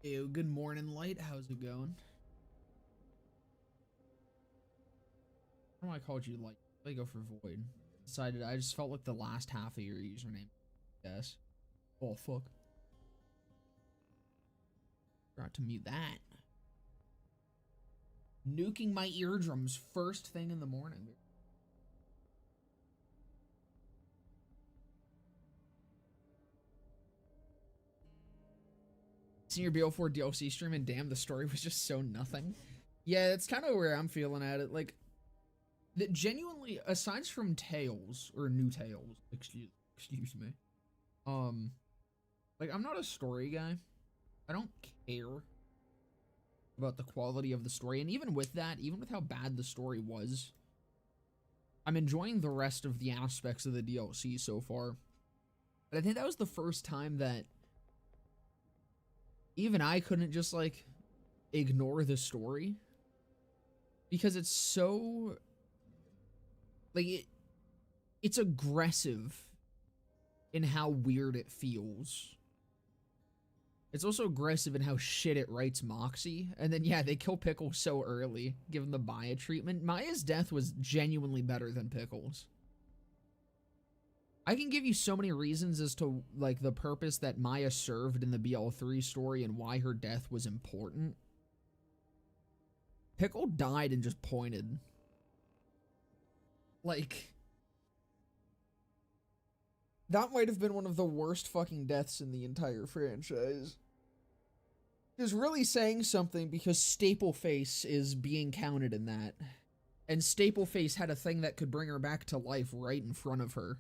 Ew, good morning, Light. How's it going? I don't know why I called you Light. I go for Void. Decided I just felt like the last half of your username. Yes. Oh fuck. Forgot to mute that. Nuking my eardrums first thing in the morning. Senior BO4 DLC stream, and damn, the story was just so nothing. Yeah, it's kind of where I'm feeling at it. Like, that genuinely, aside from Tales, or New Tales, excuse me, like, I'm not a story guy. I don't care about the quality of the story, and even with that, even with how bad the story was, I'm enjoying the rest of the aspects of the DLC so far. But I think that was the first time that even I couldn't just, like, ignore the story. Because it's so, like, it's aggressive in how weird it feels. It's also aggressive in how shit it writes Moxie. And then, yeah, they kill Pickles so early, given the Maya treatment. Maya's death was genuinely better than Pickles. I can give you so many reasons as to, like, the purpose that Maya served in the BL3 story and why her death was important. Pickle died and just pointed. Like, that might have been one of the worst fucking deaths in the entire franchise. Is really saying something because Stapleface is being counted in that. And Stapleface had a thing that could bring her back to life right in front of her.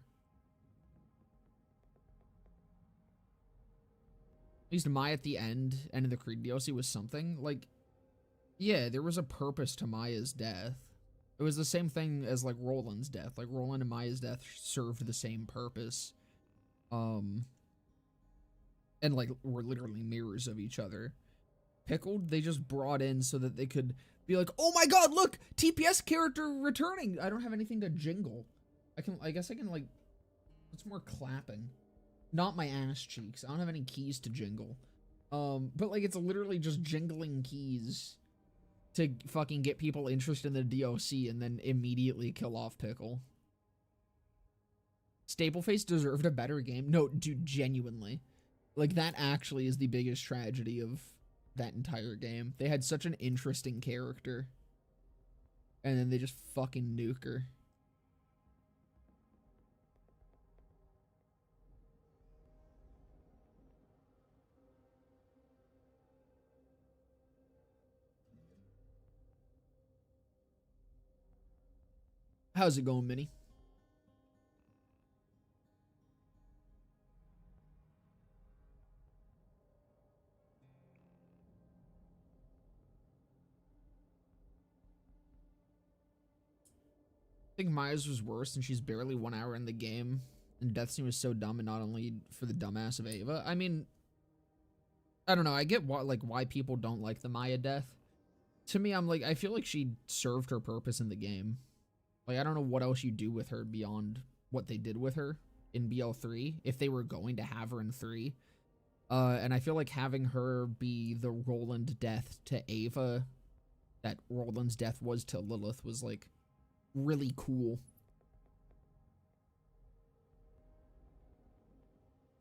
At least Maya at the end of the Creed DLC was something. Like, yeah, there was a purpose to Maya's death. It was the same thing as, like, Roland's death. Like, Roland and Maya's death served the same purpose. And, like, were literally mirrors of each other. Pickled, they just brought in so that they could be like, oh my god, look! TPS character returning! I don't have anything to jingle. I guess I can, like, what's more clapping? Not my ass cheeks. I don't have any keys to jingle. But, like, it's literally just jingling keys to fucking get people interested in the DLC and then immediately kill off Pickle. Stapleface deserved a better game. No, dude, genuinely. Like, that actually is the biggest tragedy of that entire game. They had such an interesting character. And then they just fucking nuke her. How's it going, Minnie? I think Maya's was worse, and she's barely 1 hour in the game. And Death Scene was so dumb, and not only for the dumbass of Ava. I mean, I don't know. I get why people don't like the Maya death. To me, I'm like, I feel like she served her purpose in the game. Like, I don't know what else you do with her beyond what they did with her in BL3, if they were going to have her in 3. And I feel like having her be the Roland death to Ava, that Roland's death was to Lilith, was, like, really cool.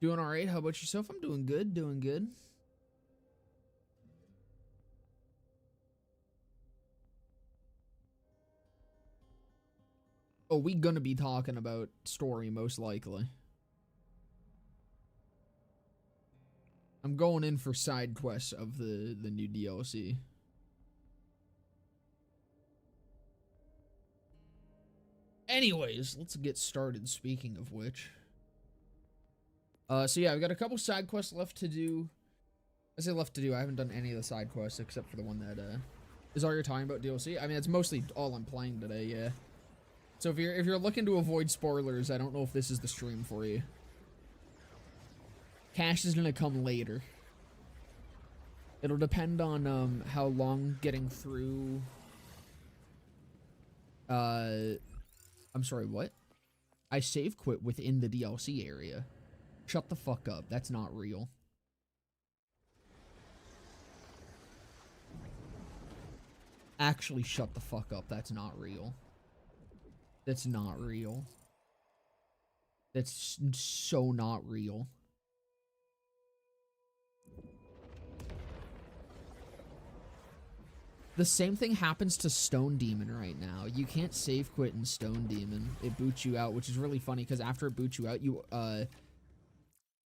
Doing alright, how about yourself? I'm doing good, doing good. Oh, we gonna be talking about story, most likely. I'm going in for side quests of the new DLC. Anyways, let's get started, speaking of which. So yeah, I've got a couple side quests left to do. I say left to do, I haven't done any of the side quests except for the one that, is all you're talking about DLC. I mean, it's mostly all I'm playing today, yeah. So if you're looking to avoid spoilers, I don't know if this is the stream for you. Cash is gonna come later. It'll depend on how long getting through. I'm sorry, what? I save quit within the DLC area. Shut the fuck up. That's not real. Actually, shut the fuck up. That's not real. That's not real. That's so not real. The same thing happens to Stone Demon right now. You can't save quit in Stone Demon. It boots you out, which is really funny because after it boots you out, you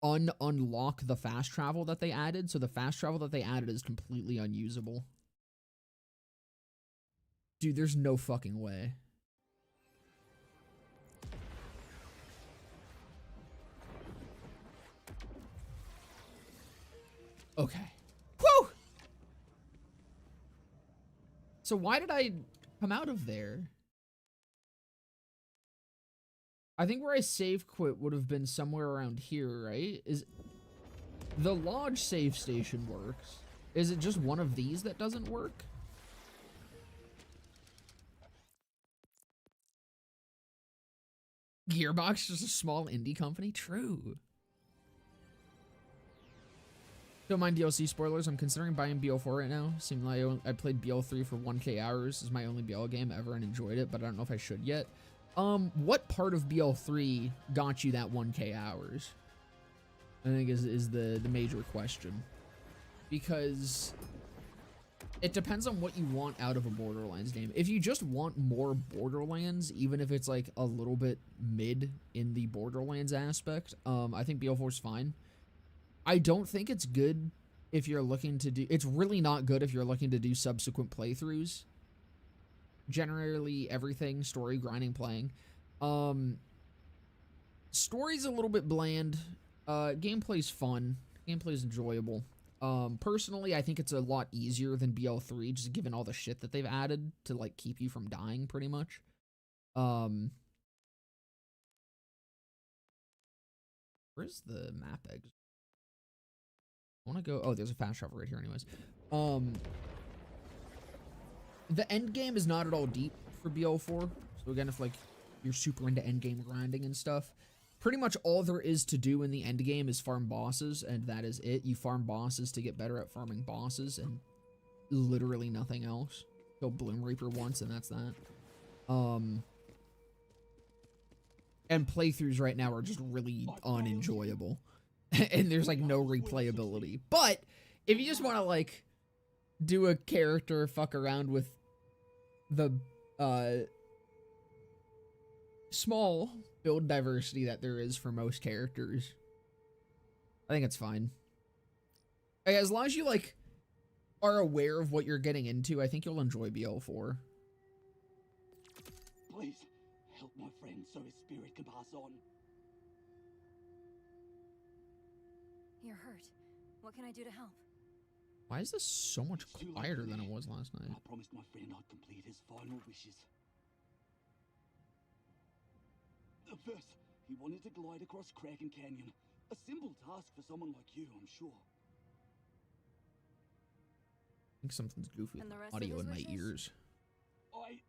unlock the fast travel that they added. So the fast travel that they added is completely unusable. Dude, there's no fucking way. Okay. Whew! So why did I come out of there? I think where I save quit would have been somewhere around here, right? Is the lodge save station works? Is it just one of these that doesn't work? Gearbox is just a small indie company? True. Don't mind DLC spoilers. I'm considering buying BO4 right now. Seemed like I played BO3 for 1k hours. This is my only BO game ever and enjoyed it, but I don't know if I should yet. What part of BO3 got you that 1k hours? I think is the major question. Because it depends on what you want out of a Borderlands game. If you just want more Borderlands, even if it's like a little bit mid in the Borderlands aspect, I think BO4 is fine. I don't think it's good if you're looking to do... It's really not good if you're looking to do subsequent playthroughs. Generally, everything, story, grinding, playing. Story's a little bit bland. Gameplay's fun. Gameplay's enjoyable. Personally, I think it's a lot easier than BO3, just given all the shit that they've added to, like, keep you from dying, pretty much. Where's the map exit? I want to go... Oh, there's a fast travel right here anyways. The endgame is not at all deep for BO4. So again, if like you're super into endgame grinding and stuff, pretty much all there is to do in the endgame is farm bosses, and that is it. You farm bosses to get better at farming bosses, and literally nothing else. Kill Bloom Reaper once, and that's that. And playthroughs right now are just really unenjoyable. And there's like no replayability. But if you just want to like do a character, fuck around with the small build diversity that there is for most characters, I think it's fine. Like, as long as you like are aware of what you're getting into, I think you'll enjoy BO4. Please help my friend so his spirit can pass on. You're hurt. What can I do to help? Why is this so much quieter than it was last night? I promised my friend I'd complete his final wishes. First, he wanted to glide across Kraken Canyon. A simple task for someone like you, I'm sure. I think something's goofy with the audio in my ears. I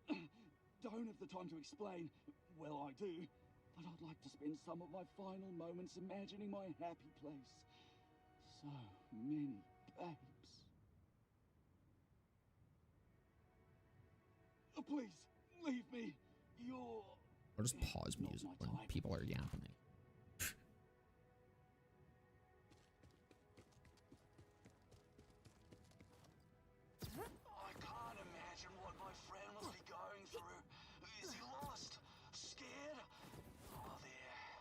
don't have the time to explain. Well, I do. But I'd like to spend some of my final moments imagining my happy place. So many babes. Please, leave me. You're... Or just pause music when people are yapping. I can't imagine what my friend must be going through. Is he lost? Scared? Are there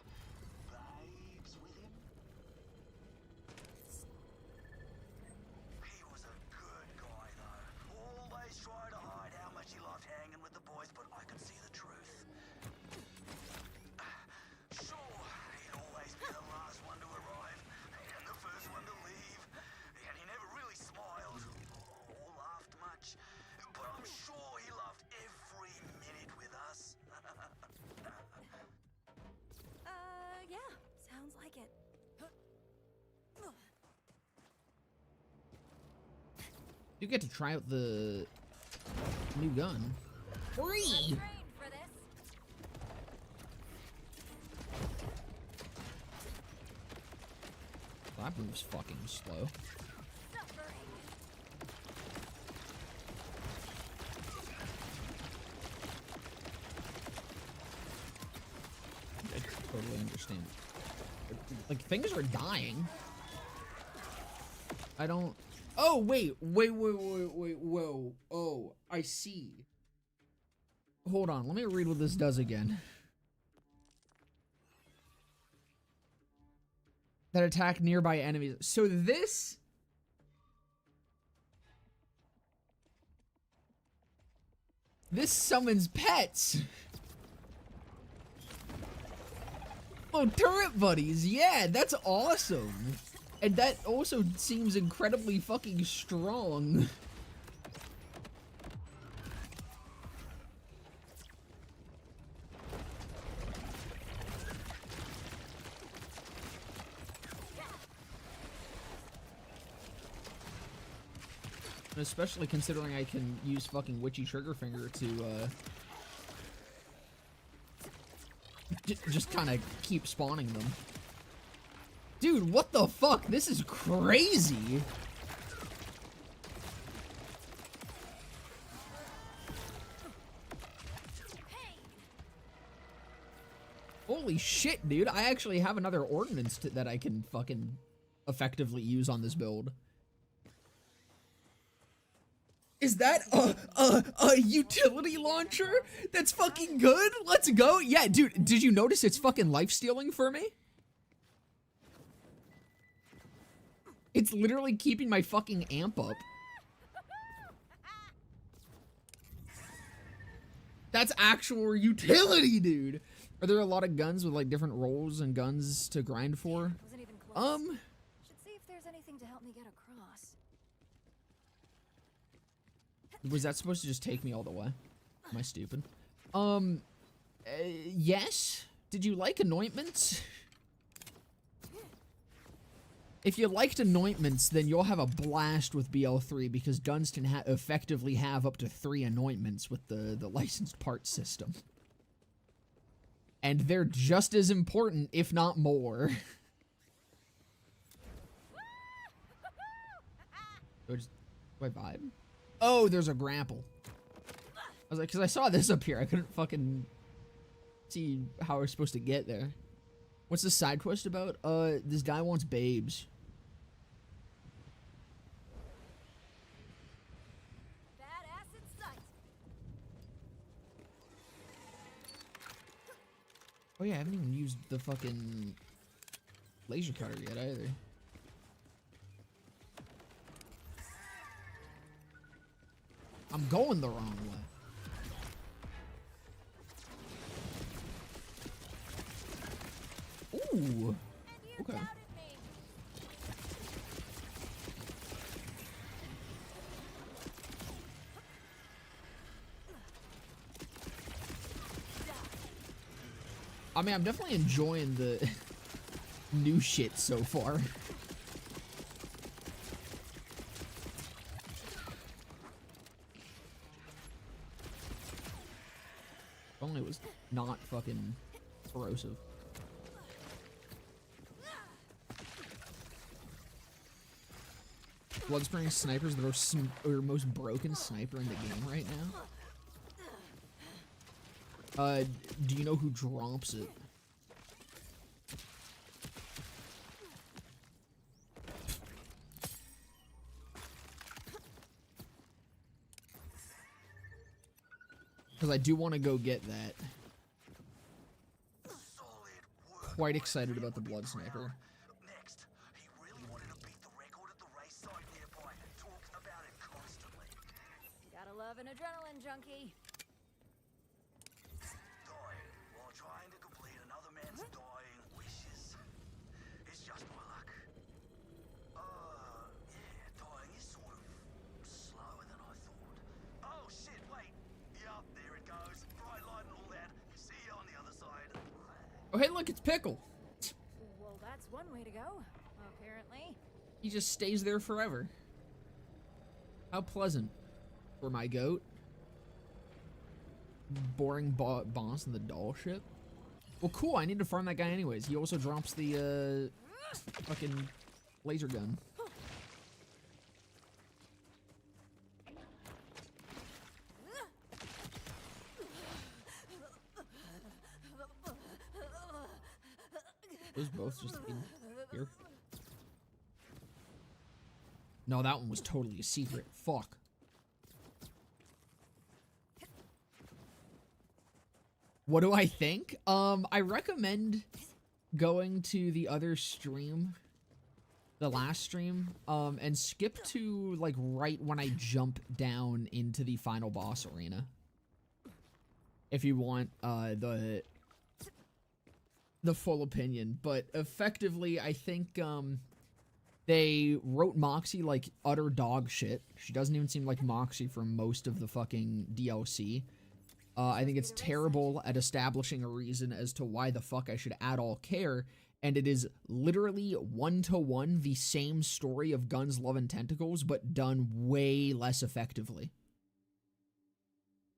babes with him? He was a good guy, though. Always tried to hide how much he loved hanging with the boys, but I could see the truth. Sure, he'd always be the last one to arrive and the first one to leave. And he never really smiled or laughed much. But I'm sure he loved every minute with us. Yeah, sounds like it. You get to try out the new gun. Free! That moves fucking slow. totally understand. Like, things are dying. I don't... Oh, wait. Whoa. Oh, I see. Hold on, let me read what this does again. That attack nearby enemies. So this... This summons pets! Oh, turret buddies! Yeah, that's awesome! And that also seems incredibly fucking strong. Especially considering I can use fucking witchy trigger finger to just kind of keep spawning them. Dude, what the fuck? This is crazy. Holy shit, dude. I actually have another ordinance that I can fucking effectively use on this build. Is that a utility launcher? That's fucking good? Let's go. Yeah, dude, did you notice it's fucking life stealing for me? It's literally keeping my fucking amp up. That's actual utility, dude. Are there a lot of guns with like different roles and guns to grind for? Wasn't even close. Should see if there's anything to help me get across. Was that supposed to just take me all the way? Am I stupid? Yes? Did you like anointments? If you liked anointments, then you'll have a blast with BL3 because guns can effectively have up to 3 anointments with the licensed parts system. And they're just as important, if not more. Do I vibe? Oh, there's a grapple. I was like, because I saw this up here. I couldn't fucking see how we're supposed to get there. What's the side quest about? This guy wants babes. Badass in sight. Oh yeah, I haven't even used the fucking laser cutter yet either. I'm going the wrong way. Ooh. Okay. I mean, I'm definitely enjoying the new shit so far. If only it was not fucking corrosive. Bloodspring Sniper's the most broken sniper in the game right now. Do you know who drops it? Because I do want to go get that. Quite excited about the Blood Sniper. Next, he really wanted to beat the record at the race site nearby, talking about it constantly. Gotta love an adrenaline junkie. Dying while trying to complete another man's dying wishes. It's just my luck. Yeah, dying is sort of slower than I thought. Oh shit, wait. Yup, there it goes. Bright light and all that. See you on the other side. Oh, hey, look, it's Pickle. Well, that's one way to go, apparently. He just stays there forever. How pleasant for my goat. Boring boss in the doll ship. Well, cool, I need to farm that guy anyways. He also drops the, fucking laser gun. those both just in here? No, that one was totally a secret. Fuck. What do I think? I recommend going to the other stream, the last stream, and skip to, like, right when I jump down into the final boss arena. If you want, the full opinion. But effectively, I think, they wrote Moxie like utter dog shit. She doesn't even seem like Moxie for most of the fucking DLC. I think it's terrible at establishing a reason as to why the fuck I should at all care. And it is literally one-to-one the same story of Guns, Love, and Tentacles, but done way less effectively.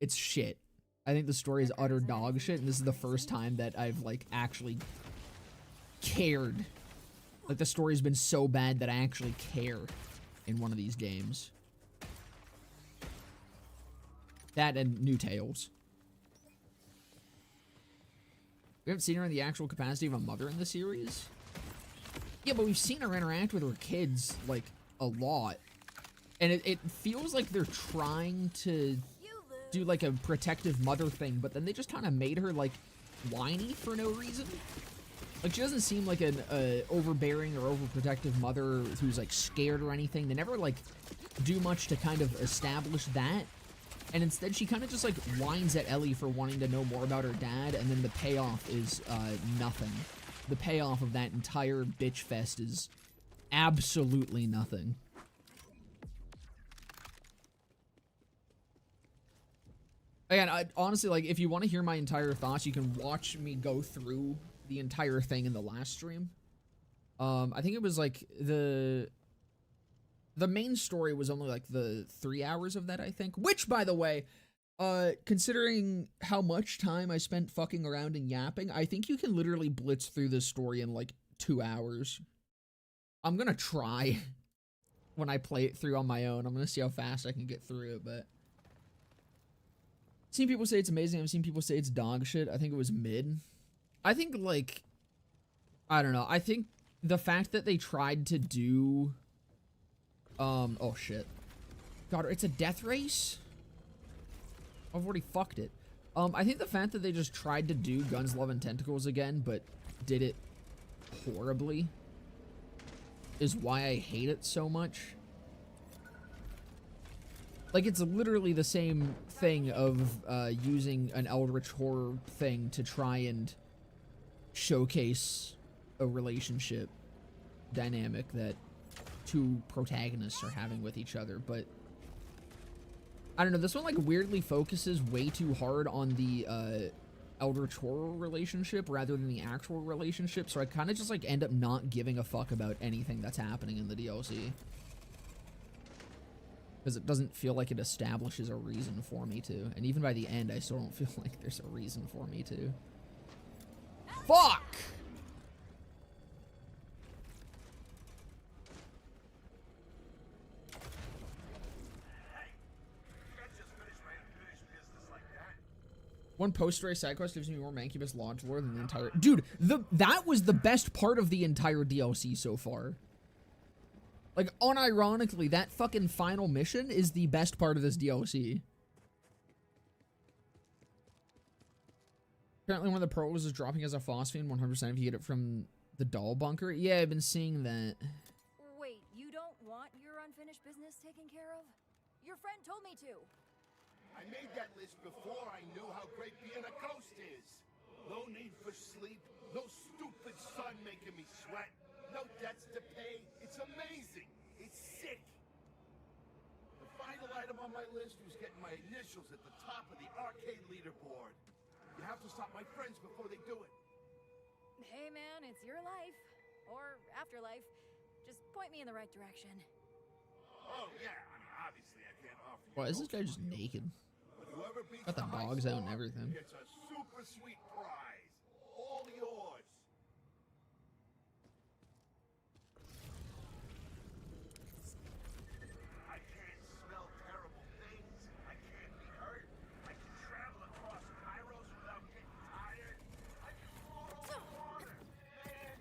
It's shit. I think the story is utter dog shit, and this is the first time that I've, like, actually cared. Like, the story's been so bad that I actually care in one of these games. That and New Tales. We haven't seen her in the actual capacity of a mother in the series. Yeah, but we've seen her interact with her kids, like, a lot. And it feels like they're trying to do, like, a protective mother thing, but then they just kind of made her, like, whiny for no reason. Like, she doesn't seem like an overbearing or overprotective mother who's, like, scared or anything. They never, like, do much to kind of establish that. And instead, she kind of just, like, whines at Ellie for wanting to know more about her dad, and then the payoff is, nothing. The payoff of that entire bitch fest is absolutely nothing. Again, honestly, like, if you want to hear my entire thoughts, you can watch me go through the entire thing in the last stream. I think it was, like, the main story was only, like, the 3 hours of that, I think. Which, by the way, considering how much time I spent fucking around and yapping, I think you can literally blitz through this story in, like, 2 hours. I'm gonna try when I play it through on my own. I'm gonna see how fast I can get through it, but... I've seen people say it's amazing. I've seen people say it's dog shit. I think it was mid. I think, like... I don't know. I think the fact that they tried to do... oh shit. God, it's a death race? I've already fucked it. I think the fact that they just tried to do Guns, Love, and Tentacles again, but did it horribly, is why I hate it so much. Like, it's literally the same thing of, using an Eldritch Horror thing to try and showcase a relationship dynamic that two protagonists are having with each other, but I don't know, this one, like, weirdly focuses way too hard on the, Eldritch Horror relationship rather than the actual relationship, so I kind of just, like, end up not giving a fuck about anything that's happening in the DLC. Because it doesn't feel like it establishes a reason for me to, and even by the end, I still don't feel like there's a reason for me to. Fuck! One post-story side quest gives me more Mancubus launch lore than the entire... Dude, that was the best part of the entire DLC so far. Like, unironically, that fucking final mission is the best part of this DLC. Apparently one of the pros is dropping as a phosphine 100% if you get it from the doll bunker. Yeah, I've been seeing that. Wait, you don't want your unfinished business taken care of? Your friend told me to. I made that list before I knew how great being a ghost is. No need for sleep, no stupid sun making me sweat, no debts to pay. It's amazing. It's sick. The final item on my list was getting my initials at the top of the arcade leaderboard. You have to stop my friends before they do it. Hey man, it's your life. Or afterlife. Just point me in the right direction. Oh yeah, I mean, obviously I can't offer you. Why is this guy just naked? Whoever beats Got the high dogs out and score everything. gets a super sweet prize. All yours. I can't smell terrible things. I can't be hurt. I can travel across Kairos without getting tired. I can float over water. Man,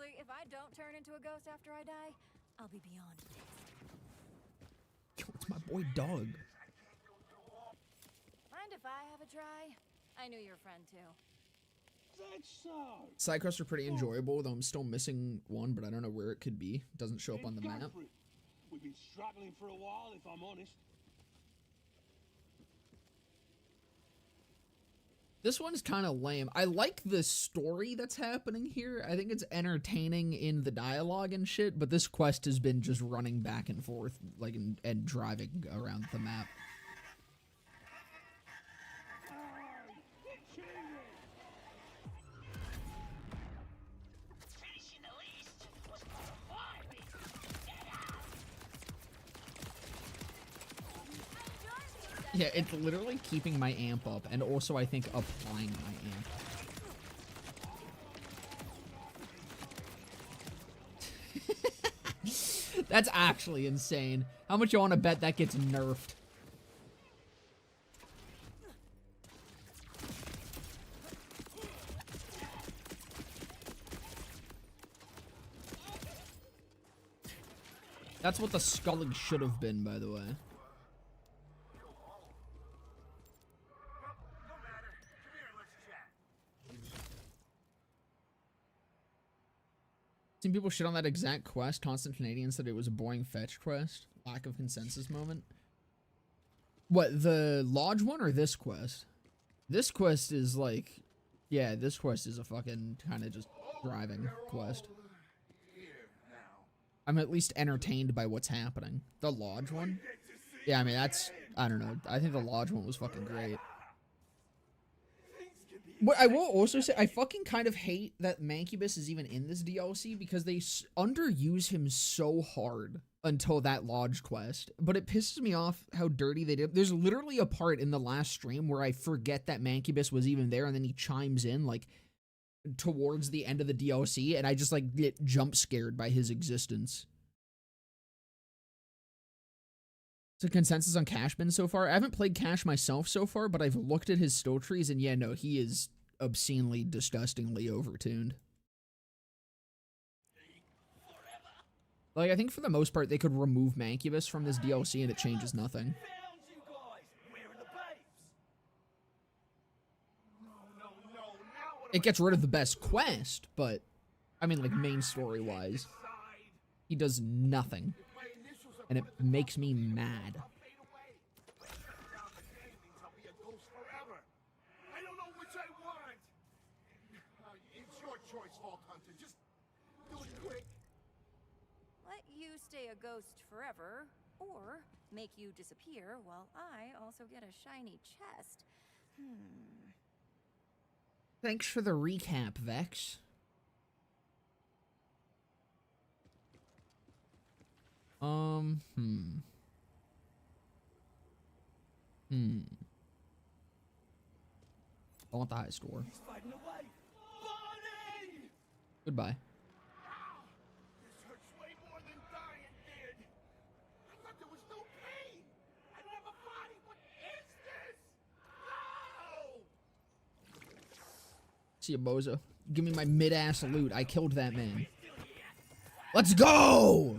Seriously, if I don't turn into a ghost after I die, I'll be beyond pissed. Yo, it's my boy Doug. Mind if I have a try? I knew your friend too. That's so. Side quests are pretty enjoyable, though I'm still missing one, but I don't know where it could be. It doesn't show up on the map. We've been struggling for a while, if I'm honest. This one's kind of lame. I like the story that's happening here. I think it's entertaining in the dialogue and shit, but this quest has been just running back and forth, like, and driving around the map. Yeah, it's literally keeping my amp up, and also, I think, applying my amp. That's actually insane. How much you want to bet that gets nerfed? That's what the sculling should have been, by the way. Seen people shit on that exact quest. Constant Canadians said it was a boring fetch quest. Lack of consensus moment. What, the Lodge one or this quest? This quest is like... Yeah, this quest is a fucking kind of just driving quest. I'm at least entertained by what's happening. The Lodge one? Yeah, I mean, that's... I don't know. I think the Lodge one was fucking great. What I will also say, I fucking kind of hate that Mancubus is even in this DLC because they underuse him so hard until that Lodge quest. But it pisses me off how dirty they did. There's literally a part in the last stream where I forget that Mancubus was even there, and then he chimes in, like, towards the end of the DLC, and I just, like, get jump scared by his existence. So consensus on Cashman so far? I haven't played Cash myself so far, but I've looked at his skill trees, and yeah, no, he is obscenely, disgustingly overtuned. Like, I think for the most part, they could remove Mancubus from this DLC, and it changes nothing. It gets rid of the best quest, but, I mean, like, main story-wise, he does nothing. And it makes me mad. I don't know which I want. It's your choice, Vault Hunter. Just do it quick. Let you stay a ghost forever, or make you disappear while I also get a shiny chest. Thanks for the recap, Vex. I want the high score. He's fighting away. Bonnie! Goodbye. This hurts way more than dying did. I thought there was no pain. I don't have a body. What is this? No! See ya, bozo. Give me my mid-ass loot. I killed that man. Let's go!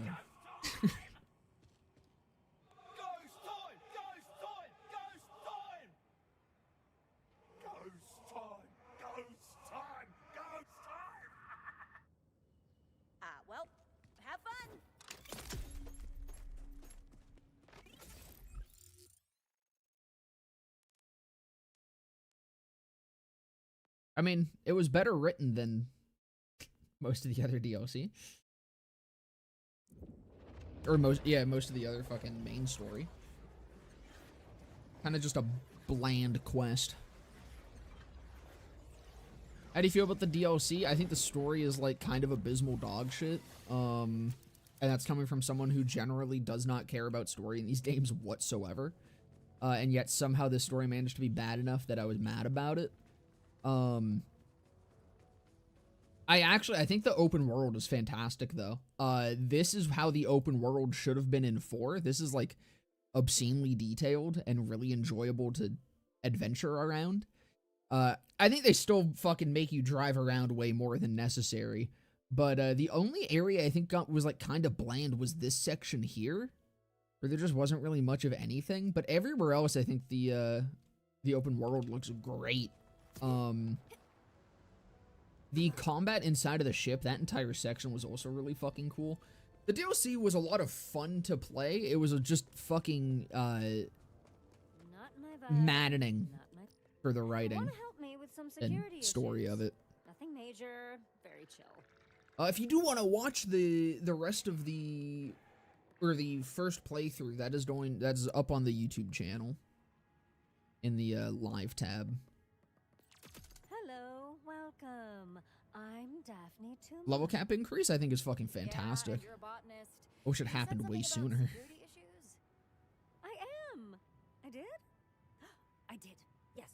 Well, have fun! I mean, it was better written than most of the other DLC. Or most of the other fucking main story. Kind of just a bland quest. How do you feel about the DLC? I think the story is, like, kind of abysmal dog shit. And that's coming from someone who generally does not care about story in these games whatsoever. And yet somehow this story managed to be bad enough that I was mad about it. I think the open world is fantastic, though. This is how the open world should have been in 4. This is, like, obscenely detailed and really enjoyable to adventure around. I think they still fucking make you drive around way more than necessary, But the only area I think was like kind of bland was this section here, where there just wasn't really much of anything. But everywhere else, I think the open world looks great. The combat inside of the ship, that entire section was also really fucking cool. The DLC was a lot of fun to play. It was just fucking Not my vibe. maddening Not my... for the writing Want to help me with some and security story issues? of it. Nothing major, very chill. If you do want to watch the rest of the first playthrough, that's up on the YouTube channel in the live tab. Hello, welcome. I'm Daphne Toomey. Level cap increase, I think, is fucking fantastic. Yeah, you're a botanist. Wish it You said happened way something about sooner. security issues? I am. I did? I did. Yes.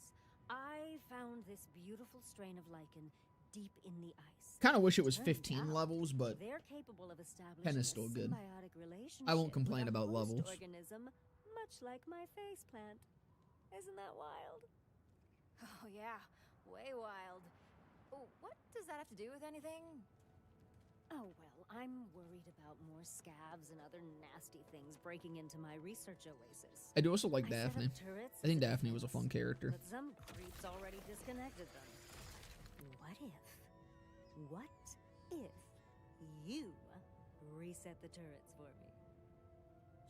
I found this beautiful strain of lichen deep in the ice. Kind of wish it was Turns 15 out levels, but they're capable of establishing kinda a still good. symbiotic relationship I won't complain with a about host levels. organism, much like my face plant. Isn't that wild? Oh yeah, way wild. Oh, what does that have to do with anything? Oh well, I'm worried about more scabs and other nasty things breaking into my research oasis. I do also like I set up Daphne. turrets I think as a Daphne was a fun defense, character. but some creeps already disconnected them. What if you reset the turrets for me?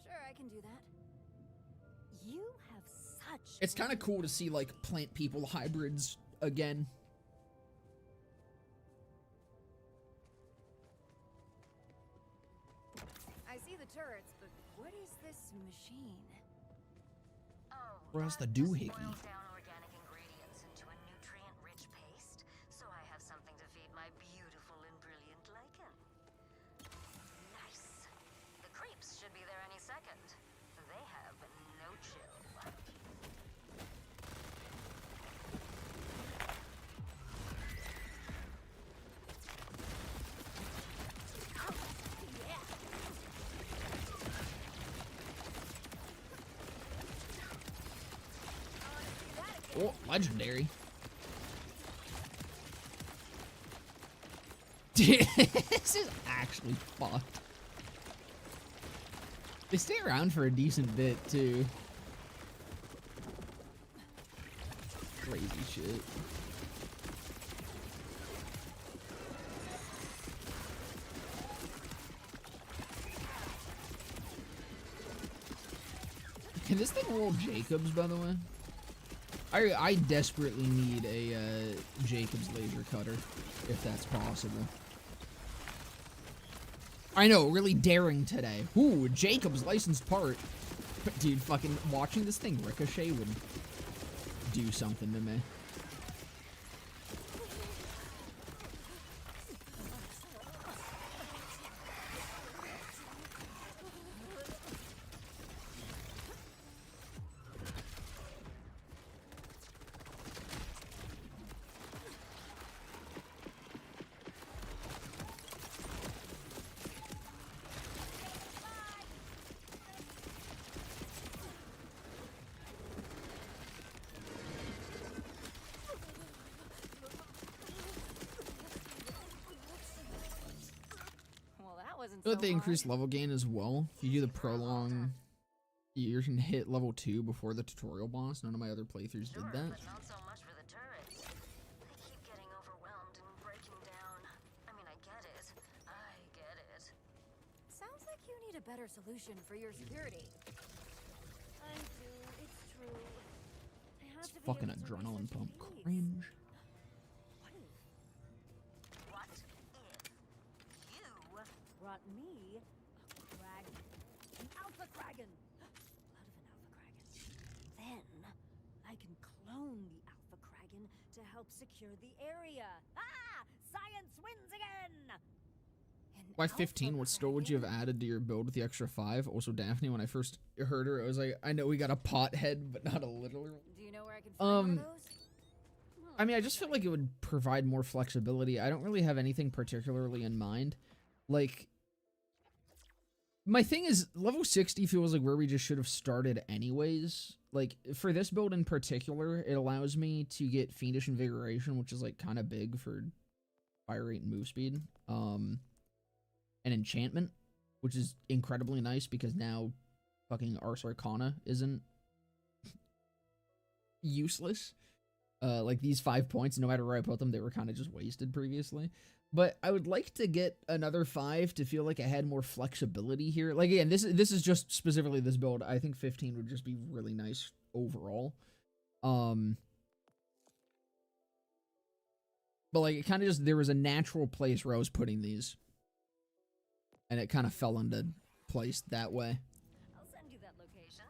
Sure, I can do that. You have such... It's kind of cool to see, like, plant people hybrids again. I see the turrets, but what is this machine? Oh, Where's the that just doohickey? boils down organic ingredients into a nutrient-rich paste, so I have something to feed my beautiful and brilliant lichen. Nice. The creeps should be there any second. They have no chill. Oh, legendary. Dude, this is actually fucked. They stay around for a decent bit, too. Crazy shit. Can this thing roll Jacobs, by the way? I desperately need a Jacobs laser cutter, if that's possible. I know, really daring today. Ooh, Jacobs licensed part. But dude, fucking watching this thing ricochet would do something to me. But they increase level gain as well. If you do the prolong, you can hit level 2 before the tutorial boss. None of my other playthroughs did that. But not so much for the turrets. They keep getting overwhelmed and breaking down. I mean, I get it. Sounds like you need a better solution for your security. I do, it's true. I have to be Fucking able to adrenaline research pump. these. Cringe. What if you brought me a kraken? An alpha kraken! Blood of an alpha kraken. Then I can clone the alpha kraken to help secure the area. Ah! Science wins again! Why 15? What skill would you have added to your build with the extra 5? Also, Daphne, when I first heard her, I was like, I know we got a pothead, but not a literal. Do you know where I can find one of those? I mean, I just feel like it would provide more flexibility. I don't really have anything particularly in mind. Like, my thing is, level 60 feels like where we just should have started anyways. Like, for this build in particular, it allows me to get Fiendish Invigoration, which is, like, kind of big for fire rate and move speed. An enchantment, which is incredibly nice because now fucking Ars Arcana isn't useless. Like these 5 points, no matter where I put them, they were kind of just wasted previously. But I would like to get another 5 to feel like I had more flexibility here. Like again, this is just specifically this build. I think 15 would just be really nice overall. But like it kind of just, there was a natural place where I was putting these, and it kind of fell into place that way. I'll send you that location.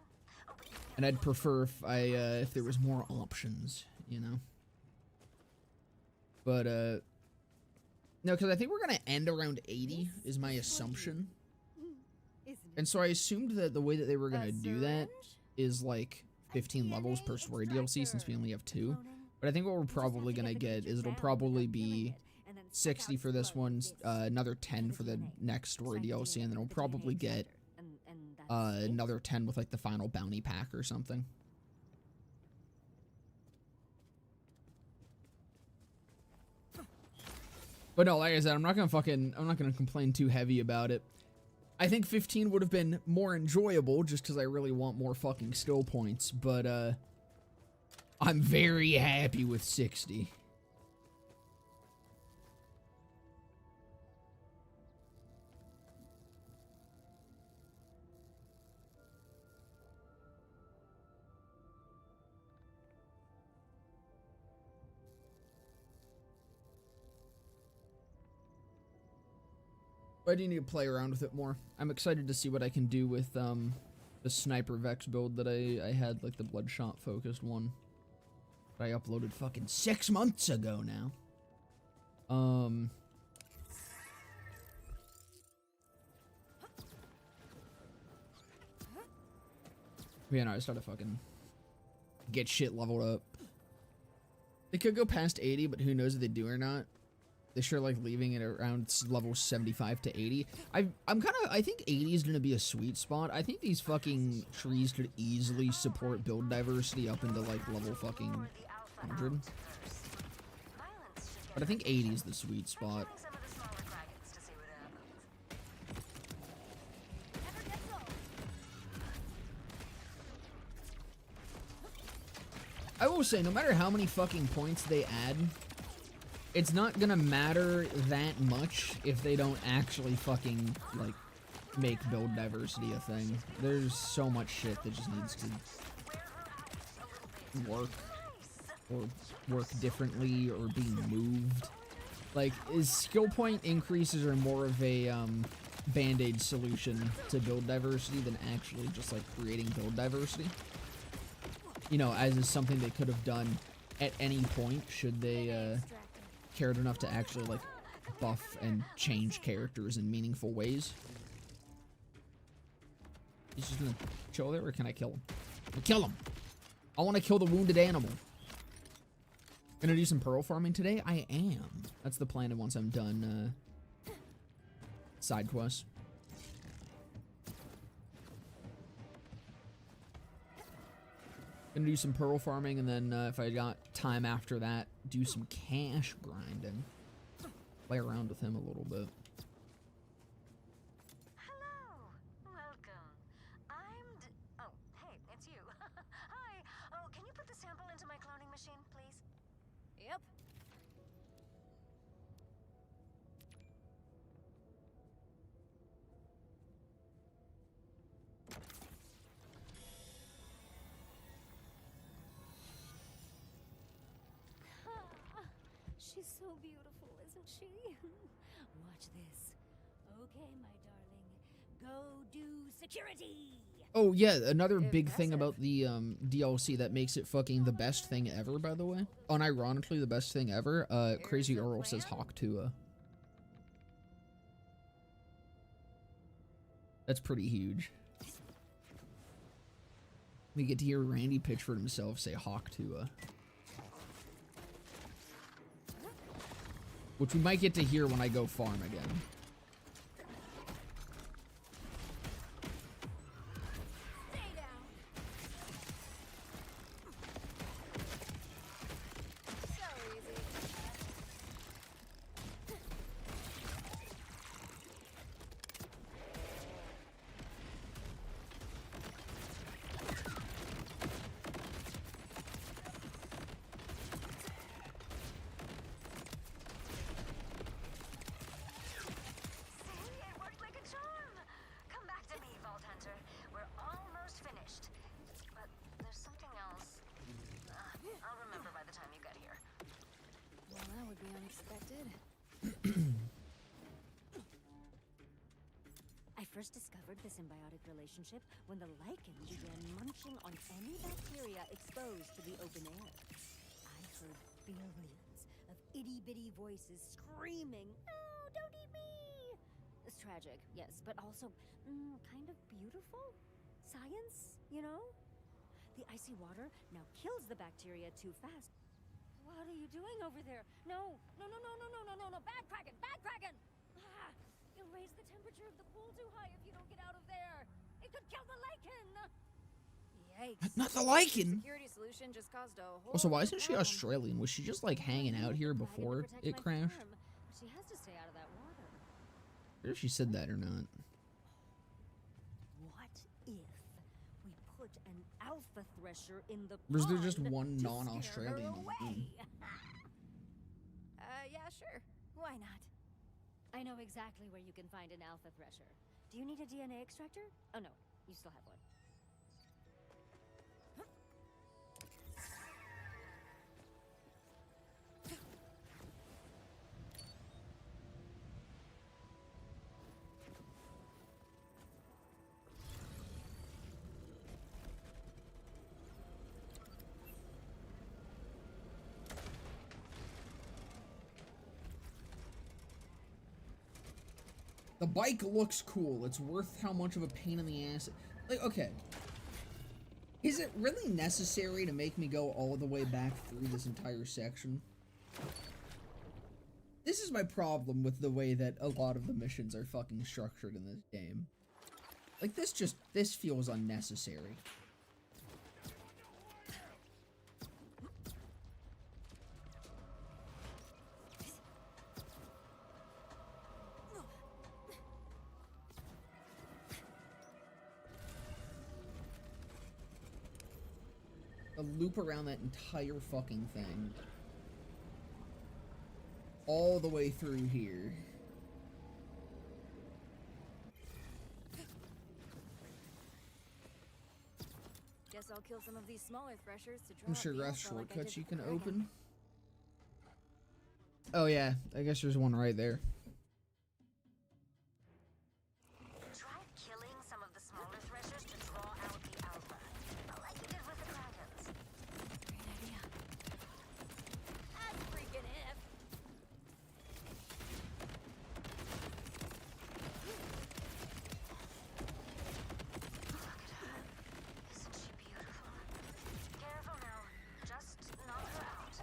And I'd prefer if there was more options, you know. But no, because I think we're gonna end around 80 is my assumption. And so I assumed that the way that they were gonna do that is like 15 levels per story DLC since we only have 2. But I think what we're probably gonna get is it'll probably be 60 for this one, another 10 for the next story DLC, and then we'll probably get another 10 with like the final bounty pack or something. But no, like I said, I'm not gonna complain too heavy about it. I think 15 would have been more enjoyable just because I really want more fucking skill points, but I'm very happy with 60. I do need to play around with it more. I'm excited to see what I can do with the Sniper Vex build that I had, like the Bloodshot focused one. That I uploaded fucking 6 months ago now. Yeah, no, I just gotta fucking get shit leveled up. They could go past 80, but who knows if they do or not. They sure like leaving it around level 75 to 80. I think 80 is gonna be a sweet spot. I think these fucking trees could easily support build diversity up into like level fucking 100. But I think 80 is the sweet spot. I will say, no matter how many fucking points they add, it's not gonna matter that much if they don't actually fucking, like, make build diversity a thing. There's so much shit that just needs to work, or work differently, or be moved. Like, skill point increases are more of a, band-aid solution to build diversity than actually just, like, creating build diversity. You know, as is something they could have done at any point, should they, cared enough to actually, like, buff and change characters in meaningful ways. He's just gonna chill there, or can I kill him? Kill him! I want to kill the wounded animal. Gonna do some pearl farming today? I am. That's the plan once I'm done, side quests. Gonna do some pearl farming, and then if I got time after that, do some cash grinding. Play around with him a little bit. Hello, welcome. Oh, hey, it's you. Hi. Oh, can you put the sample into my cloning machine, please? Yep. She's so beautiful, isn't she? Watch this. Okay, my darling. Go do security! Oh yeah, another big thing about the DLC that makes it fucking the best thing ever, by the way. Unironically, the best thing ever. Crazy Earl says Hawk Tua. That's pretty huge. We get to hear Randy Pitchford himself say Hawk Tua. Which we might get to hear when I go farm again. Stay down. So easy. first discovered the symbiotic relationship when the lichen began munching on any bacteria exposed to the open air. I heard billions of itty-bitty voices screaming, "Oh, don't eat me!" It's tragic, yes, but also kind of beautiful. Science, you know? The icy water now kills the bacteria too fast. What are you doing over there? No, no, no, no, no, no, no, no, no, bad Kraken, bad Kraken! Ah, you'll raise the temperature of the pool too high if you don't get out of there. It could kill the lichen! Yikes. Not the lichen! Security solution just caused a whole Also, why isn't she problem. Australian? Was she just like hanging out here before it crashed? But she has to stay out of that water. I wonder if she said that or not. What if we put an alpha thresher in the Or is there just pond one to non-Australian scare her on the away? team? Yeah, sure. Why not? I know exactly where you can find an alpha thresher. Do you need a DNA extractor? Oh no, you still have one. The bike looks cool. It's worth how much of a pain in the ass. Like, okay. Is it really necessary to make me go all the way back through this entire section? This is my problem with the way that a lot of the missions are fucking structured in this game. Like, this feels unnecessary. A loop around that entire fucking thing. All the way through here. Guess I'll kill some of these smaller threshers to draw I'm up sure the there's alpha like I shortcuts did you for can Kraken. open. Oh yeah, I guess there's one right there. Try killing some of the smaller threshers to draw out the alpha, like you did with the dragons. Great idea. As freaking if. Look at her. Isn't she beautiful? Careful now. Just knock her out.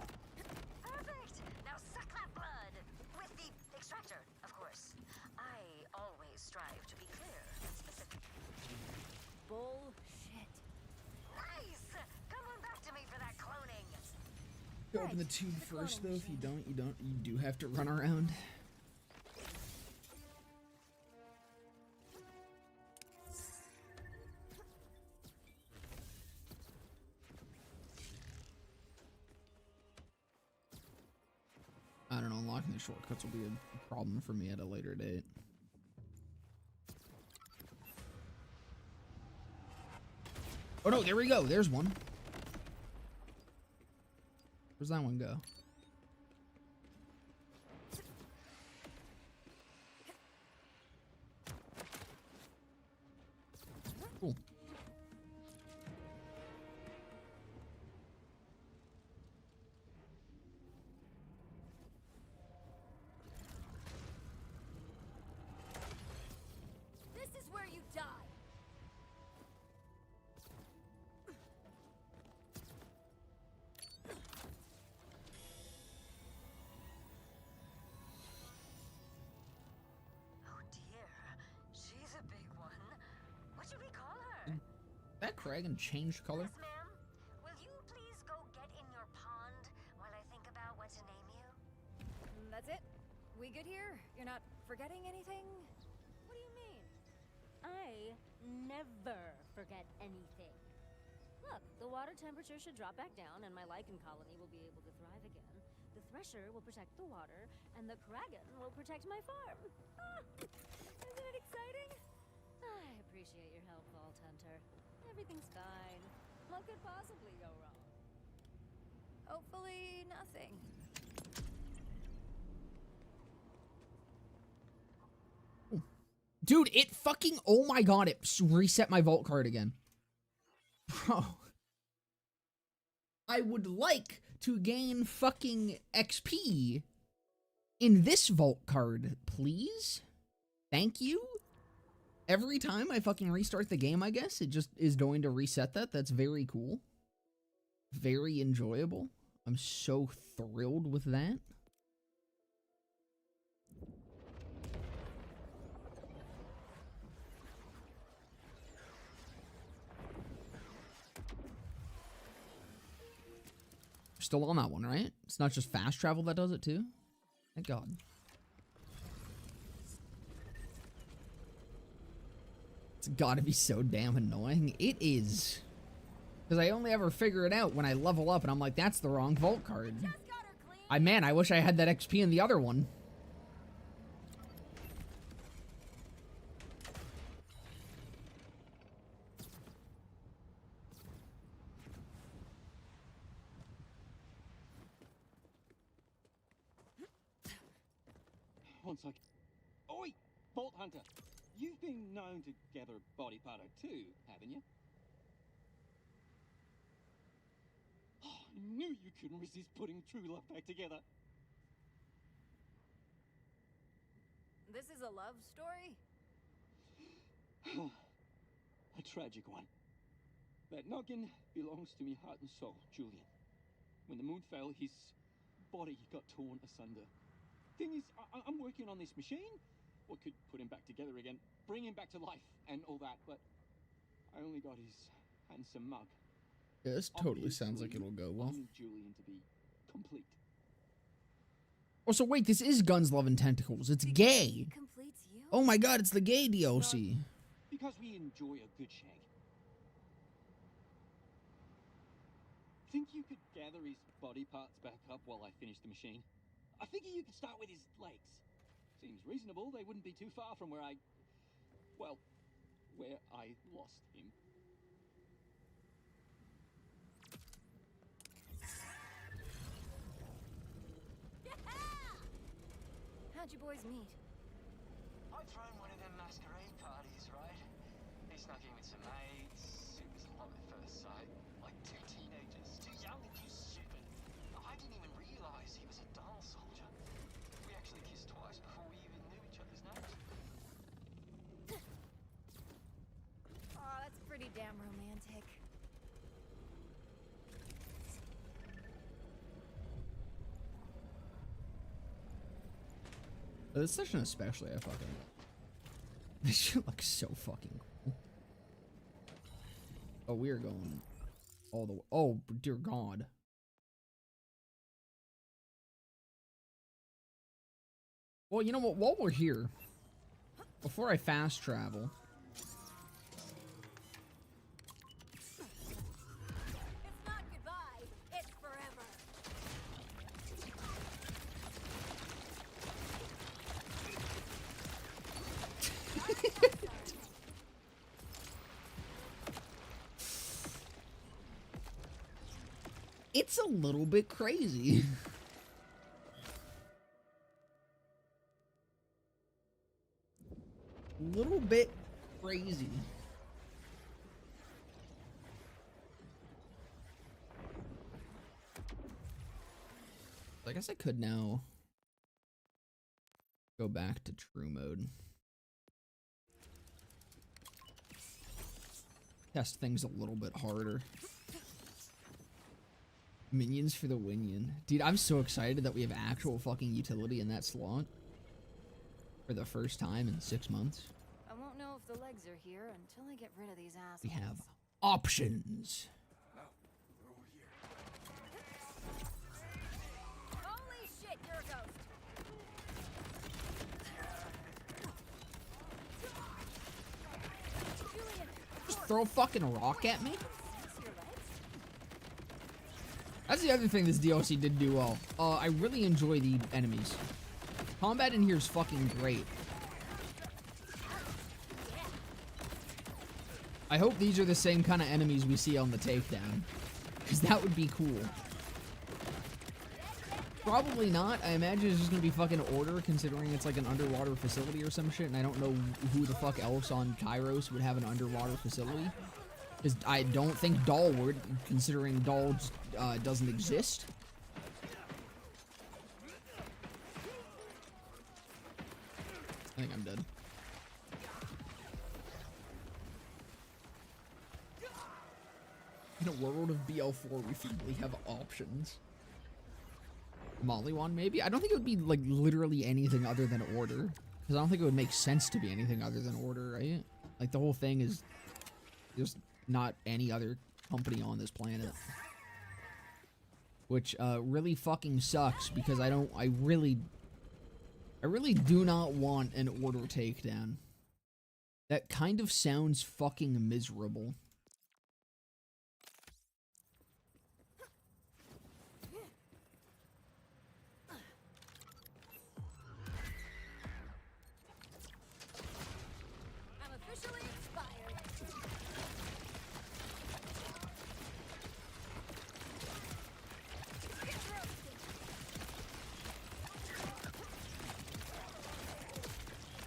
Perfect! Now suck that blood! With the extractor, of course. I always strive to be clear and specific. Bullshit. Nice! Come on back to me for that cloning. You open the tube first though. If you don't, you do have to run around. I don't know, unlocking the shortcuts will be a problem for me at a later date. Oh no, there we go. There's one. Where's that one go? Cool. This is where you die. Oh dear, she's a big one. What should we call her? That Kraken changed color? Yes, ma'am. Will you please go get in your pond while I think about what to name you? That's it? We good here? You're not forgetting anything? What do you mean? I never forget anything. Look, the water temperature should drop back down and my lichen colony will be able to thrive again. The thresher will protect the water and the kraken will protect my farm. Ah, isn't it exciting? I appreciate your help, Vault Hunter. Everything's fine. What could possibly go wrong? Hopefully, nothing. Dude, it fucking, oh my god, it reset my vault card again. Bro. I would like to gain fucking XP in this vault card, please. Thank you. Every time I fucking restart the game, I guess, it just is going to reset that. That's very cool. Very enjoyable. I'm so thrilled with that. Still on that one, right? It's not just fast travel that does it too? Thank God. It's gotta be so damn annoying. It is. Because I only ever figure it out when I level up and I'm like, that's the wrong vault card. Man, I wish I had that XP in the other one. One second. Oi! Vault Hunter! You've been known to gather a body part or two, haven't you? Oh, I knew you couldn't resist putting true love back together. This is a love story? A tragic one. That noggin belongs to me heart and soul, Julian. When the moon fell, his body got torn asunder. Thing is, I'm working on this machine. What could put him back together again, bring him back to life, and all that, but I only got his handsome mug. Yeah, this totally sounds like it'll go well. I need Julian to be complete. Oh, so wait, this is Guns, Love, and Tentacles. It's gay. Completes you? Oh my god, it's the gay DLC. Because we enjoy a good shag. Think you could gather his body parts back up while I finish the machine? I figure you could start with his legs. Seems reasonable. They wouldn't be too far from where I lost him. How'd you boys meet? I'd thrown one of them masquerade parties, right? He snuck in with some mates. It was love at first sight. Like two teenagers, too young and too stupid. I didn't even realize he was a dull soldier. We actually kissed twice before we even knew each other's names. Aw, that's pretty damn romantic. This session especially, I fucking... This shit looks so fucking cool. Oh, we are going all the way. Oh, dear God. Well, you know what? While we're here, before I fast travel... It's not goodbye, it's forever. It's a little bit crazy. Little bit crazy. I guess I could now go back to true mode. Test things a little bit harder. Minions for the winion. Dude, I'm so excited that we have actual fucking utility in that slot. For the first time in 6 months. I won't know if the legs are here until I get rid of these assholes. We have options. Holy shit, you're a ghost. Julian, Just throw a fucking rock at me? your legs? That's the other thing this DLC did do well. I really enjoy the enemies. Combat in here is fucking great. I hope these are the same kind of enemies we see on the takedown. Because that would be cool. Probably not. I imagine it's just gonna be fucking Order, considering it's like an underwater facility or some shit, and I don't know who the fuck else on Kairos would have an underwater facility. Because I don't think Doll would, considering Doll doesn't exist. I think I'm dead. In a world of BL4, we finally have options. Mollywan, maybe? I don't think it would be, like, literally anything other than Order. Because I don't think it would make sense to be anything other than Order, right? Like, the whole thing is there's not any other company on this planet. Which, really fucking sucks, because I really do not want an Order takedown. That kind of sounds fucking miserable.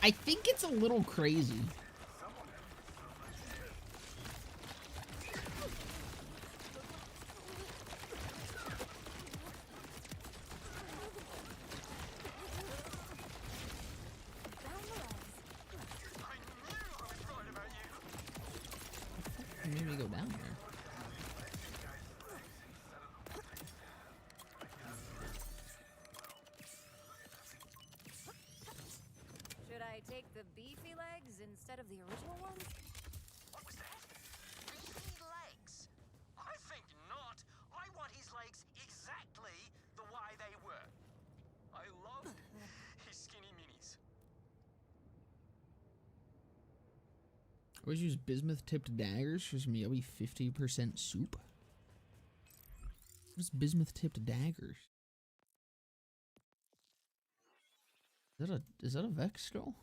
I think it's a little crazy. Made me go down there. Should I take the beefy legs instead of the original ones? What was that? Beefy legs? I think not. I want his legs exactly the way they were. I love his skinny minis. Always use bismuth-tipped daggers for some yummy 50% soup. What's bismuth-tipped daggers? Is that a Vex skull?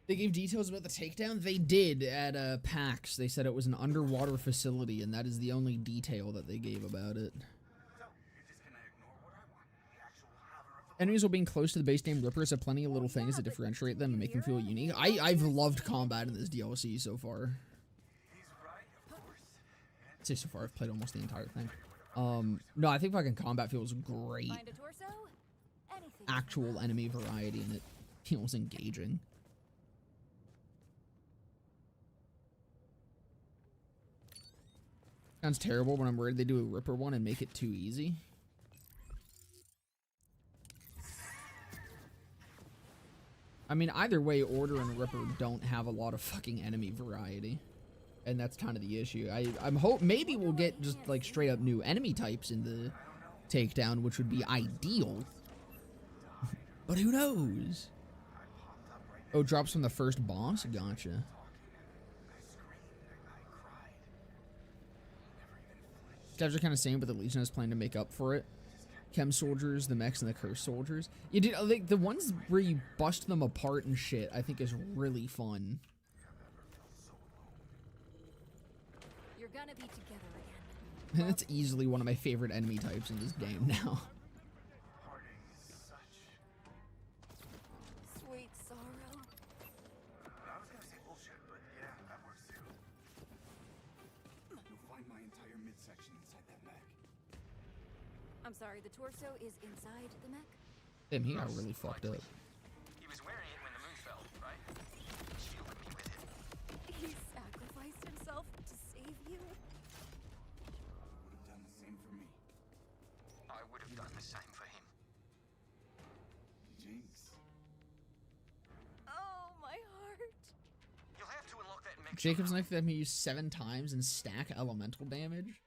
They gave details about the takedown? They did at PAX. They said it was an underwater facility, and that is the only detail that they gave about it. Enemies while being close to the base name Rippers have plenty of little things that differentiate them and make them feel unique. I've loved combat in this DLC so far. I'd say so far, I've played almost the entire thing. No, I think fucking combat feels great. Find a torso? Anything. Actual enemy variety, and it feels engaging. Sounds terrible, but I'm worried they do a Ripper one and make it too easy. I mean, either way, Order and Ripper don't have a lot of fucking enemy variety. And that's kind of the issue. I'm hope maybe we'll get just like straight up new enemy types in the takedown, which would be ideal. But who knows? Oh, drops from the first boss? Gotcha. Devs are kind of same, but the Legion is planning to make up for it. Chem soldiers, the mechs, and the curse soldiers. You did like the ones where you bust them apart and shit. I think is really fun. You're gonna be together again. And it's easily one of my favorite enemy types in this game now. Sweet sorrow. I was gonna say bullshit, but yeah, that works too. You'll find my entire midsection inside that mech. I'm sorry, the torso is inside the mech? Damn, he got really fucked up. He was wearing it when the moon fell, right? He shielded me with it. He sacrificed himself to save you? Would have done the same for me. I would have done the same for him. Jinx. Oh, my heart. You'll have to unlock that mech. Jacob's knife that me use 7 times and stack elemental damage.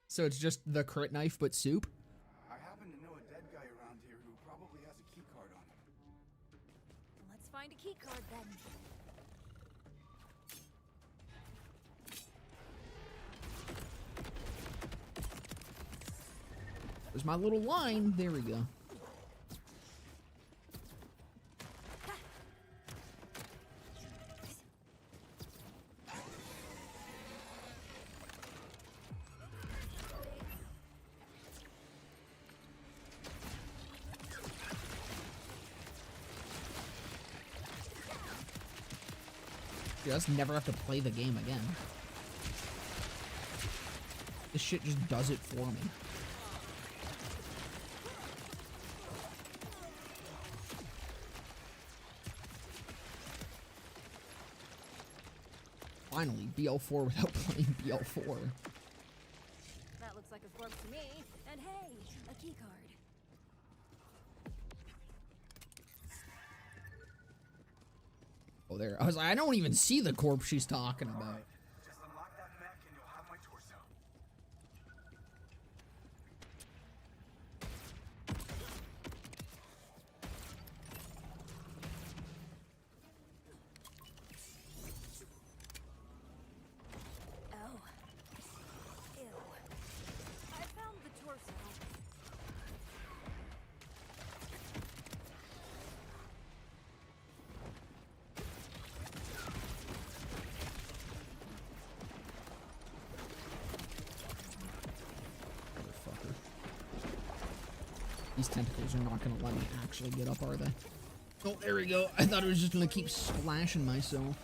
So it's just the crit knife but soup. I happen to know a dead guy around here who probably has a key card on him. Let's find a key card then. There's my little line. There we go. just never have to play the game again. This shit just does it for me. Finally, BL4 without playing BL4. That looks like a corpse to me. And hey, a key card. Oh, there. I was like, I don't even see the corpse she's talking about. Just unlock that mech and you'll have my torso. Oh. Ew. I found the torso. Motherfucker. These tentacles are not gonna let me actually get up, are they? Oh, there we go. I thought it was just gonna keep splashing myself.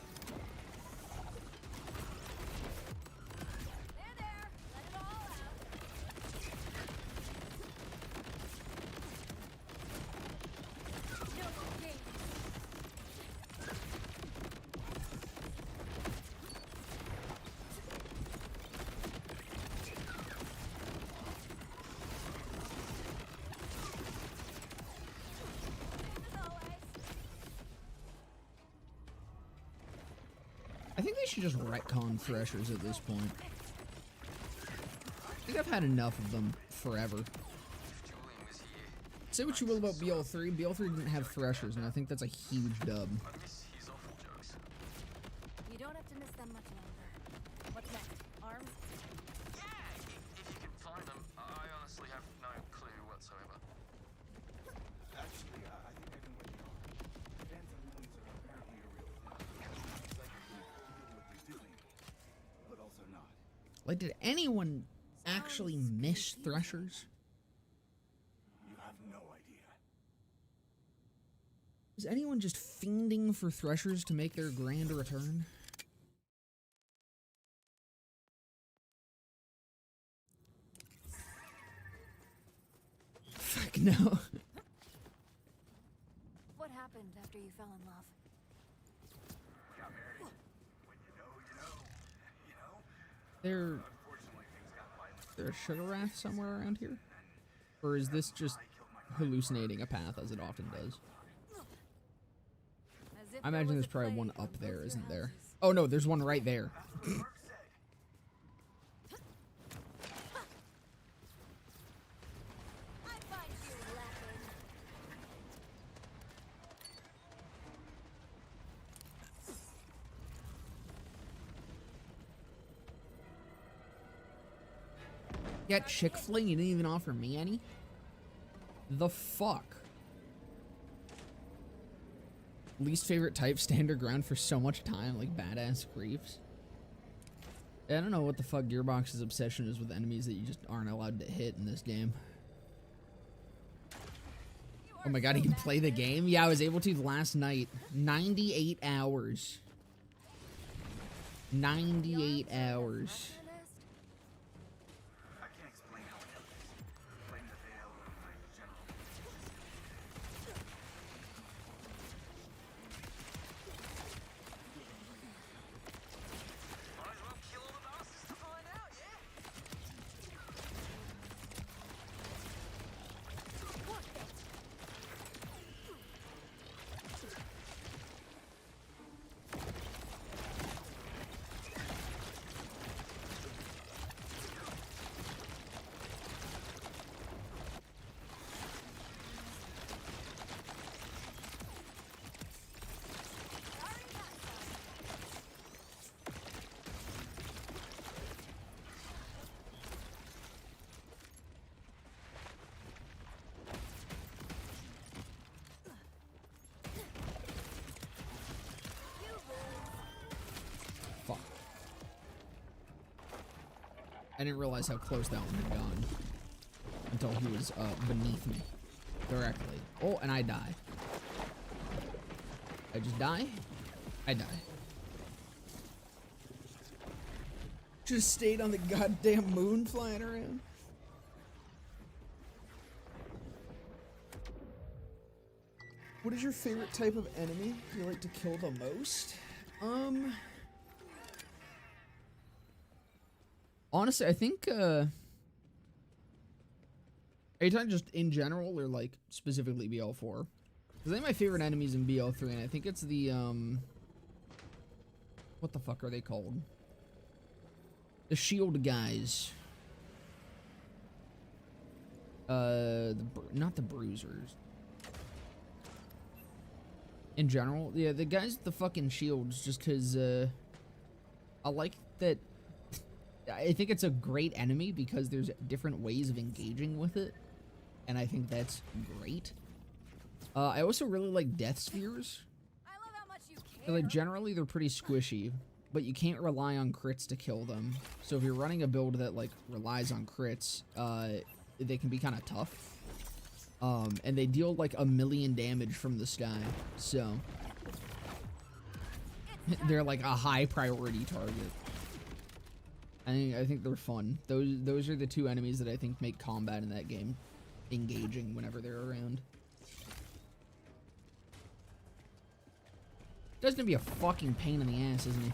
There, there. Let it all out. No more games. As always. I think they should just retcon Threshers at this point. I think I've had enough of them forever. Julian was here. Say what you will about BL3, BL3 didn't have Threshers, and I think that's a huge dub. I miss his awful jokes. You don't have to miss them much longer. What's next? Arms? Yeah, if you can find them. I honestly have no clue whatsoever. Actually, I think I know what they are. Phantom moons are apparently a real thing. It's like people what they're doing, but also not. Like, did anyone actually miss Threshers? You have no idea. Is anyone just fiending for Threshers to make their grand return? Fuck no. What happened after you fell in love? Got married. When you know, you know. You know? There, Unfortunately, things got violent. there a sugar wrath somewhere around here? Or is this just hallucinating a path as it often does? As if I there imagine was there's a probably plague one on up both there, your isn't there? houses. Oh no, there's one right there. Merc said. I find you lacking. You got Chick-fil-A, you didn't even offer me any? The fuck? Least favorite type, stand your ground for so much time, like badass griefs. I don't know what the fuck Gearbox's obsession is with enemies that you just aren't allowed to hit in this game. Oh my god, he can play the game? Yeah, I was able to last night. 98 hours. 98 hours. I can't explain how I did this. Blame the veil or my general. Might as well kill all the bastards to find out, yeah? Fuck. I didn't realize how close that one had gone until he was beneath me directly. Oh, and I die. I just die? I die. Just stayed on the goddamn moon flying around. What is your favorite type of enemy you like to kill the most? Honestly, I think, are you talking just in general or like specifically BL4? Because I think my favorite enemies in BL3, and I think it's the, what the fuck are they called? The shield guys. Not the bruisers. In general, yeah, the guys with the fucking shields, just because, I like that. I think it's a great enemy because there's different ways of engaging with it, and I think that's great. I also really like death spheres. I love how much you care. Like, generally, they're pretty squishy, but you can't rely on crits to kill them. So if you're running a build that, like, relies on crits, they can be kind of tough. And they deal, like, 1,000,000 damage from the sky, so they're, like, a high priority target. I think they're fun. Those are the two enemies that I think make combat in that game engaging whenever they're around. Doesn't it be a fucking pain in the ass, isn't he?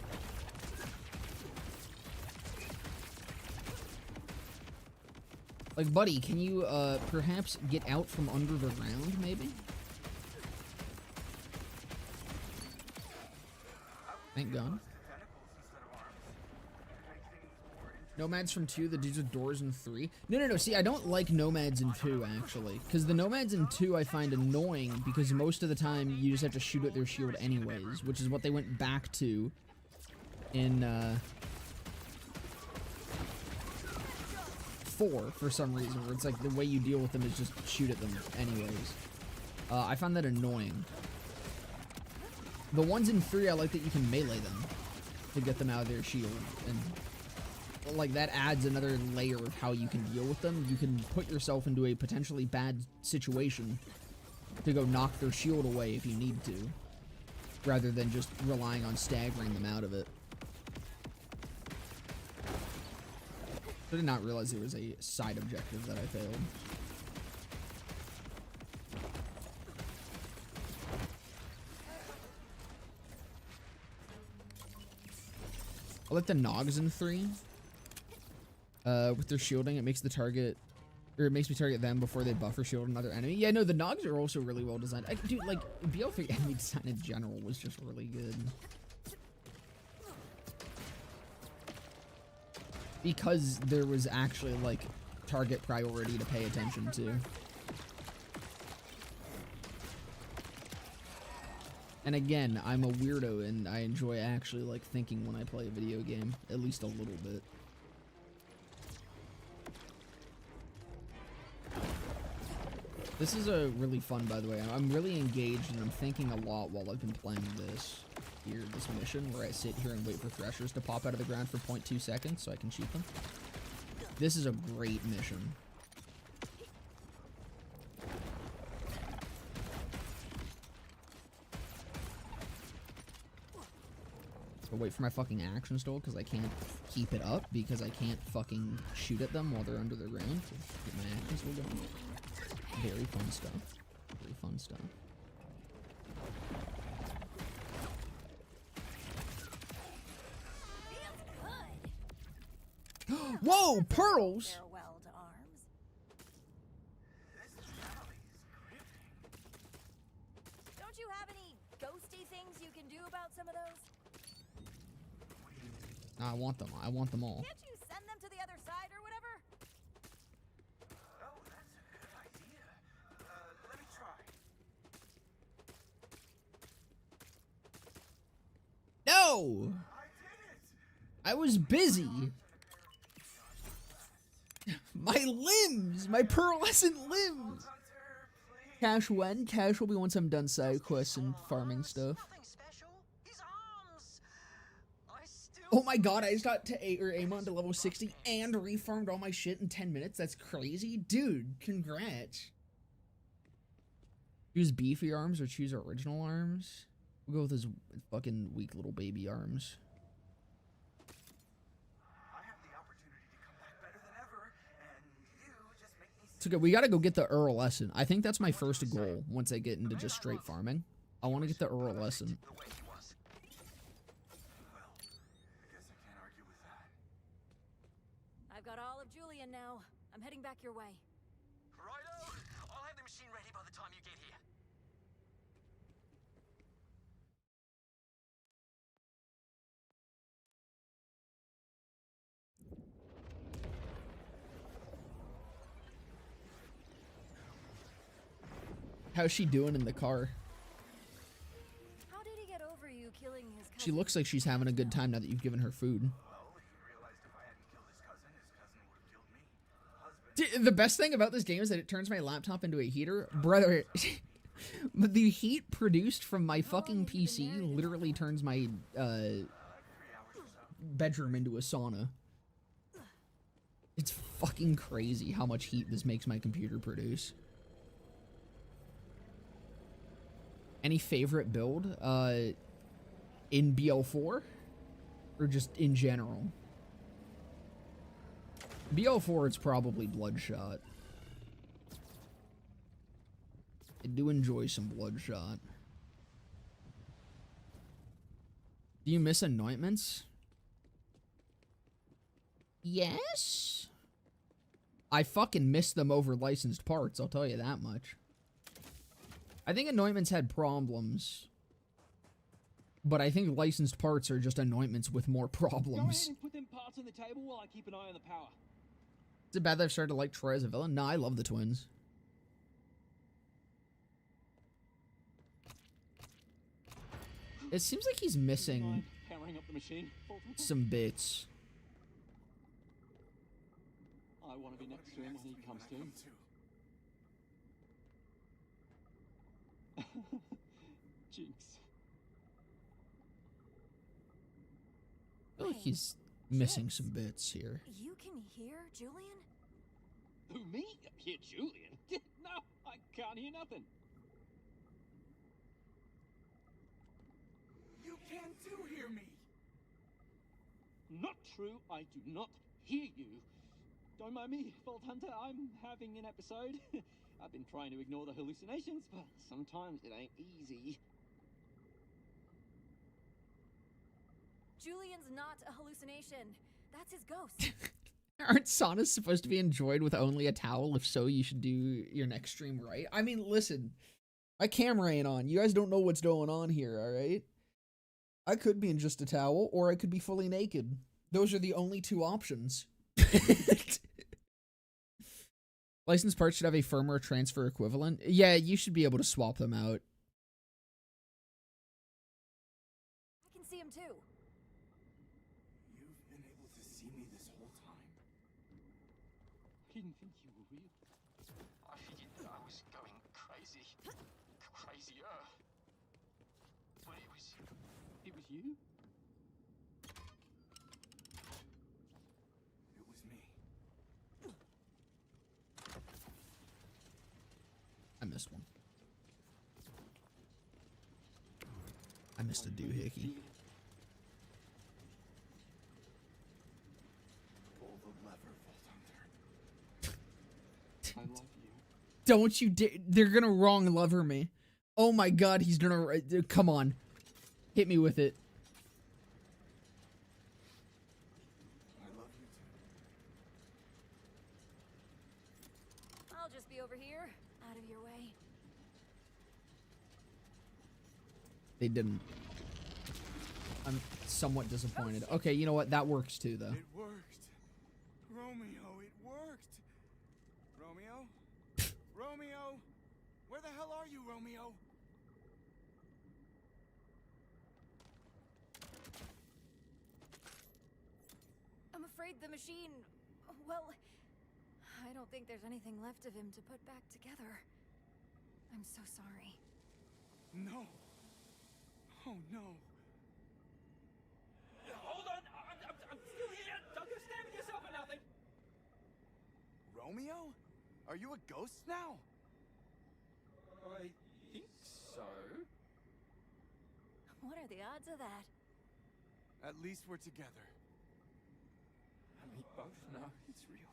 Like, buddy, can you perhaps get out from under the ground, maybe? Thank God. Nomads from 2, the dudes with doors in 3. No. See, I don't like nomads in 2, actually. Because the nomads in 2 I find annoying because most of the time you just have to shoot at their shield anyways, which is what they went back to in, 4 for some reason, where it's like the way you deal with them is just shoot at them anyways. I find that annoying. The ones in 3, I like that you can melee them to get them out of their shield, and like that adds another layer of how you can deal with them. You can put yourself into a potentially bad situation to go knock their shield away if you need to, rather than just relying on staggering them out of it. I did not realize there was a side objective that I failed. I like the Nogs in 3. With their shielding, it makes the target, or it makes me target them before they buff or shield another enemy. Yeah, no, the Nogs are also really well designed. Dude, like, BL3 enemy design in general was just really good. Because there was actually, like, target priority to pay attention to. And again, I'm a weirdo and I enjoy actually, like, thinking when I play a video game. At least a little bit. This is a really fun, by the way. I'm really engaged and I'm thinking a lot while I've been playing this mission where I sit here and wait for Threshers to pop out of the ground for 0.2 seconds so I can shoot them. This is a great mission. I'll wait for my fucking action stall because I can't keep it up because I can't fucking shoot at them while they're under the ground. So get my action stall going. Very fun stuff. Very fun stuff. Whoa, pearls! Farewell to arms. Don't you have any ghosty things you can do about some of those? I want them. I want them all. Can't you send them to the other side or whatever? Oh, that's a good idea. Let me try. No! I did it! I was busy. My limbs! My pearlescent limbs! Cash when? Cash will be once I'm done side quests and farming stuff. Nothing special. His arms. I still. Oh my god, I just got to Amon to level 60 and refarmed all my shit in 10 minutes? That's crazy? Dude, congrats. Choose beefy arms or choose original arms? We'll go with his fucking weak little baby arms. I It's okay. We gotta go get the Earl lesson. I think that's my first goal once I get into just straight farming. I want to get the Earl lesson. The way he was. Well, I guess I can't argue with that. I've got all of Julian now. I'm heading back your way. Righto! I'll have the machine ready by the time you get here. How's she doing in the car? How did he get over you killing his cousin? She looks like she's having a good time now that you've given her food. Well, he realized if I hadn't killed his cousin would have killed me. Husband. The best thing about this game is that it turns my laptop into a heater. Brother, but the heat produced from my fucking PC literally turns my bedroom into a sauna. It's fucking crazy how much heat this makes my computer produce. Any favorite build in BL4 or just in general? BL4 it's probably Bloodshot. I do enjoy some Bloodshot. Do you miss anointments? Yes. I fucking miss them over licensed parts, I'll tell you that much. I think anointments had problems, but I think licensed parts are just anointments with more Go ahead problems. and put them parts on the table while I keep an eye on the power. Is it bad that I've started to like Troy as a villain? Nah, I love the twins. It seems like he's missing Mind powering up the machine? some bits. I want to be next to him when he comes to. Jinx. I feel like he's missing some bits here. You can hear Julian? Who, me? Hear Julian? No, I can't hear nothing. You can do hear me. Not true, I do not hear you. Don't mind me, Vault Hunter, I'm having an episode. I've been trying to ignore the hallucinations, but sometimes it ain't easy. Julian's not a hallucination. That's his ghost. Aren't saunas supposed to be enjoyed with only a towel? If so, you should do your next stream right. I mean, listen, my camera ain't on. You guys don't know what's going on here, alright? I could be in just a towel, or I could be fully naked. Those are the only two options. Licensed parts should have a firmware transfer equivalent. Yeah, you should be able to swap them out. I can see him too. You've been able to see me this whole time. I didn't think you were real. I figured that I was going crazy. Crazier. But it was It was you? It was me. I missed one. I missed a doohickey. Pull the lever, Vault Hunter. I love you. Don't you dare. They're gonna wrong lover me. Oh my god, he's gonna. Come on. Hit me with it. I love you too. I'll just be over here, out of your way. They didn't. I'm somewhat disappointed. Okay, you know what? That works too, though. It worked. Romeo, it worked. Romeo? Romeo? Where the hell are you, Romeo? I'm afraid the machine... Well, I don't think there's anything left of him to put back together. I'm so sorry. No. Oh, no. Hold on! I'm still here! Don't go stabbing yourself or nothing! Romeo? Are you a ghost now? I think so. What are the odds of that? At least we're together. And we both know it's real.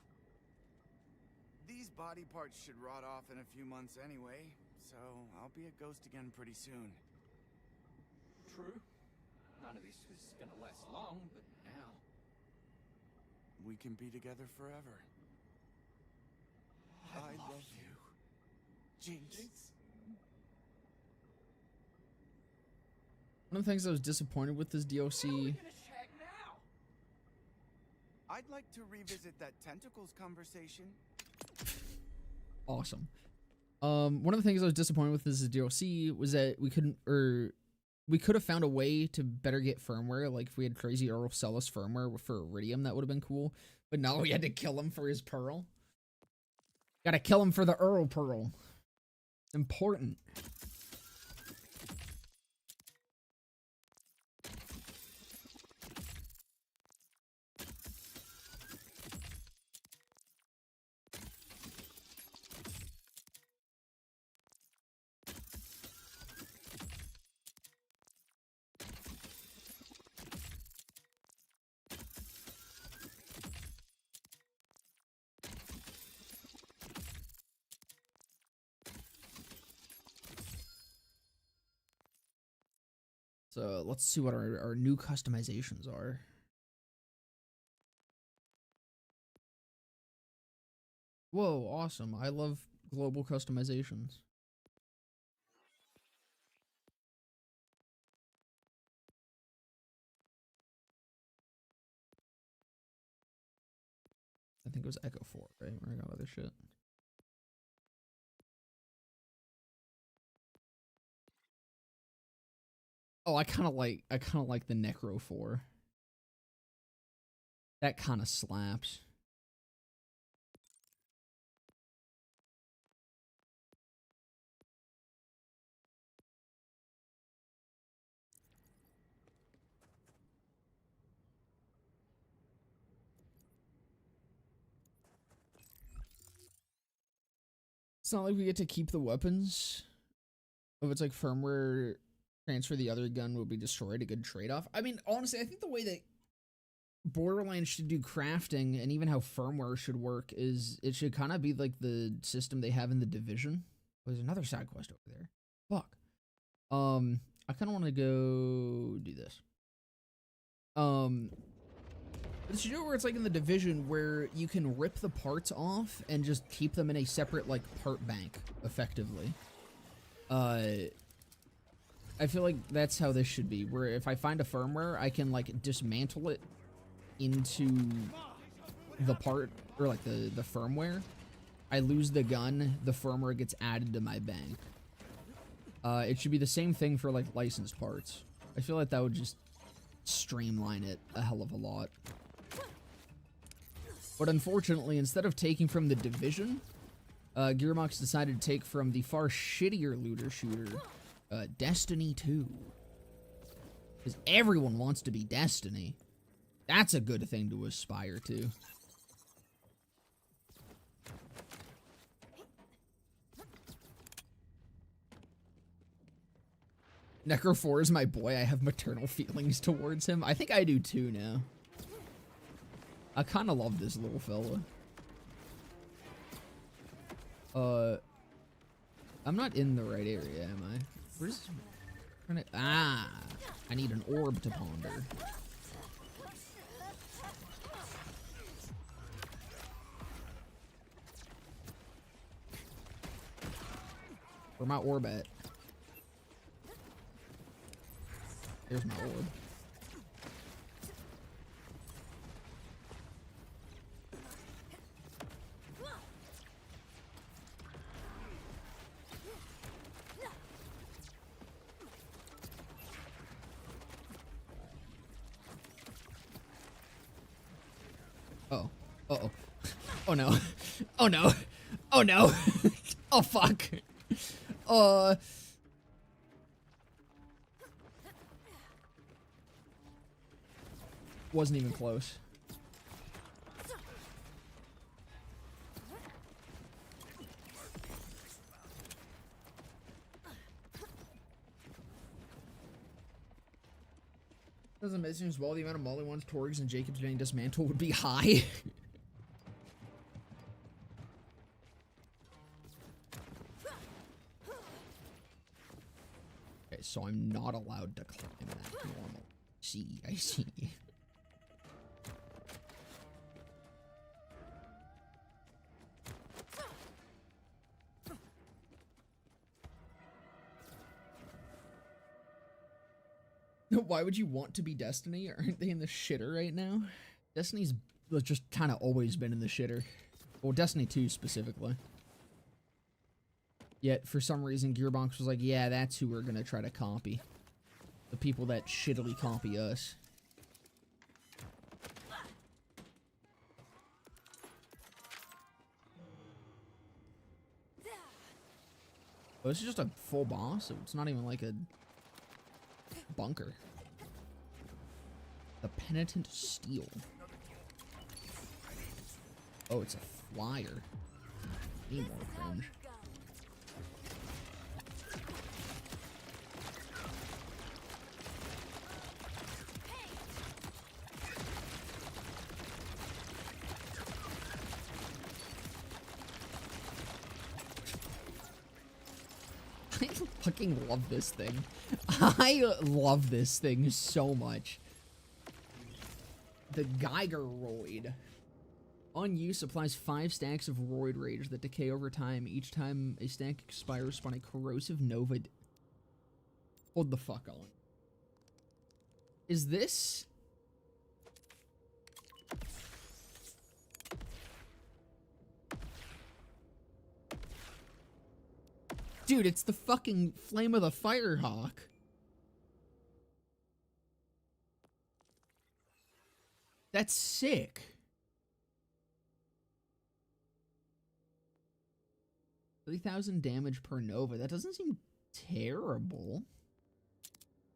These body parts should rot off in a few months anyway, so I'll be a ghost again pretty soon. True. None of this was gonna last long, but now... We can be together forever. I love you. Jinx. One of the things I was disappointed with this DLC. I'd like to revisit that tentacles conversation. Awesome. One of the things I was disappointed with this DLC was that we could have found a way to better get firmware. Like if we had Crazy Earl sell us firmware for Iridium, that would have been cool. But no, we had to kill him for his pearl. Gotta kill him for the Earl pearl. It's important. So let's see what our new customizations are. Whoa, awesome. I love global customizations. I think it was Echo 4, right? Where I got other shit. Oh, I kind of like the Necro 4. That kind of slaps. It's not like we get to keep the weapons. If it's like firmware transfer, the other gun will be destroyed. A good trade-off. I mean, honestly, I think the way that Borderlands should do crafting and even how firmware should work is it should kind of be like the system they have in the Division. Oh, there's another side quest over there. Fuck. I kind of want to go do this. It should do it where it's like in the Division where you can rip the parts off and just keep them in a separate like part bank effectively. I feel like that's how this should be, where if I find a firmware, I can like dismantle it into the part, or like the firmware. I lose the gun, the firmware gets added to my bank. It should be the same thing for like licensed parts. I feel like that would just streamline it a hell of a lot. But unfortunately, instead of taking from the Division, Gearbox decided to take from the far shittier looter shooter, Destiny 2. Because everyone wants to be Destiny. That's a good thing to aspire to. Necro 4 is my boy. I have maternal feelings towards him. I think I do too now. I kind of love this little fella. I'm not in the right area, am I? Where's... Ah! I need an orb to ponder. Where my orb at? There's my orb. Uh-oh. Uh-oh. Oh no. Oh no. Oh no. Oh fuck. Wasn't even close. Doesn't make sense. Well, the amount of Molly ones, Torgs, and Jacobs getting dismantled would be high. so I'm not allowed to climb that normal. See, I see. Why would you want to be Destiny? Aren't they in the shitter right now? Destiny's just kind of always been in the shitter. Well, Destiny 2 specifically. Yet, for some reason, Gearbox was like, yeah, that's who we're gonna try to copy. The people that shittily copy us. Oh, this is just a full boss? It's not even like a bunker. The Penitent Steel. Oh, it's a flyer. Need more cringe. I fucking love this thing. I love this thing so much. The Geigeroid. On use, applies 5 stacks of Roid Rage that decay over time. Each time a stack expires, spawn a corrosive nova. Hold the fuck on. Is this... Dude, it's the fucking Flame of the Firehawk. That's sick. $3,000 damage per Nova. That doesn't seem terrible.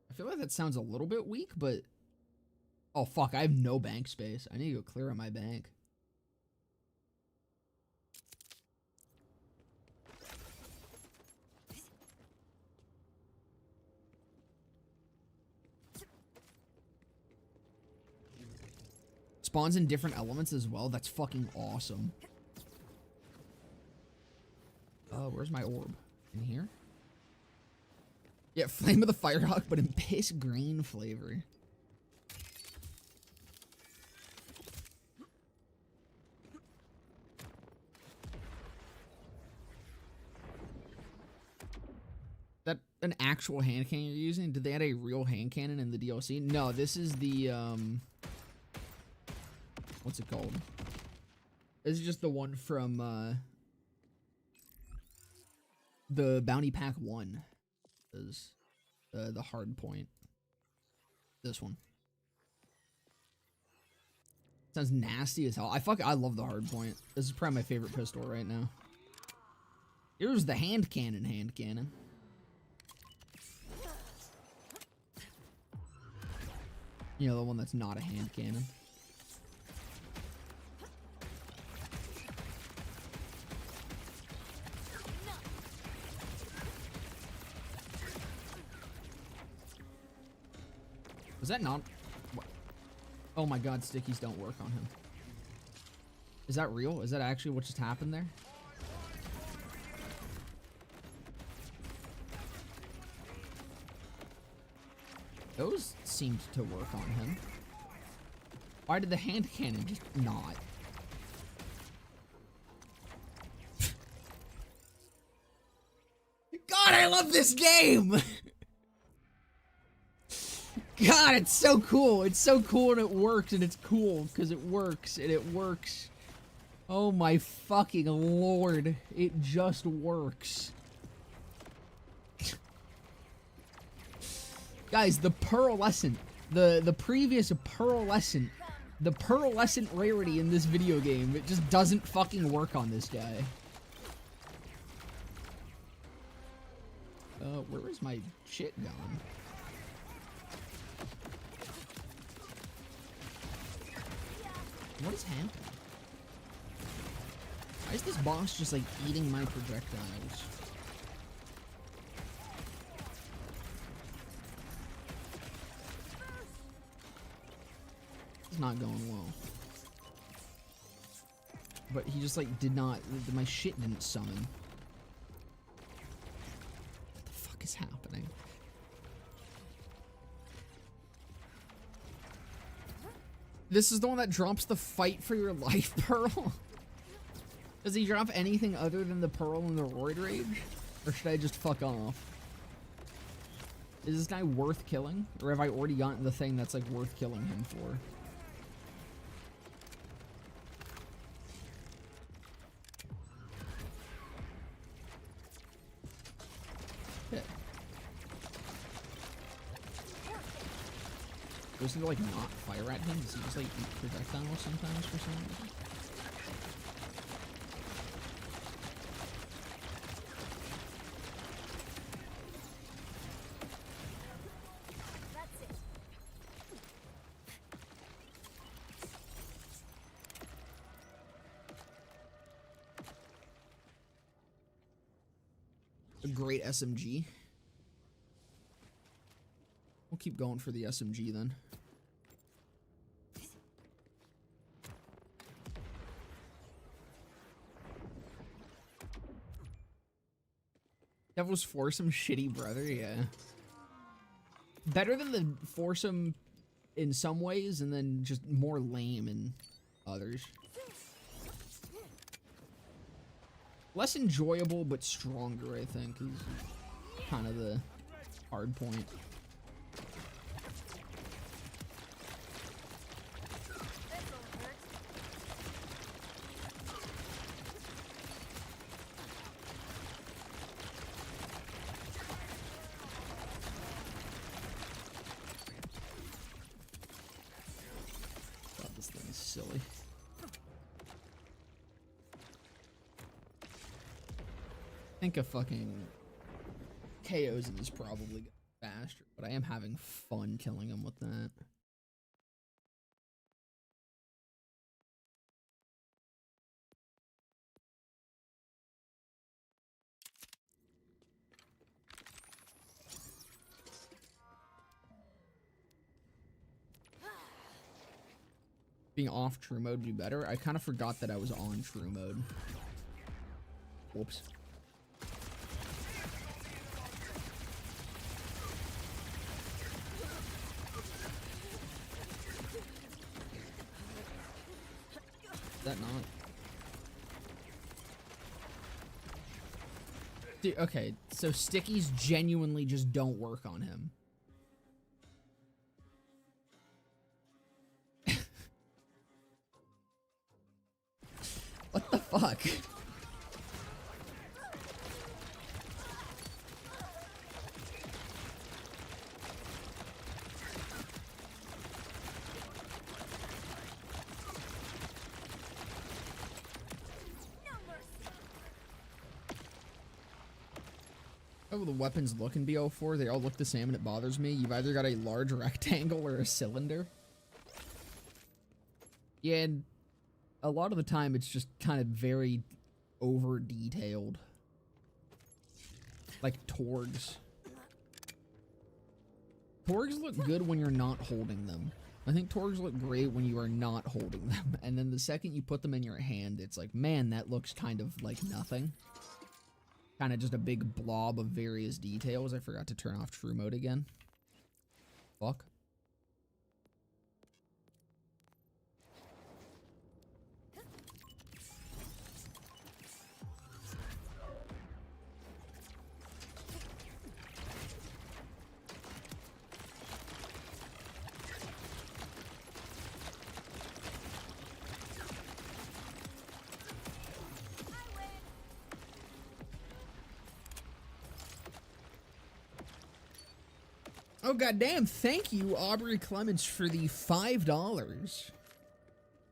I feel like that sounds a little bit weak, but... Oh, fuck. I have no bank space. I need to go clear out my bank. Spawns in different elements as well. That's fucking awesome. Where's my orb? In here? Yeah, Flame of the Firehawk, but in piss green flavor. That an actual hand cannon you're using? Did they add a real hand cannon in the DLC? No, this is the, what's it called? This is just the one from, the Bounty Pack 1 is the hard point. This one. Sounds nasty as hell. I love the hard point. This is probably my favorite pistol right now. Here's the hand cannon. You know, the one that's not a hand cannon. Was that not... What? Oh my god, stickies don't work on him. Is that real? Is that actually what just happened there? Those seemed to work on him. Why did the hand cannon just not? God, I love this game! God, it's so cool. It's so cool and it works, and it's cool because it works and it works. Oh my fucking lord. It just works. Guys, the pearlescent, the previous pearlescent, the pearlescent rarity in this video game, it just doesn't fucking work on this guy. Where is my shit going? What is happening? Why is this boss just like eating my projectiles? It's not going well. But he just like did not, my shit didn't summon. What the fuck is happening? This is the one that drops the fight for your life pearl? Does he drop anything other than the pearl and the roid rage? Or should I just fuck off? Is this guy worth killing? Or have I already gotten the thing that's like worth killing him for? Hit. Does he like not fire at him? Does he just like eat projectiles sometimes for some reason? A great SMG. We'll keep going for the SMG then. Devil's foursome shitty brother, yeah. Better than the foursome in some ways, and then just more lame in others. Less enjoyable, but stronger, I think, is kind of the hard point. God, this thing is silly. I think a fucking KOs him is probably faster, but I am having fun killing him with that. Being off true mode would be better. I kind of forgot that I was on true mode. Whoops. Is that not? Dude, okay, so stickies genuinely just don't work on him. What the fuck? Oh, the weapons look in BO4, they all look the same and it bothers me. You've either got a large rectangle or a cylinder. Yeah, and a lot of the time it's just kind of very over detailed. Like Torgs. Torgs look good when you're not holding them. I think Torgs look great when you are not holding them. And then the second you put them in your hand, it's like, man, that looks kind of like nothing. Kind of just a big blob of various details. I forgot to turn off true mode again. Fuck. Oh, goddamn. Thank you, Aubrey Clements, for the $5.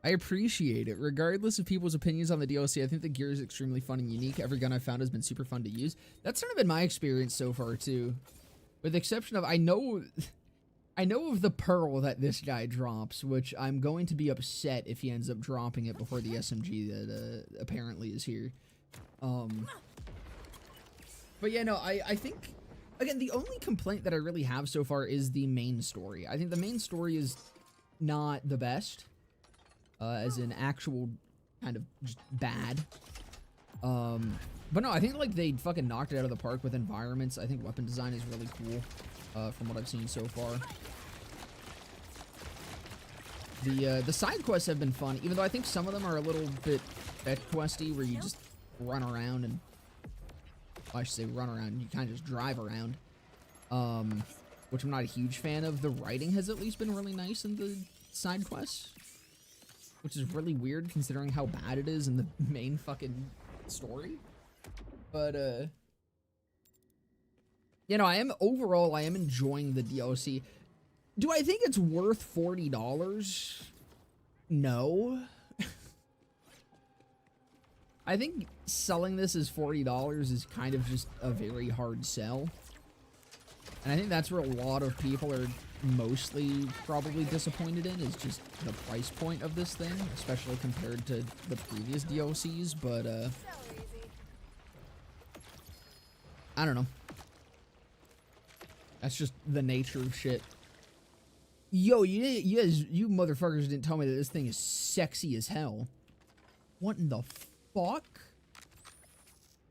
I appreciate it. Regardless of people's opinions on the DLC, I think the gear is extremely fun and unique. Every gun I've found has been super fun to use. That's sort of been my experience so far, too. With the exception of, I know of the Pearl that this guy drops, which I'm going to be upset if he ends up dropping it before the SMG that apparently is here. But yeah, no, I think... Again, the only complaint that I really have so far is the main story. I think the main story is not the best, as in actual kind of just bad. But no, I think like they fucking knocked it out of the park with environments. I think weapon design is really cool, from what I've seen so far. The side quests have been fun, even though I think some of them are a little bit fetch questy, where you just run around and, well, I should say run around. You kind of just drive around, which I'm not a huge fan of. The writing has at least been really nice in the side quests, which is really weird considering how bad it is in the main fucking story. But you know, I am enjoying the DLC. Do I think it's worth $40? No. I think selling this as $40 is kind of just a very hard sell. And I think that's where a lot of people are mostly probably disappointed in, is just the price point of this thing, especially compared to the previous DLCs, but I don't know. That's just the nature of shit. Yo, you motherfuckers didn't tell me that this thing is sexy as hell. What in the fuck?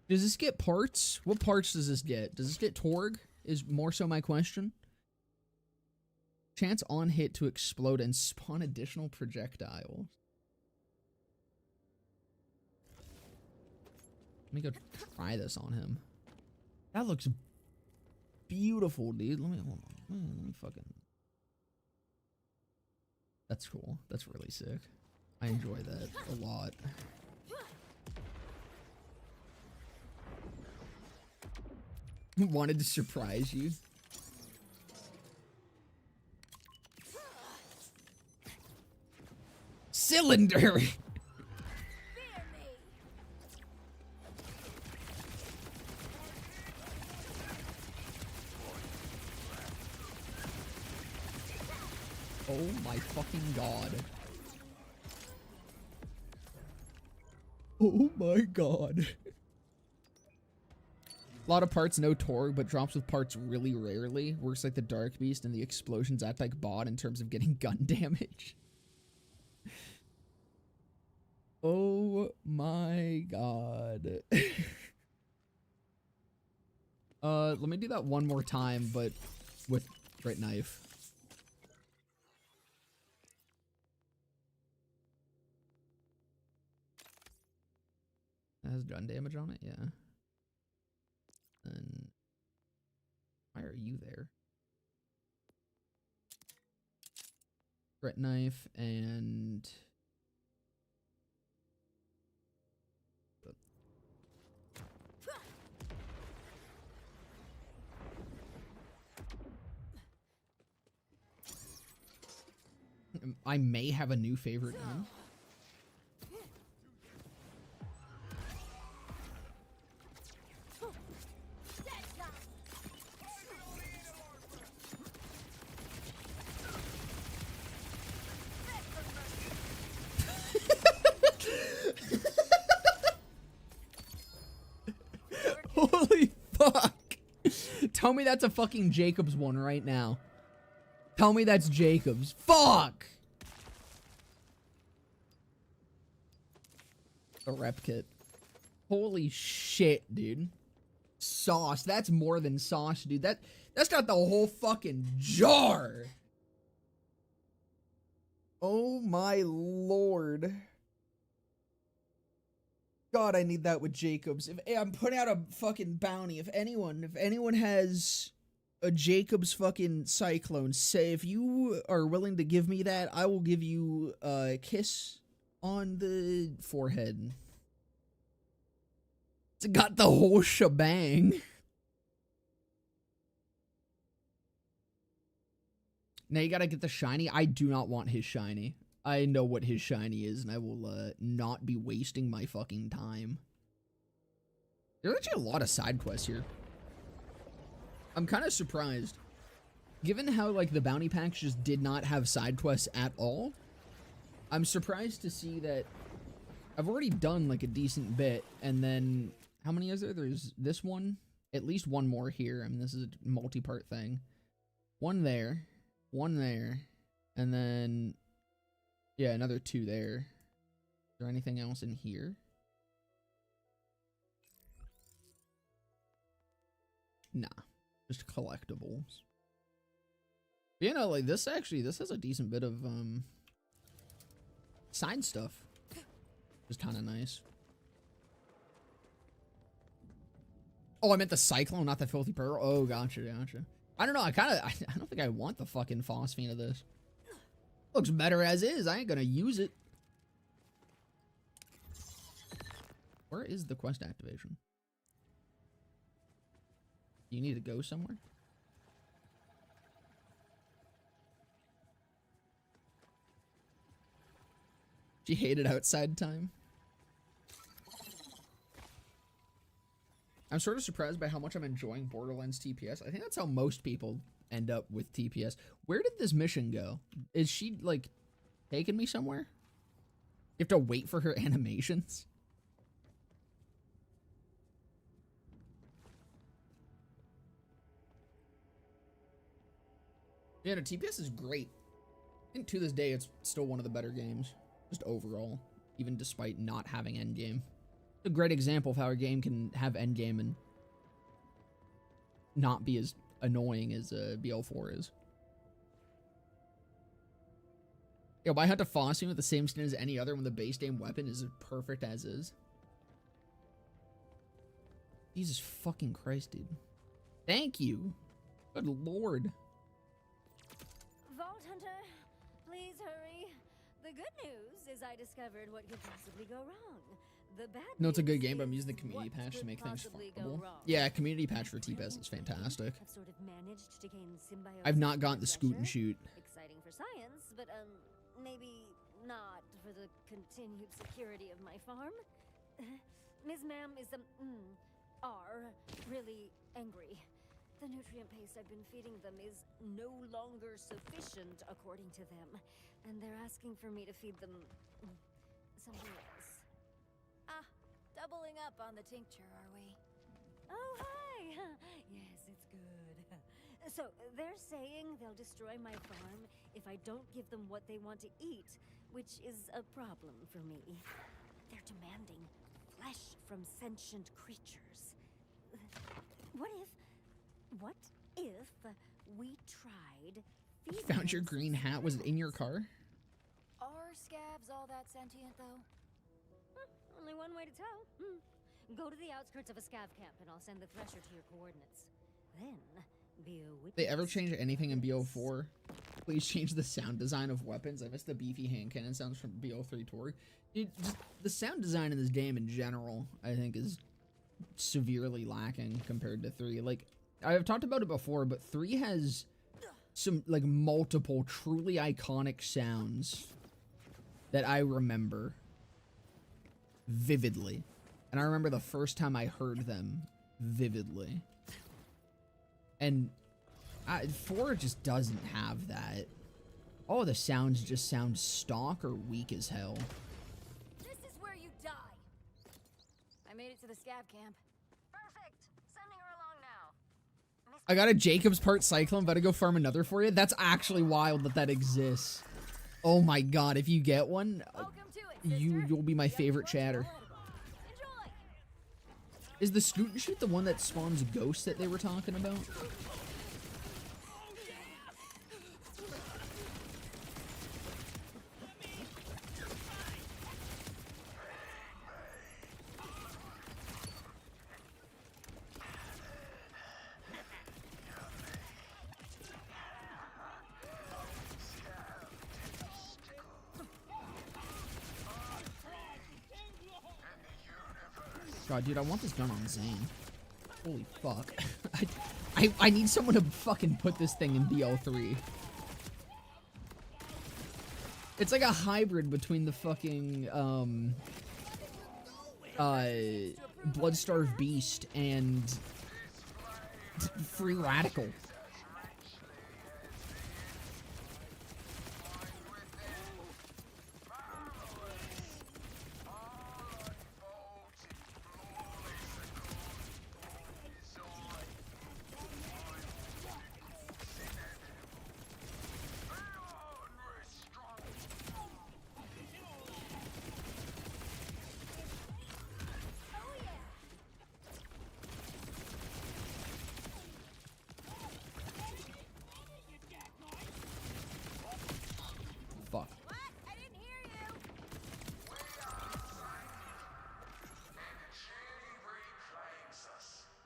Does this get parts? What parts does this get? Does this get Torg? Is more so my question. Chance on hit to explode and spawn additional projectiles. Let me go try this on him. That looks beautiful, dude. Let me hold on. Let me fucking. That's cool. That's really sick. I enjoy that a lot. Wanted to surprise you. Cylinder! Oh my fucking god. Oh my god. A lot of parts, no Torg, but drops with parts really rarely. Works like the Dark Beast, and the explosions act like bot in terms of getting gun damage. Oh my god. Let me do that one more time, but with Great Knife. That has gun damage on it, yeah. And why are you there? Grit knife and I may have a new favorite gun. Holy fuck. Tell me that's a fucking Jacobs one right now. Tell me that's Jacobs. Fuck! A rep kit. Holy shit, dude. Sauce. That's more than sauce, dude. That's got the whole fucking jar. Oh my lord. God, I need that with Jacobs. If I'm putting out a fucking bounty, if anyone has a Jacobs fucking Cyclone, say if you are willing to give me that, I will give you a kiss on the forehead. It's got the whole shebang. Now you gotta get the shiny. I do not want his shiny. I know what his shiny is, and I will not be wasting my fucking time. There's actually a lot of side quests here. I'm kind of surprised. Given how, like, the bounty packs just did not have side quests at all, I'm surprised to see that I've already done, like, a decent bit, and then, how many is there? There's this one, at least one more here. I mean, this is a multi-part thing. One there, and then... yeah, another 2 there. Is there anything else in here? Nah, just collectibles. You know, like this has a decent bit of side stuff was kind of nice. Oh, I meant the Cyclone, not the Filthy Pearl. Oh, gotcha. I don't know. I don't think I want the fucking phosphine of this. Looks better as is. I ain't gonna use it. Where is the quest activation? You need to go somewhere? She hated outside time. I'm sort of surprised by how much I'm enjoying Borderlands TPS. I think that's how most people end up with TPS. Where did this mission go? Is she, like, taking me somewhere? You have to wait for her animations? Yeah, no, TPS is great. I think to this day, it's still one of the better games. Just overall, even despite not having Endgame. It's a great example of how a game can have Endgame and not be as annoying as BL4 is. Yo, why hunt a phosphine with the same skin as any other when the base game weapon is perfect as is? Jesus fucking Christ, dude. Thank you. Good lord. Vault Hunter, please hurry. The good news is I discovered what could possibly go wrong. The bad No, it's a good news game, but I'm is using the community what patch to could make things possibly go fuckable. wrong. Yeah, community patch for TPS is fantastic. I've sort of managed to gain symbiosis I've not gotten the with scoot and Thresher. shoot. Exciting for science, but maybe not for the continued security of my farm. Ms. Ma'am is really angry. The nutrient paste I've been feeding them is no longer sufficient, according to them, and they're asking for me to feed them something else. Doubling up on the tincture, are we? Oh, hi! Yes, it's good. So, they're saying they'll destroy my farm if I don't give them what they want to eat, which is a problem for me. They're demanding flesh from sentient creatures. What if we tried feeding Found your them green hat. Was it in your car? Are scabs all that sentient, though? Only one way to tell. Go to the outskirts of a scav camp and I'll send the Thresher to your coordinates. Then, be a witness. They ever change anything in BO4? Please change the sound design of weapons. I miss the beefy hand cannon sounds from BO3 Tori. Dude, just the sound design in this game in general, I think, is severely lacking compared to 3. Like, I've talked about it before, but 3 has some, like, multiple truly iconic sounds that I remember vividly. And I remember the first time I heard them vividly. And 4 just doesn't have that. All the sounds just sound stock or weak as hell. This is where you die. I made it to the scav camp. Perfect. Sending her along now. I got a Jacob's part cyclone. Better go farm another for you. That's actually wild that that exists. Oh my god, if you get one, Welcome to it, sister. you'll be my favorite chatter. Enjoy. Is the scoot and shoot the one that spawns ghosts that they were talking about? God, dude, I want this gun on Zane. Holy fuck. I need someone to fucking put this thing in BL3. It's like a hybrid between the fucking, Bloodstarved Beast and Free Radical.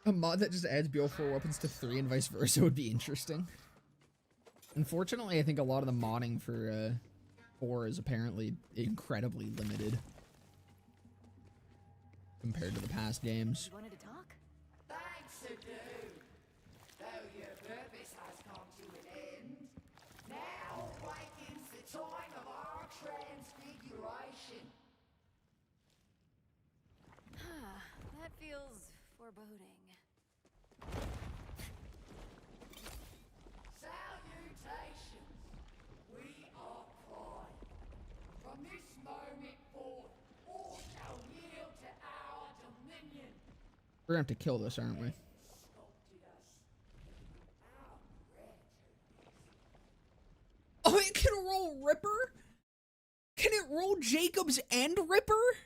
A mod that just adds BO4 weapons to 3 and vice versa would be interesting. Unfortunately, I think a lot of the modding for 4 is apparently incredibly limited compared to the past games. You wanted to talk? Thanks to do. Though your purpose has come to an end, now awakens the time of our transfiguration. That feels foreboding. Salutations. We are Pride. From this moment forth, all shall yield to our dominion. We're gonna have to kill this, aren't we? Sculpted us. Our gratitude. Oh, it can roll Ripper? Can it roll Jacobs and Ripper?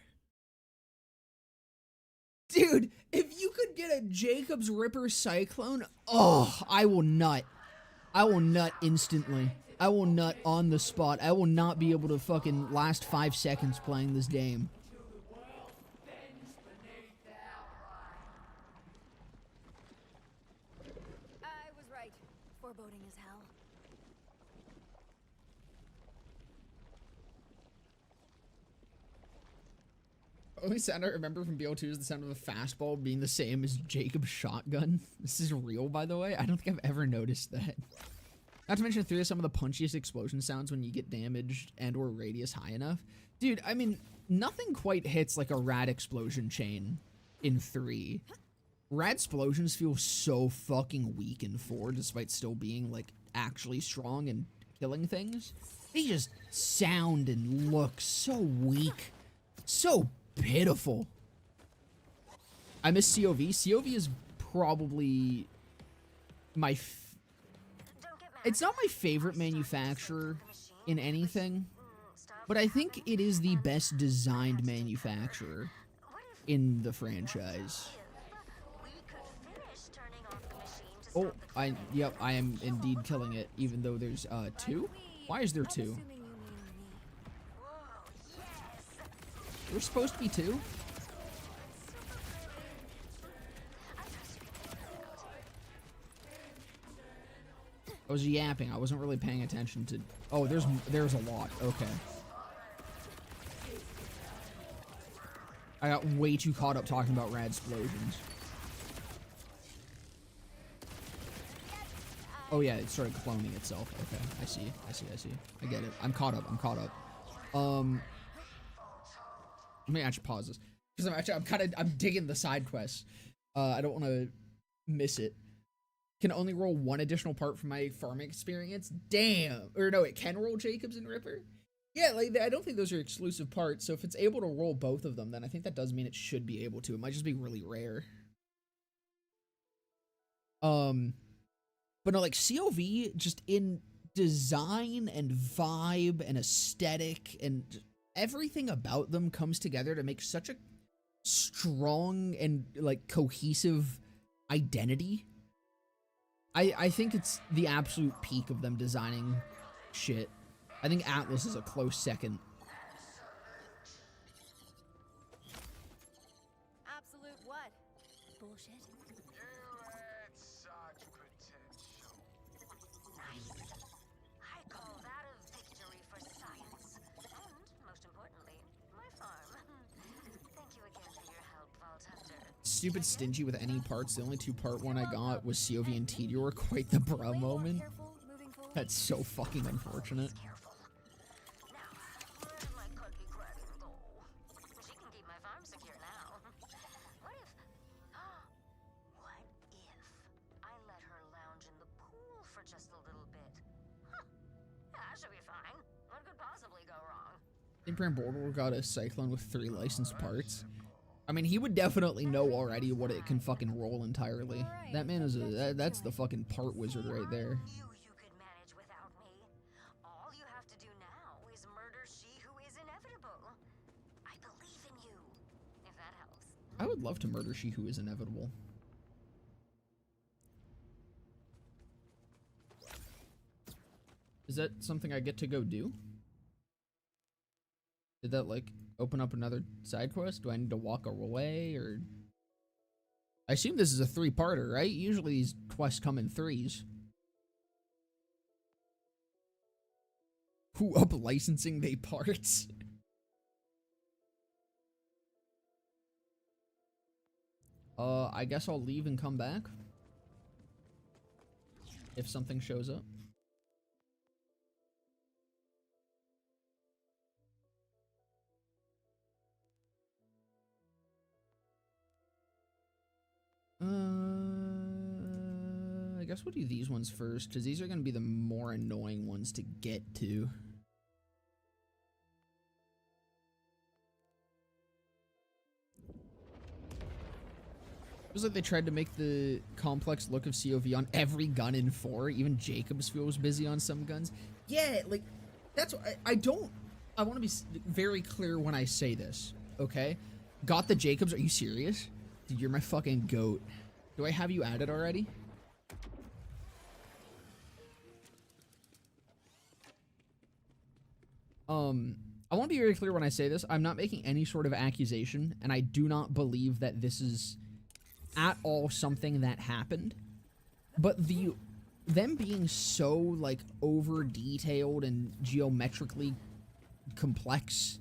Dude, if you could get a Jacobs Ripper Cyclone, oh, I will nut. I will nut instantly. I will nut on the spot. I will not be able to fucking last 5 seconds playing this game. I was right. Foreboding as hell. Only sound I remember from BO2 is the sound of a fastball being the same as Jacob's shotgun. This is real, by the way. I don't think I've ever noticed that. Not to mention 3 of some of the punchiest explosion sounds when you get damaged and or radius high enough. Dude, I mean, nothing quite hits like a rad explosion chain in 3. Rad explosions feel so fucking weak in 4, despite still being like actually strong and killing things. They just sound and look so weak. So pitiful. I miss COV. COV is probably my it's not my favorite manufacturer in anything, but I think it is the best designed manufacturer in the franchise. Oh, yep, I am indeed killing it, even though there's 2? Why is there 2? We're supposed to be 2? I was yapping. I wasn't really paying attention to... Oh, there's a lot. Okay. I got way too caught up talking about rad explosions. Oh yeah, it started cloning itself. Okay, I see. I get it. I'm caught up. Let me actually pause this because I'm digging the side quests. I don't want to miss it. Can only roll 1 additional part from my farming experience. Damn. Or no, it can roll Jacobs and Ripper. Yeah, like I don't think those are exclusive parts. So if it's able to roll both of them, then I think that does mean it should be able to. It might just be really rare. But no, like COV just in design and vibe and aesthetic and everything about them comes together to make such a strong and like cohesive identity. I think it's the absolute peak of them designing shit. I think Atlas is a close second. Absolute what? Bullshit? You had such potential. Nice. I call that a victory for science. And, most importantly, my farm. Thank you again for your help, Vault Hunter. Stupid stingy with any parts. The only 2-part one I got was COV and Tedior. Quite the bruh Way more moment. careful moving forward. That's so fucking unfortunate. Careful. Now, where did my cuddly dragon go? She can keep my farm secure now. What if... what if I let her lounge in the pool for just a little bit? Huh. That should be fine. What could possibly go wrong? Abraham Border got a Cyclone with 3 licensed parts. I mean, he would definitely know already what it can fucking roll entirely. That man is that's the fucking part wizard right there. Knew you could manage without me. All you have to do now is murder she who is inevitable. I believe in you. If that helps. I would love to murder she who is inevitable. Is that something I get to go do? Did that like open up another side quest? Do I need to walk away or I assume this is a 3-parter, right? Usually these quests come in 3s. Who up licensing they parts? I guess I'll leave and come back. If something shows up. I guess we'll do these ones first, because these are going to be the more annoying ones to get to. Feels like they tried to make the complex look of COV on every gun in 4. Even Jacobs feels busy on some guns. Yeah, like, that's what I want to be very clear when I say this, okay? Got the Jacobs? Are you serious? Dude, you're my fucking goat. Do I have you added already? I want to be very clear when I say this. I'm not making any sort of accusation, and I do not believe that this is at all something that happened. But them being so, like, over detailed and geometrically complex,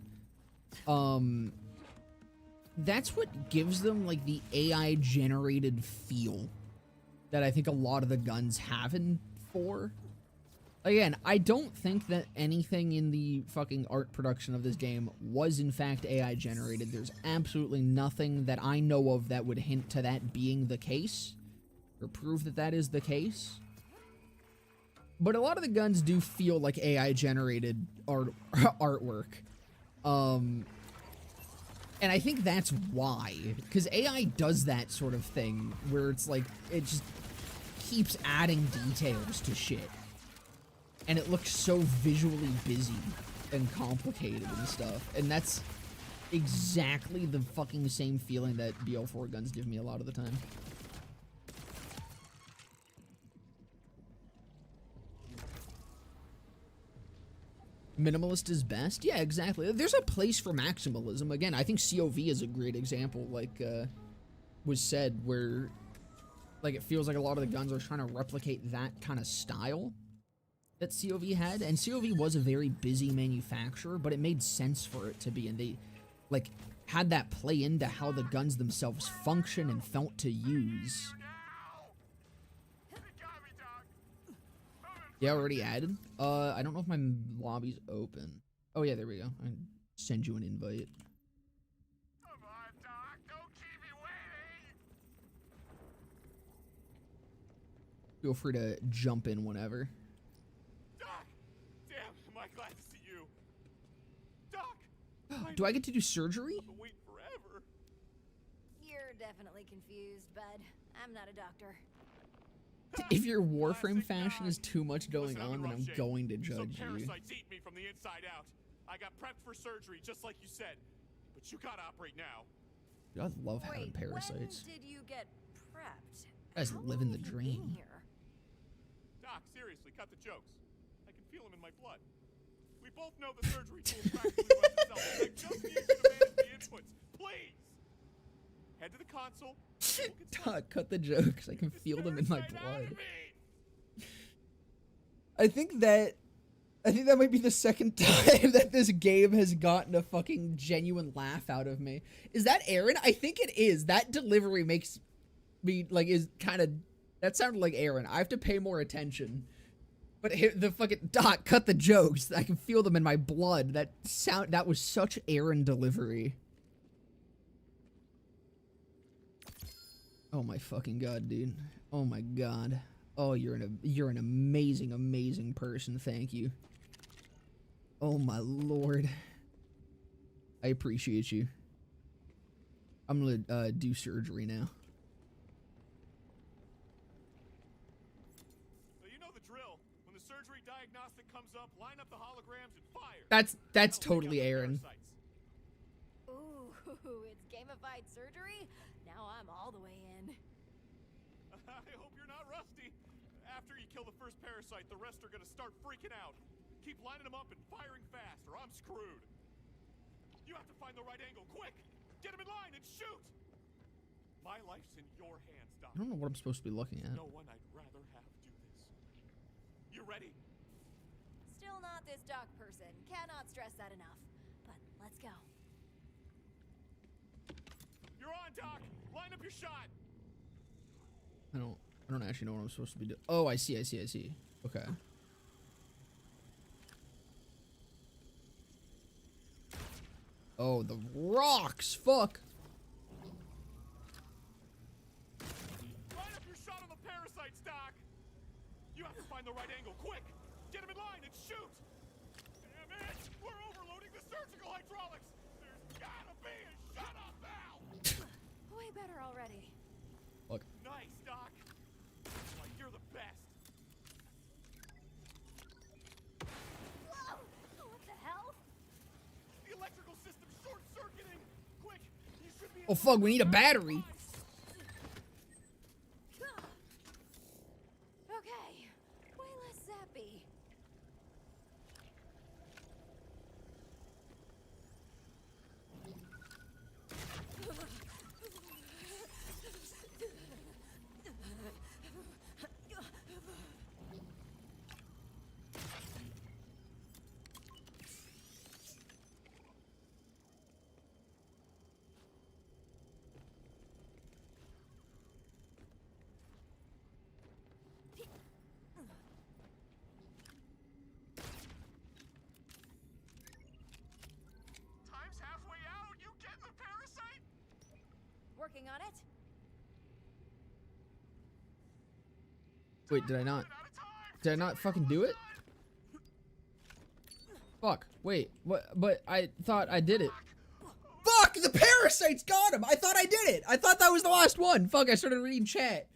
that's what gives them, like, the AI generated feel that I think a lot of the guns have in 4. Again, I don't think that anything in the fucking art production of this game was in fact AI generated. There's absolutely nothing that I know of that would hint to that being the case, or prove that that is the case. But a lot of the guns do feel like AI generated artwork. And I think that's why, because AI does that sort of thing where it's like, it just keeps adding details to shit. And it looks so visually busy and complicated and stuff. And that's exactly the fucking same feeling that BL4 guns give me a lot of the time. Minimalist is best? Yeah, exactly. There's a place for maximalism. Again, I think COV is a great example, like was said, where like it feels like a lot of the guns are trying to replicate that kind of style that COV had. And COV was a very busy manufacturer, but it made sense for it to be, and they like had that play into how the guns themselves function and felt to use. Yeah, already added. I don't know if my lobby's open. Oh yeah, there we go. I send you an invite. Come on, Doc, don't keep me waiting. Feel free to jump in whenever. Doc, damn, am I glad to see you. Doc, do I get to do surgery? I've been waiting forever. You're definitely confused, bud. I'm not a doctor. If your Warframe fashion is too much going on, then I'm going to judge you. Parasites eat me from the inside out. I got prepped for surgery, just like you said. But you gotta operate now. Dude, I love having parasites. When did you get prepped? You guys living the dream. Here? Doc, seriously, cut the jokes. I can feel them in my blood. We both know the surgery tool practically runs itself. I just need you to manage the inputs, please. Head to the console. Doc, cut the jokes. I can feel them in my blood. I think that might be the second time that this game has gotten a fucking genuine laugh out of me. Is that Aaron? I think it is. That delivery makes me, like, is kind of, that sounded like Aaron. I have to pay more attention. But the fucking, Doc, cut the jokes. I can feel them in my blood. That was such Aaron delivery. Oh my fucking god, dude. Oh my god. Oh, you're an amazing, amazing person. Thank you. Oh my lord. I appreciate you. I'm gonna do surgery now. So you know the drill. When the surgery diagnostic comes up, line up the holograms and fire. That's totally Aaron. Ooh, it's gamified surgery? Now I'm all the way in. I hope you're not rusty. After you kill the first parasite, the rest are gonna start freaking out. Keep lining them up and firing fast, or I'm screwed. You have to find the right angle, quick! Get him in line and shoot! My life's in your hands, Doc. I don't know what I'm supposed to be looking at. No one I'd rather have do this. You ready? Still not this doc person. Cannot stress that enough. But let's go. You're on, Doc. Line up your shot. I don't actually know what I'm supposed to be doing. Oh, I see. Okay. Oh, the rocks! Fuck! Line up your shot on the parasites, Doc. You have to find the right angle, quick. Get him in line and shoot. Damn it! We're overloading the surgical hydraulics. There's gotta be a shut-off valve. Way better already. Look. Nice, Doc. Like you're the best. Whoa! What the hell? The electrical system short-circuiting. Quick, you should be. Oh fuck, we need a battery. Okay. Way less zappy. Time's halfway out. You getting the parasite? Working on it. Wait, did I not? Did I not fucking do it? Fuck. Wait. What? But I thought I did it. Fuck! The parasites got him! I thought I did it! I thought that was the last one! Fuck, I started reading chat.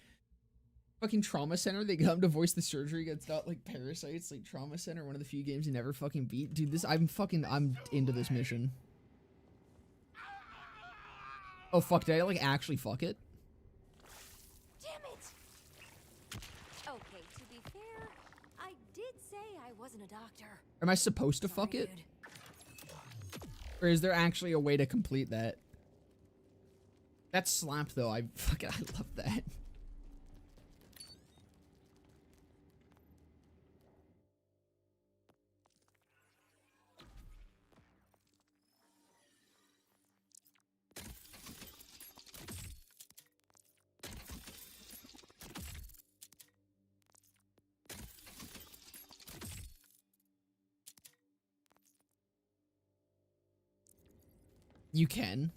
Fucking Trauma Center, they come to voice the surgery gets not like parasites, like Trauma Center, one of the few games you never fucking beat. Dude, this, I'm into this mission. Oh fuck, did I like actually fuck it? Damn it! Okay, to be fair, I did say I wasn't a doctor. Am I supposed to fuck it? Or is there actually a way to complete that? That slapped though, I love that. You can.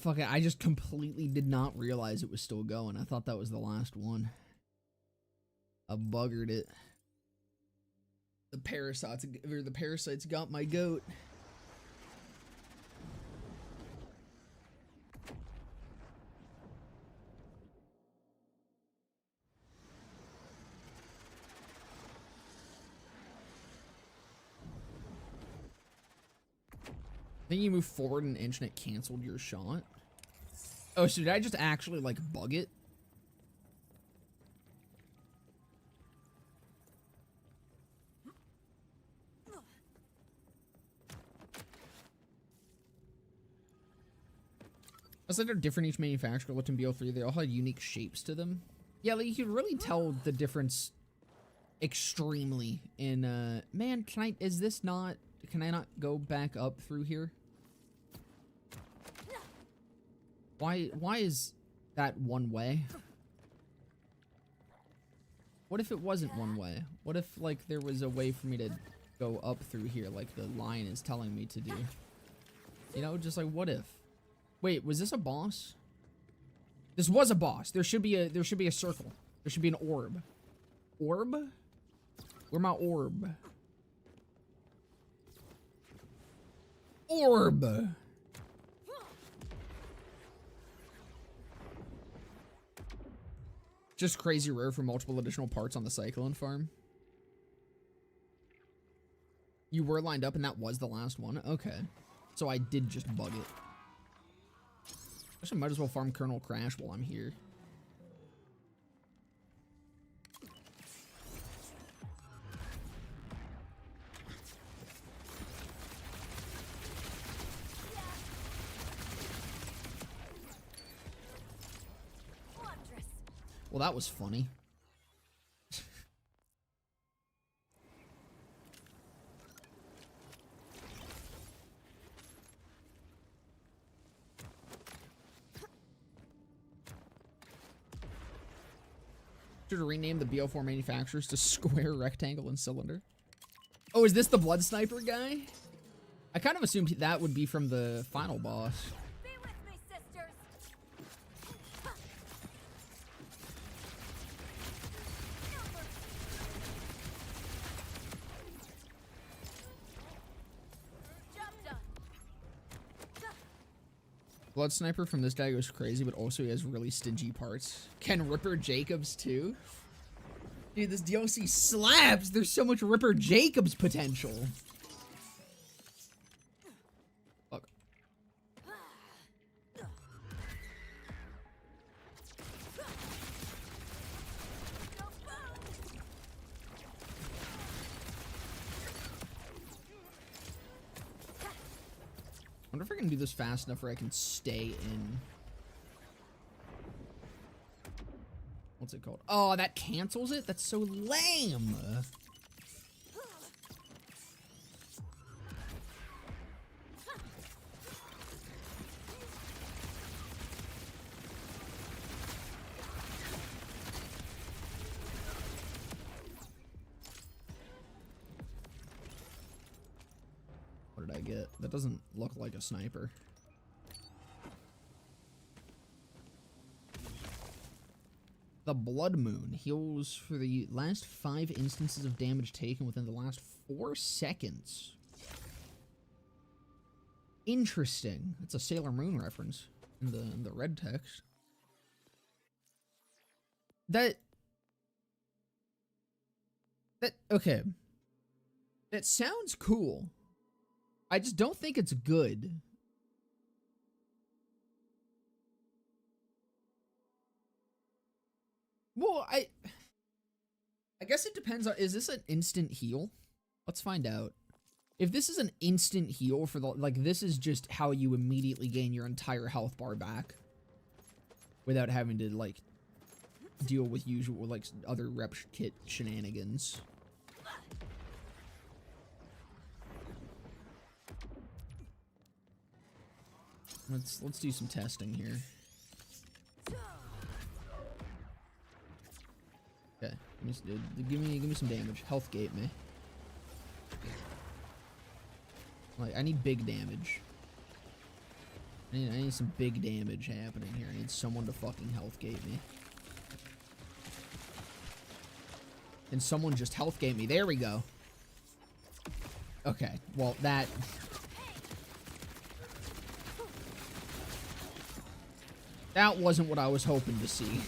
I just completely did not realize it was still going. I thought that was the last one. I buggered it. The parasites got my goat. I think you moved forward an inch and it canceled your shot. Oh, so did I just actually, like, bug it? It's like they're different each manufacturer. Looked in BO3, they all had unique shapes to them. Yeah, like, you can really tell the difference extremely in, man, can I not go back up through here? Why is that one way? What if it wasn't one way? What if, like, there was a way for me to go up through here like the line is telling me to do? You know, just like, what if? Wait, was this a boss? This was a boss. There should be a circle. There should be an orb. Orb? Where my orb? Orb! Just crazy rare for multiple additional parts on the Cyclone farm. You were lined up and that was the last one? Okay. So I did just bug it. Actually, might as well farm Colonel Crash while I'm here. Well, that was funny. Should rename the BO4 manufacturers to Square, Rectangle, and Cylinder. Oh, is this the Blood Sniper guy? I kind of assumed that would be from the final boss. Be with me, sisters. Job done. Blood Sniper from this guy goes crazy, but also he has really stingy parts. Can Ripper Jacobs too? Dude, this DLC slaps! There's so much Ripper Jacobs potential. Fuck. I wonder if I can do this fast enough where I can stay in. What's it called? Oh, that cancels it? That's so lame. What did I get? That doesn't look like a sniper. The Blood Moon heals for the last 5 instances of damage taken within the last 4 seconds. Interesting. That's a Sailor Moon reference in the red text. Okay. That sounds cool. I just don't think it's good. Well, I guess it depends on, is this an instant heal? Let's find out. If this is an instant heal for the, like, this is just how you immediately gain your entire health bar back without having to, like, deal with usual, like, other rep kit shenanigans. Let's do some testing here. Okay, give me some damage. Health gate me. Like, I need big damage. I need some big damage happening here. I need someone to fucking health gate me. And someone just health gate me. There we go. Okay, well, that... That wasn't what I was hoping to see.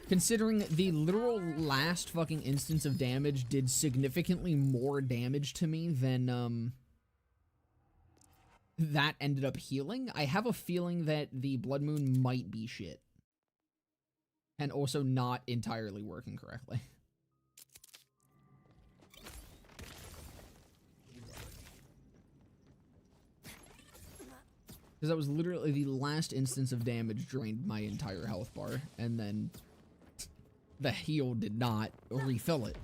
Considering the literal last fucking instance of damage did significantly more damage to me than, that ended up healing, I have a feeling that the Blood Moon might be shit. And also not entirely working correctly. Because that was literally the last instance of damage drained my entire health bar, and then the heal did not refill it.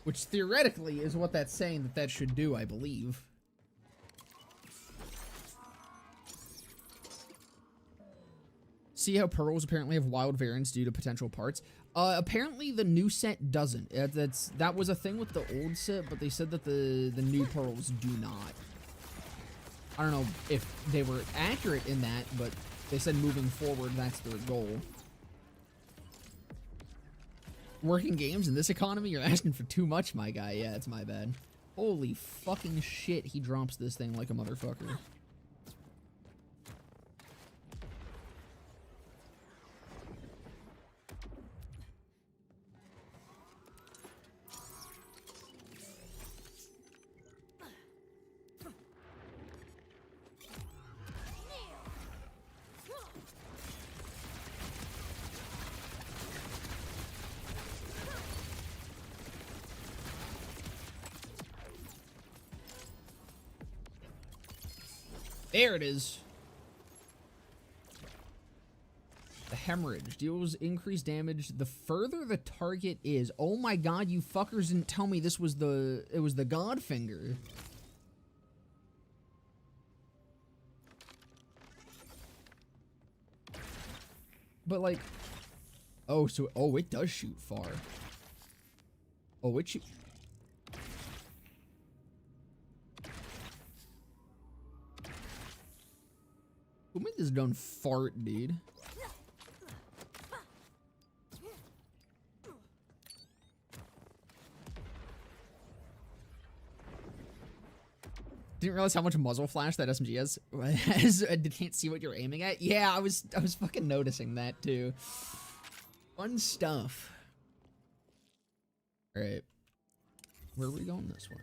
Which theoretically is what that's saying that should do, I believe. See how pearls apparently have wild variants due to potential parts? Apparently the new set doesn't. That was a thing with the old set, but they said that the new pearls do not. I don't know if they were accurate in that, but they said moving forward, that's their goal. Working games in this economy? You're asking for too much, my guy. Yeah, it's my bad. Holy fucking shit, he drops this thing like a motherfucker. There it is. hemorrhage. Deals increased damage the further the target is. Oh my god, you fuckers didn't tell me this was it was the Godfinger. But like, oh, so, oh, it does shoot far. Oh, it shoot. Who made this done fart, dude? Didn't realize how much muzzle flash that SMG has. I can't see what you're aiming at. Yeah, I was fucking noticing that too. Fun stuff. All right, where are we going this way?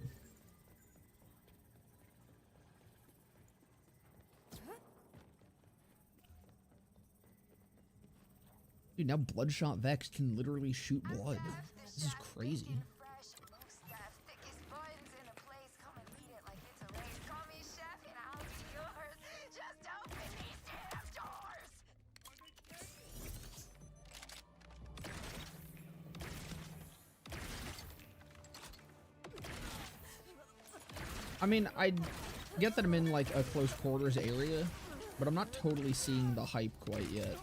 Dude, now Bloodshot Vex can literally shoot blood. This is crazy. I mean, I get that I'm in like a close quarters area, but I'm not totally seeing the hype quite yet.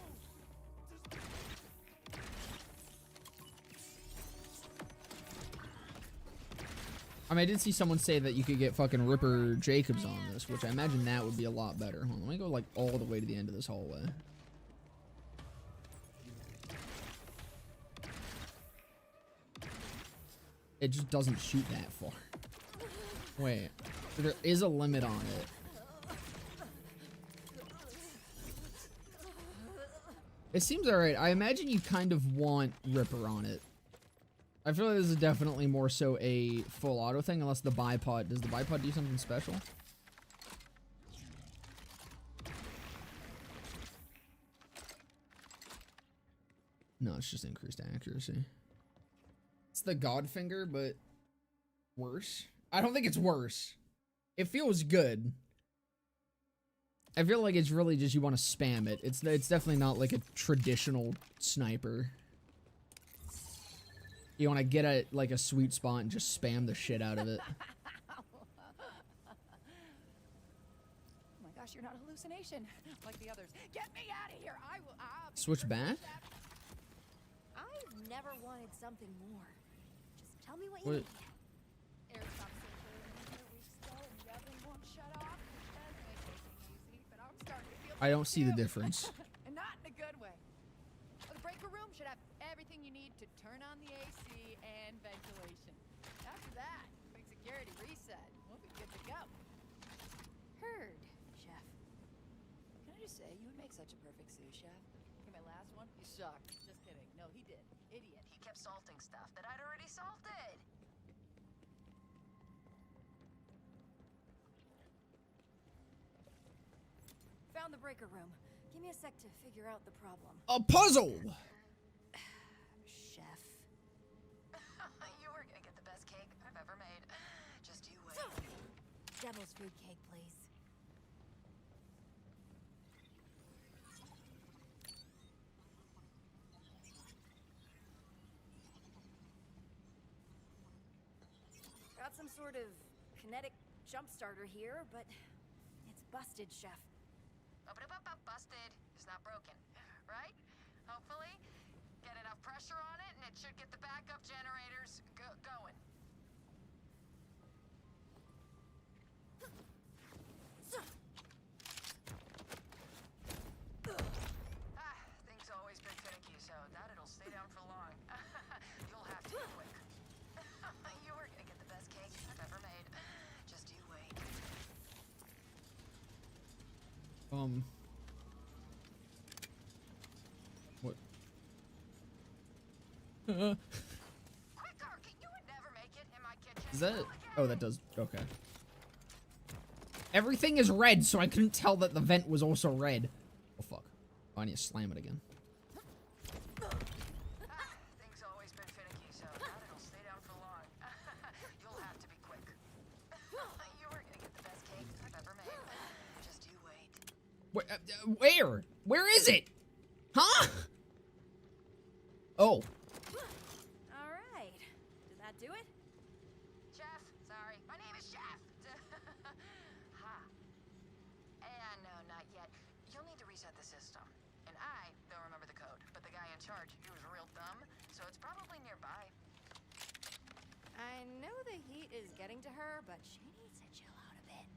I mean, I did see someone say that you could get fucking Ripper Jacobs on this, which I imagine that would be a lot better. Hold on, let me go like all the way to the end of this hallway. It just doesn't shoot that far. Wait, there is a limit on it. It seems alright. I imagine you kind of want Ripper on it. I feel like this is definitely more so a full auto thing, unless the bipod. Does the bipod do something special? No, it's just increased accuracy. It's the Godfinger, but worse. I don't think it's worse. It feels good. I feel like it's really just you want to spam it. It's definitely not like a traditional sniper. You want to get at like a sweet spot and just spam the shit out of it. Oh my gosh, you're not a hallucination like the others. Get me out of here. I'll Switch back? I've never wanted something more. Just tell me what What? you need. Air stopped circulating a few weeks ago and the oven won't shut off. That's making things easy, but I'm starting to feel I don't see the difference. and not in a good way. Well, the breaker room should have everything you need to turn on the AC and ventilation. After that, quick security reset. We'll be good to go. Heard, Chef. Can I just say, you would make such a perfect sous chef. Okay, my last one, you sucked. Just kidding. No, he did. Idiot. He kept salting stuff that I'd already salted. Found the breaker room. Give me a sec to figure out the problem. A puzzle! Chef. You were gonna get the best cake I've ever made. Just you wait. Devil's food cake, please. Got some sort of kinetic jump starter here, but it's busted, Chef. Busted is not broken, right? Hopefully, get enough pressure on it, and it should get the backup generators going. Things always been finicky, so doubt it'll stay down for long. You'll have to be quick. You were gonna get the best cake I've ever made. Just you wait. What? Quicker! You would never make it in my kitchen. Is that? Oh, that does. Okay. Everything is red, so I couldn't tell that the vent was also red. Oh fuck! Oh, I need to slam it again. Things always been finicky, so doubt it'll stay down for long. You'll have to be quick. You were gonna get the best cake I've ever made. Just you wait. Where? Where is it? Huh? Oh. All right. Did that do it? Chef, sorry. My name is Chef. Ha. And no, not yet. You'll need to reset the system. And I don't remember the code, but the guy in charge, he was real dumb, so it's probably nearby. I know the heat is getting to her, but she needs to chill out a bit.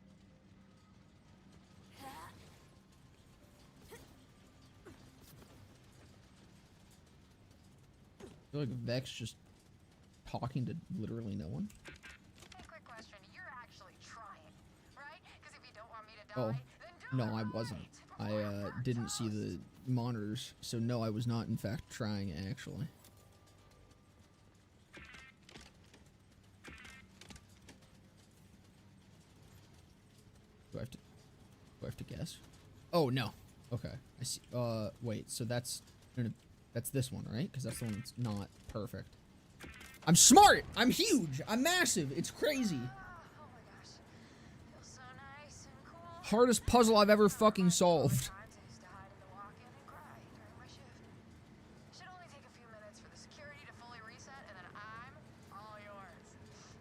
I feel like Vex just talking to literally no one. Hey, quick question. You're actually trying, right? Because if you don't want me to Oh, die, then do no, I wasn't. I didn't see the monitors, so no, I was not in fact trying actually. Do I have to guess? Oh no. Okay. I see. Wait. So that's this one, right? Because that's the one that's not perfect. I'm smart. I'm huge. I'm massive. It's crazy. Oh my gosh. Feels so nice and cool. Hardest puzzle I've ever fucking solved. Times I used to hide in the walk-in and cry during my shift. Should only take a few minutes for the security to fully reset, and then I'm all yours.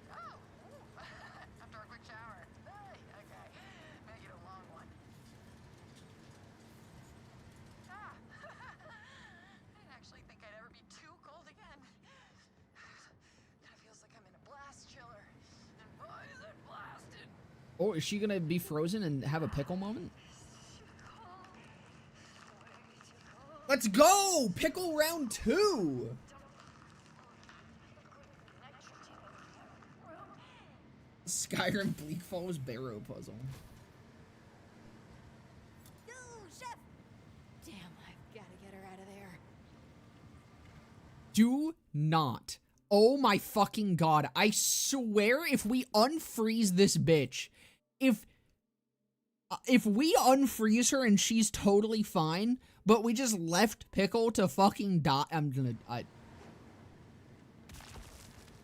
Oh, ooh. After a quick shower. Hey, okay. Make it a long one. Ah. I didn't actually think I'd ever be too cold again. Kinda feels like I'm in a blast chiller. And boy, is it blasted. Oh, is she gonna be frozen and have a pickle moment? Let's go! Pickle round 2! Skyrim Bleak Falls Barrow puzzle. Go, Chef! Damn, I've got to get her out of there. Do not. Oh my fucking god. I swear if we unfreeze this bitch, if we unfreeze her and she's totally fine, but we just left Pickle to fucking die,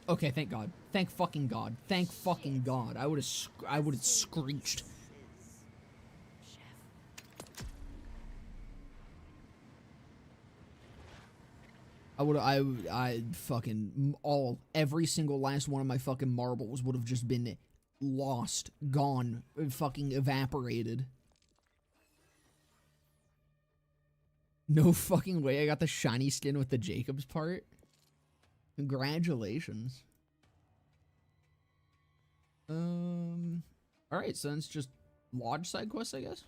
okay, thank God. Thank fucking God. Thank fucking God. I would have screeched. I fucking every single last one of my fucking marbles would have just been lost, gone, fucking evaporated. No fucking way I got the shiny skin with the Jacobs part. Congratulations. Alright, so it's just lodge side quests, I guess.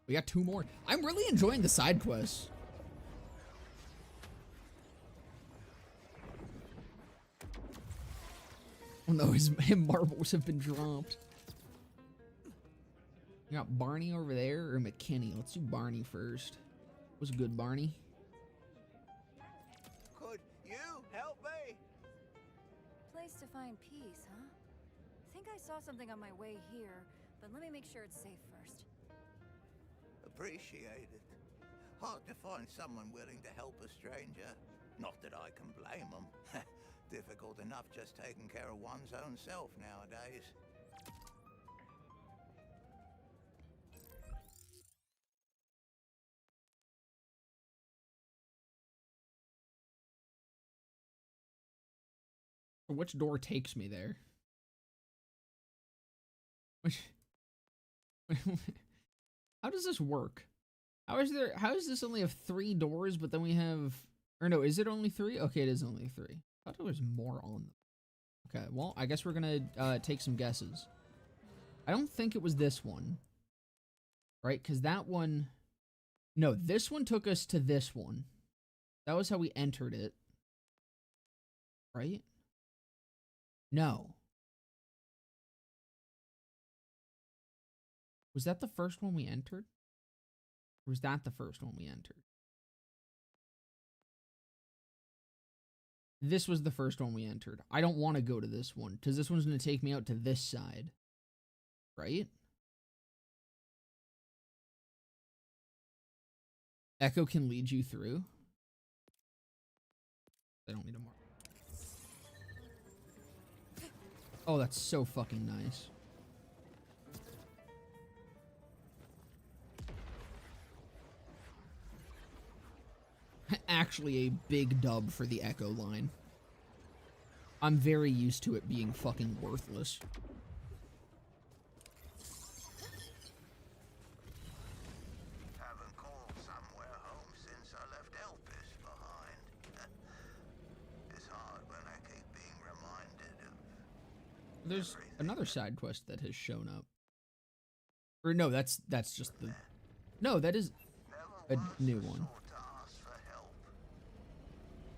We got 2 more. I'm really enjoying the side quests. Oh no, his marbles have been dropped. You got Barney over there or McKinney? Let's do Barney first. Was good, Barney. Could you help me? Place to find peace, huh? Think I saw something on my way here, but let me make sure it's safe first. Appreciate it. Hard to find someone willing to help a stranger. Not that I can blame them. Difficult enough just taking care of one's own self nowadays. Which door takes me there? Which... How does this work? How is this only have 3 doors, but then we have... Or no, is it only 3? Okay, it is only 3. I thought there was more on them. Okay, well, I guess we're gonna take some guesses. I don't think it was this one. Right? Because that one... No, this one took us to this one. That was how we entered it. Right? No. Was that the first one we entered? Or was that the first one we entered? This was the first one we entered. I don't want to go to this one, because this one's going to take me out to this side. Right? Echo can lead you through. I don't need a mark. Oh, that's so fucking nice. actually a big dub for the Echo line. I'm very used to it being fucking worthless. Haven't called somewhere home since I left Elpis behind. It's hard when I keep being reminded of There's everything. another side quest that has shown up. Or no, that's just the... No, that is a Never was new the one. sort to ask for help.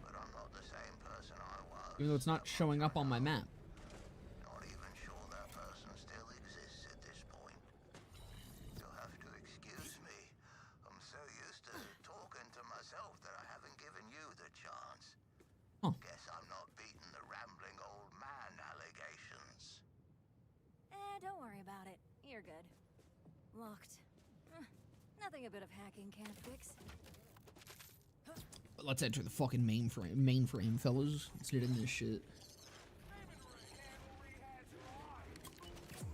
But I'm not the same person I was. Even though it's not showing up on my map. Not even sure that person still exists at this point. You'll have to excuse me. I'm so used to talking to myself that I haven't given you the chance. Huh. Guess I'm not beating the rambling old man allegations. Don't worry about it. You're good. Locked. Nothing a bit of hacking can't fix. But let's enter the fucking mainframe, fellas. Let's get in this shit.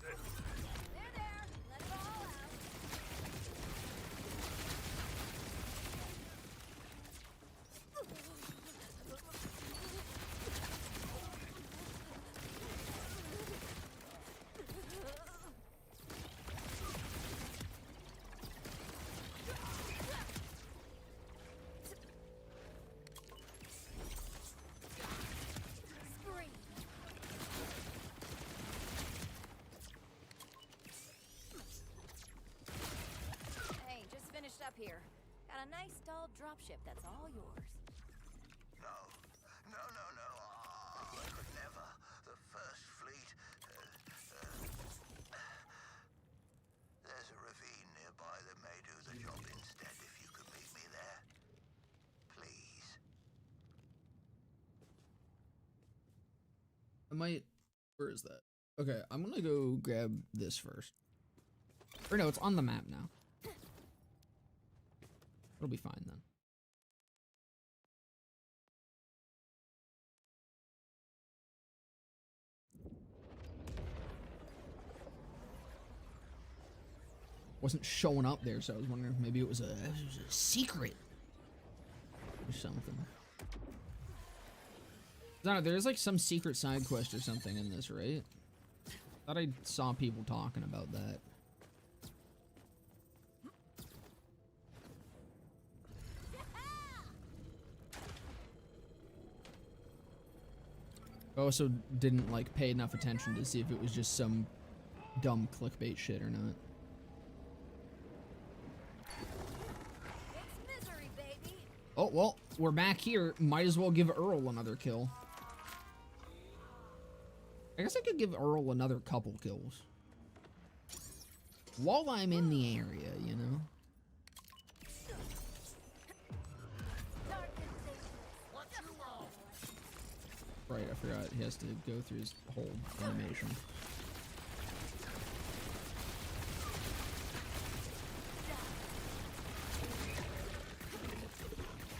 There, let it all out. Spree. Hey, just finished up here. Got a nice stalled dropship that's all yours. No. I could never. The First Fleet. There's a ravine nearby that may do the job instead if you could meet me there. Please. I might... Where is that? Okay, I'm gonna go grab this first. Or no, it's on the map now. It'll be fine then. Wasn't showing up there, so I was wondering if maybe it was a secret or something. I don't know, there's like some secret side quest or something in this, right? Thought I saw people talking about that. I also didn't like pay enough attention to see if it was just some dumb clickbait shit or not. It's misery, baby. Oh, well, we're back here. Might as well give Earl another kill. I guess I could give Earl another couple kills. While I'm in the area, you know? Right, I forgot he has to go through his whole animation.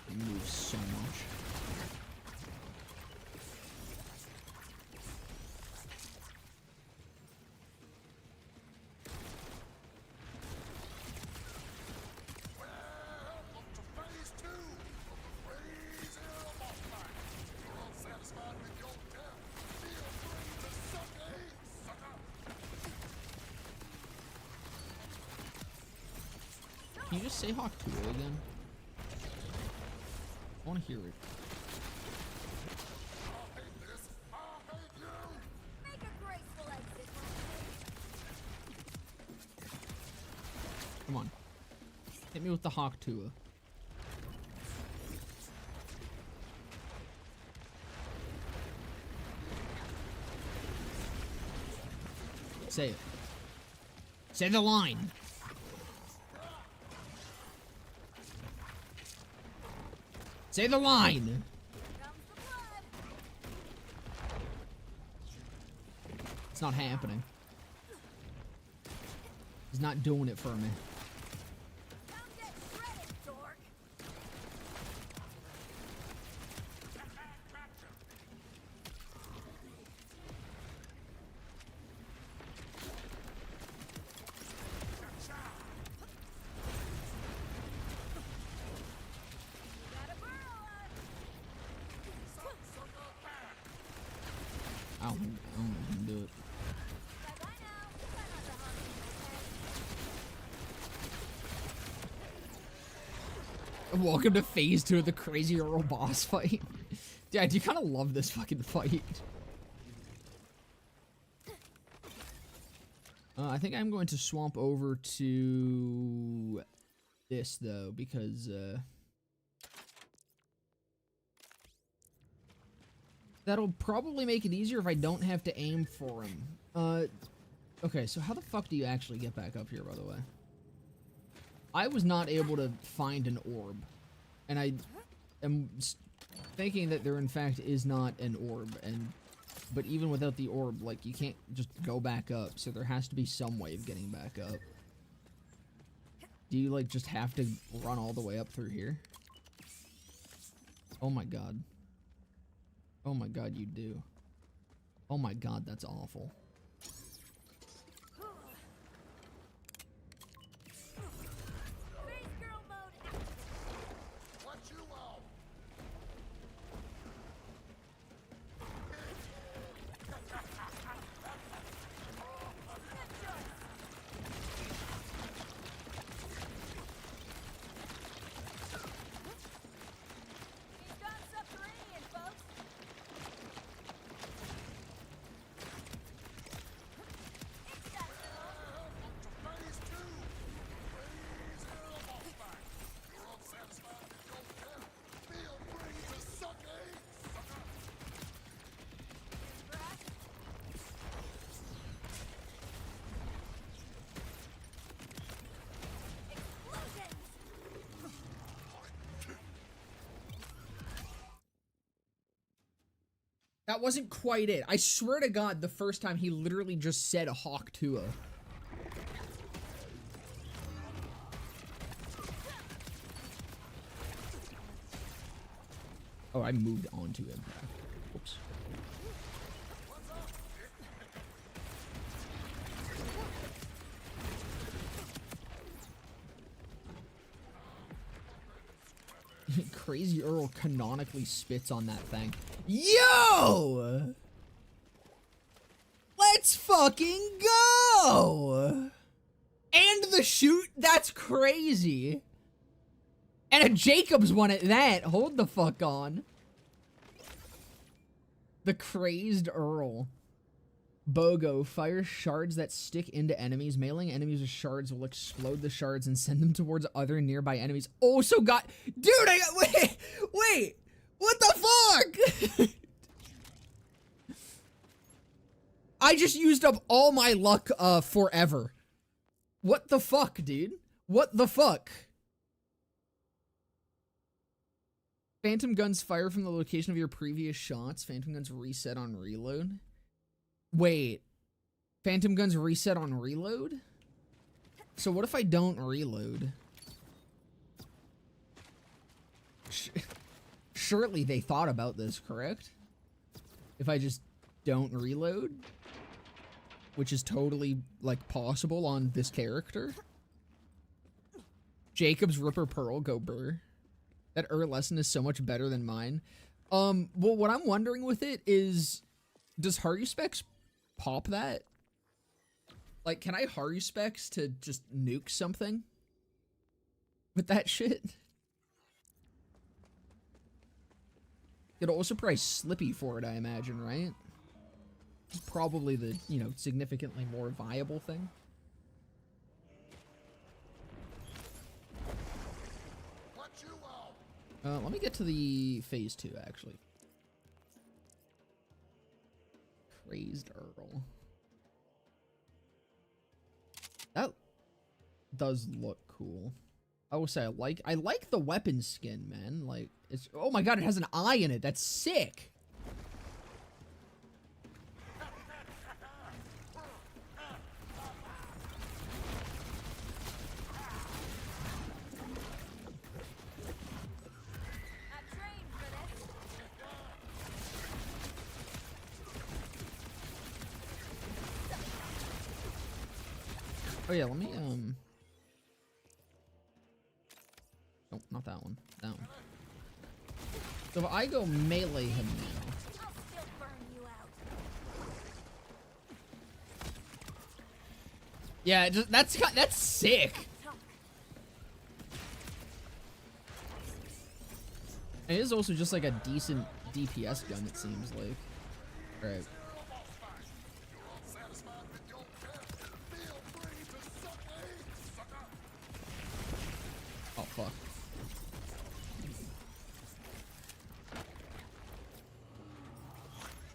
He moves so much. Can you just say Hawk Tool again? I want to hear it. Make a graceful exit. Come on. Hit me with the Hawk Tua. Say it. Say the line. Say the line. It's not happening. He's not doing it for me. I don't know if I can do it. Bye-bye now. Try not to harm me, okay? Welcome to phase 2 of the Crazy Earl boss fight. Dude, I do kind of love this fucking fight. I think I'm going to swamp over to this, though, because, that'll probably make it easier if I don't have to aim for him. Okay, so how the fuck do you actually get back up here, by the way? I was not able to find an orb, and I am thinking that there in fact is not an orb, but even without the orb, like, you can't just go back up, so there has to be some way of getting back up. Do you, like, just have to run all the way up through here? Oh my god. Oh my god, you do. Oh my god, that's awful. Face girl mode out. Watch you out! He's gone subterranean, folks. It's that Phase 2! Please, Earl Bossback! You're unsatisfied with your death. Feel free to suck eggs! explosions. That wasn't quite it. I swear to god, the first time he literally just said Hawk Tua. Oh, I moved onto him. Oops. Crazy Earl canonically spits on that thing. Yo! Let's fucking go! And the shoot? That's crazy. And a Jacobs one at that. Hold the fuck on. The Crazed Earl. BOGO fires shards that stick into enemies. Mailing enemies with shards will explode the shards and send them towards other nearby enemies. Also got... Dude, wait! What the fuck? I just used up all my luck, forever. What the fuck, dude? What the fuck? Phantom guns fire from the location of your previous shots. Phantom guns reset on reload. Wait. Phantom guns reset on reload? So what if I don't reload? Surely they thought about this, correct? If I just don't reload? Which is totally, like, possible on this character. Jacob's Ripper Pearl, go burr. That lesson is so much better than mine. Well, what I'm wondering with it is, does Haruspecs pop that? Like, can I Haruspecs to just nuke something with that shit? It'll also probably Slippy for it, I imagine, right? Probably the, you know, significantly more viable thing. Let me get to the phase 2, actually. Crazed Earl. That does look cool. I will say I like the weapon skin, man. Like, it's, oh my god, it has an eye in it. That's sick. Oh yeah, let me, nope, not that one. That one. So if I go melee him now. I'll still burn you out. Yeah, just, that's sick. It is also just like a decent DPS gun, it seems like. Right. Oh, fuck.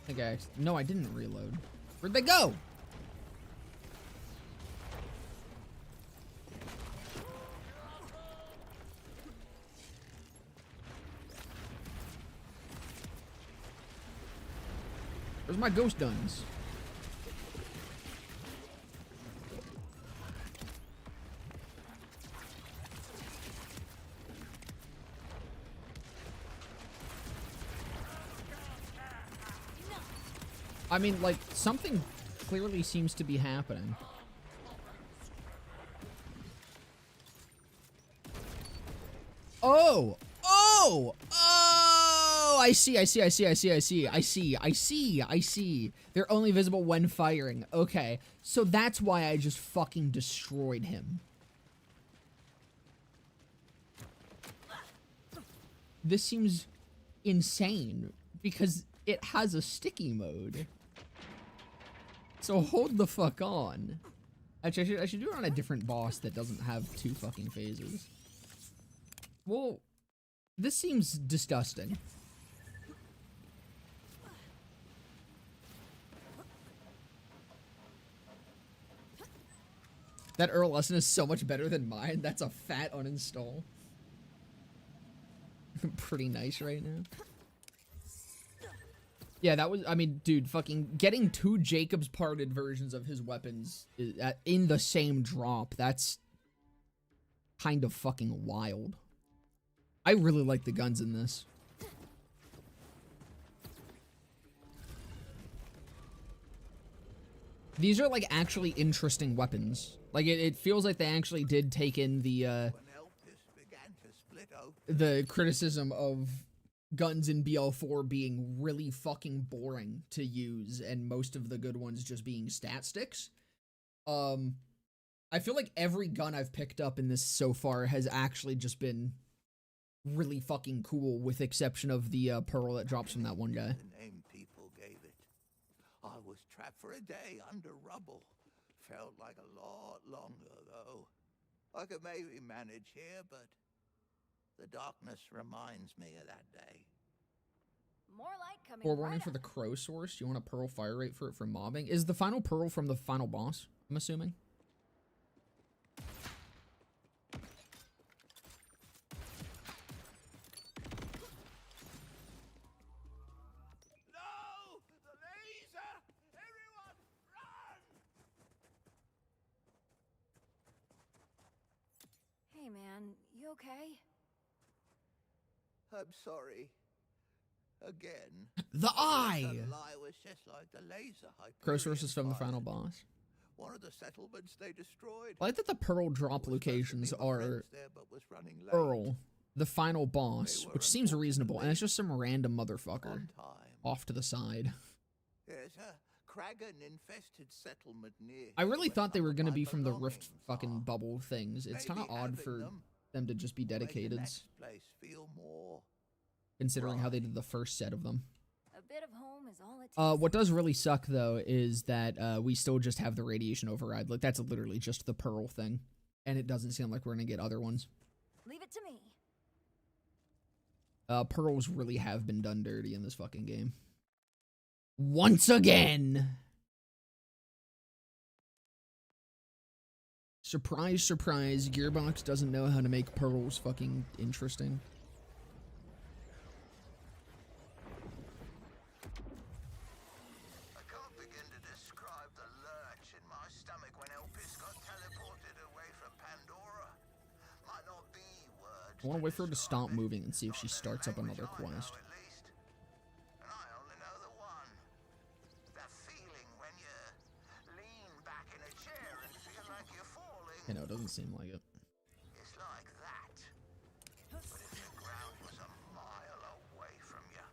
I think no, I didn't reload. Where'd they go? Where's my ghost guns? I mean, like, something clearly seems to be happening. Oh! Oh! Oh! I see. They're only visible when firing. Okay. So that's why I just fucking destroyed him. This seems insane because it has a sticky mode. So hold the fuck on. Actually, I should do it on a different boss that doesn't have 2 fucking phases. Well, this seems disgusting. That Earl lesson is so much better than mine. That's a fat uninstall. Pretty nice right now. Yeah, that was, I mean, dude, fucking getting 2 Jacob's parted versions of his weapons in the same drop, that's kind of fucking wild. I really like the guns in this. These are, like, actually interesting weapons. Like, it feels like they actually did take in the criticism of guns in BL4 being really fucking boring to use and most of the good ones just being stat sticks. I feel like every gun I've picked up in this so far has actually just been really fucking cool, with exception of the pearl that drops from that one guy. The name people gave it. I was trapped for a day under rubble. Felt like a lot longer, though. I could maybe manage here, but the darkness reminds me of that day. More light coming. Forewarning right for the crow source. Do you want a pearl fire rate for it for mobbing? Is the final pearl from the final boss, I'm assuming? No! The laser! Everyone, run! Hey man, you okay? I'm sorry. Again. The eye! That lie was just like the laser Crow source is from the fired. final boss. One of the settlements they destroyed. I like that the pearl drop locations are there, but was running late. Earl, the final boss, which seems reasonable, and it's just some random motherfucker off to the side. There's a Kragan-infested settlement near. I really thought they were going to my be from the belongings rift fucking bubble things. It's kind of Maybe odd having for them them to just be make the dedicated, next place feel more considering how they did the first set of them. A bit of home is all it takes. What does really suck, though, is that we still just have the radiation override. Like, that's literally just the pearl thing. And it doesn't seem like we're going to get other ones. Leave it to me. Pearls really have been done dirty in this fucking game. Once again! Surprise, surprise, Gearbox doesn't know how to make pearls fucking interesting. I can't begin to describe the lurch in my stomach when Elpis got teleported away from Pandora. Might not be words. I want to wait for her to stop moving and see if she starts up another quest. At least. And I only know the one. That feeling when you lean back in a chair and feel like you're falling. You know, it doesn't seem like it. It's like that. But if the ground was a mile away from you.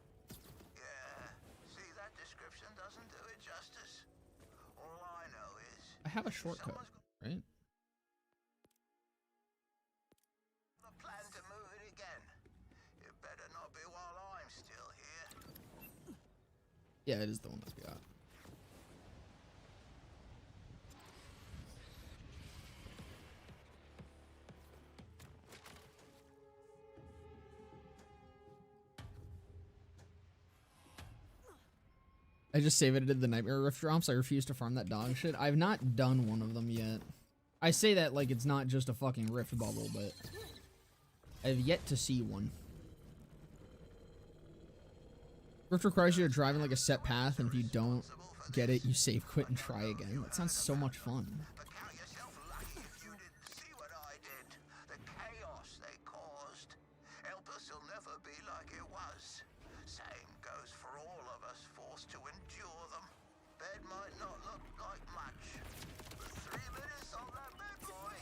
Yeah. See, that description doesn't do it justice. All I know is I have a shortcut, right? right? The plan to move it again. It better not be while I'm still here. Yeah, it is the one that we got. I just saved it did the Nightmare Rift drops. I refuse to farm that dog shit. I've not done one of them yet. I say that like it's not just a fucking Rift bubble, but I've yet to see one. Rift requires you to drive in like a set path, and if you don't get it, you save quit and try again. That sounds so much fun. But count yourself lucky if you didn't see what I did. The chaos they caused. Elpis will never be like it was. Same goes for all of us forced to endure them. Bed might not look like much, but 3 minutes on that bed, boy,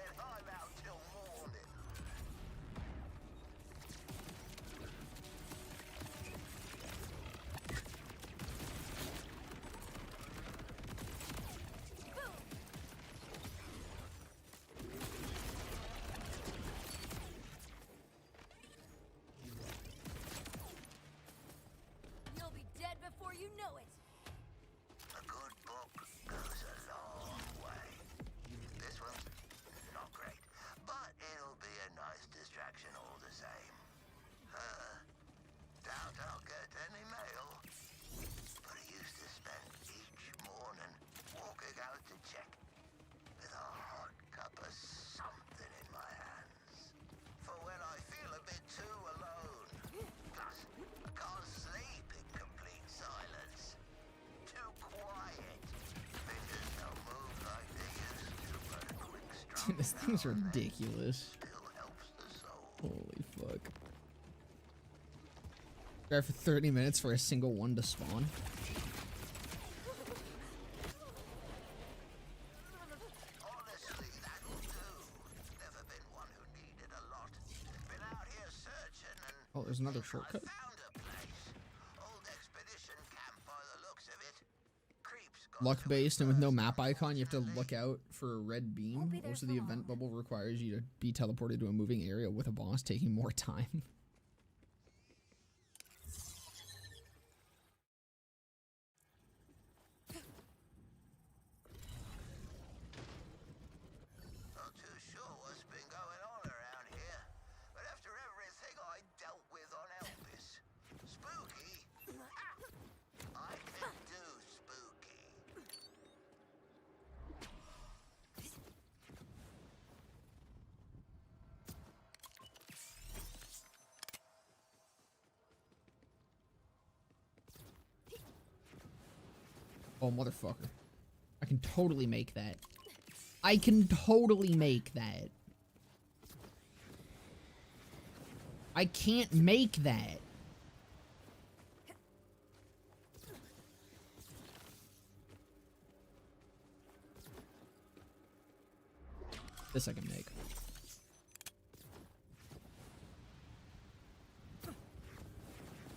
and I'm out till morning. You'll be dead before you know it. A good book goes a long way. This one's not great, but it'll be a nice distraction all the same. Doubt I'll get any mail, but I used to spend each morning walking out to check with a hot cup of something in my hands. For when I feel a bit too alone. Plus, I can't sleep in complete silence. Too quiet. Fingers don't move like they used to, but a quick strong This thing's ridiculous. still helps the soul. Holy fuck. Drive for 30 minutes for a single one to spawn. Honestly, that'll do. Never been one who needed a lot. Been out here searching and Oh, there's another shortcut. found a place. Old expedition camp by the looks of it. Creeps got Luck to it based and with no first, map icon, you have to look unfortunately. out for a red beam. Won't be there Also, for the long. event bubble requires you to be teleported to a moving area with a boss, taking more time. Not too sure what's been going on around here, but after everything I dealt with on Elpis, spooky. I can do spooky. Oh, motherfucker. I can totally make that. I can totally make that. I can't make that. This I can make.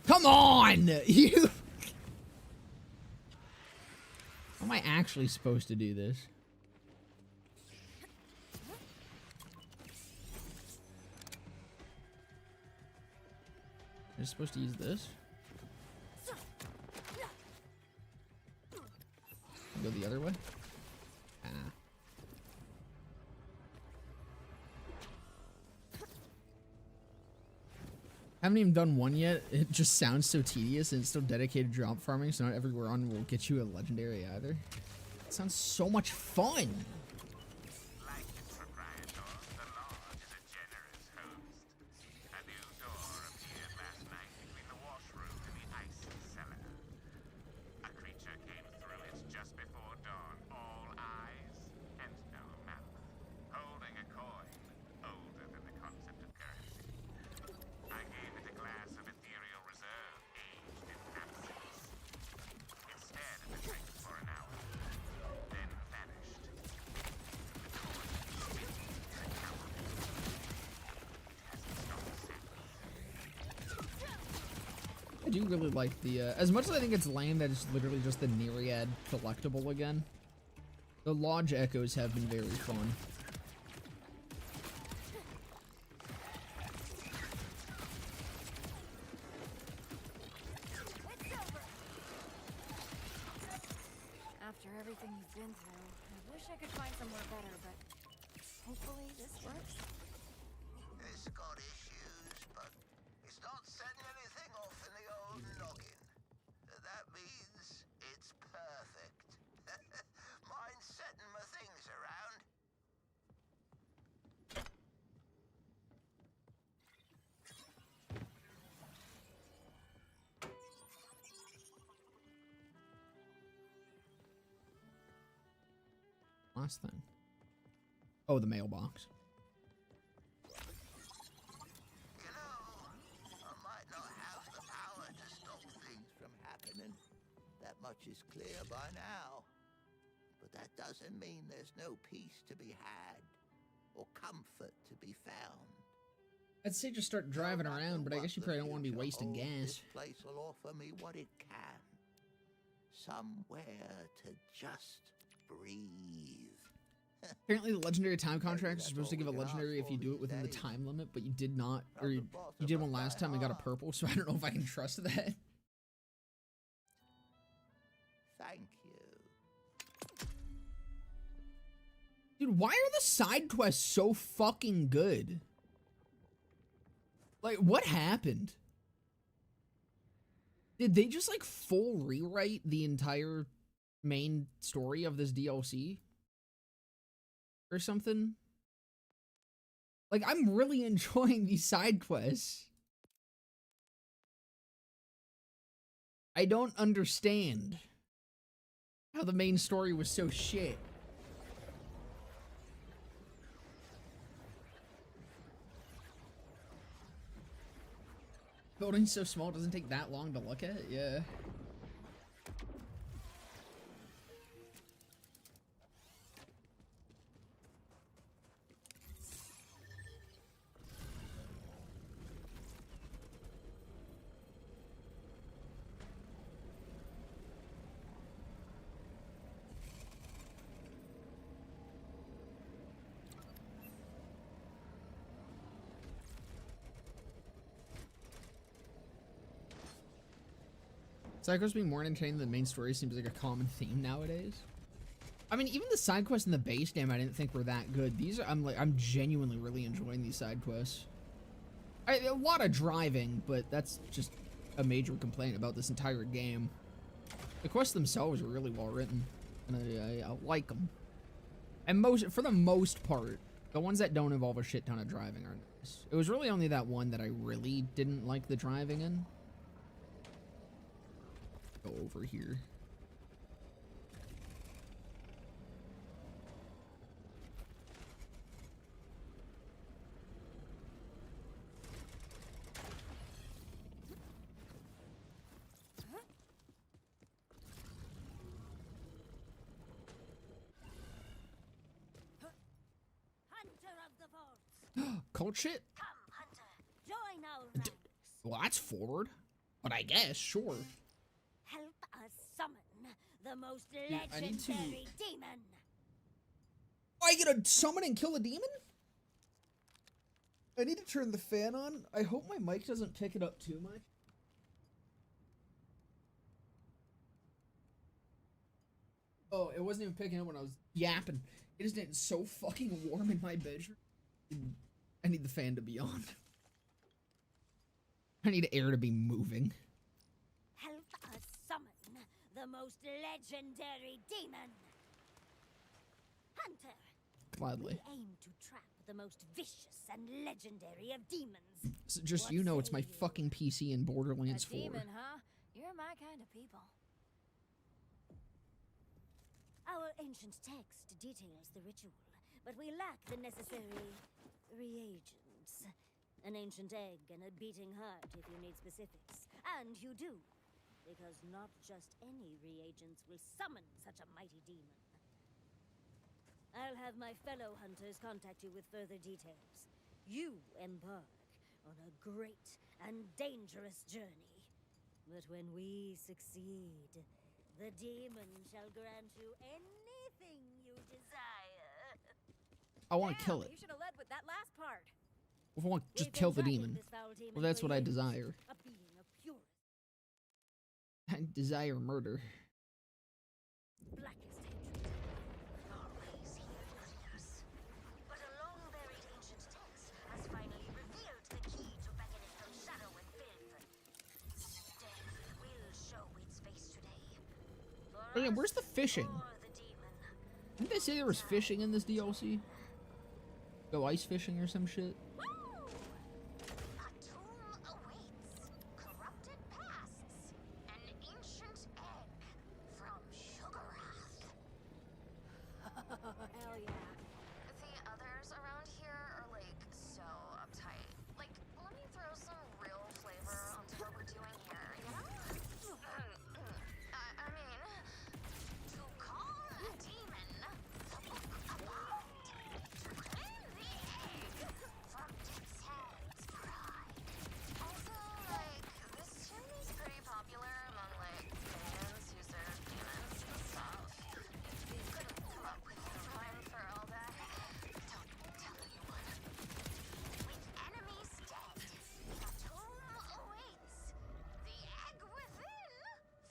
Come on! You... How am I actually supposed to do this? Am I supposed to use this? Go the other way? Ah. Haven't even done one yet. It just sounds so tedious, and it's still dedicated drop farming, so not every run will get you a legendary either. It sounds so much fun. Like its proprietor, the lodge is a generous host. A new door appeared last night between the washroom and the icy cellar. A creature came through it just before dawn, all eyes and no mouth, holding a coin older than the concept of currency. I gave it a glass of ethereal reserve aged in absence. It stared at the drink for an hour, then vanished. The coin spit in a counter. It hasn't stopped since. I do really like the, as much as I think it's lame that it's literally just the Nereid collectible again. The lodge echoes have been very fun. After everything you've been through, I wish I could find somewhere better, but hopefully this works. It's got issues, but it's not setting anything off in the old noggin. That means it's perfect. Mind setting my things around? Last thing. Oh, the mailbox. You know, I might not have the power to stop things from happening. That much is clear by now. But that doesn't mean there's no peace to be had or comfort to be found. I'd say just start driving around, but I guess you probably don't want to be wasting gas. This place will offer me what it can. Somewhere to just breathe. Apparently the legendary time contract is supposed to give a legendary if you do it within the time limit, but you did not, or you did one last time and got a purple, so I don't know if I can trust that. Thank you. Dude, why are the side quests so fucking good? Like, what happened? Did they just, like, full rewrite the entire main story of this DLC? Or something? Like, I'm really enjoying these side quests. I don't understand how the main story was so shit. Building's so small, it doesn't take that long to look at? Yeah. Side being more entertaining than the main story seems like a common theme nowadays. I mean, even the side quests in the base game I didn't think were that good. These are, I'm genuinely really enjoying these side quests. A lot of driving, but that's just a major complaint about this entire game. The quests themselves are really well written, and I like them. And for the most part, the ones that don't involve a shit ton of driving are nice. It was really only that one that I really didn't like the driving in. Go over here. Cult shit? Come, Hunter. Join our ranks. Well, that's forward. But I guess, sure. Help us summon the most Dude, I need to... legendary demon. Oh, I get to summon and kill a demon? I need to turn the fan on. I hope my mic doesn't pick it up too much. Oh, it wasn't even picking up when I was yapping. It is getting so fucking warm in my bedroom. I need the fan to be on. I need air to be moving. Help us summon the most legendary demon. Hunter. Gladly. We aim to trap the most vicious and legendary of demons. So just you know, it's my fucking PC in Borderlands 4. Demon, huh? You're my kind of people. Our ancient text details the ritual, but we lack the necessary reagents. An ancient egg and a beating heart if you need specifics. And you do, because not just any reagents will summon such a mighty demon. I'll have my fellow hunters contact you with further details. You embark on a great and dangerous journey. But when we succeed, The demon shall grant you anything you desire. I want to kill it. You should have led with that last part. If I want to just We've been kill the tracking demon. this foul demon Well, that's for what I years. desire. A being of purest, I desire murder. blackest hatred. Always here for us. But a long-buried ancient text has finally revealed the key to beckoning from shadow and filth. Death will show its face today. For Okay, where's the us fishing? or the demon. Didn't they say there was fishing in this DLC? Go ice fishing or some shit? A tomb awaits. Corrupted pasts. An ancient egg from Sugarrath. Hell yeah. The others around here are like so uptight. Like, let me throw some real flavor onto what we're doing here, you know? I mean, To calm a demon, the book abound. To claim the egg from Dick's hands pride. also, like, this tune is pretty popular among, like, fans who serve demons and stuff. We couldn't come up with a rhyme for all that. Don't tell anyone. With enemies dead, the tomb awaits. The egg within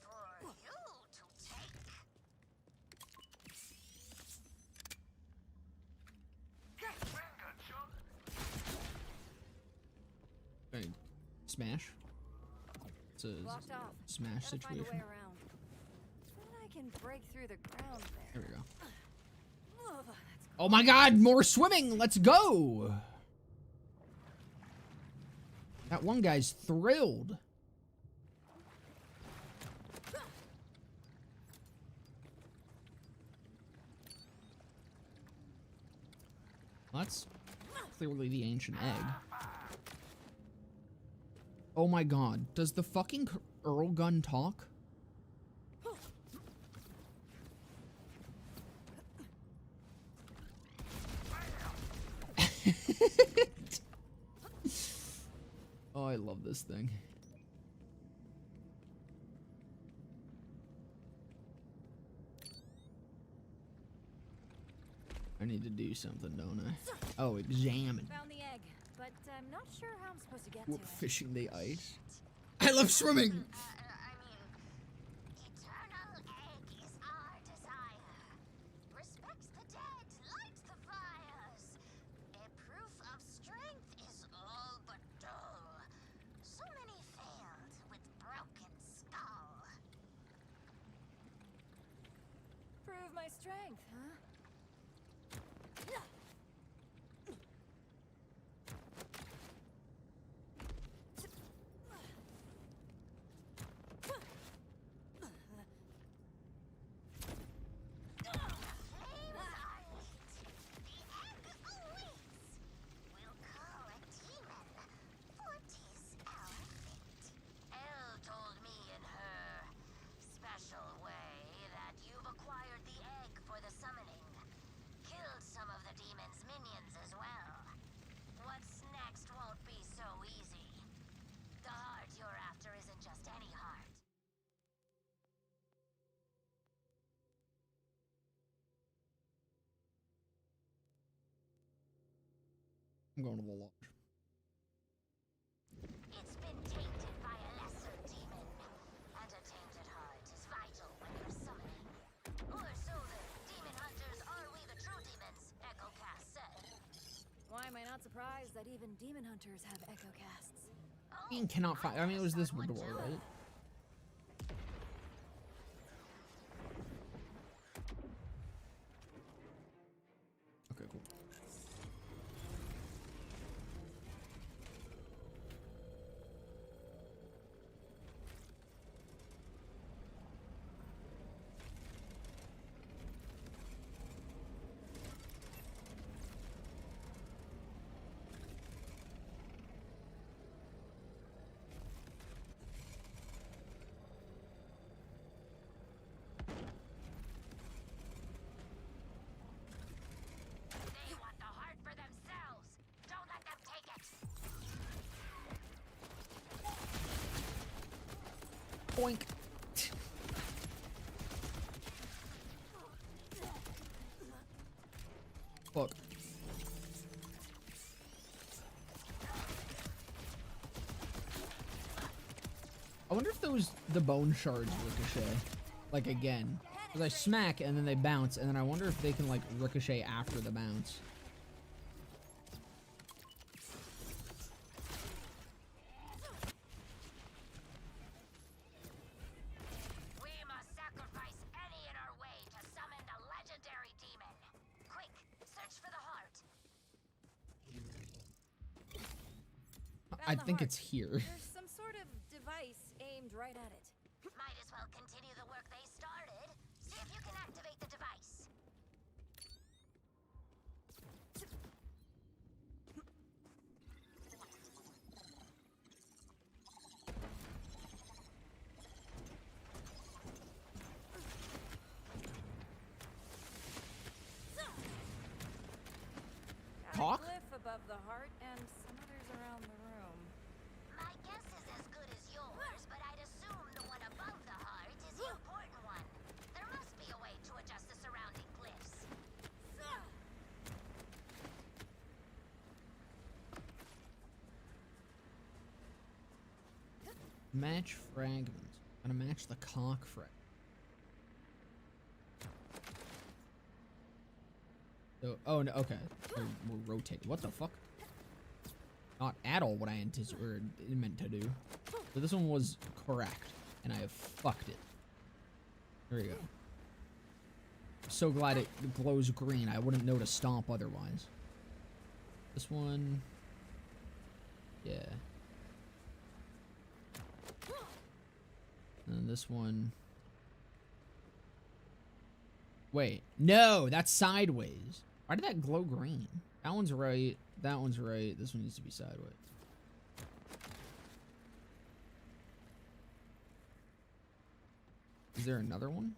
for you to take. Hey, smash. It's a Blocked off. smash Gotta find a way situation. around. Then I can break through the ground There there. we go. Oh, that's Oh my god, more swimming! Let's go! That one guy's thrilled. Well, that's clearly the ancient egg. Oh my god, does the fucking Earl gun talk? Oh, I love this thing. I need to do something, don't I? Oh, examine. found the egg, but I'm not sure how I'm supposed to get Whoop, to it. fishing the ice. I love swimming! I mean, eternal egg is our desire. Respects the dead, lights the fires. A proof of strength is all but dull. So many failed with broken skull. Prove my strength, huh? Flames are lit. The egg awaits. We'll call a demon, for 'tis our fate. Elle told me in her special way that you've acquired the egg for the summoning. Killed some of the demon's minions as well. What's next won't be so easy. The heart you're after isn't just any heart. I'm going to the lodge. It's been tainted by a lesser demon, and a tainted heart is vital when you're summoning. Or so the demon hunters are we the true demons, Echo Cast said. Why am I not surprised that even demon hunters have echo casts? Ian cannot find. I mean, it was this door, right? Okay, cool. They want the heart for themselves. Don't let them take it. Boink. Fuck. I wonder if the bone shards ricochet. Like again. Because I smack and then they bounce, and then I wonder if they can like ricochet after the bounce. We must sacrifice any in our way to summon the legendary demon. Quick, search for the heart. I think it's here. There's some sort of device aimed right at it. Might as well continue the work they started. See if you can activate the device. Talk? Got a glyph above the heart and some others around the room. My guess is as good as yours, but I'd assume the one above the heart is the important one. There must be a way to adjust the surrounding glyphs. Match fragments. Gotta match the cock fragment. So, oh no, okay. We're rotating. What the fuck? Not at all what I anticipated or meant to do. So this one was correct, and I have fucked it. There you go. So glad it glows green. I wouldn't know to stomp otherwise. This one, yeah. And this one. Wait, no, that's sideways. Why did that glow green? That one's right. That one's right. This one needs to be sideways. Is there another one?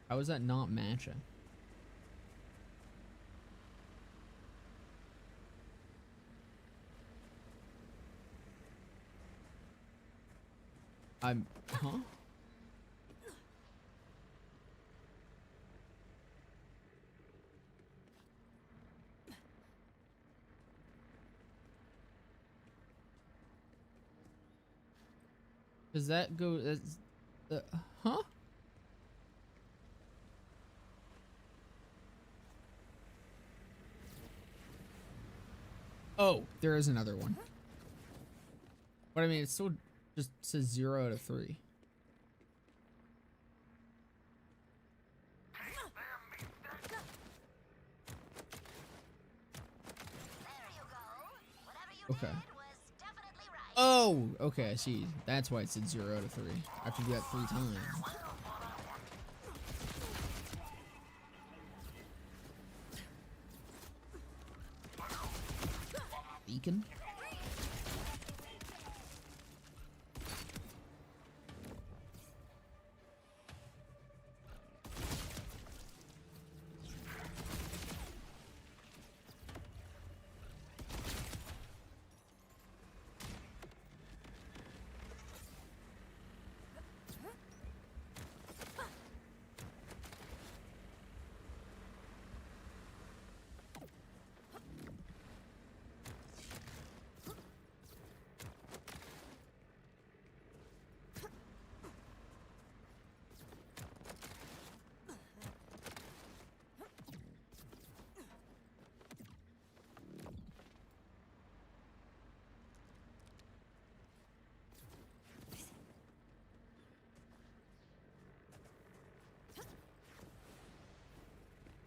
How is that not matching? Huh? Does that go as the, huh? Oh, there is another one. But I mean, it still just says 0 out of 3. Okay. Oh, okay, I see. That's why it said 0 out of 3. I have to do that 3 times. Beacon?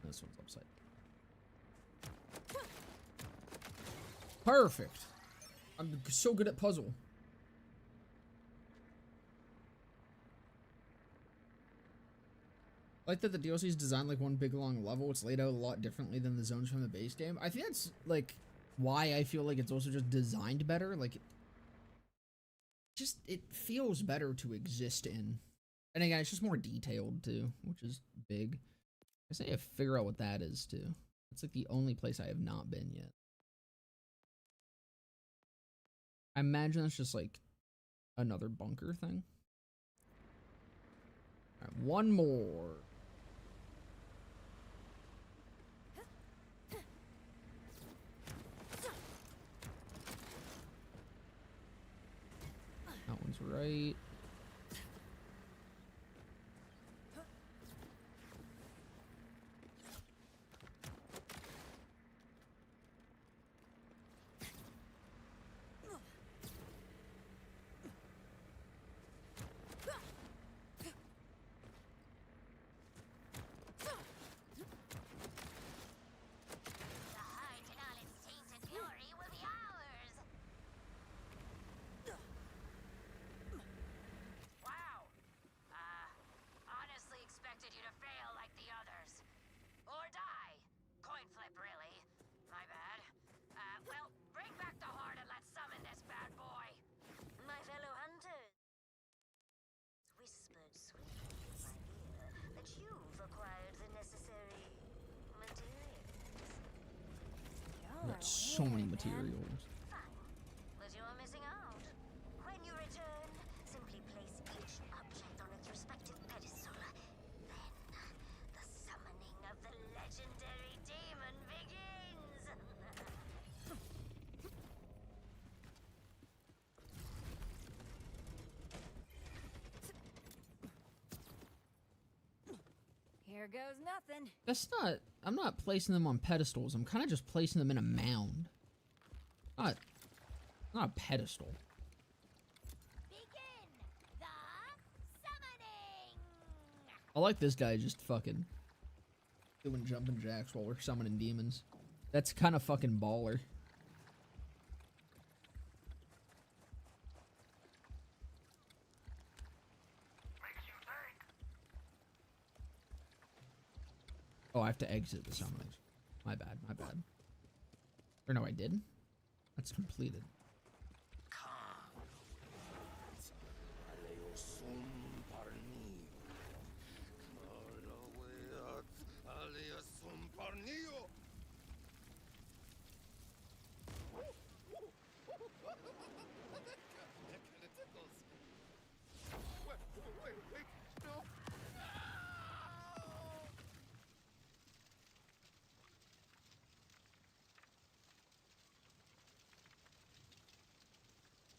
This one's upside. Perfect. I'm so good at puzzle. I like that the DLC is designed like one big long level. It's laid out a lot differently than the zones from the base game. I think that's like why I feel like it's also just designed better. Like, it feels better to exist in. And again, it's just more detailed too, which is big. I guess I have to figure out what that is too. It's like the only place I have not been yet. I imagine it's just like Another bunker thing. All right, one more. That one's right. So many materials. But you're missing out. When you return, simply place each object on its respective pedestal. Then, the summoning of the legendary demon begins. Here goes nothing. That's not. I'm not placing them on pedestals. I'm kind of just placing them in a mound. Not a pedestal. Begin the summoning. I like this guy just fucking doing jumping jacks while we're summoning demons. That's kind of fucking baller. Oh, I have to exit the summoners. My bad, my bad. Or no, I did. That's completed.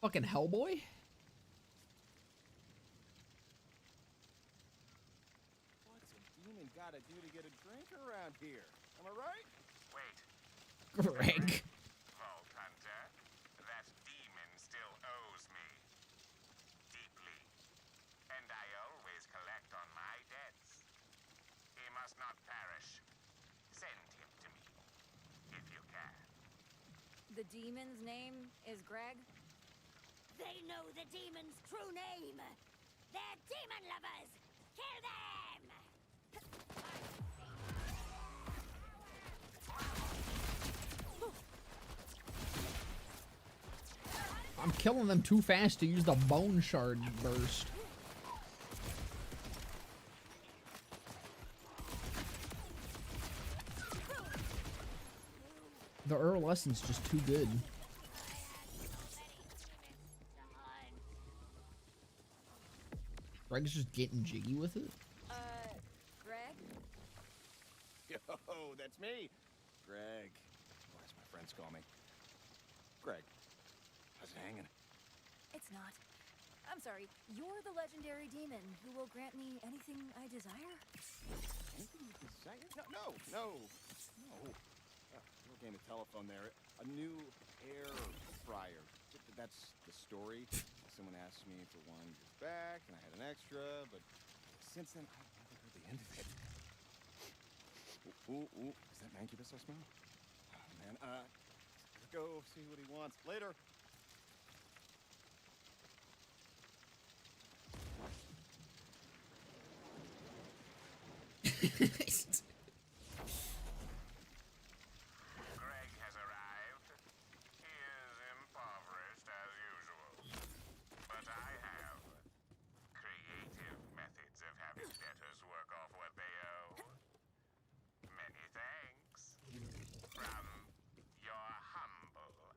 Fucking Hellboy? What's a demon gotta do to get a drink around here? Am I right? Wait. Greg. Vault Hunter, that demon still owes me. Deeply. And I always collect on my debts. He must not perish. Send him to me, if you can. The demon's name is Greg? They know the demon's true name. They're demon lovers. Kill them. I'm killing them too fast to use the bone shard burst. The Earl Essence just too good. Greg's just getting jiggy with it. Greg? Yo, that's me. Greg. Or as my friends call me. Greg. How's it hanging? It's not. I'm sorry. You're the legendary demon who will grant me anything I desire? Anything you desire? No. Little game of telephone there. A new air fryer. That's the story. Someone asked me for one years back, and I had an extra, but since then, I never heard the end of it. Ooh, is that mancubus I smell? Oh, man, let's go see what he wants. Later. Greg has arrived. He is impoverished as usual. But I have creative methods of having debtors work off what they owe. Many thanks. From your humble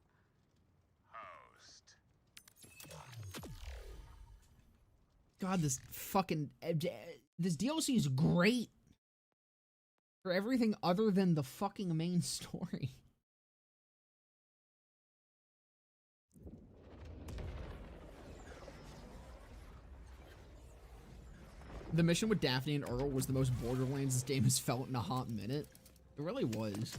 host. God, this fucking this DLC is great for everything other than the fucking main story. The mission with Daphne and Earl was the most Borderlands this game has felt in a hot minute. It really was.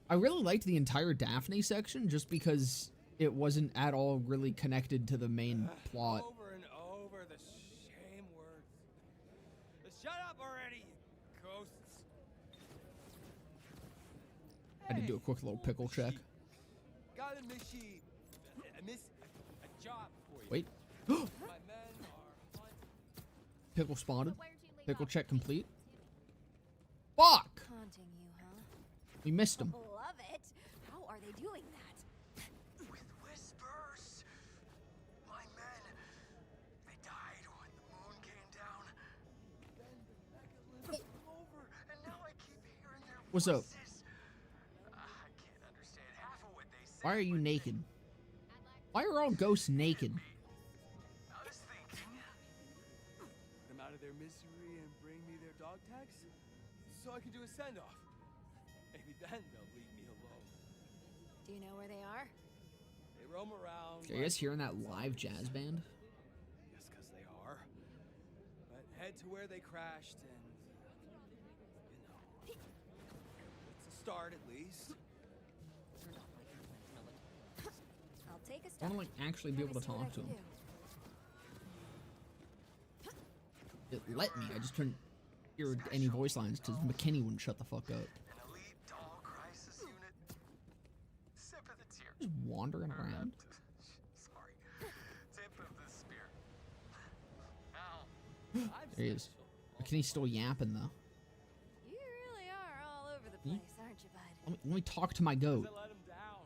I really liked the entire Daphne section just because it wasn't at all really connected to the main plot. Over and over, the same words. Shut up already, you ghosts. I had to do a quick little pickle check. Got a job for you. Wait. My men are Pickle spotted. Pickle check complete. Fuck! Haunting you, huh? We missed him. Love it. How are they doing that? With whispers. My men, they died when the moon came down. Then the mega lived over, and now I keep hearing their What's up? voices. I can't understand half of what they say. Why are you naked? Why are all ghosts naked? I was thinking. Put them out of their misery and bring me their dog tags, so I can do a send-off. Maybe then they'll leave me alone. Do you know where they are? They roam around. Are you guys hearing that live jazz band? Yes, because they are. But head to where they crashed and, you know, it's a start at least. I'll take a I step. want to like actually be able to Let me talk see to what him. I can do. It let me. I just couldn't hear any voice lines because McKinney wouldn't shut the fuck up. An elite doll crisis unit. Sympathy. Just wandering around. Sorry. Tip of the spear. Ow. There he is. McKinney's still yapping though. You really are all over the place, aren't you, bud? Let me talk to my goat. I let 'em down.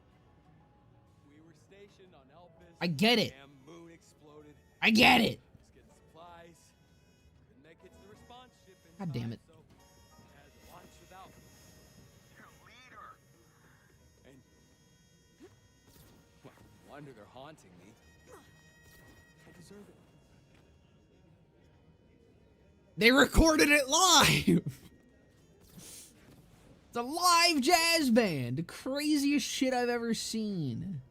We were stationed on Elpis. I get it. Damn moon exploded. I get it. Just getting supplies. Couldn't make it to the response ship in God damn time, it. so had to launch without me. Your leader. And well, no wonder they're haunting me. I deserve it. They recorded it live. It's a live jazz band. The craziest shit I've ever seen.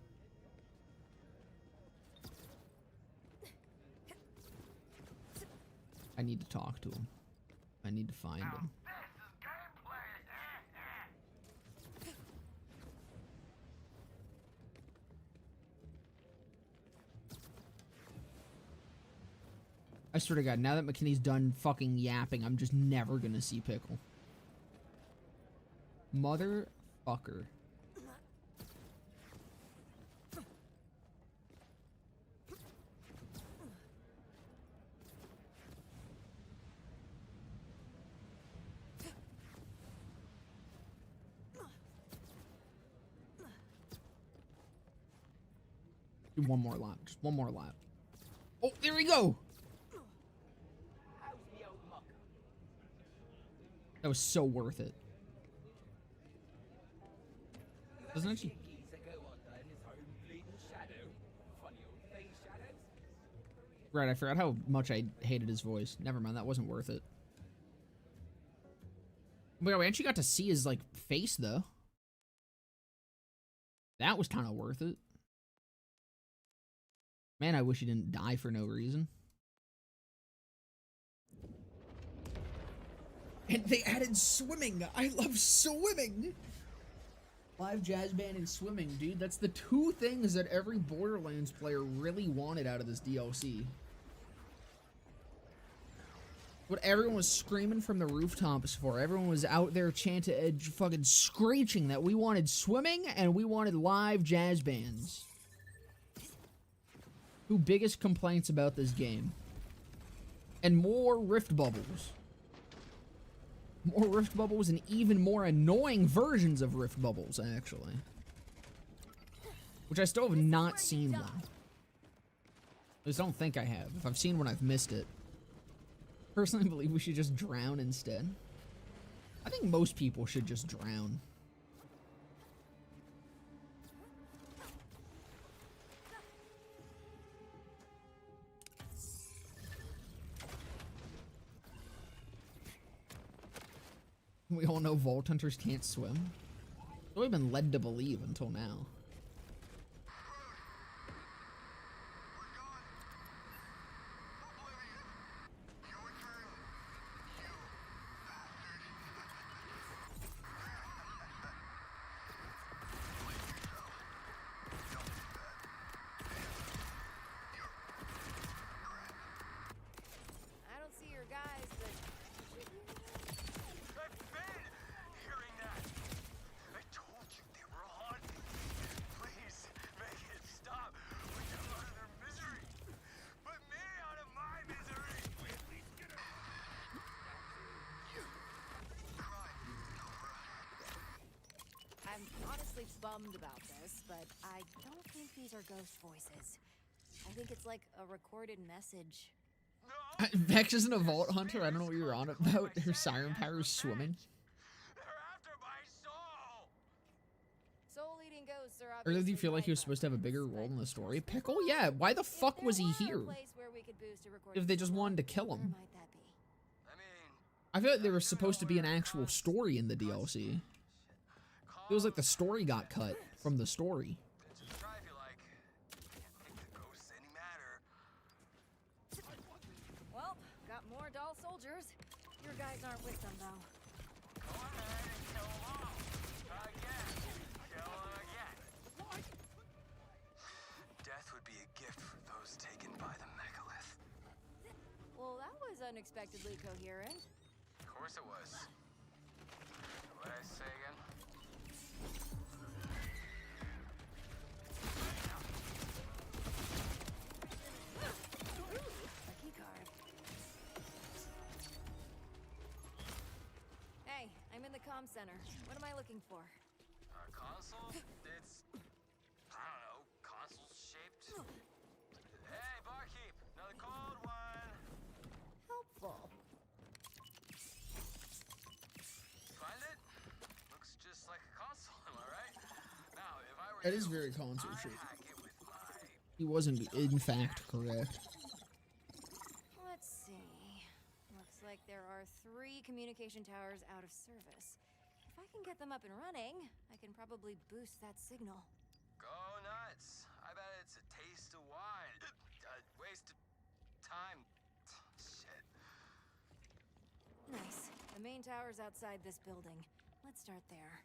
I need to talk to him. I need to find him. I swear to God, now that McKinney's done fucking yapping, I'm just never gonna see Pickle. Motherfucker. Do one more lap. Just one more lap. Oh, there we go. That was so worth it. Doesn't actually. Right, I forgot how much I hated his voice. Never mind, that wasn't worth it. But we actually got to see his, like, face, though. That was kind of worth it. Man, I wish he didn't die for no reason. And they added swimming. I love swimming. Live jazz band and swimming, dude. That's the two things that every Borderlands player really wanted out of this DLC. What everyone was screaming from the rooftops for. Everyone was out there chanting, fucking screeching that we wanted swimming and we wanted live jazz bands. Two biggest complaints about this game. And more rift bubbles. More rift bubbles and even more annoying versions of rift bubbles, actually. Which I still have not seen one. I just don't think I have. If I've seen one, I've missed it. Personally, I believe we should just drown instead. I think most people should just drown. We all know Vault Hunters can't swim. We've been led to believe until now. I don't see your guys, but should you? I've been hearing that. I told you they were haunting me. Please make it stop. Put them out of their misery. Put me out of my misery. At least get a... I'm honestly bummed about this, but I don't think these are ghost voices. I think it's like a recorded message. Vex isn't a Vault Hunter. I don't know what you're on about. Her siren power is swimming. Soul-eating ghosts are Or does he obviously feel like he was my supposed to have a bigger role in the preference. story? Pickle? Yeah, why the fuck was he here? If they just wanted to kill him. I feel like there was supposed to be an actual story in the DLC. It was like the story got cut from the story. Try if you like. Can't make the ghosts any madder. Well, got more doll soldiers. Your guys aren't with them, though. Go ahead and kill them all. Again. Kill them again. Death would be a gift for those taken by the megalith. Well, that was unexpectedly coherent. Of course it was. What'd I say again? A key card. Hey, I'm in the comm center. What am I looking for? Our console? It's... I don't know. Console-shaped? Hey, barkeep! Another cold one! Helpful. Find it? Looks just like a console, am I right? Now, if I were It is you, very console I'd shaped. hack it with my... He wasn't, in fact, correct. Let's see. Looks like there are 3 communication towers out of service. If I can get them up and running, I can probably boost that signal. Go nuts. I bet it's a taste of wine. Waste of time. Shit. Nice. The main tower's outside this building. Let's start there.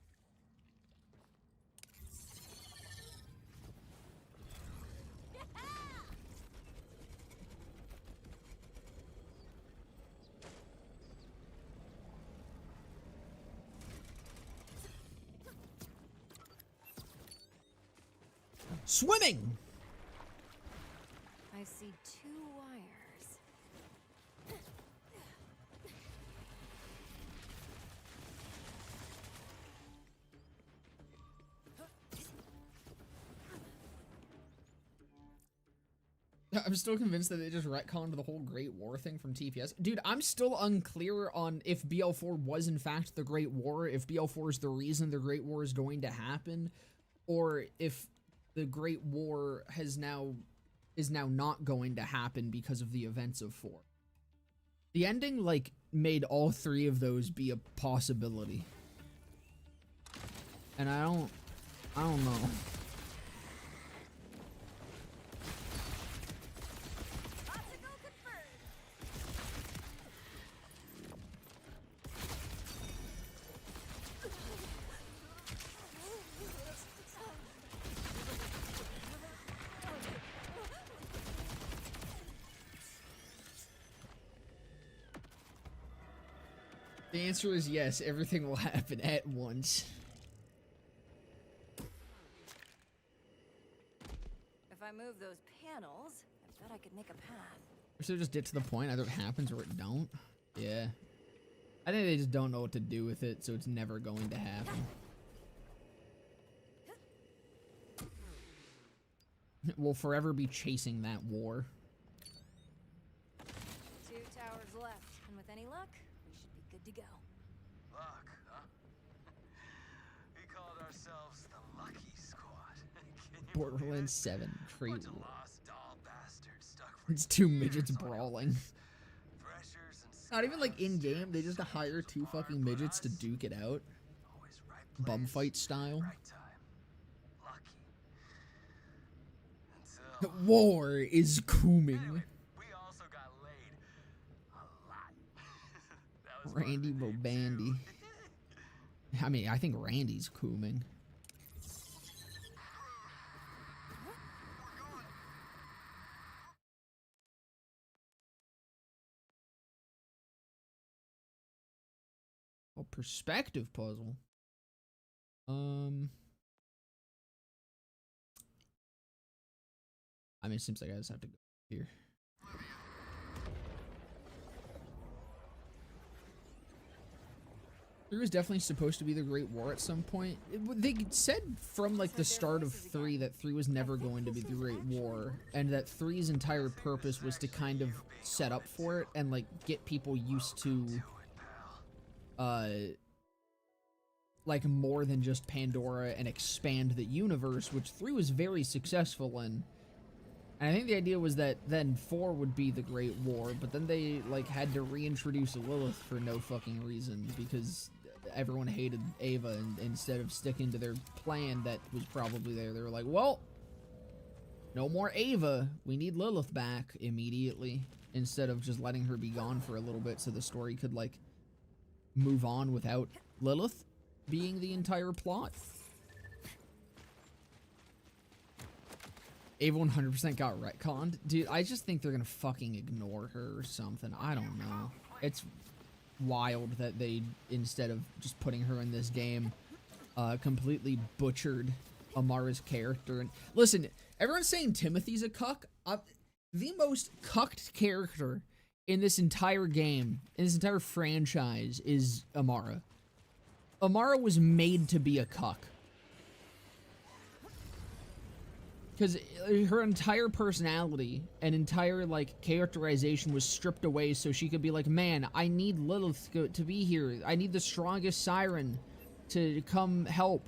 Swimming! I see 2 wires. I'm still convinced that they just retconned the whole Great War thing from TPS. Dude, I'm still unclear on if BL4 was in fact the Great War, if BL4 is the reason the Great War is going to happen, or if the Great War is now not going to happen because of the events of 4. The ending, like, made all 3 of those be a possibility. And I don't know. The answer is yes, everything will happen at once. If I move those panels, I bet I could make a path. Or should just get to the point, either it happens or it don't. Yeah. I think they just don't know what to do with it, so it's never going to happen. We'll forever be chasing that war. 2 towers left, and with any luck, we should be good to go. Luck, huh? We called ourselves the Lucky Squad. Borderlands 7 Great Bunch of War. lost doll bastards stuck for It's 2 years midgets on brawling. Threshers and Not even like in game, they just hire two fucking midgets to duke it out. Bum fight style. War is cooming. Randy Bobandy. I mean, I think Randy's cooming. Oh, perspective puzzle. I mean, it seems like I just have to go here. There was definitely supposed to be the Great War at some point. They said from like the start of 3 that 3 was never going to be the Great War, and that 3's entire purpose was to kind of set up for it and like get people used to like more than just Pandora and expand the universe, which 3 was very successful in. And I think the idea was that then 4 would be the Great War, but then they like had to reintroduce Lilith for no fucking reason because everyone hated Ava, and instead of sticking to their plan that was probably there, they were like, well, no more Ava, we need Lilith back immediately, instead of just letting her be gone for a little bit so the story could like move on without Lilith being the entire plot. Ava 100% got retconned. Dude, I just think they're gonna fucking ignore her or something. I don't know. It's wild that they, instead of just putting her in this game, completely butchered Amara's character. And listen, everyone's saying Timothy's a cuck. The most cucked character in this entire game, in this entire franchise, is Amara. Amara was made to be a cuck. Because her entire personality and entire, like, characterization was stripped away so she could be like, man, I need Lilith to be here. I need the strongest siren to come help.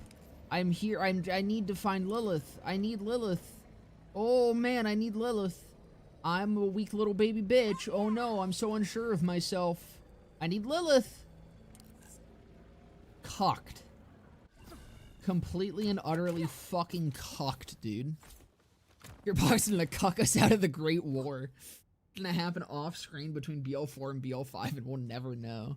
I'm here. I need to find Lilith. I need Lilith. Oh, man, I need Lilith. I'm a weak little baby bitch. Oh, no, I'm so unsure of myself. I need Lilith. Cocked. Completely and utterly fucking cocked, dude. You're boxing to cuck us out of the Great War. It's gonna happen off screen between BL4 and BL5, and we'll never know.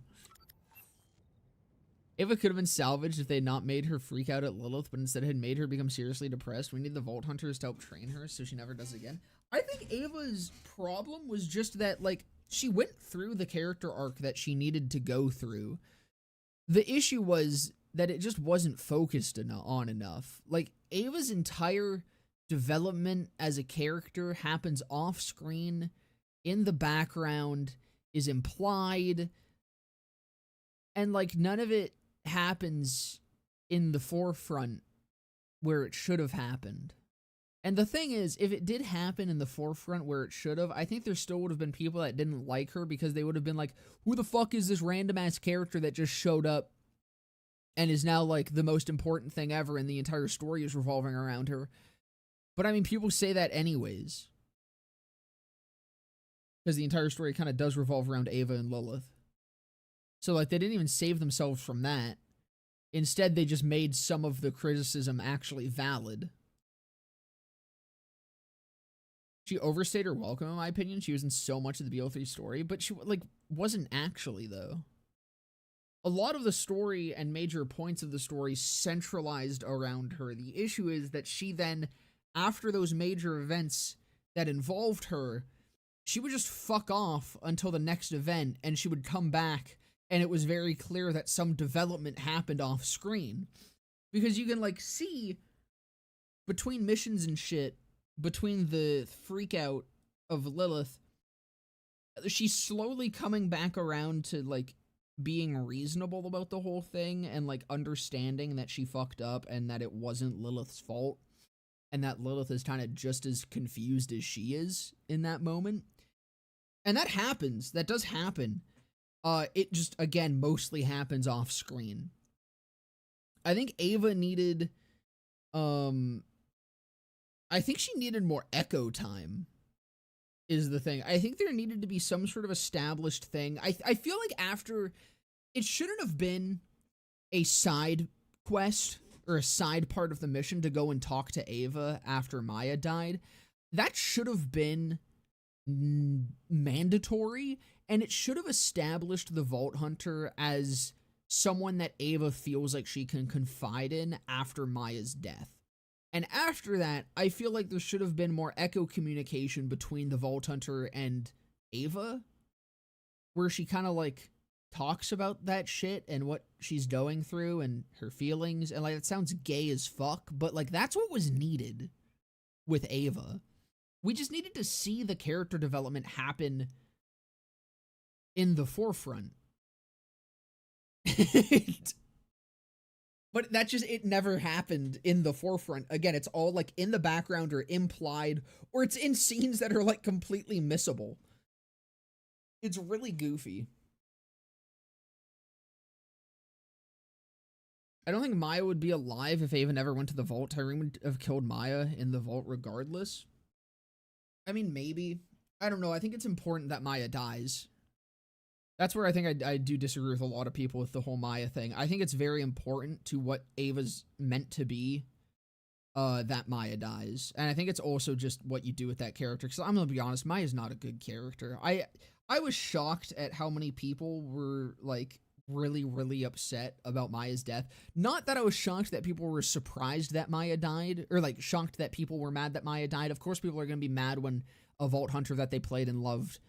Ava could have been salvaged if they had not made her freak out at Lilith, but instead had made her become seriously depressed. We need the Vault Hunters to help train her so she never does it again. I think Ava's problem was just that, like, she went through the character arc that she needed to go through. The issue was that it just wasn't focused on enough. Like, Ava's entire development as a character happens off screen, in the background, is implied, and like none of it happens in the forefront where it should have happened. And the thing is, if it did happen in the forefront where it should have, I think there still would have been people that didn't like her because they would have been like, who the fuck is this random ass character that just showed up and is now like the most important thing ever and the entire story is revolving around her. But I mean, people say that anyways. Because the entire story kind of does revolve around Ava and Lilith. So, like, they didn't even save themselves from that. Instead, they just made some of the criticism actually valid. She overstayed her welcome, in my opinion. She was in so much of the BO3 story, but she, like, wasn't actually, though. A lot of the story and major points of the story centralized around her. The issue is that she then, after those major events that involved her, she would just fuck off until the next event, and she would come back, and it was very clear that some development happened off screen. Because you can, like, see between missions and shit, between the freak out of Lilith, she's slowly coming back around to, like, being reasonable about the whole thing, and, like, understanding that she fucked up, and that it wasn't Lilith's fault. And that Lilith is kind of just as confused as she is in that moment. And that happens. That does happen. It just, again, mostly happens off screen. I think Ava needed, I think she needed more echo time. is the thing. I think there needed to be some sort of established thing. I feel like after, it shouldn't have been a side quest or a side part of the mission to go and talk to Ava after Maya died. That should have been mandatory, and it should have established the Vault Hunter as someone that Ava feels like she can confide in after Maya's death. And after that, I feel like there should have been more echo communication between the Vault Hunter and Ava, where she kind of like talks about that shit and what she's going through and her feelings. And like, it sounds gay as fuck, but like, that's what was needed with Ava. We just needed to see the character development happen in the forefront. But that just, it never happened in the forefront. Again, it's all like in the background or implied, or it's in scenes that are like completely missable. It's really goofy. I don't think Maya would be alive if Ava never went to the vault. Tyrene would have killed Maya in the vault regardless. I mean, maybe. I don't know. I think it's important that Maya dies. That's where I think I do disagree with a lot of people with the whole Maya thing. I think it's very important to what Ava's meant to be, that Maya dies. And I think it's also just what you do with that character. Because I'm going to be honest, Maya's not a good character. I was shocked at how many people were, like, really, really upset about Maya's death. Not that I was shocked that people were surprised that Maya died, or, like, shocked that people were mad that Maya died. Of course, people are going to be mad when a Vault Hunter that they played and loved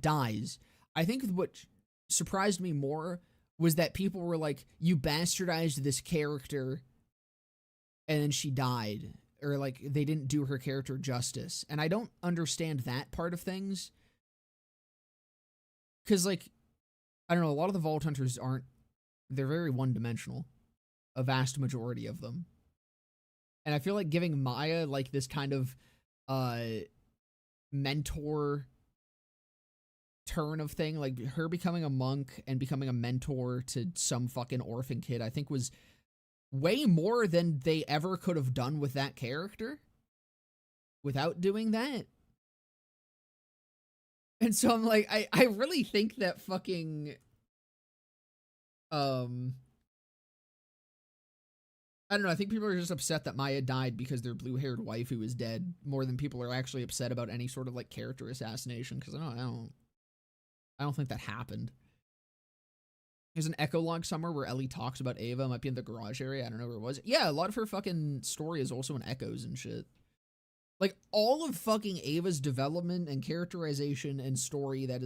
dies. I think what surprised me more was that people were like, you bastardized this character and then she died, or like they didn't do her character justice. And I don't understand that part of things. Cause like, I don't know, a lot of the Vault Hunters they're very one-dimensional, a vast majority of them. And I feel like giving Maya like this kind of mentor turn of thing, like her becoming a monk and becoming a mentor to some fucking orphan kid, I think was way more than they ever could have done with that character without doing that. And so I'm like, I really think that fucking I don't know, I think people are just upset that Maya died because their blue-haired waifu is dead more than people are actually upset about any sort of like character assassination, because I don't think that happened. There's an echo log somewhere where Ellie talks about Ava. It might be in the garage area. I don't know where it was. Yeah, a lot of her fucking story is also in echoes and shit. Like, all of fucking Ava's development and characterization and story that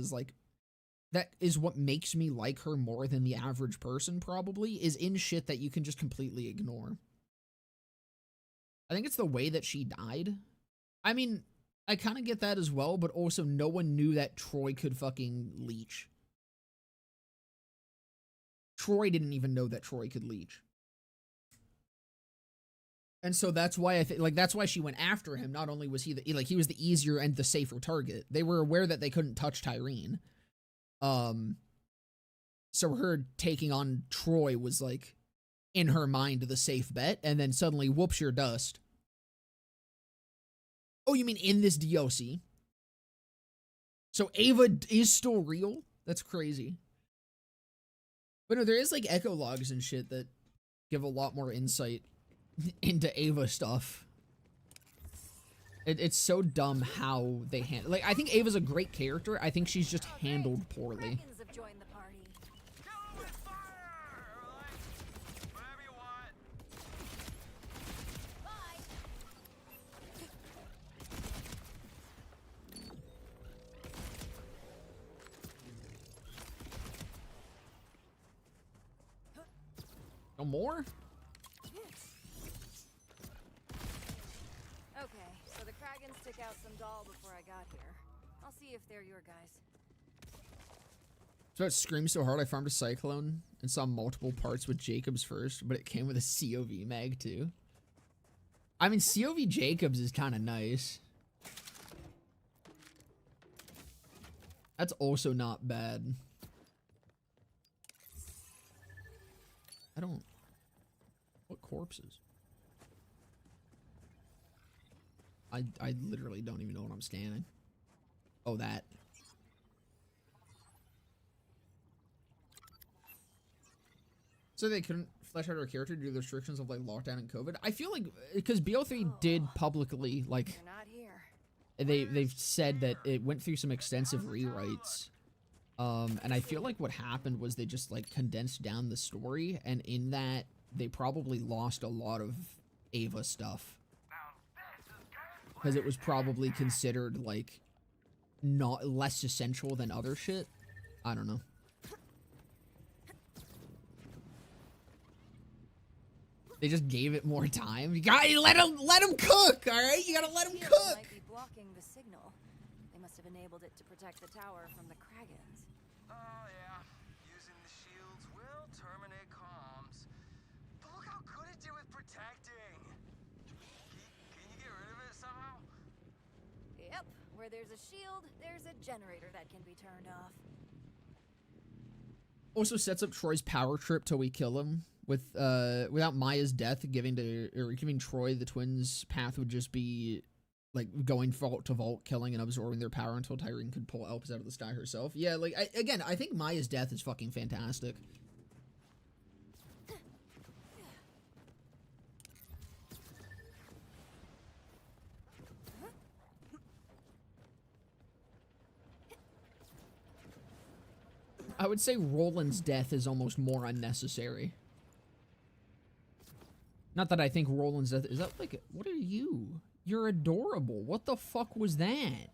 is what makes me like her more than the average person, probably, is in shit that you can just completely ignore. I think it's the way that she died. I mean, I kind of get that as well, but also no one knew that Troy could fucking leech. Troy didn't even know that Troy could leech. And so that's why that's why she went after him. Not only was he he was the easier and the safer target. They were aware that they couldn't touch Tyrene. So her taking on Troy was like, in her mind, the safe bet, and then suddenly, whoops, you're dust. Oh, you mean in this DLC? So Ava is still real? That's crazy. But no, there is like echo logs and shit that give a lot more insight into Ava stuff. It's so dumb how they handle. Like, I think Ava's a great character. I think she's just handled poorly. No more? Okay, so the Kragans took out some doll before I got here. I'll see if they're your guys. So it screamed so hard I farmed a cyclone and saw multiple parts with Jacobs first, but it came with a COV mag too. I mean, COV Jacobs is kind of nice. That's also not bad. I don't... What corpses? I literally don't even know what I'm scanning. Oh, that. So they couldn't flesh out her character due to the restrictions of like lockdown and COVID. I feel like because BO3 did publicly like You're not here. they've said that it went through some extensive rewrites. And I feel like what happened was they just like condensed down the story, and in that they probably lost a lot of Ava stuff because it was probably considered like not less essential than other shit. I don't know. They just gave it more time. You gotta let him cook, all right? You gotta let him cook. Might be blocking the signal. They must have enabled it to protect the tower from the Kragans. Oh, yeah. Using the shields will terminate comms. But look how good it did with protecting. Can you get rid of it somehow? Yep. Where there's a shield, there's a generator that can be turned off. Also sets up Troy's power trip till we kill him. Without Maya's death, giving Troy the twins' path would just be like going vault to vault, killing and absorbing their power until Tyreen could pull Elpis out of the sky herself. Yeah, like I think Maya's death is fucking fantastic. I would say Roland's death is almost more unnecessary. Not that I think Roland's death... Is that like... What are you? You're adorable. What the fuck was that?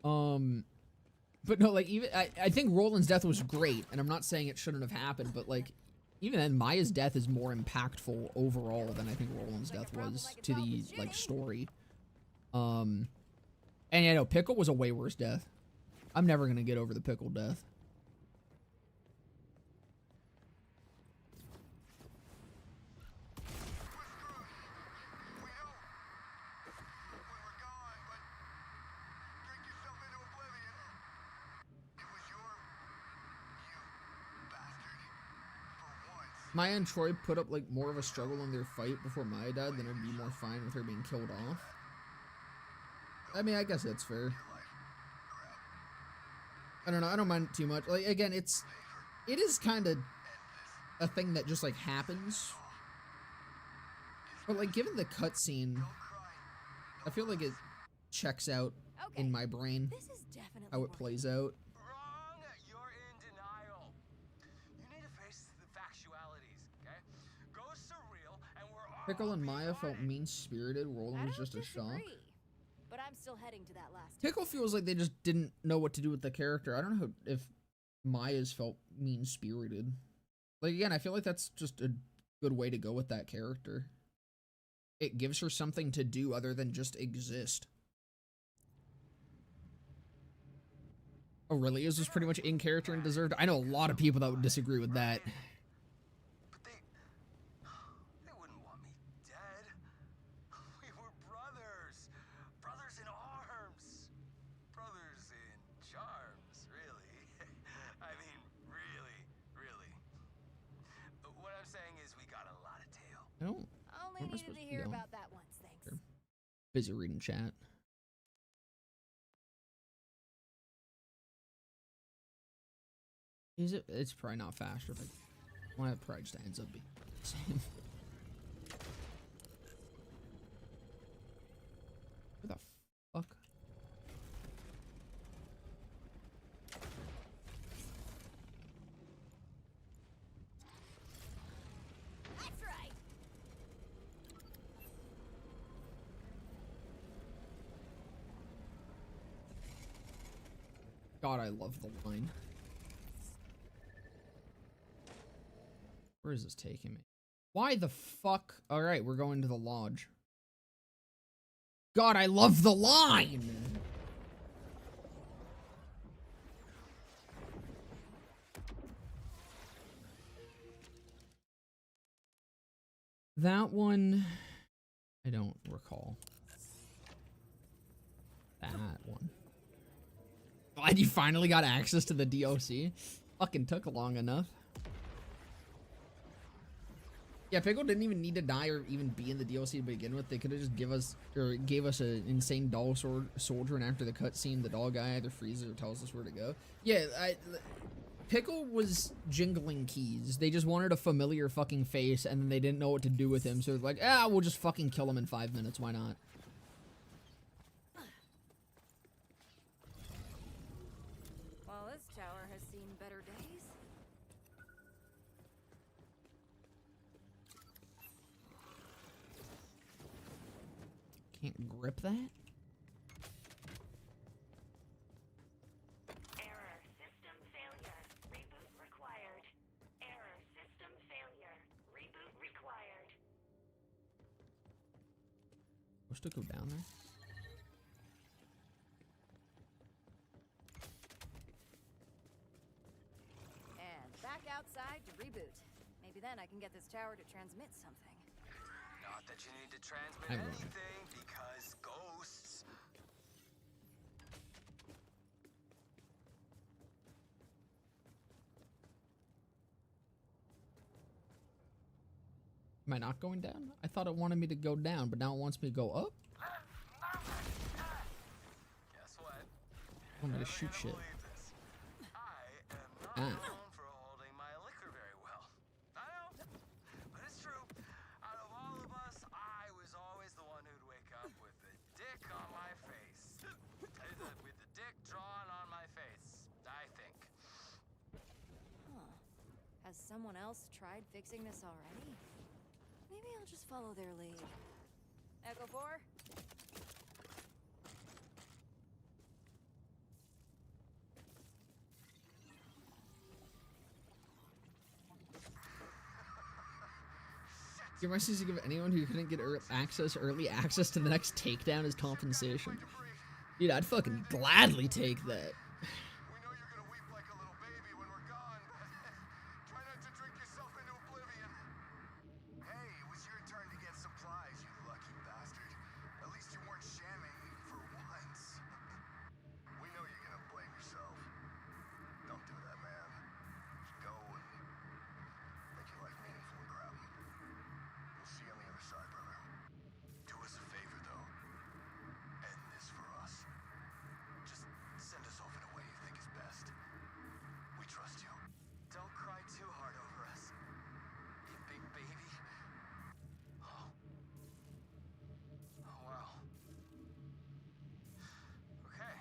But no, like, even... I think Roland's death was great, and I'm not saying it shouldn't have happened, but, like, even then, Maya's death is more impactful overall than I think Roland's death was to the, like, story. And, yeah, no, Pickle was a way worse death. I'm never gonna get over the Pickle death. Maya and Troy put up like more of a struggle in their fight before Maya died, then it'd be more fine with her being killed off. I mean, I guess that's fair. I don't know, I don't mind it too much. Like, again, it is kind of a thing that just like happens. But like, given the cutscene, I feel like it checks out in my brain how it plays out. Pickle and Maya felt mean-spirited. Roland was just a shock. But I'm still heading to that last. Pickle feels like they just didn't know what to do with the character. I don't know if Maya's felt mean-spirited. Like, again, I feel like that's just a good way to go with that character. It gives her something to do other than just exist. Aurelia's was pretty much in character and deserved. I know a lot of people that would disagree with that. I don't. Only needed to hear about that once, thanks. Sure. Busy reading chat. Is it? It's probably not faster, but well, it probably just ends up being the same. Where the fuck? That's right. God, I love the line. Where is this taking me? Why the fuck? Alright, we're going to the lodge. God, I love the line! That one, I don't recall. That one. Glad you finally got access to the DOC. Fucking took long enough. Yeah, Pickle didn't even need to die or even be in the DLC to begin with. They could have just gave us an insane doll soldier, and after the cutscene, the doll guy either freezes or tells us where to go. Yeah, Pickle was jingling keys. They just wanted a familiar fucking face, and then they didn't know what to do with him. So they're like, we'll just fucking kill him in 5 minutes. Why not? Well, this tower has seen better days. Can't grip that? Error. System failure. Reboot required. Error. System failure. Reboot required. Supposed to go down there? And back outside to reboot. Maybe then I can get this tower to transmit something. Not that you need to transmit I will. anything, because ghosts. Am I not going down? I thought it wanted me to go down, but now it wants me to go up? Guess what? I want me to shoot shit. I am not known for holding my liquor very well. I know, but it's true. Out of all of us, I was always the one who'd wake up with the dick on my face. With the dick drawn on my face, I think. Huh. Has someone else tried fixing this already? Maybe I'll just follow their lead. Echo 4? Your message to give anyone who couldn't get early access to the next takedown as compensation. Dude, I'd fucking gladly take that. We know you're gonna weep like a little baby when we're gone, but try not to drink yourself into oblivion. Hey, it was your turn to get supplies, you lucky bastard. At least you weren't shamming for once. We know you're gonna blame yourself. Don't do that, man. Go and make your life meaningful and grab 'em. We'll see you on the other side, brother. Do us a favor, though. End this for us. Just send us off in a way you think is best. We trust you. Don't cry too hard over us, you big baby. Oh. Oh, wow. Okay.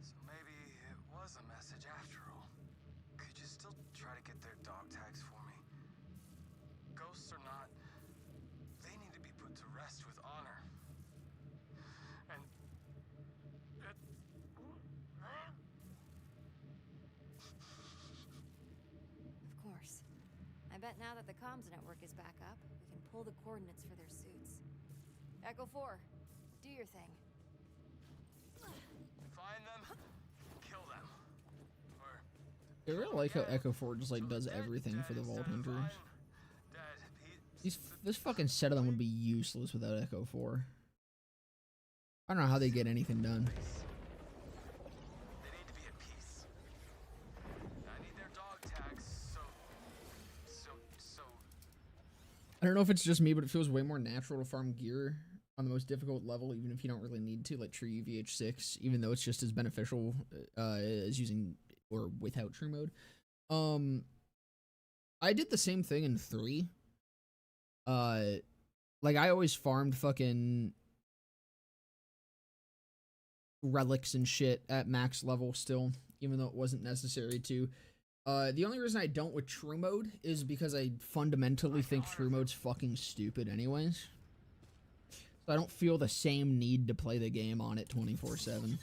So maybe it was a message after all. Could you still try to get their dog tags for me? Ghosts or not, they need to be put to rest with honor. And Of course. I bet now that the comms network is back up, we can pull the coordinates for their suits. Echo 4, do your thing. find them, kill them. Or I really like how Echo 4 just like does everything for the Vault Hunters. This fucking set of them would be useless without Echo 4. I don't know how they get anything done. they need to be at peace. I need their dog tags, so I don't know if it's just me, but it feels way more natural to farm gear on the most difficult level, even if you don't really need to, like True UVH6, even though it's just as beneficial as using or without True Mode. I did the same thing in 3. Like I always farmed fucking relics and shit at max level still, even though it wasn't necessary to. The only reason I don't with True Mode is because I fundamentally think True Mode's fucking stupid anyways. So I don't feel the same need to play the game on it 24/7.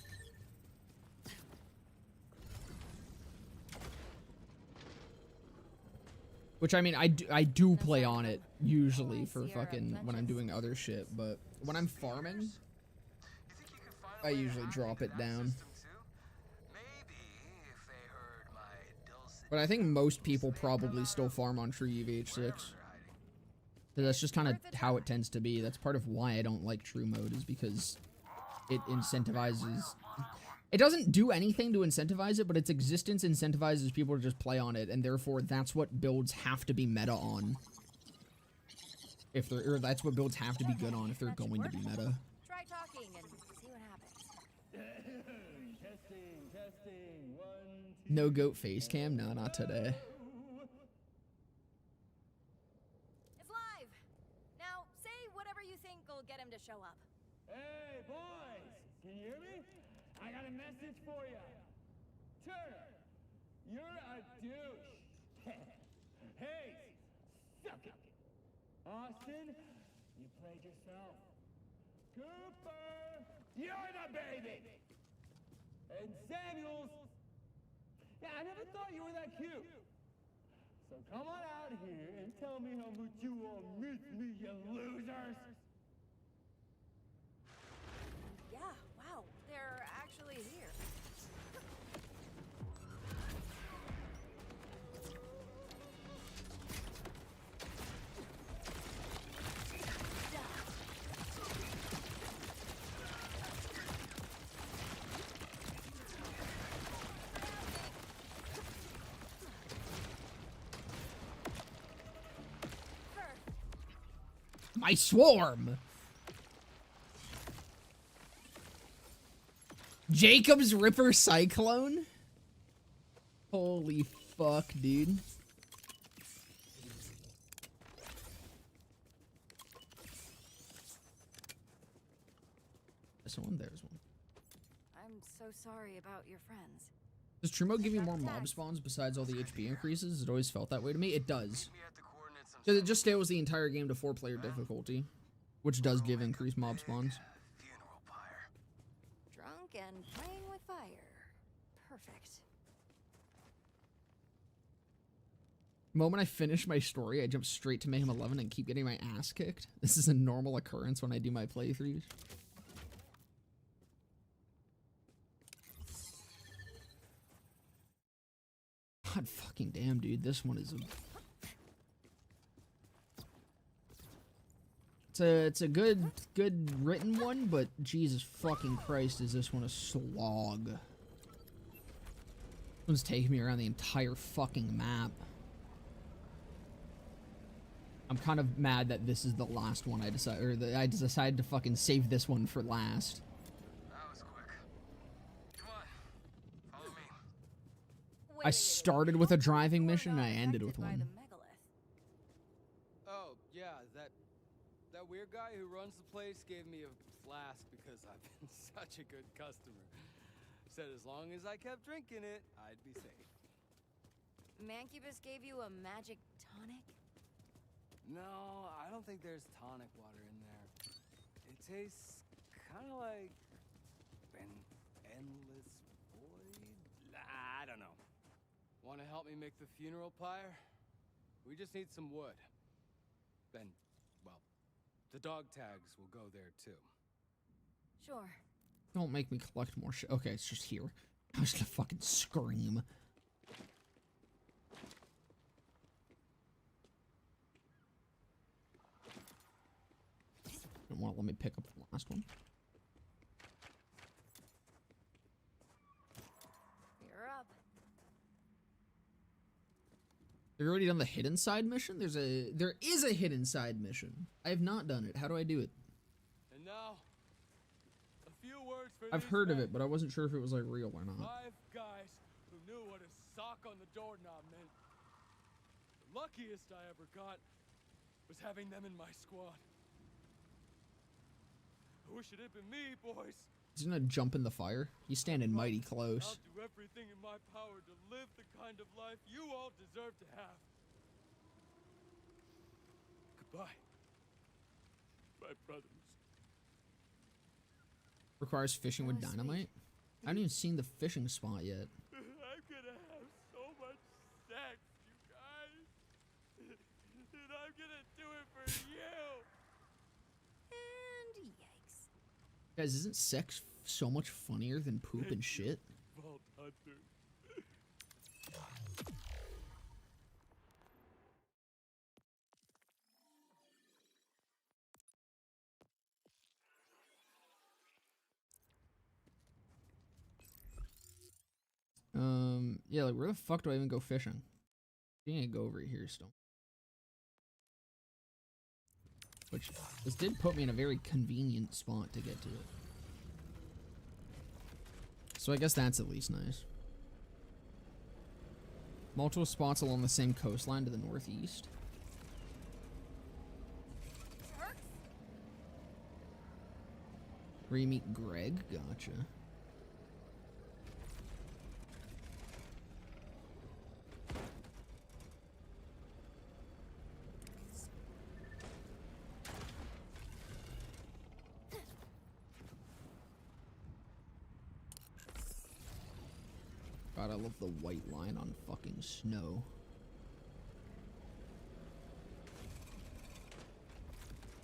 Which, I mean, I do play on it usually for fucking when I'm doing other shit, but when I'm farming, I usually drop it down. But I think most people probably still farm on True UVH6. That's just kind of how it tends to be. That's part of why I don't like True Mode, is because it incentivizes... It doesn't do anything to incentivize it, but its existence incentivizes people to just play on it, and therefore that's what builds have to be meta on. If they're, or that's what builds have to be good on if they're going to be meta. Try talking and see what happens. Testing. 1, 2. No goat face cam? No, not today. It's live! Now, say whatever you think will get him to show up. Hey, boys! Can you hear me? I got a message for you. Turner, you're a douche. Hey, suck it. Austin, you played yourself. Cooper, you're the baby. And Samuels, yeah, I never thought you were that cute. So come on out here and tell me how much you all miss me, you losers. Yeah, wow, they're actually here. My swarm! Jacob's Ripper Cyclone? Holy fuck, dude. There's one, there's one. I'm so sorry about your friends. Does Trimo give you more mob spawns besides all the HP increases? It always felt that way to me. It does. Because it just scales the entire game to 4-player difficulty, which does give increased mob spawns. Drunk and playing with fire. Perfect. The moment I finish my story, I jump straight to Mayhem 11 and keep getting my ass kicked. This is a normal occurrence when I do my playthroughs. God fucking damn, dude. This one is a... It's a good written one, but Jesus fucking Christ, is this one a slog. This one's taking me around the entire fucking map. I'm kind of mad that this is the last one I decided, or that I decided to fucking save this one for last. That was quick. Come on, follow me. I started with a driving mission and I ended with one. Oh, yeah, that weird guy who runs the place gave me a flask because I've been such a good customer. Said as long as I kept drinking it, I'd be safe. Mancubus gave you a magic tonic? No, I don't think there's tonic water in there. It tastes kind of like an endless void. I don't know. Want to help me make the funeral pyre? We just need some wood. Then, well, the dog tags will go there too. Sure. Don't make me collect more shit. Okay, it's just here. I was gonna fucking scream. Don't want to let me pick up the last one. You're up. You've already done the hidden side mission? There is a hidden side mission. I have not done it. How do I do it? And now, a few words for I've these heard of men. it, but I wasn't sure if it was like real or not. 5 guys who knew what a sock on the doorknob meant. The luckiest I ever got was having them in my squad. I wish it had been me, boys. He's gonna jump in the fire. He's standing mighty close. I'll do everything in my power to live the kind of life you all deserve to have. Goodbye, my brothers. Requires fishing with dynamite? I haven't even seen the fishing spot yet. I'm gonna have so much sex, you guys. And I'm gonna do it for you. And yikes. Guys, isn't sex so much funnier than poop and shit? Vault Hunter. Yeah, like where the fuck do I even go fishing? I can't go over here still. Which, this did put me in a very convenient spot to get to it. So I guess that's at least nice. Multiple spots along the same coastline to the northeast. Where you meet Greg? Gotcha. God, I love the white line on fucking snow.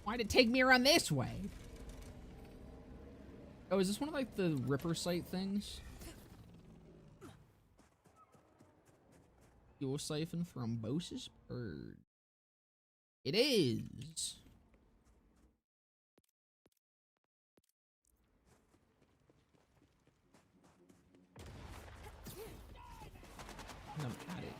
Why'd it take me around this way? Oh, is this one of like the Ripper site things? Fuel siphon thrombosis bird. It is. I'm at it.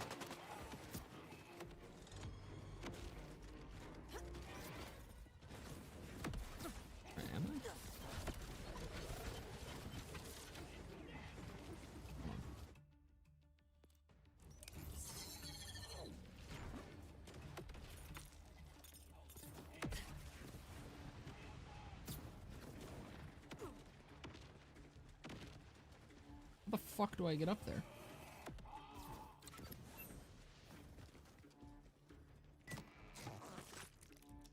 Where am I? How the fuck do I get up there?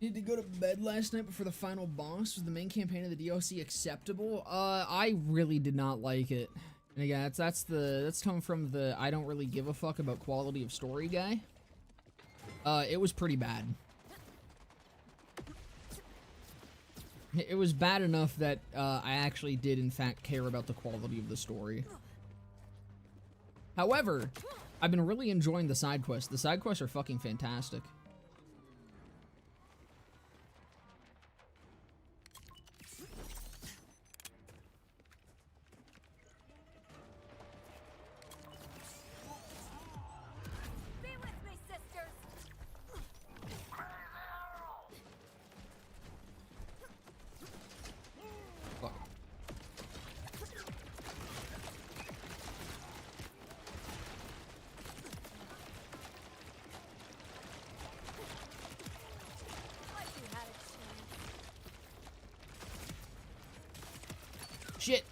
Need to go to bed last night before the final boss. Was the main campaign of the DLC acceptable? I really did not like it. And again, that's coming from the I don't really give a fuck about quality of story guy. It was pretty bad. It was bad enough that I actually did in fact care about the quality of the story. However, I've been really enjoying the side quests. The side quests are fucking fantastic. Shit!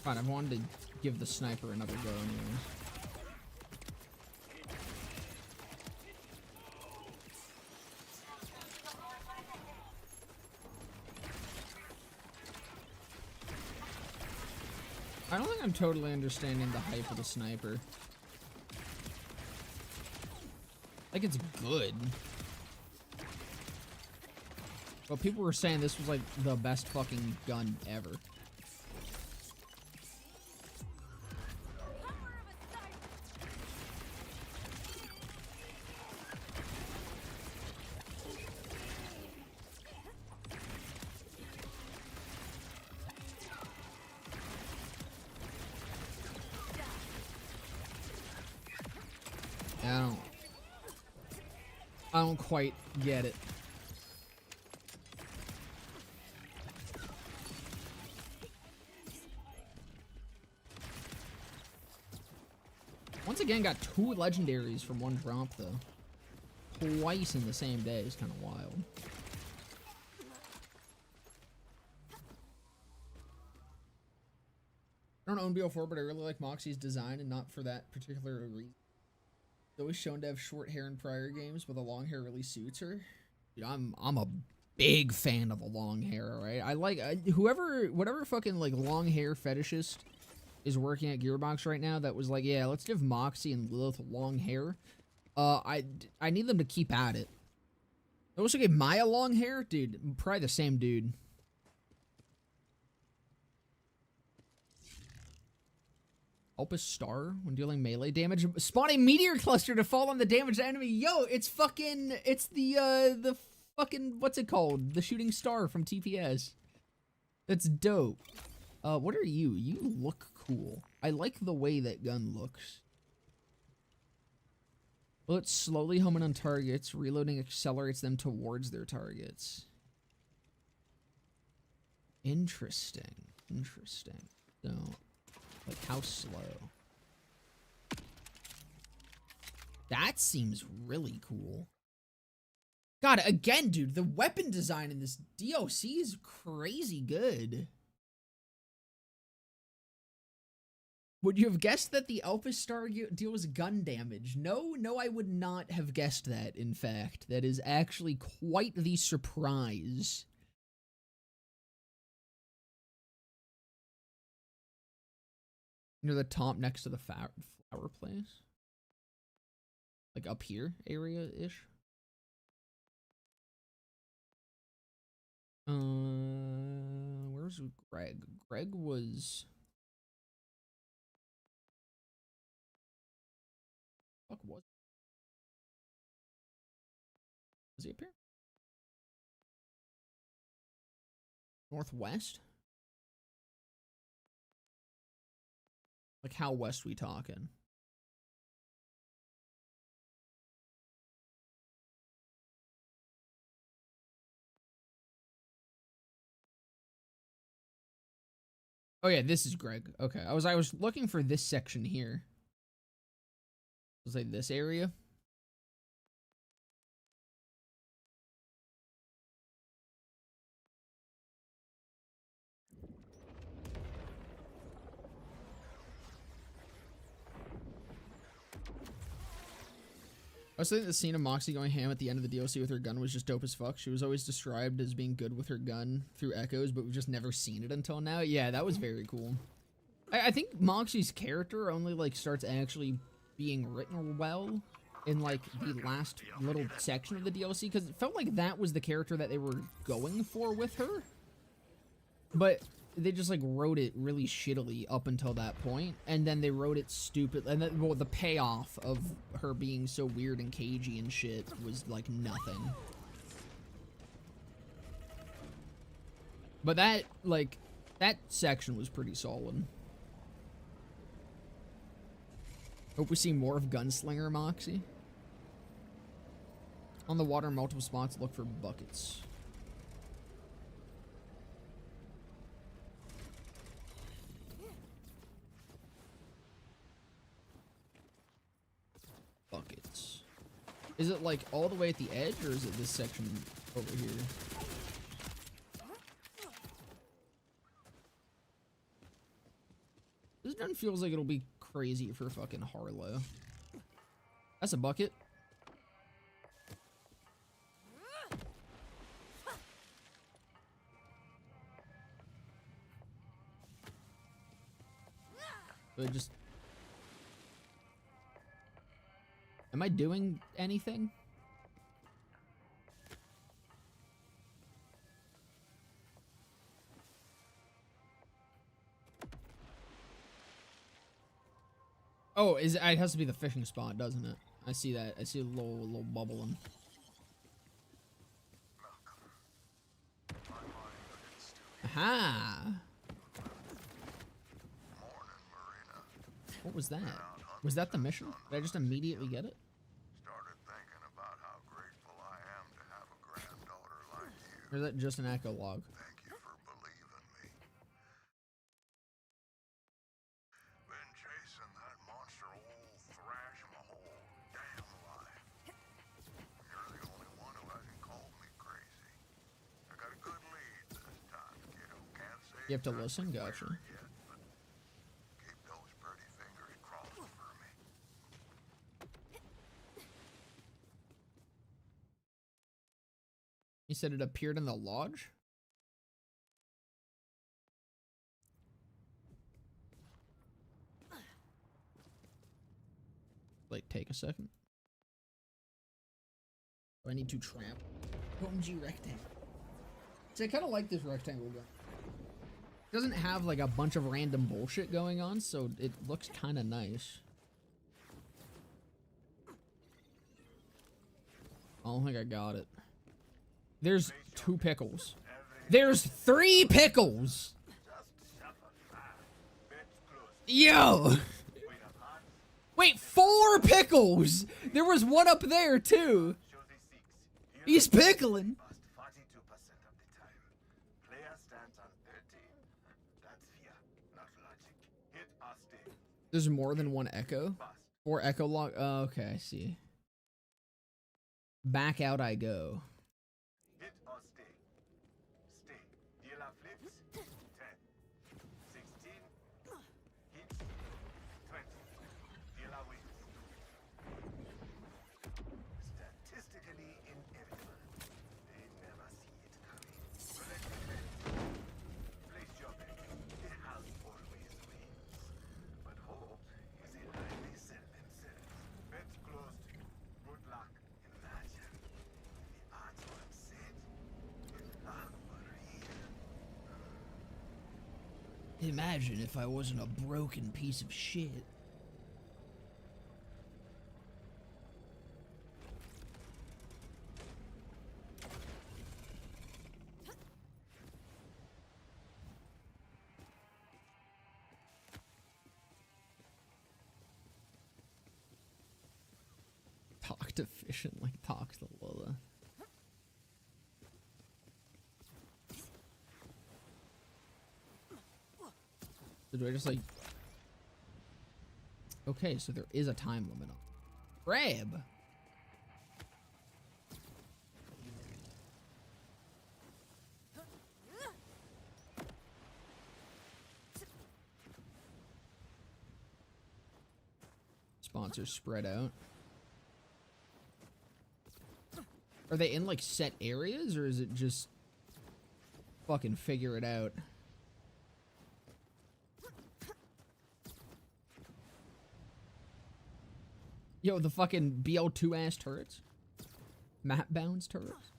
Fine, I wanted to give the sniper another go anyways. I don't think I'm totally understanding the hype of the sniper. Like, it's good. But people were saying this was like the best fucking gun ever. I don't quite get it. Once again, got 2 legendaries from one drop, though. Twice in the same day is kind of wild. I don't own BO4, but I really like Moxie's design, and not for that particular reason. She's always shown to have short hair in prior games, but the long hair really suits her. Dude, I'm a big fan of the long hair, alright? I like whatever fucking like long hair fetishist is working at Gearbox right now that was like, yeah, let's give Moxie and Lilith long hair. I need them to keep at it. They also gave Maya long hair? Dude, probably the same dude. Opus Star when dealing melee damage. Spawn a meteor cluster to fall on the damaged enemy. Yo, it's fucking, it's the fucking, what's it called? The shooting star from TPS. That's dope. What are you? You look cool. I like the way that gun looks. Bullets slowly home in on targets. Reloading accelerates them towards their targets. Interesting. Interesting. So, like, how slow? That seems really cool. God, again, dude, the weapon design in this DLC is crazy good. Would you have guessed that the Alpha Star deals gun damage? No, I would not have guessed that, in fact. That is actually quite the surprise. Near the top next to the flower place? Like up here area-ish? Where's Greg? Greg was... Fuck, was he up here? Northwest? Like, how west we talking? Oh yeah, this is Greg. Okay, I was looking for this section here. Was like this area? I was thinking the scene of Moxie going ham at the end of the DLC with her gun was just dope as fuck. She was always described as being good with her gun through echoes, but we've just never seen it until now. Yeah, that was very cool. I think Moxie's character only, like, starts actually being written well in, like, the last little section of the DLC, because it felt like that was the character that they were going for with her. But they just, like, wrote it really shittily up until that point, and then they wrote it stupid, and then, well, the payoff of her being so weird and cagey and shit was, like, nothing. But that, like, that section was pretty solid. Hope we see more of Gunslinger Moxie. On the water, multiple spots, look for buckets. Buckets. Is it like all the way at the edge, or is it this section over here? This gun feels like it'll be crazy for fucking Harlow. That's a bucket. But just... Am I doing anything? Oh, it has to be the fishing spot, doesn't it? I see that. I see a little bubbling. Aha! What was that? Was that the mission? Did I just immediately get it? Started thinking about how grateful I am to have a granddaughter like you. Or is that just an echo log? Thank you for believing me. Been chasing that monster old Thrash my whole damn life. You're the only one who hasn't called me crazy. I got a good lead this time, kiddo. Can't say You have to listen? Gotcha. You said it appeared in the lodge? Like, take a second. Do I need to tramp? POG rectangle. See, I kind of like this rectangle gun. It doesn't have, like, a bunch of random bullshit going on, so it looks kind of nice. I don't think I got it. There's 2 pickles. There's 3 pickles! Yo! Wait, 4 pickles! There was one up there, too! He's pickling! There's more than one echo? 4 echo log. Oh, okay, I see. Back out I go. Hit or stay. Stay. Dealer flips. 10. 16. Hit. 20. Dealer wins. Statistically inevitable. They never see it coming. Place your bet. The house always wins. But hope is a lie they sell themselves. Bet closed. Good luck. Imagine. The artwork said, if love were real. Imagine if I wasn't a broken piece of shit. Talk to fish and like talk to Lola. So do I just like... Okay, so there is a time limit on grab. Sponsors spread out. Are they in like set areas or is it just fucking figure it out? Yo, the fucking BL2 ass turrets? Map bounds turrets?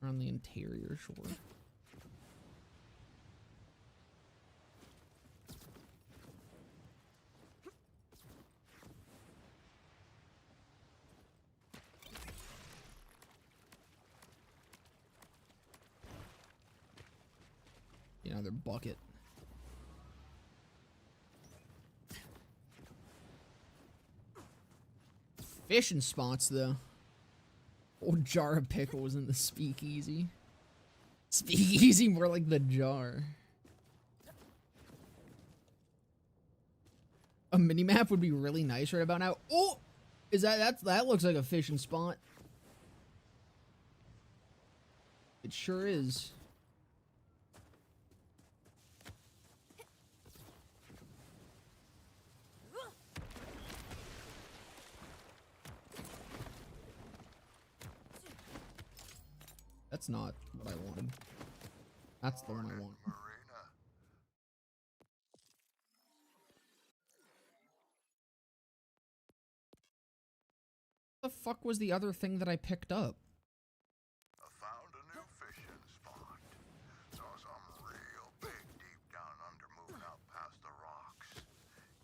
On the interior shore. Another bucket. Fishing spots, though. Old jar of pickles in the speakeasy. Speakeasy, more like the jar. A minimap would be really nice right about now. Oh! Is that looks like a fishing spot. It sure is. That's not what I wanted. That's the one I want. What the fuck was the other thing that I picked up? I found a new fishing spot. Saw something real big deep down under, moving out past the rocks.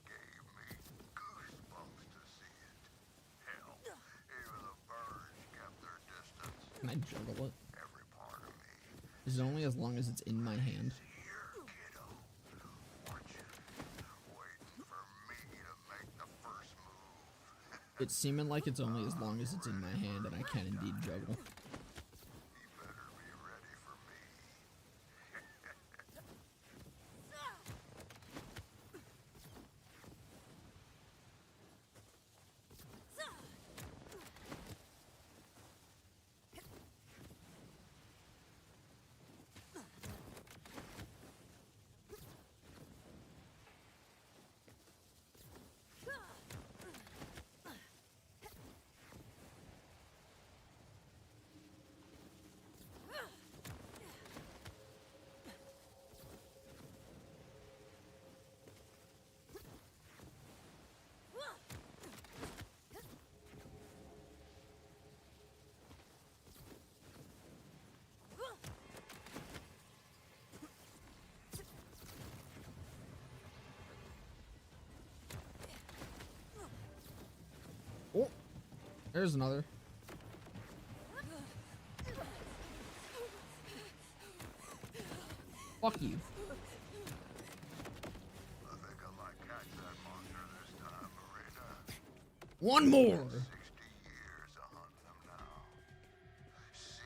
Gave me goosebumps to see it. Hell, even the birds kept their distance. Can I juggle it? Every part of me. Is it only as long as it's in my hand? Here, kiddo. Watching, waiting for me to make the first move. It's seeming like it's only as long as it's in my hand, and I can indeed juggle. You better be ready for me. Oh, there's another. Fuck you. I think I might catch that monster this time, Marina. One more. 60 years of hunting them now. 60.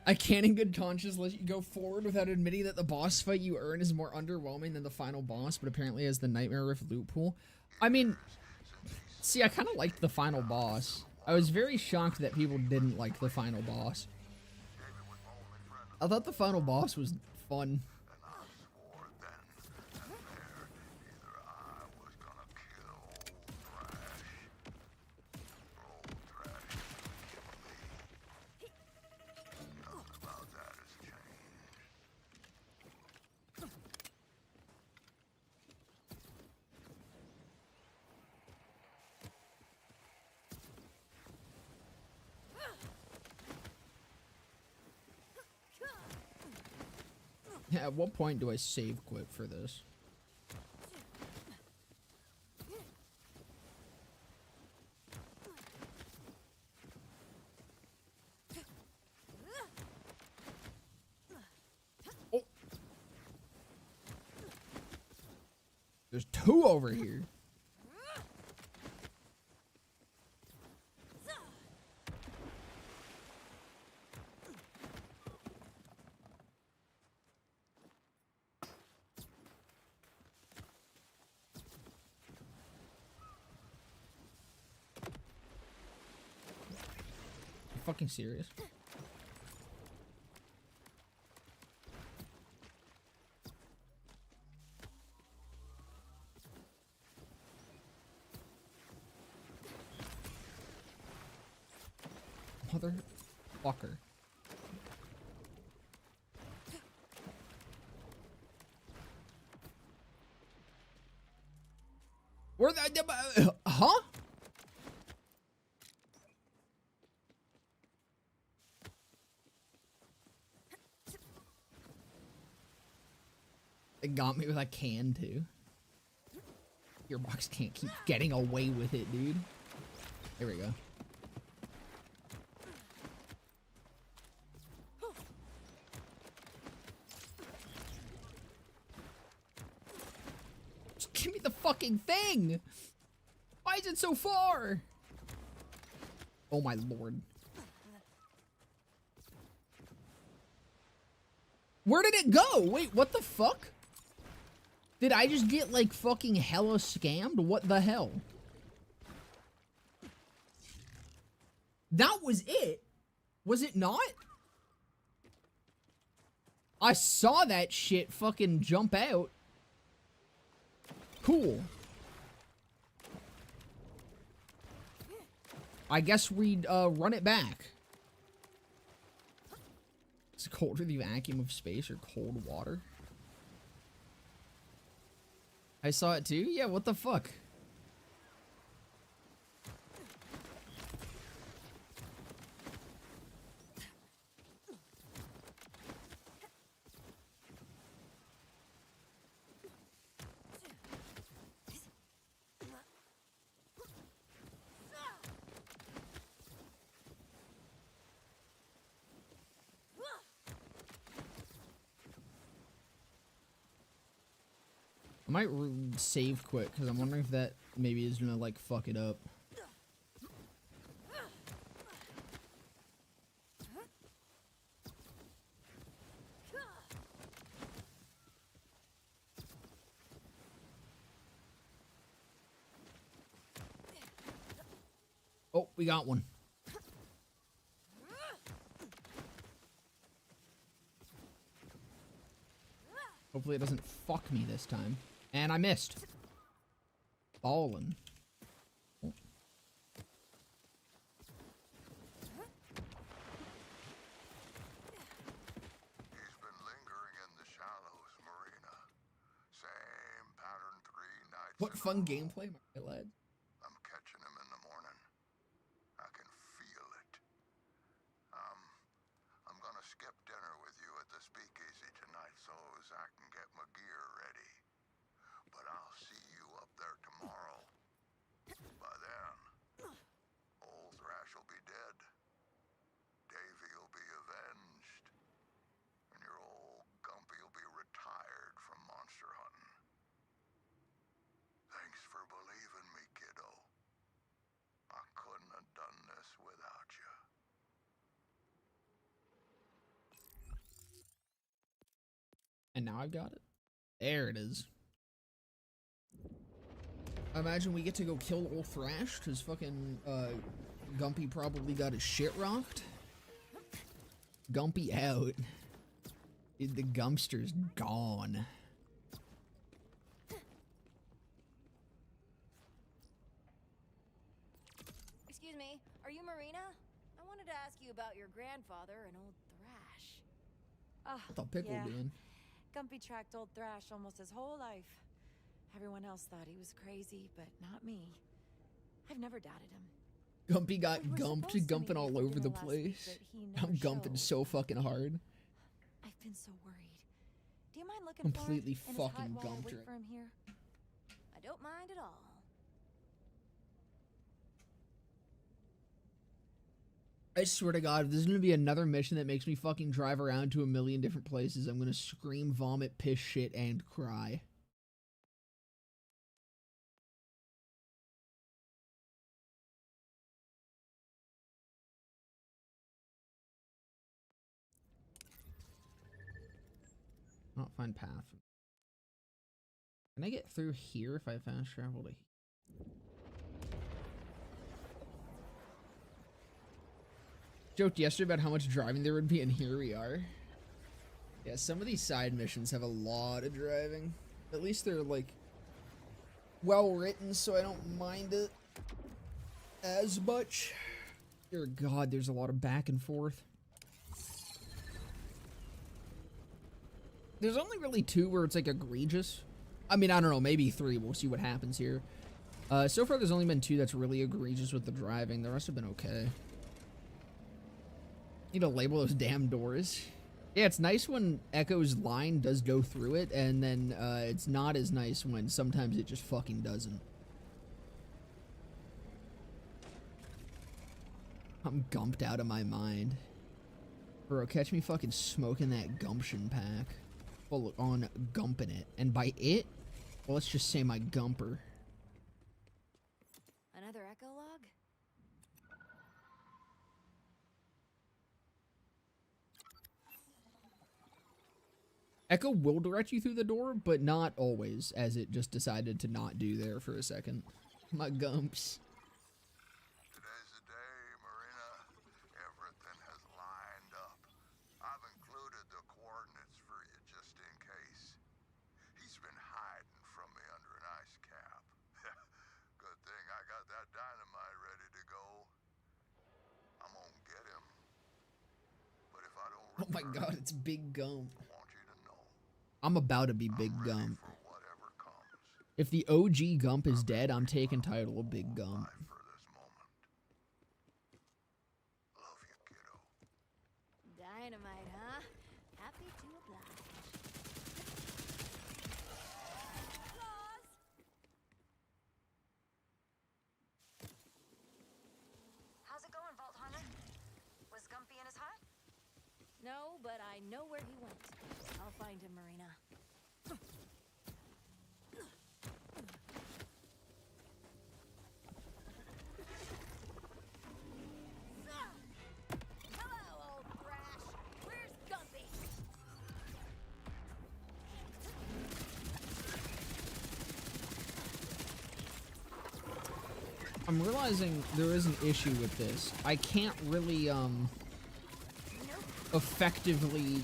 I can't in good conscience let you go forward without admitting that the boss fight you earn is more underwhelming than the final boss, but apparently has the Nightmare Rift loot pool. I mean, see, I kind of liked the final boss. I was very shocked that people didn't like the final boss. I thought the final boss was fun. And I swore then and there, either I was gonna kill old Thrash, or old Thrash was gonna kill me. Nothing about that has changed. At what point do I save quit for this? Oh. There's two over here. Fucking serious? Motherfucker. Where the huh? It got me with a can too. Your box can't keep getting away with it, dude. There we go. Just give me the fucking thing. Why is it so far? Oh my lord. Where did it go? Wait, what the fuck? Did I just get, like, fucking hella scammed? What the hell? That was it? Was it not? I saw that shit fucking jump out. Cool. I guess we'd, run it back. Is it colder the vacuum of space or cold water? I saw it too? Yeah, what the fuck? I might save quick because I'm wondering if that maybe is gonna like fuck it up. Oh, we got one. Hopefully it doesn't fuck me this time. And I missed. Ballin'. Oh. He's been lingering in the shallows, Marina. Same pattern 3 nights. What fun gameplay, my lad. I'm catching him in the morning. I can feel it. I'm gonna skip dinner with you at the speakeasy tonight so as I can get my gear ready. But I'll see you up there tomorrow. By then, old Thrash will be dead. Davy will be avenged. And your old Gumpy will be retired. And now I've got it. There it is. I imagine we get to go kill old Thrash, because fucking, Gumpy probably got his shit rocked. Gumpy out. The Gumpster's gone. Excuse me, are you Marina? I wanted to ask you about your grandfather and old Thrash. What the Pickle doing? Gumpy tracked old Thrash almost his whole life. Everyone else thought he was crazy, but not me. I've never doubted him. Gumpy got gumped, gumping all over the place. I'm gumping so fucking hard. I've been so worried. Do you mind looking Completely for him fucking in his hut while I gumped wait her. for him here? I don't mind at all. I swear to God, if there's gonna be another mission that makes me fucking drive around to a million different places, I'm gonna scream, vomit, piss, shit, and cry. Not find path. Can I get through here if I fast travel to here? Joked yesterday about how much driving there would be, and here we are. Yeah, some of these side missions have a lot of driving. At least they're, like, well written, so I don't mind it as much. Dear God, there's a lot of back and forth. There's only really 2 where it's, like, egregious. I mean, I don't know, maybe 3. We'll see what happens here. So far, there's only been 2 that's really egregious with the driving. The rest have been okay. Need to label those damn doors. Yeah, it's nice when Echo's line does go through it, and then it's not as nice when sometimes it just fucking doesn't. I'm gumped out of my mind. Bro, catch me fucking smoking that gumption pack. Full on gumping it. And by it, well, let's just say my gumper. Another echo log? Echo will direct you through the door, but not always, as it just decided to not do there for a second. My gumps. Today's the day, Marina. Everything has lined up. I've included the coordinates for you just in case. He's been hiding from me under an ice cap. Good thing I got that dynamite ready to go. I'm gonna get him. But if I don't Oh my God, it's Big Gump. I want you to know, I'm about to be Big I'm ready Gump. for whatever comes. If the OG Gump is dead, I'm taking title of Big Gump. For this moment. Love you, kiddo. Dynamite, huh? Happy to oblige. How's it going, Vault Hunter? Was Gumpy in his hut? No, but I know where he went. I'll find him, Marina. Hello, old Thrash. Where's Gumpy? I'm realizing there is an issue with this. I can't really, effectively,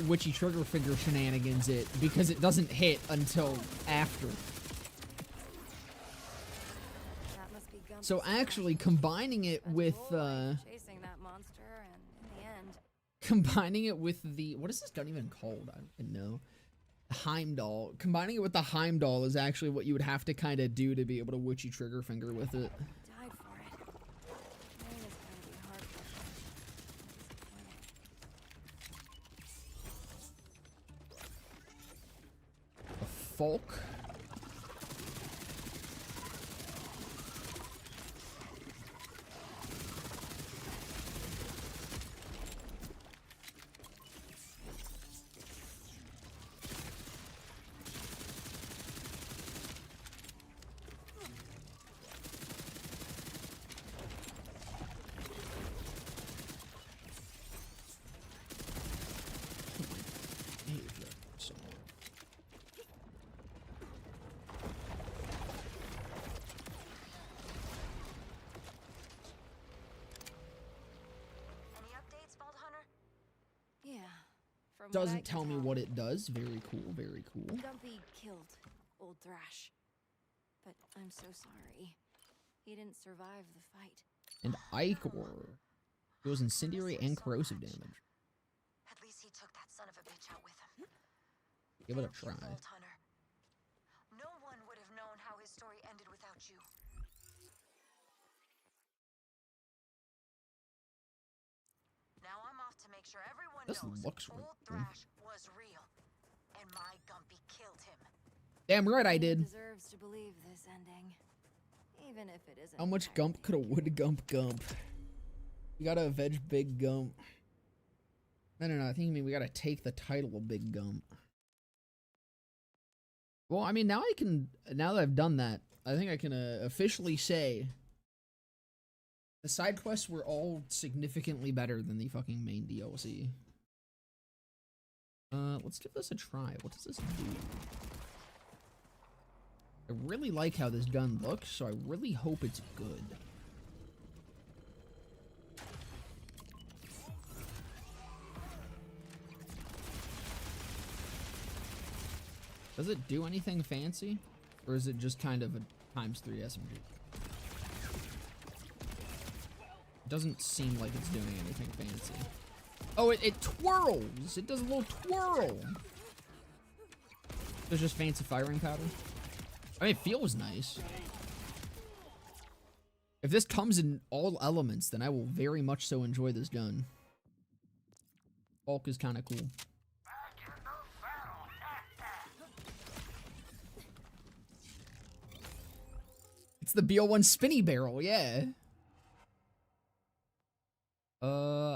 witchy trigger finger shenanigans it, because it doesn't hit until after. That must be Gumpy's So actually, combining it with, chasing that monster, and in the end, combining it with the, what is this gun even called? I don't even know. Heimdall. Combining it with the Heimdall is actually what you would have to kind of do to be able to witchy trigger finger with it. died for it. Knowing it's gonna be hard for him. A Folk. From what I doesn't can tell me what it does. Very cool, very cool. Gumpy killed old Thrash. But I'm so sorry. He didn't survive the fight. And Ichor. It was incendiary and corrosive damage. At least he took that son of a bitch out with him. Give it a Thank you, try. Vault Hunter. No one would have known how his story ended without you. Now I'm off to make sure everyone This knows looks really old cool. Thrash was real, and my Gumpy killed him. Damn right I He did. deserves to believe this ending. Even if it isn't. How much Gump could a would Gump Gump? You gotta avenge Big Gump. No, I think you mean we gotta take the title of Big Gump. Well, I mean, now that I've done that, I think I can officially say the side quests were all significantly better than the fucking main DLC. Let's give this a try. What does this do? I really like how this gun looks, so I really hope it's good. Does it do anything fancy? Or is it just kind of a ×3 SMG? It doesn't seem like it's doing anything fancy. Oh, it twirls! It does a little twirl! There's just fancy firing powder. I mean, it feels nice. If this comes in all elements, then I will very much so enjoy this gun. Bulk is kind of cool. It's the BO1 spinny barrel, yeah.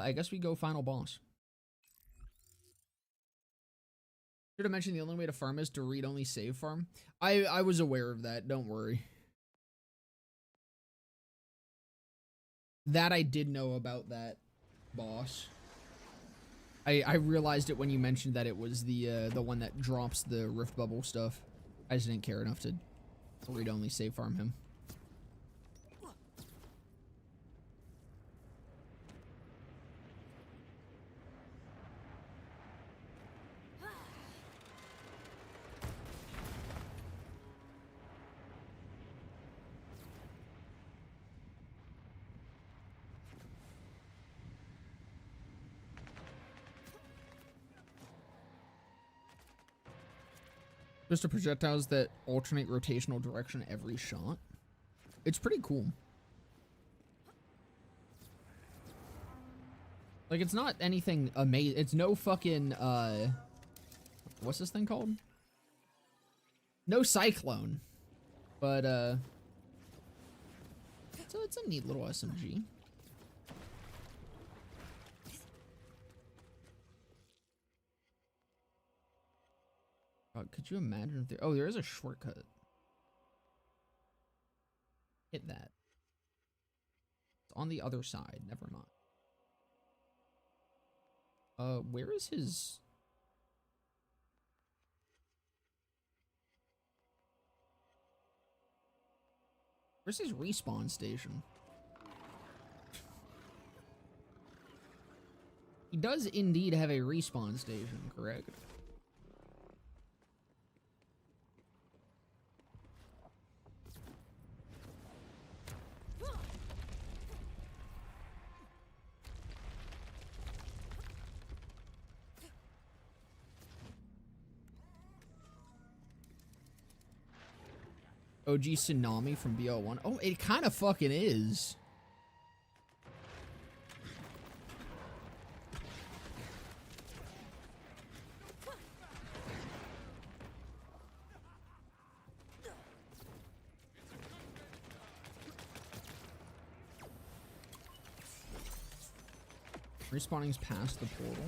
I guess we go final boss. Should have mentioned the only way to farm is to read-only save farm. I was aware of that, don't worry. That I did know about that boss. I realized it when you mentioned that it was the one that drops the rift bubble stuff. I just didn't care enough to read-only save farm him. Just a projectiles that alternate rotational direction every shot. It's pretty cool. Like, it's not anything amazing. It's no fucking, what's this thing called? No Cyclone. But, so it's a neat little SMG. Could you imagine if there... Oh, there is a shortcut. Hit that. It's on the other side. Never mind. Where is his... Where's his respawn station? He does indeed have a respawn station, correct? OG Tsunami from BO1. Oh, it kind of fucking is. Respawning's past the portal.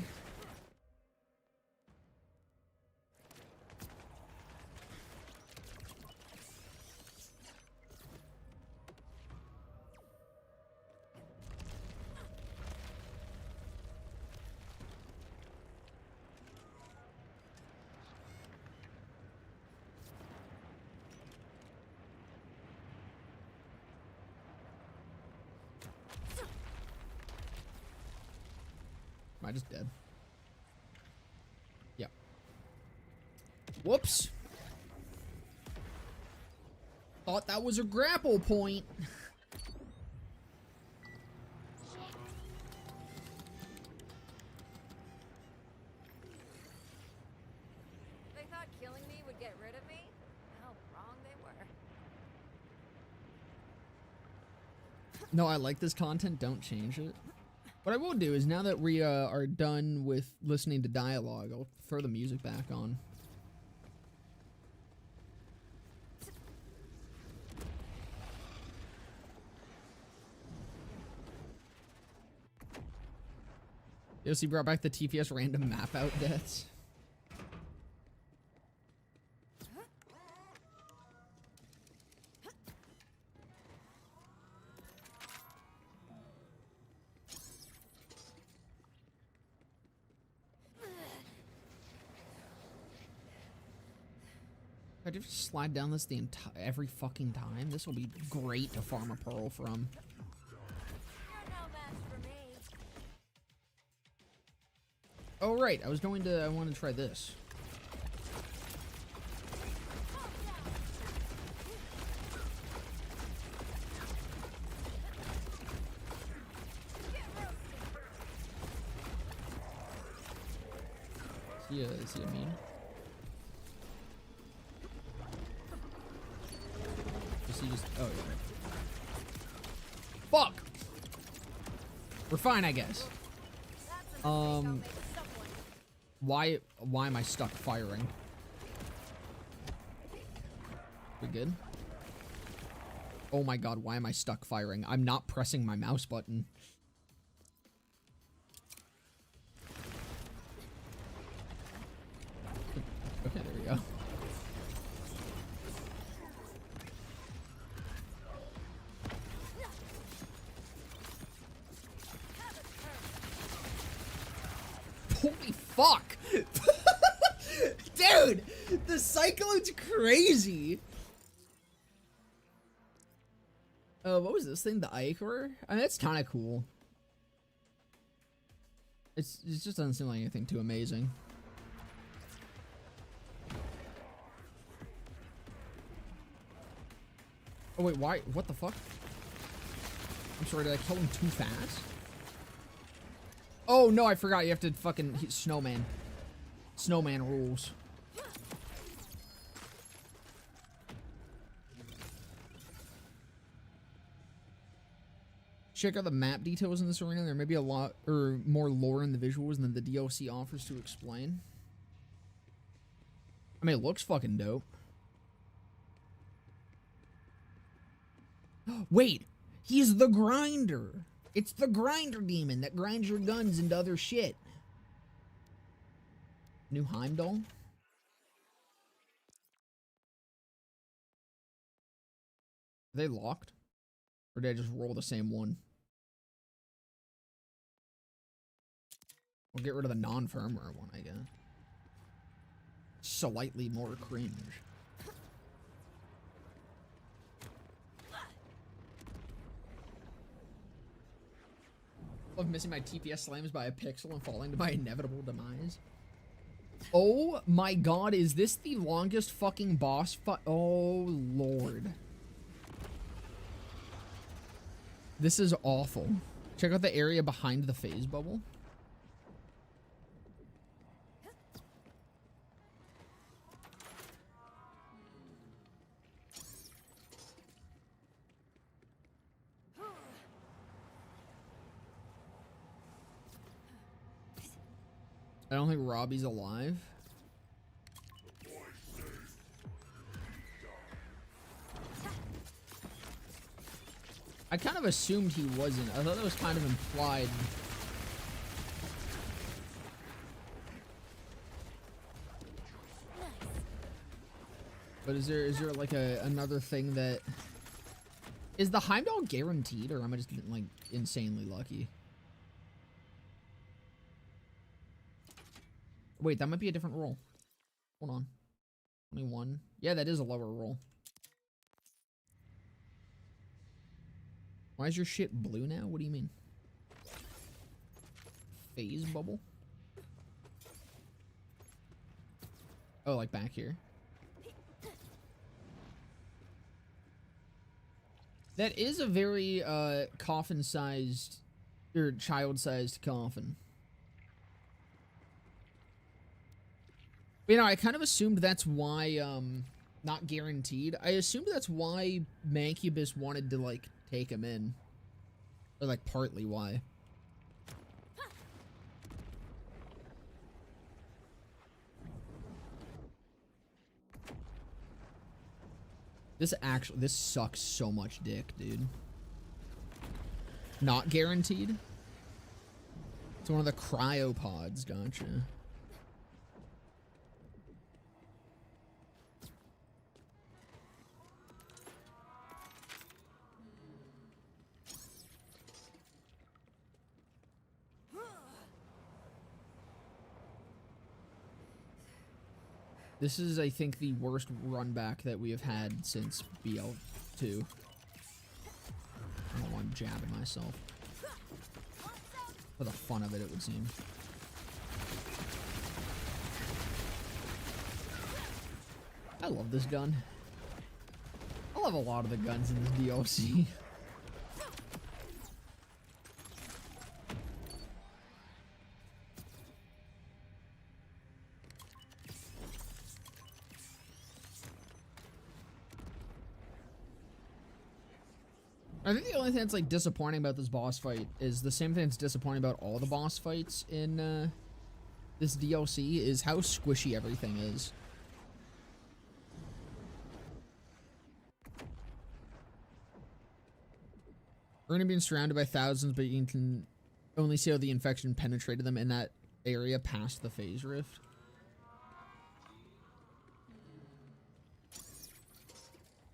Am I just dead? Whoops. Thought that was a grapple point. They thought killing me would get rid of me? How wrong they were. No, I like this content. Don't change it. What I will do is, now that we are done with listening to dialogue, I'll throw the music back on. Yossi brought back the TPS random map out deaths. I just slide down this every fucking time. This will be great to farm a pearl from. Oh right, I want to try this. Is he a meme? Is he just, oh yeah. Fuck! We're fine, I guess. Why am I stuck firing? We good? Oh my god, why am I stuck firing? I'm not pressing my mouse button. Okay, there we go. Holy fuck! Dude! The Cyclone's crazy! What was this thing? The Ichor? I mean, that's kind of cool. It just doesn't seem like anything too amazing. Oh wait, why? What the fuck? I'm sorry, did I kill him too fast? Oh no, I forgot. You have to fucking snowman. Snowman rules. Check out the map details in this arena. There may be a lot or more lore in the visuals than the DLC offers to explain. I mean, it looks fucking dope. Wait, he's the grinder. It's the grinder demon that grinds your guns into other shit. New Heimdall? Are they locked? Or did I just roll the same one? We'll get rid of the non-firmware one, I guess. Slightly more cringe. Love missing my TPS slams by a pixel and falling to my inevitable demise. Oh my god, is this the longest fucking boss fight? Oh lord. This is awful. Check out the area behind the phase bubble. I don't think Robbie's alive. I kind of assumed he wasn't. I thought that was kind of implied. But is there like another thing that is the Heimdall guaranteed, or am I just like insanely lucky? Wait, that might be a different roll. Hold on. 21. Yeah, that is a lower roll. Why is your shit blue now? What do you mean? Phase bubble? Oh, like back here. That is a very coffin-sized or child-sized coffin. You know, I kind of assumed that's why not guaranteed. I assumed that's why Mancubus wanted to like take him in. Or like partly why. This sucks so much dick, dude. Not guaranteed? It's one of the cryopods, gotcha. This is, I think, the worst run back that we have had since BL2. I don't know why I'm jabbing myself. For the fun of it, it would seem. I love this gun. I love a lot of the guns in this DLC. I think the only thing that's like disappointing about this boss fight is the same thing that's disappointing about all the boss fights in this DLC is how squishy everything is. We're gonna be surrounded by thousands, but you can only see how the infection penetrated them in that area past the phase rift.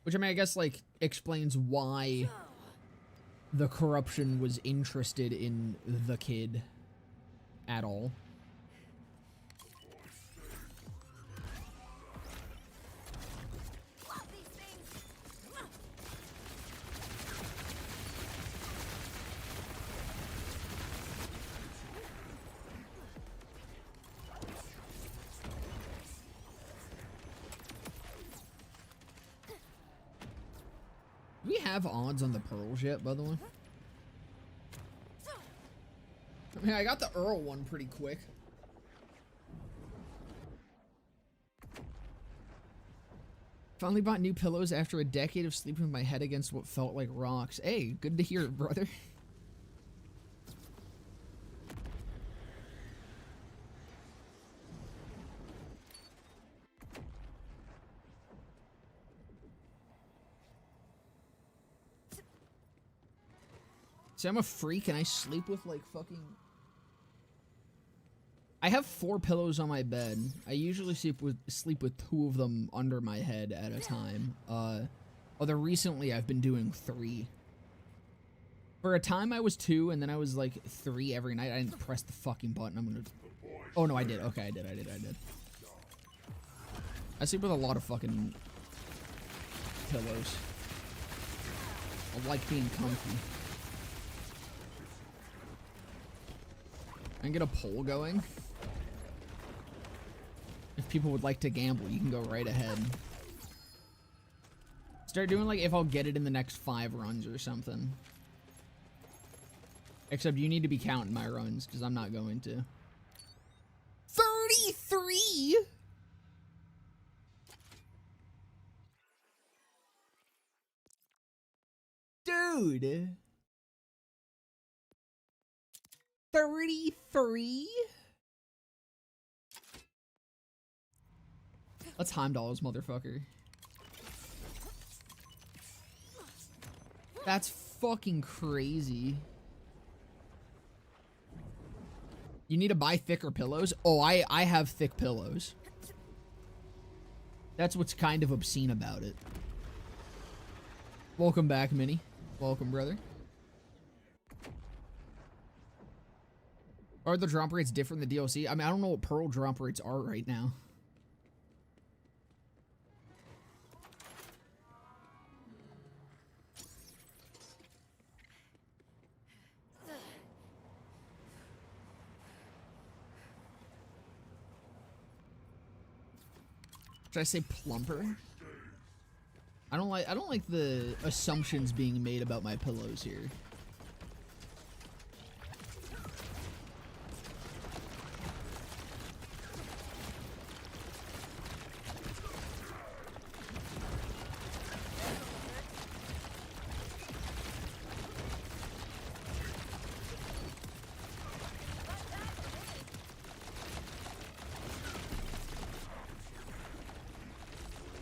Which, I mean, I guess, like, explains why the corruption was interested in the kid at all. Do we have odds on the pearls yet, by the way? I mean, I got the Earl one pretty quick. Finally bought new pillows after a decade of sleeping with my head against what felt like rocks. Hey, good to hear, brother. See, I'm a freak and I sleep with like fucking... I have 4 pillows on my bed. I usually sleep with 2 of them under my head at a time. Although recently I've been doing 3. For a time I was 2 and then I was like 3 every night. I didn't press the fucking button. I'm gonna... Oh no, I did. Okay, I did. I sleep with a lot of fucking pillows. I like being comfy. I can get a poll going. If people would like to gamble, you can go right ahead. Start doing like if I'll get it in the next 5 runs or something. Except you need to be counting my runs, because I'm not going to. 33?! Dude! 33? Let's Heimdall this motherfucker. That's fucking crazy. You need to buy thicker pillows? Oh, I have thick pillows. That's what's kind of obscene about it. Welcome back, Minnie. Welcome, brother. Are the drop rates different in the DLC? I mean, I don't know what Pearl drop rates are right now. Should I say plumper? I don't like the assumptions being made about my pillows here.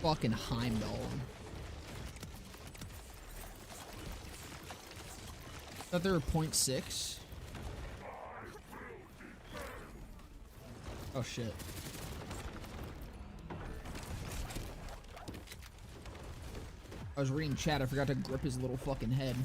Fucking Heimdall. Thought they were 0.6. Oh shit. I was reading chat, I forgot to grip his little fucking head.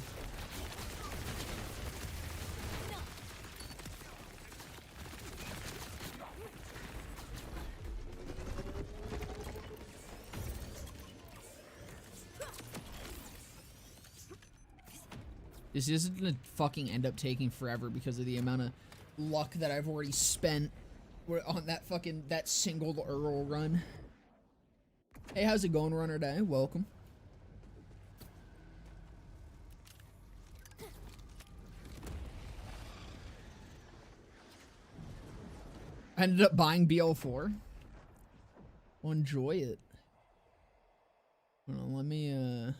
This isn't gonna fucking end up taking forever because of the amount of luck that I've already spent on that single Earl run. Hey, how's it going, Runner Day? Welcome. I ended up buying BL4. Well, enjoy it. Hold on, let me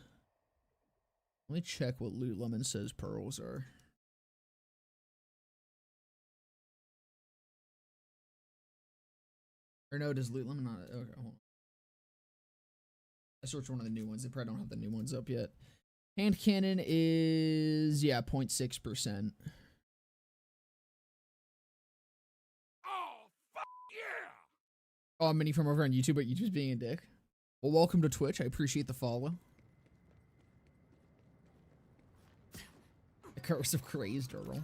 check what Loot Lemon says pearls are. Or no, does Loot Lemon not? Okay, hold on. I searched one of the new ones. They probably don't have the new ones up yet. Hand cannon is, yeah, 0.6%. Oh, fuck yeah! Oh, I'm Mini from over on YouTube, but YouTube's being a dick. Well, welcome to Twitch. I appreciate the follow. The Curse of Crazed Earl.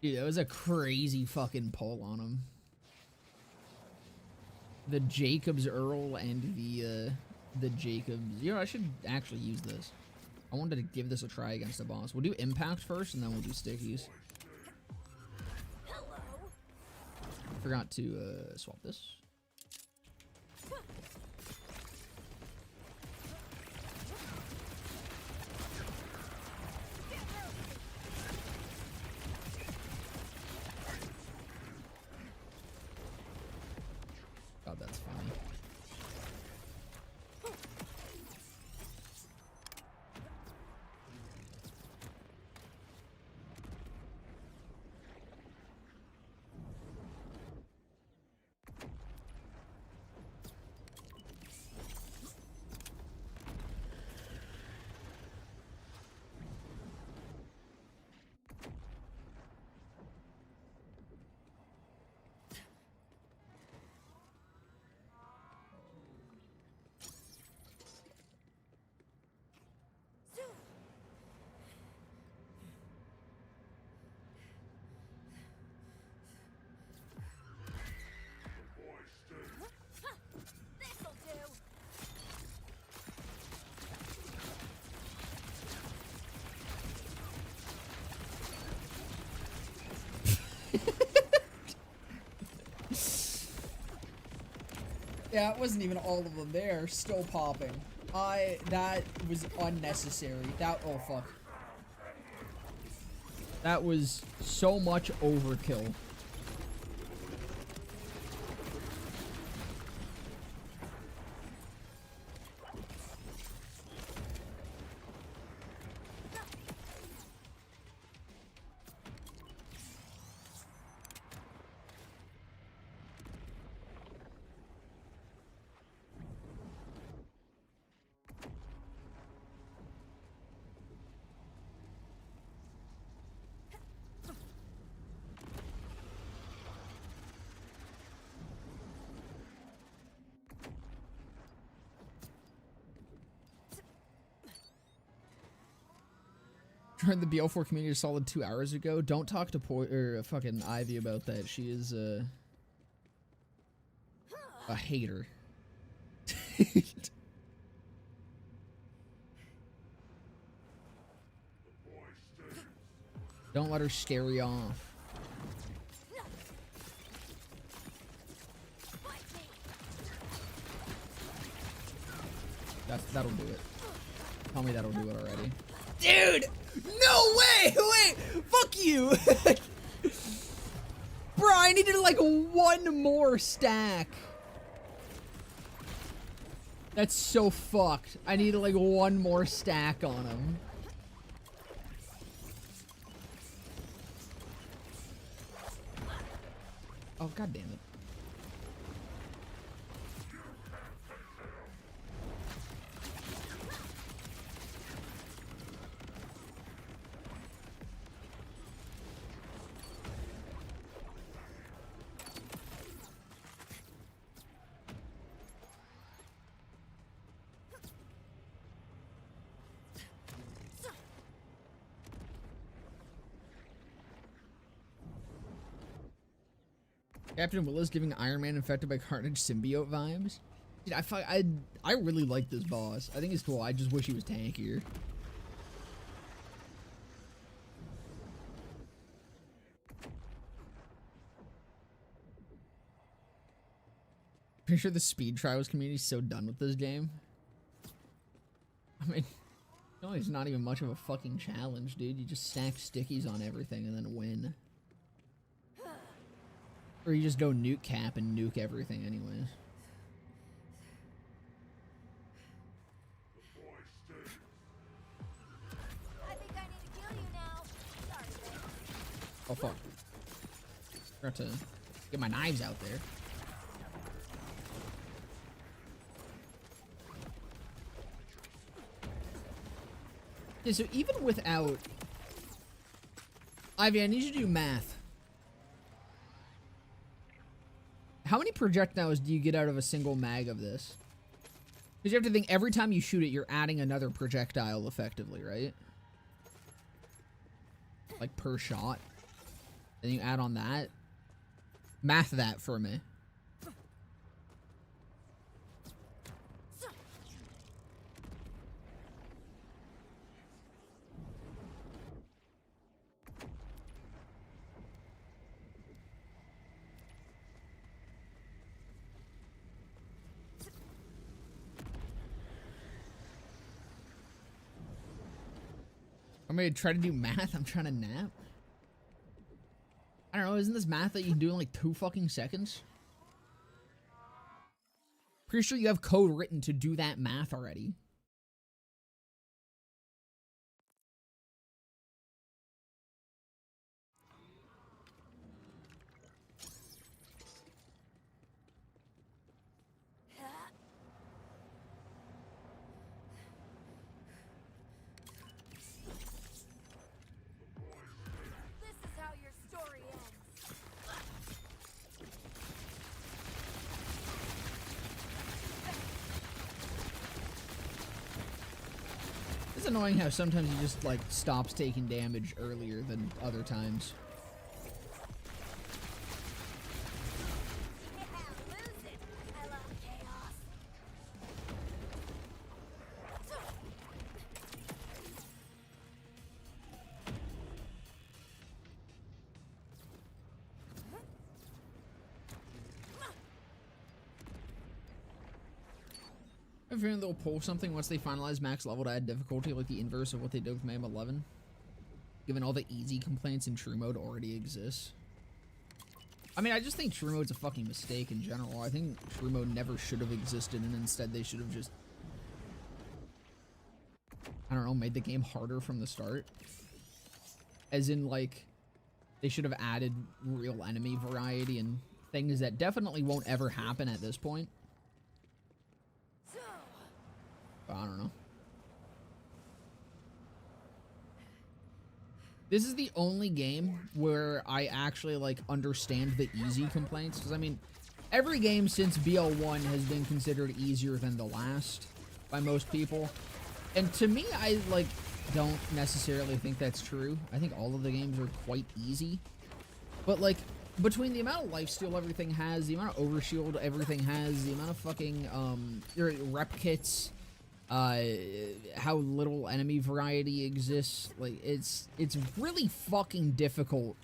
Dude, that was a crazy fucking pull on him. The Jacobs Earl and the Jacobs. You know, I should actually use this. I wanted to give this a try against a boss. We'll do impact first, and then we'll do stickies. Forgot to swap this. God, that's funny. Yeah, it wasn't even all of them there. Still popping. That was unnecessary. Oh fuck. That was so much overkill. Joined the BL4 community a solid 2 hours ago. Don't talk to fucking Ivy about that. She is a hater. Don't let her scare you off. That'll do it. Tell me that'll do it already. Dude! No way! Wait! Fuck you! Bro, I needed like one more stack. That's so fucked. I needed like one more stack on him. Oh, god damn it. Captain Will is giving Iron Man infected by Carnage symbiote vibes. Dude, I really like this boss. I think it's cool. I just wish he was tankier. Pretty sure the speed trials community is so done with this game. I mean, it's not even much of a fucking challenge, dude. You just stack stickies on everything and then win. Or you just go nuke cap and nuke everything anyways. I think I need to kill you now. Sorry, babe. Oh fuck. Forgot to get my knives out there. Yeah, so even without... Ivy, I need you to do math. How many projectiles do you get out of a single mag of this? Because you have to think, every time you shoot it, you're adding another projectile effectively, right? Like per shot. Then you add on that. Math that for me. I'm gonna try to do math. I'm trying to nap. I don't know. Isn't this math that you can do in like 2 fucking seconds? Pretty sure you have code written to do that math already. It's annoying how sometimes he just like stops taking damage earlier than other times. I have a feeling they'll pull something once they finalize max level to add difficulty, like the inverse of what they did with MAM 11. Given all the easy complaints in true mode already exists. I mean, I just think true mode's a fucking mistake in general. I think true mode never should have existed, and instead they should have just, I don't know, made the game harder from the start. As in, like, they should have added real enemy variety and things that definitely won't ever happen at this point. But I don't know. This is the only game where I actually, like, understand the easy complaints. Because, I mean, every game since BL1 has been considered easier than the last by most people. And to me, I, like, don't necessarily think that's true. I think all of the games are quite easy. But, like, between the amount of lifesteal everything has, the amount of overshield everything has, the amount of fucking, your rep kits, how little enemy variety exists, like, it's really fucking difficult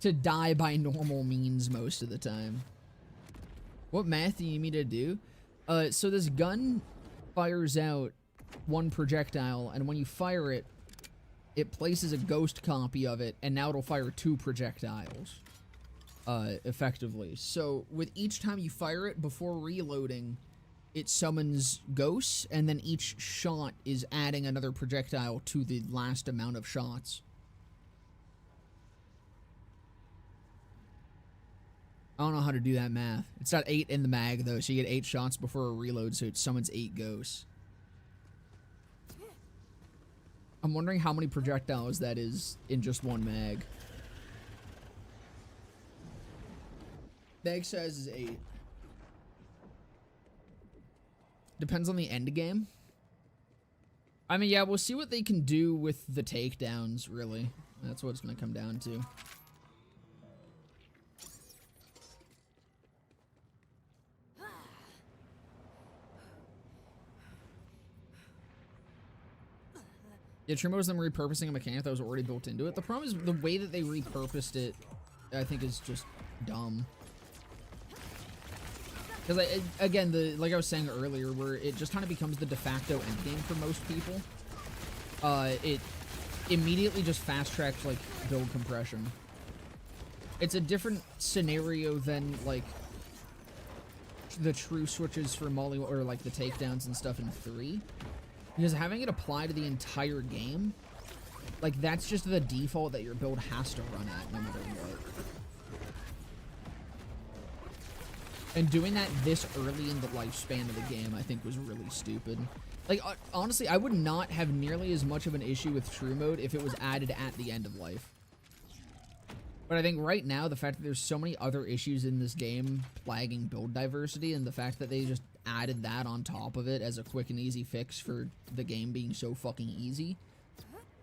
to die by normal means most of the time. What math do you need me to do? So this gun fires out one projectile, and when you fire it, it places a ghost copy of it, and now it'll fire 2 projectiles, effectively. So with each time you fire it before reloading, it summons ghosts, and then each shot is adding another projectile to the last amount of shots. I don't know how to do that math. It's not 8 in the mag, though, so you get 8 shots before a reload, so it summons 8 ghosts. I'm wondering how many projectiles that is in just one mag. Mag size is 8. Depends on the end game. I mean, yeah, we'll see what they can do with the takedowns, really. That's what it's going to come down to. Yeah, Trimmo is them repurposing a mechanic that was already built into it. The problem is the way that they repurposed it, I think, is just dumb. Because, again, like I was saying earlier, where it just kind of becomes the de facto endgame for most people. It immediately just fast-tracks, like, build compression. It's a different scenario than, like, the true switches for molly, or, like, the takedowns and stuff in 3. Because having it apply to the entire game, like, that's just the default that your build has to run at, no matter what. And doing that this early in the lifespan of the game, I think, was really stupid. Like, honestly, I would not have nearly as much of an issue with True Mode if it was added at the end of life. But I think right now, the fact that there's so many other issues in this game plaguing build diversity, and the fact that they just added that on top of it as a quick and easy fix for the game being so fucking easy,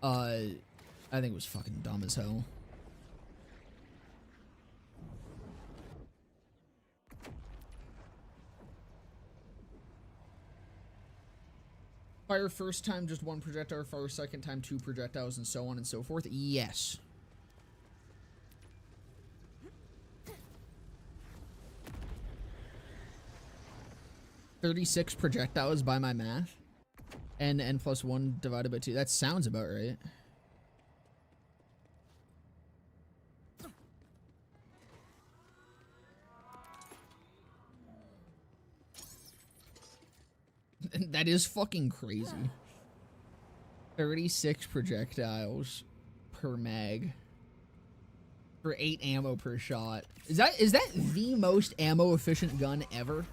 I think it was fucking dumb as hell. Fire first time just 1 projectile, fire second time 2 projectiles, and so on and so forth. Yes. $36 projectiles by my math. And n plus 1 divided by 2. That sounds about right. That is fucking crazy. 36 projectiles per mag. For 8 ammo per shot. Is that the most ammo efficient gun ever?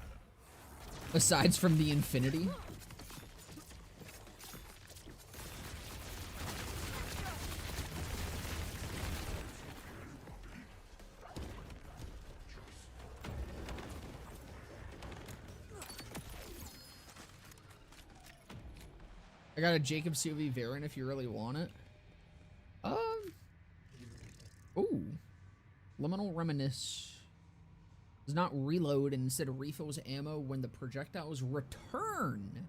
Aside from the Infinity? I got a Jacob COV variant if you really want it. Ooh. Liminal Reminisce. Does not reload and instead refills ammo when the projectiles return.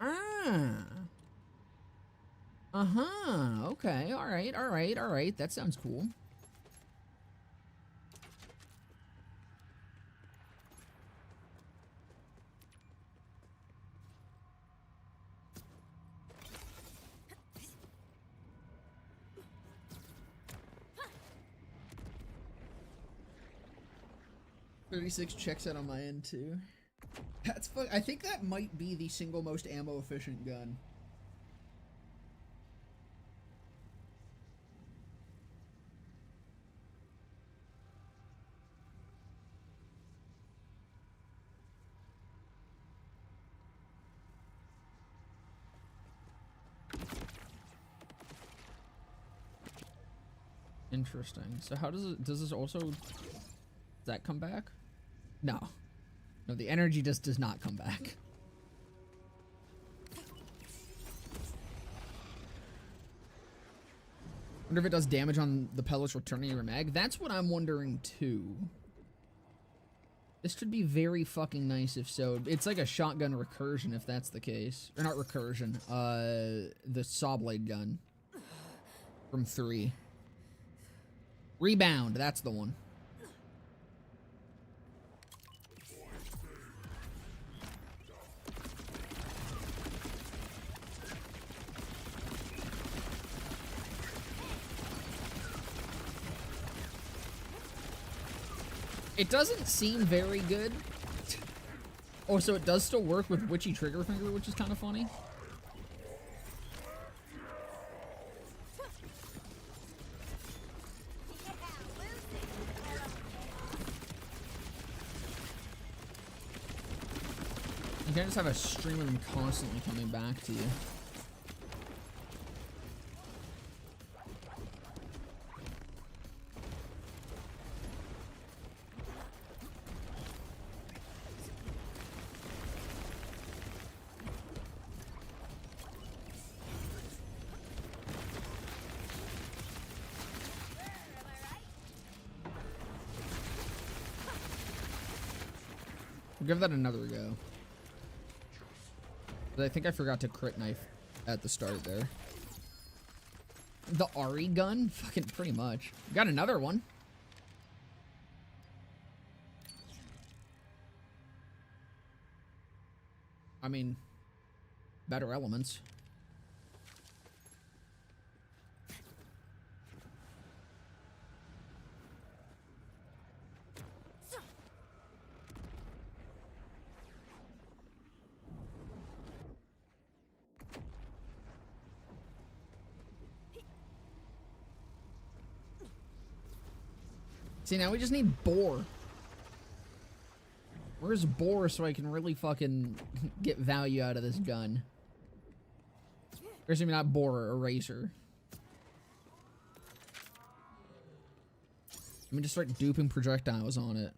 Ah. Uh-huh. Okay. Alright. That sounds cool. $36 checks out on my end too. That's fuck. I think that might be the single most ammo efficient gun. Interesting. So how does this also, does that come back? No. No, the energy just does not come back. Wonder if it does damage on the pellets returning your mag. That's what I'm wondering too. This should be very fucking nice if so. It's like a shotgun recursion if that's the case. Or not recursion. The saw blade gun. From 3. Rebound, that's the one. It doesn't seem very good. Oh, so it does still work with Witchy Trigger Finger, which is kind of funny. You can't just have a stream of them constantly coming back to you. We'll give that another go. But I think I forgot to crit knife at the start there. The Ari gun? Fucking pretty much. Got another one. I mean, better elements. See, now we just need Boar. Where's Boar so I can really fucking get value out of this gun? Or maybe not Boar, Eraser. Let me just start duping projectiles on it.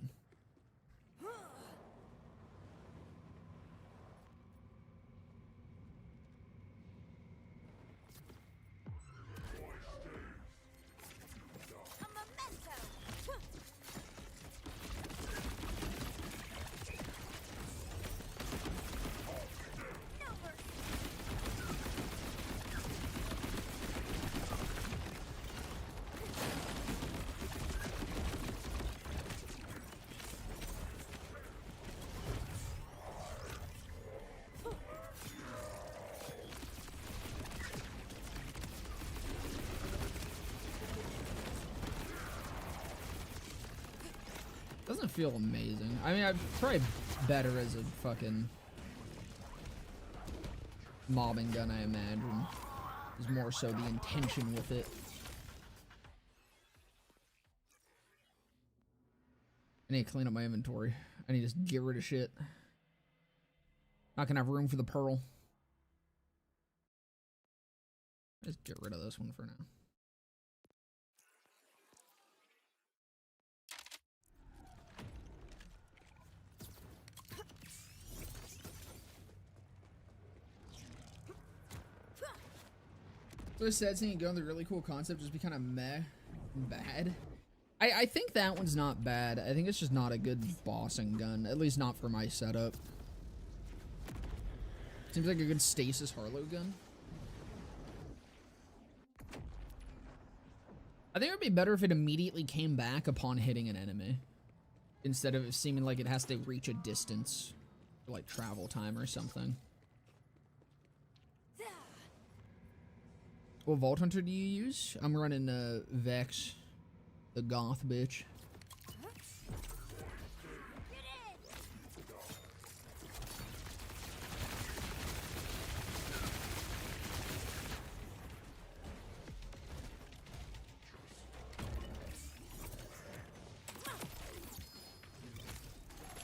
Doesn't feel amazing. I mean, I'd probably better as a fucking mobbing gun, I imagine. Is more so the intention with it. I need to clean up my inventory. I need to just get rid of shit. Not gonna have room for the pearl. Just get rid of this one for now. So it's sad seeing it go in the really cool concept, just be kind of meh and bad. I think that one's not bad. I think it's just not a good bossing gun, at least not for my setup. Seems like a good stasis Harlow gun. I think it would be better if it immediately came back upon hitting an enemy, instead of it seeming like it has to reach a distance, for like travel time or something. What Vault Hunter do you use? I'm running Vex, the goth bitch.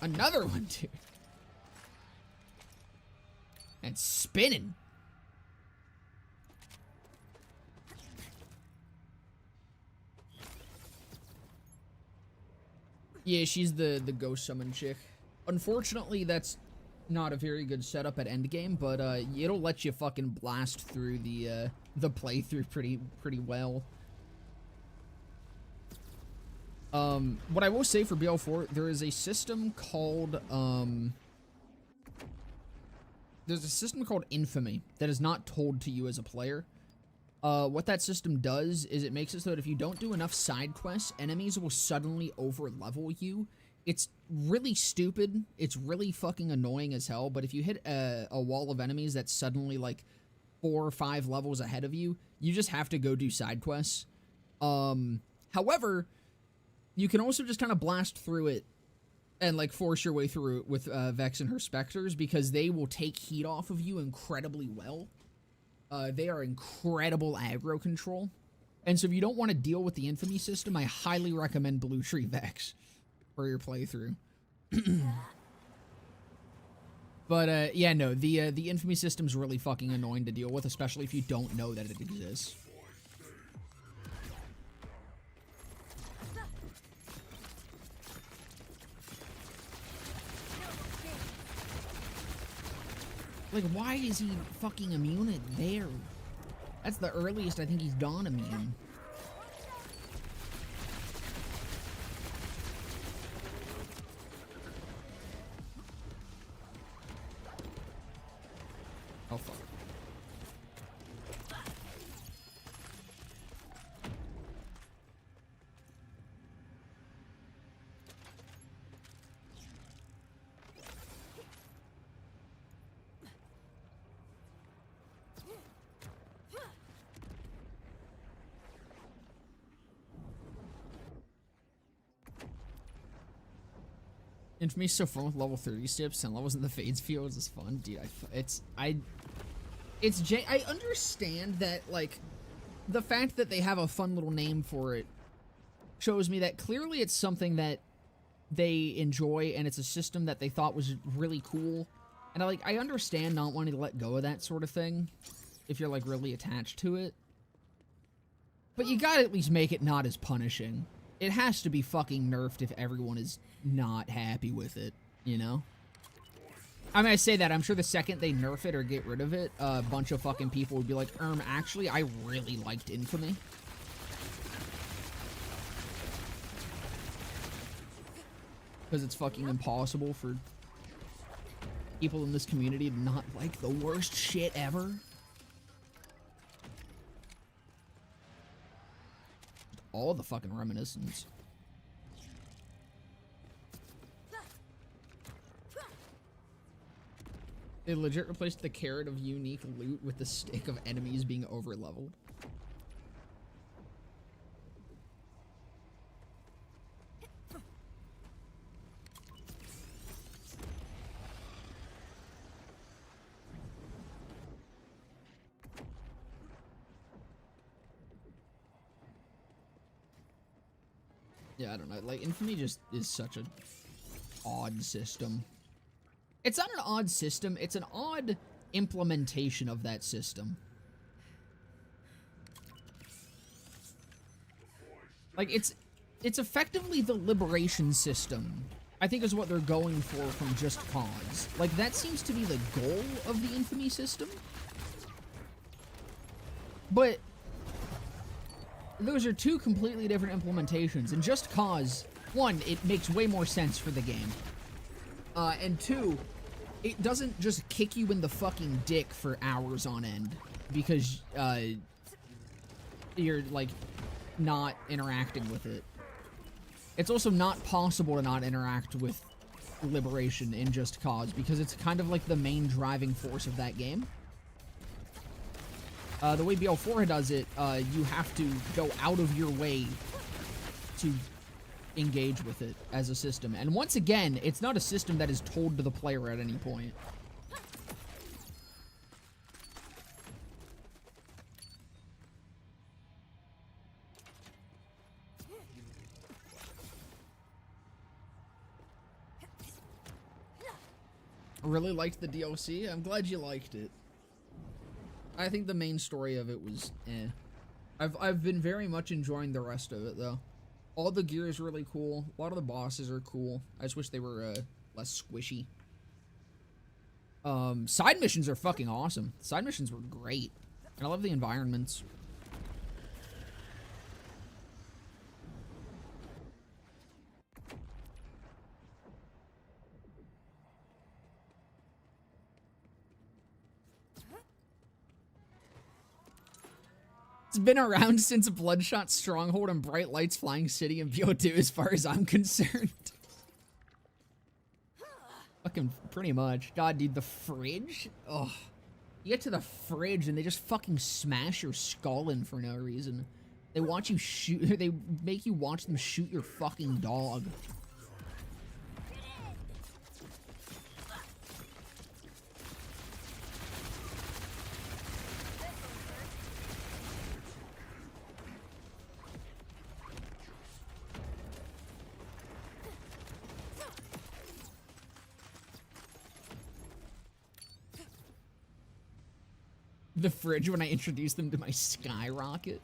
Another one, dude. And spinning. Yeah, she's the ghost summon chick. Unfortunately, that's not a very good setup at Endgame, but it'll let you fucking blast through the playthrough pretty well. What I will say for BL4, there is a system called Infamy that is not told to you as a player. What that system does is it makes it so that if you don't do enough side quests, enemies will suddenly over-level you. It's really stupid. It's really fucking annoying as hell, but if you hit a wall of enemies that's suddenly like 4 or 5 levels ahead of you, you just have to go do side quests. However, You can also just kind of blast through it and, like, force your way through it with Vex and her Spectres, because they will take heat off of you incredibly well. They are incredible aggro control. And so if you don't want to deal with the Infamy system, I highly recommend Blue Tree Vex for your playthrough. But, yeah, no, the Infamy system's really fucking annoying to deal with, especially if you don't know that it exists. Like, why is he fucking immune at there? That's the earliest I think he's gone immune. Oh, fuck. Infamy's so fun with level 30 steps and levels in the Fades fields is fun, dude. I understand that, like, the fact that they have a fun little name for it shows me that clearly it's something that they enjoy and it's a system that they thought was really cool. And I understand not wanting to let go of that sort of thing if you're, like, really attached to it. But you gotta at least make it not as punishing. It has to be fucking nerfed if everyone is not happy with it, you know? I mean, I say that, I'm sure the second they nerf it or get rid of it, a bunch of fucking people would be like, actually, I really liked Infamy. Because it's fucking impossible for people in this community to not like the worst shit ever. All the fucking reminiscence. They legit replaced the carrot of unique loot with the stick of enemies being over-leveled. Yeah, I don't know. Like, Infamy just is such an odd system. It's not an odd system, it's an odd implementation of that system. Like, it's effectively the liberation system, I think, is what they're going for from Just Cause. Like, that seems to be the goal of the Infamy system. But those are two completely different implementations. And Just Cause, one, it makes way more sense for the game. And two, it doesn't just kick you in the fucking dick for hours on end because you're, like, not interacting with it. It's also not possible to not interact with Liberation in Just Cause because it's kind of like the main driving force of that game. The way BL4 does it, you have to go out of your way to engage with it as a system. And once again, it's not a system that is told to the player at any point. I really liked the DLC. I'm glad you liked it. I think the main story of it was eh. I've been very much enjoying the rest of it though. All the gear is really cool. A lot of the bosses are cool. I just wish they were less squishy. Side missions are fucking awesome. Side missions were great. And I love the environments. It's been around since Bloodshot Stronghold and Bright Lights Flying City and BO2 as far as I'm concerned. Fucking pretty much. God, dude, the fridge? Ugh. You get to the fridge and they just fucking smash your skull in for no reason. They want you shoot. They make you watch them shoot your fucking dog. The fridge when I introduced them to my skyrocket.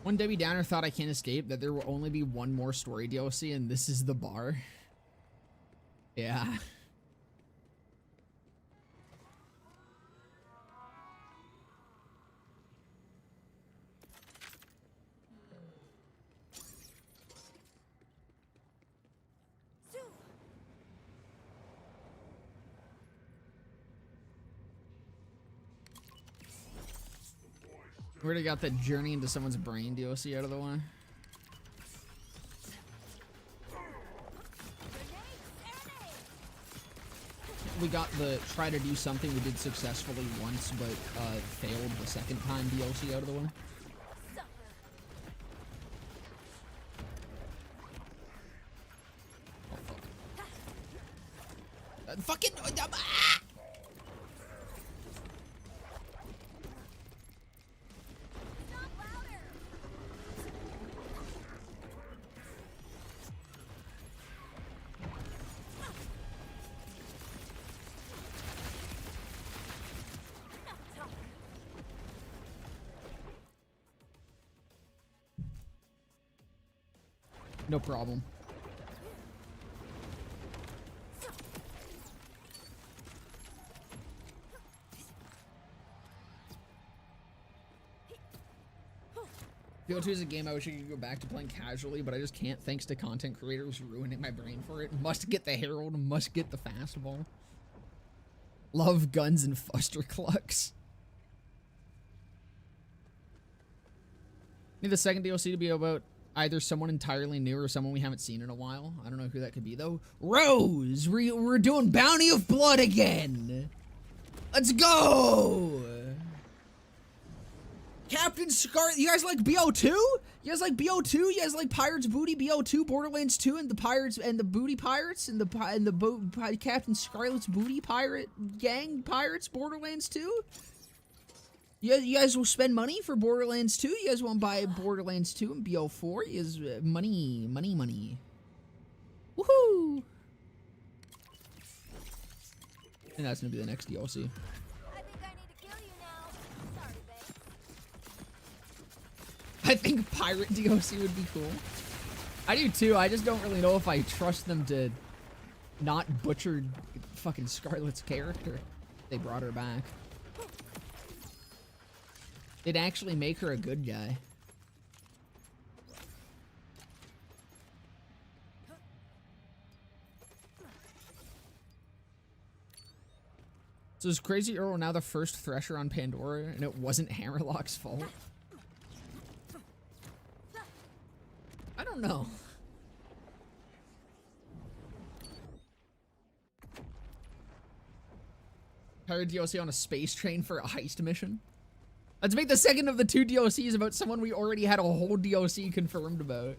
One Debbie Downer thought I Can't Escape that there will only be one more story DLC and this is the bar. Yeah. We already got that Journey into Someone's Brain DLC out of the way. We got the try to do something we did successfully once but failed the second time DLC out of the way. Oh, fuck. Fucking... ah! No problem. BO2 is a game I wish I could go back to playing casually, but I just can't thanks to content creators ruining my brain for it. Must get the Herald, must get the fastball. Love guns and fuster clucks. Need the second DLC to be about either someone entirely new or someone we haven't seen in a while. I don't know who that could be, though. Rose! We're doing Bounty of Blood again! Let's go! Captain Scarlet, you guys like BO2? You guys like BO2? You guys like Pirates Booty, BO2, Borderlands 2, and the Pirates and the Booty Pirates and the Captain Scarlet's Booty Pirate Gang Pirates, Borderlands 2? You guys will spend money for Borderlands 2? You guys want to buy Borderlands 2 and BO4? Is money. Woohoo! And that's gonna be the next DLC. I think I need to kill you now. Sorry, babe. I think pirate DLC would be cool. I do too. I just don't really know if I trust them to not butcher fucking Scarlet's character. They brought her back. They'd actually make her a good guy. So is Crazy Earl now the first Thresher on Pandora and it wasn't Hammerlock's fault? I don't know. Pirate DLC on a space train for a heist mission? Let's make the second of the 2 DLCs about someone we already had a whole DLC confirmed about.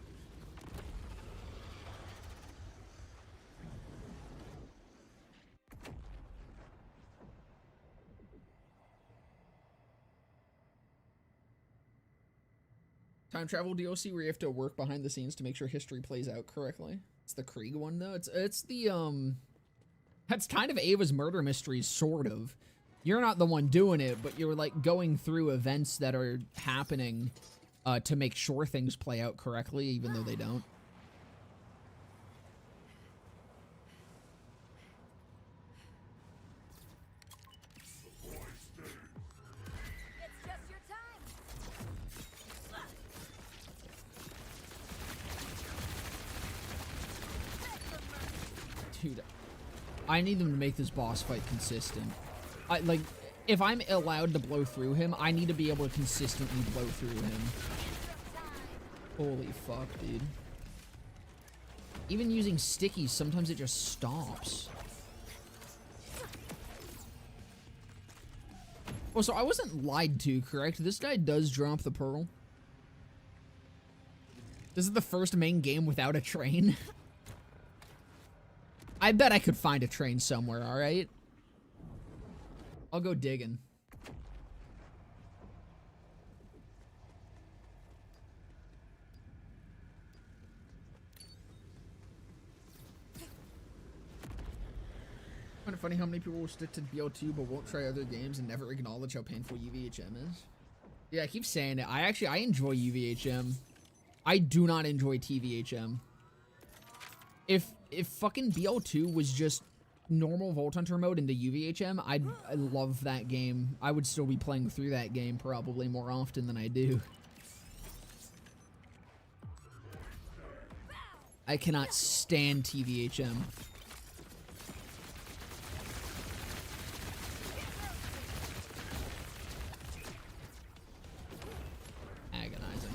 Time travel DLC where you have to work behind the scenes to make sure history plays out correctly. It's the Krieg one though. It's the that's kind of Ava's murder mysteries, sort of. You're not the one doing it, but you're like going through events that are happening to make sure things play out correctly, even though they don't. It's just your time. Dude, I need them to make this boss fight consistent. Like, if I'm allowed to blow through him, I need to be able to consistently blow through him. Holy fuck, dude. Even using stickies, sometimes it just stops. Oh, so I wasn't lied to, correct? This guy does drop the pearl. This is the first main game without a train. I bet I could find a train somewhere, alright? I'll go digging. Kind of funny how many people will stick to BO2 but won't try other games and never acknowledge how painful UVHM is. Yeah, I keep saying it. I enjoy UVHM. I do not enjoy TVHM. If fucking BO2 was just normal Vault Hunter mode into UVHM, I love that game. I would still be playing through that game probably more often than I do. I cannot stand TVHM. Agonizing.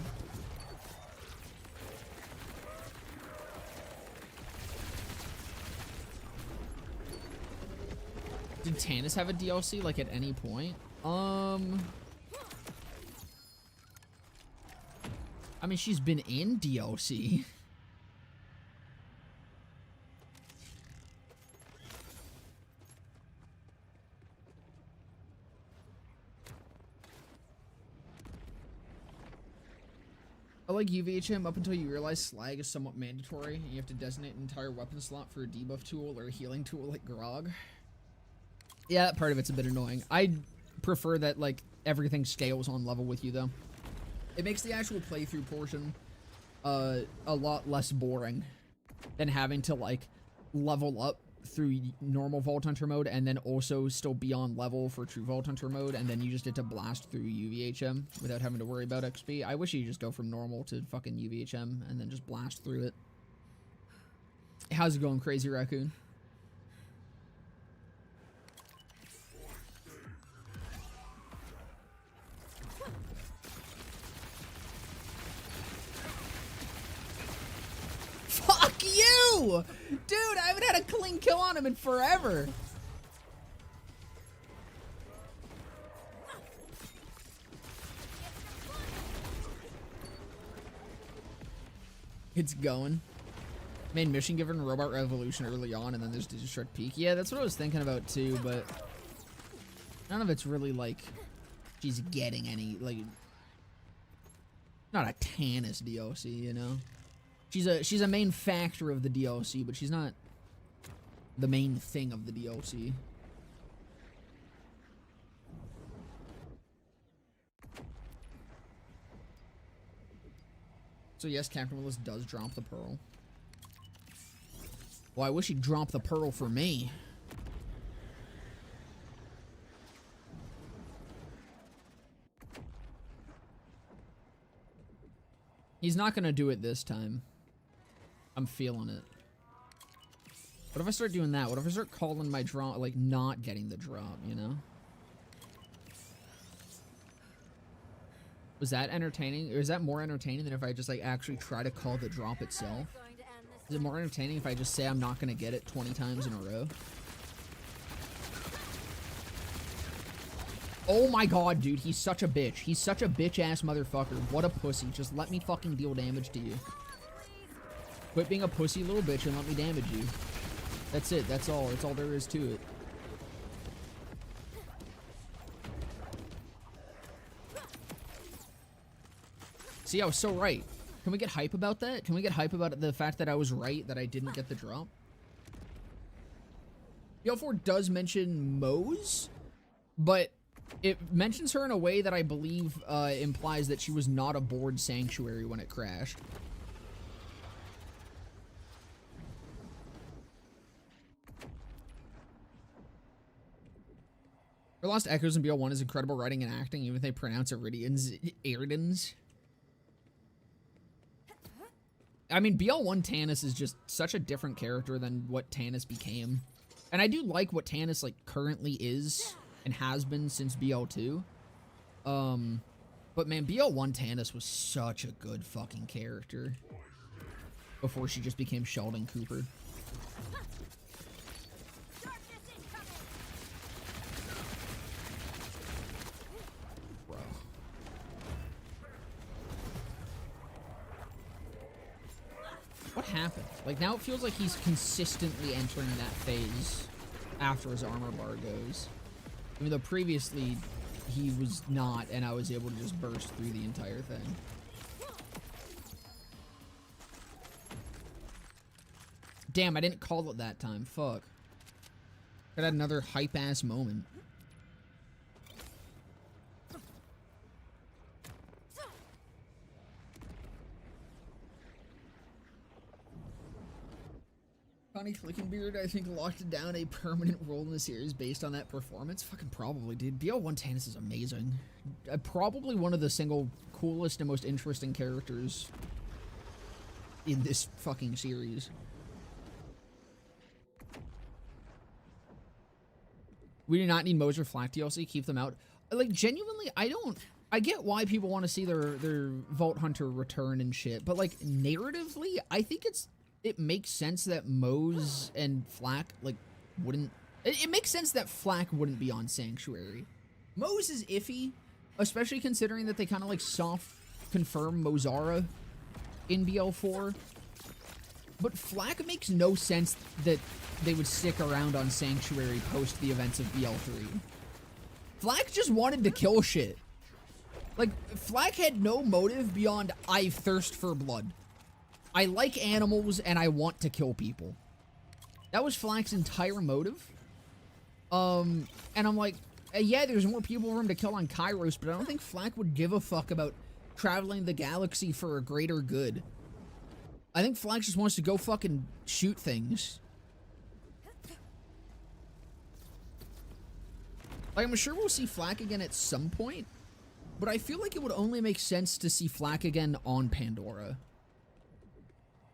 Did Tannis have a DLC, like, at any point? I mean, she's been in DLC. I like UVHM up until you realize slag is somewhat mandatory, and you have to designate an entire weapon slot for a debuff tool or a healing tool like Grog. Yeah, that part of it's a bit annoying. I prefer that, like, everything scales on level with you, though. It makes the actual playthrough portion a lot less boring than having to, like, level up through normal Vault Hunter mode and then also still be on level for true Vault Hunter mode, and then you just get to blast through UVHM without having to worry about XP. I wish you just go from normal to fucking UVHM and then just blast through it. How's it going, Crazy Raccoon? Fuck you! Dude, I haven't had a clean kill on him in forever. It's going. Main mission given Robot Revolution early on, and then there's Destruct Peak. Yeah, that's what I was thinking about too, but none of it's really like she's getting any, like, not a Tannis DLC, you know? She's a main factor of the DLC, but she's not the main thing of the DLC. So yes, Captain Willis does drop the pearl. Well, I wish he'd drop the pearl for me. He's not gonna do it this time. I'm feeling it. What if I start doing that? What if I start calling my drop, like, not getting the drop, you know? Was that entertaining? Or is that more entertaining than if I just, like, actually try to call the drop itself? Is it more entertaining if I just say I'm not gonna get it 20 times in a row? Oh my god, dude, he's such a bitch. He's such a bitch-ass motherfucker. What a pussy. Just let me fucking deal damage to you. Quit being a pussy little bitch and let me damage you. That's it. That's all. That's all there is to it. See, I was so right. Can we get hype about that? Can we get hype about the fact that I was right, that I didn't get the drop? BL4 does mention Mose, but it mentions her in a way that I believe implies that she was not aboard Sanctuary when it crashed. For Lost Echoes in BL1 is incredible writing and acting, even if they pronounce Iridians. I mean, BL1 Tannis is just such a different character than what Tannis became. And I do like what Tannis, like, currently is and has been since BL2. But man, BL1 Tannis was such a good fucking character before she just became Sheldon Cooper. Bro. What happened? Like, now it feels like he's consistently entering that phase after his armor bar goes. Even though previously he was not, and I was able to just burst through the entire thing. Damn, I didn't call it that time. Fuck. Got another hype-ass moment. Connie Clickenbeard, I think, locked down a permanent role in the series based on that performance. Fucking probably, dude. BL1 Tannis is amazing. Probably one of the single coolest and most interesting characters in this fucking series. We do not need Moser Flak DLC. Keep them out. Like, genuinely, I get why people want to see their Vault Hunter return and shit, but, like, narratively, I think it makes sense that Mose and Flak, like, wouldn't... It makes sense that Flak wouldn't be on Sanctuary. Mose is iffy, especially considering that they kind of, like, soft confirm Mozara in BL4. But Flak makes no sense that they would stick around on Sanctuary post the events of BL3. Flak just wanted to kill shit. Like, Flak had no motive beyond, I thirst for blood. I like animals, and I want to kill people. That was Flak's entire motive. And I'm like, yeah, there's more people for him to kill on Kairos, but I don't think Flak would give a fuck about traveling the galaxy for a greater good. I think Flak just wants to go fucking shoot things. Like, I'm sure we'll see Flak again at some point, but I feel like it would only make sense to see Flak again on Pandora.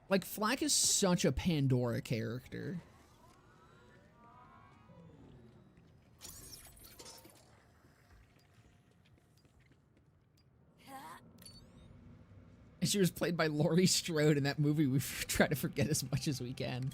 Like, Flak is such a Pandora character. And she was played by Laurie Strode in that movie we try to forget as much as we can.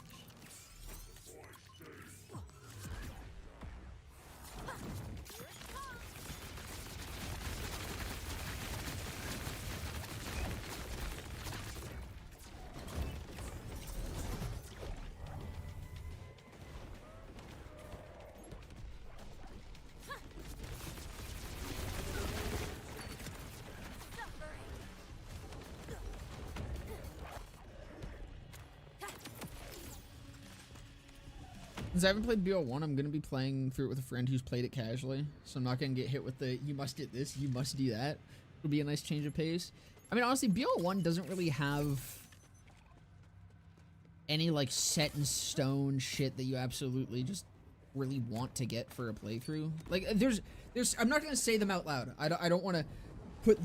Since I haven't played BO1, I'm going to be playing through it with a friend who's played it casually. So I'm not going to get hit with the, you must get this, you must do that. It'll be a nice change of pace. I mean, honestly, BO1 doesn't really have any, like, set in stone shit that you absolutely just really want to get for a playthrough. Like, there's, I'm not going to say them out loud. I don't want to put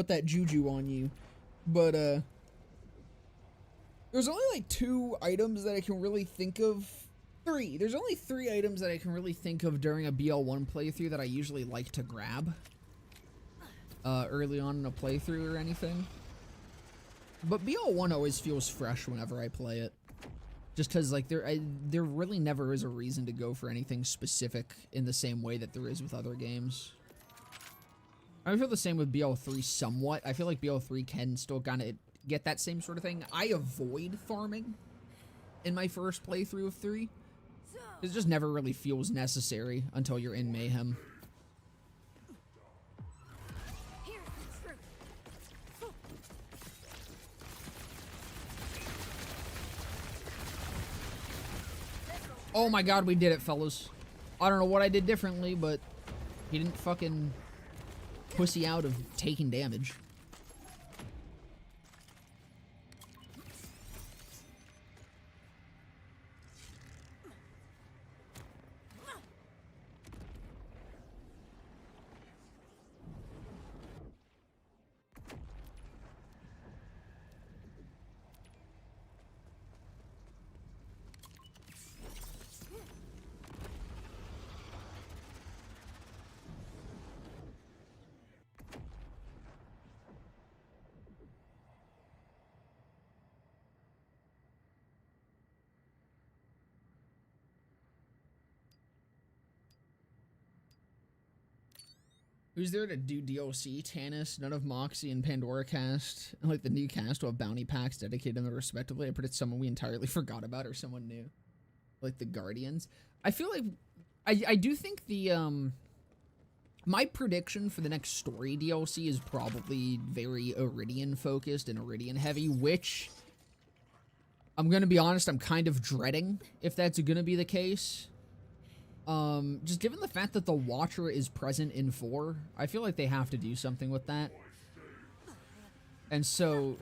that juju on you. But, there's only, like, 2 items that I can really think of. 3. There's only 3 items that I can really think of during a BL1 playthrough that I usually like to grab early on in a playthrough or anything. But BL1 always feels fresh whenever I play it. Just because, like, there really never is a reason to go for anything specific in the same way that there is with other games. I feel the same with BL3 somewhat. I feel like BL3 can still kind of get that same sort of thing. I avoid farming in my first playthrough of 3. It just never really feels necessary until you're in Mayhem. Oh my god, we did it, fellas. I don't know what I did differently, but he didn't fucking pussy out of taking damage. Who's there to do DLC? Tannis, none of Moxie, and Pandora cast. And like the new cast will have bounty packs dedicated to them respectively. I predict someone we entirely forgot about or someone new. Like the Guardians. I feel like I do think the my prediction for the next story DLC is probably very Iridian focused and Iridian heavy, which I'm gonna be honest, I'm kind of dreading if that's gonna be the case. Just given the fact that the Watcher is present in 4, I feel like they have to do something with that. And so,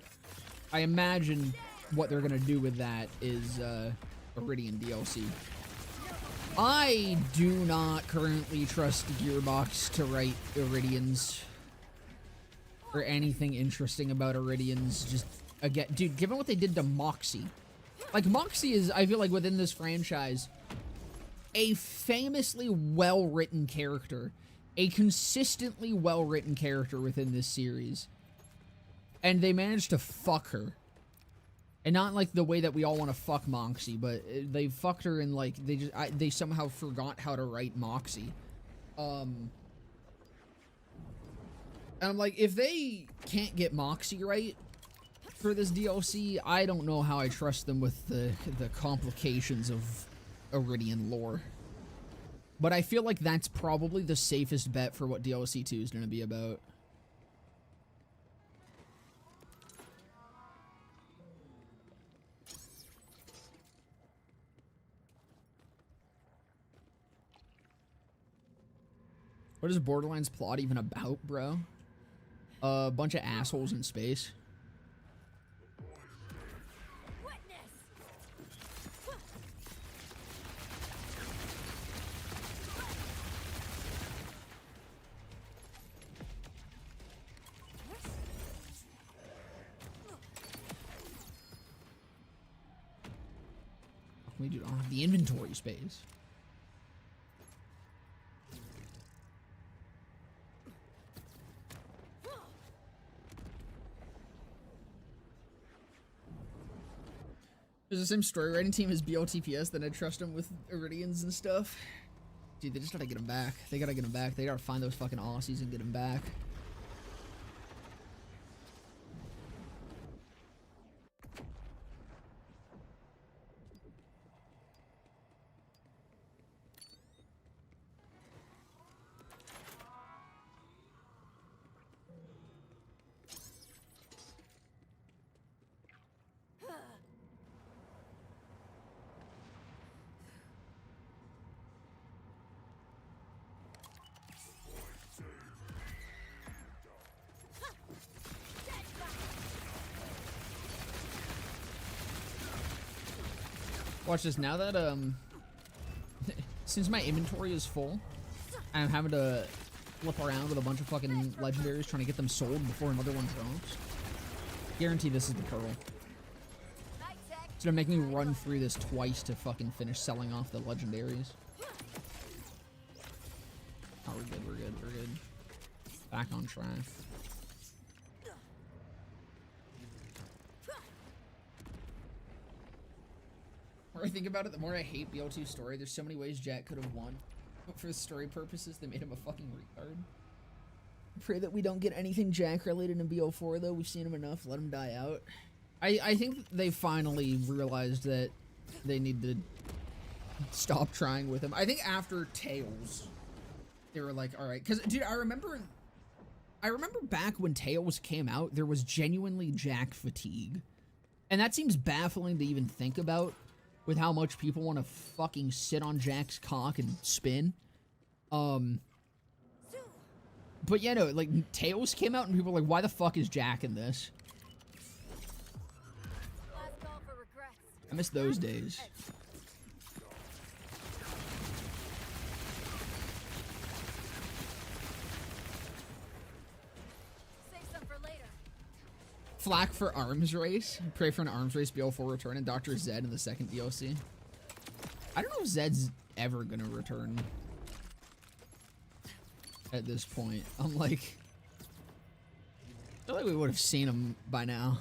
I imagine what they're gonna do with that is, Iridian DLC. I do not currently trust Gearbox to write Iridians or anything interesting about Iridians. Just, again, dude, given what they did to Moxie. Like, Moxie is, I feel like, within this franchise, a famously well-written character. A consistently well-written character within this series. And they managed to fuck her. And not like the way that we all want to fuck Moxie, but they fucked her and like, they somehow forgot how to write Moxie. And I'm like, if they can't get Moxie right for this DLC, I don't know how I trust them with the complications of Iridian lore. But I feel like that's probably the safest bet for what DLC 2 is going to be about. What is Borderlands plot even about, bro? A bunch of assholes in space. We don't have the inventory space. There's the same story writing team as BLTPS, then I trust them with Iridians and stuff. Dude, they just gotta get them back. They gotta get them back. They gotta find those fucking Aussies and get them back. Watch this, now that, since my inventory is full, I'm having to flip around with a bunch of fucking legendaries trying to get them sold before another one drops. Guarantee this is the pearl. It's gonna make me run through this twice to fucking finish selling off the legendaries. Oh, we're good, we're good, we're good. Back on track. The more I think about it, the more I hate BL2's story. There's so many ways Jack could have won. But for story purposes, they made him a fucking retard. Pray that we don't get anything Jack related in BL4 though. We've seen him enough. Let him die out. I think they finally realized that they need to stop trying with him. I think after Tails, they were like, alright. Because, dude, I remember back when Tails came out, there was genuinely Jack fatigue. And that seems baffling to even think about with how much people want to fucking sit on Jack's cock and spin. But yeah, no, like, Tails came out and people were like, why the fuck is Jack in this? I miss those days. Flack for Arms Race. Pray for an Arms Race BL4 return and Dr. Zed in the second DLC. I don't know if Zed's ever gonna return at this point. I'm like, I feel like we would have seen him by now.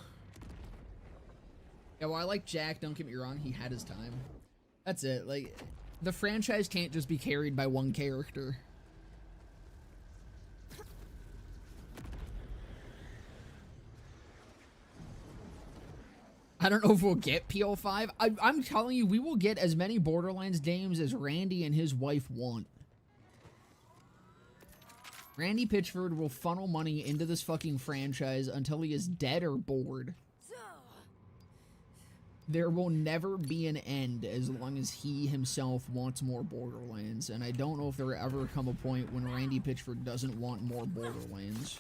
Yeah, well, I like Jack, don't get me wrong, he had his time. That's it, like, the franchise can't just be carried by one character. I don't know if we'll get PO5. I'm telling you, we will get as many Borderlands games as Randy and his wife want. Randy Pitchford will funnel money into this fucking franchise until he is dead or bored. There will never be an end as long as he himself wants more Borderlands, and I don't know if there will ever come a point when Randy Pitchford doesn't want more Borderlands.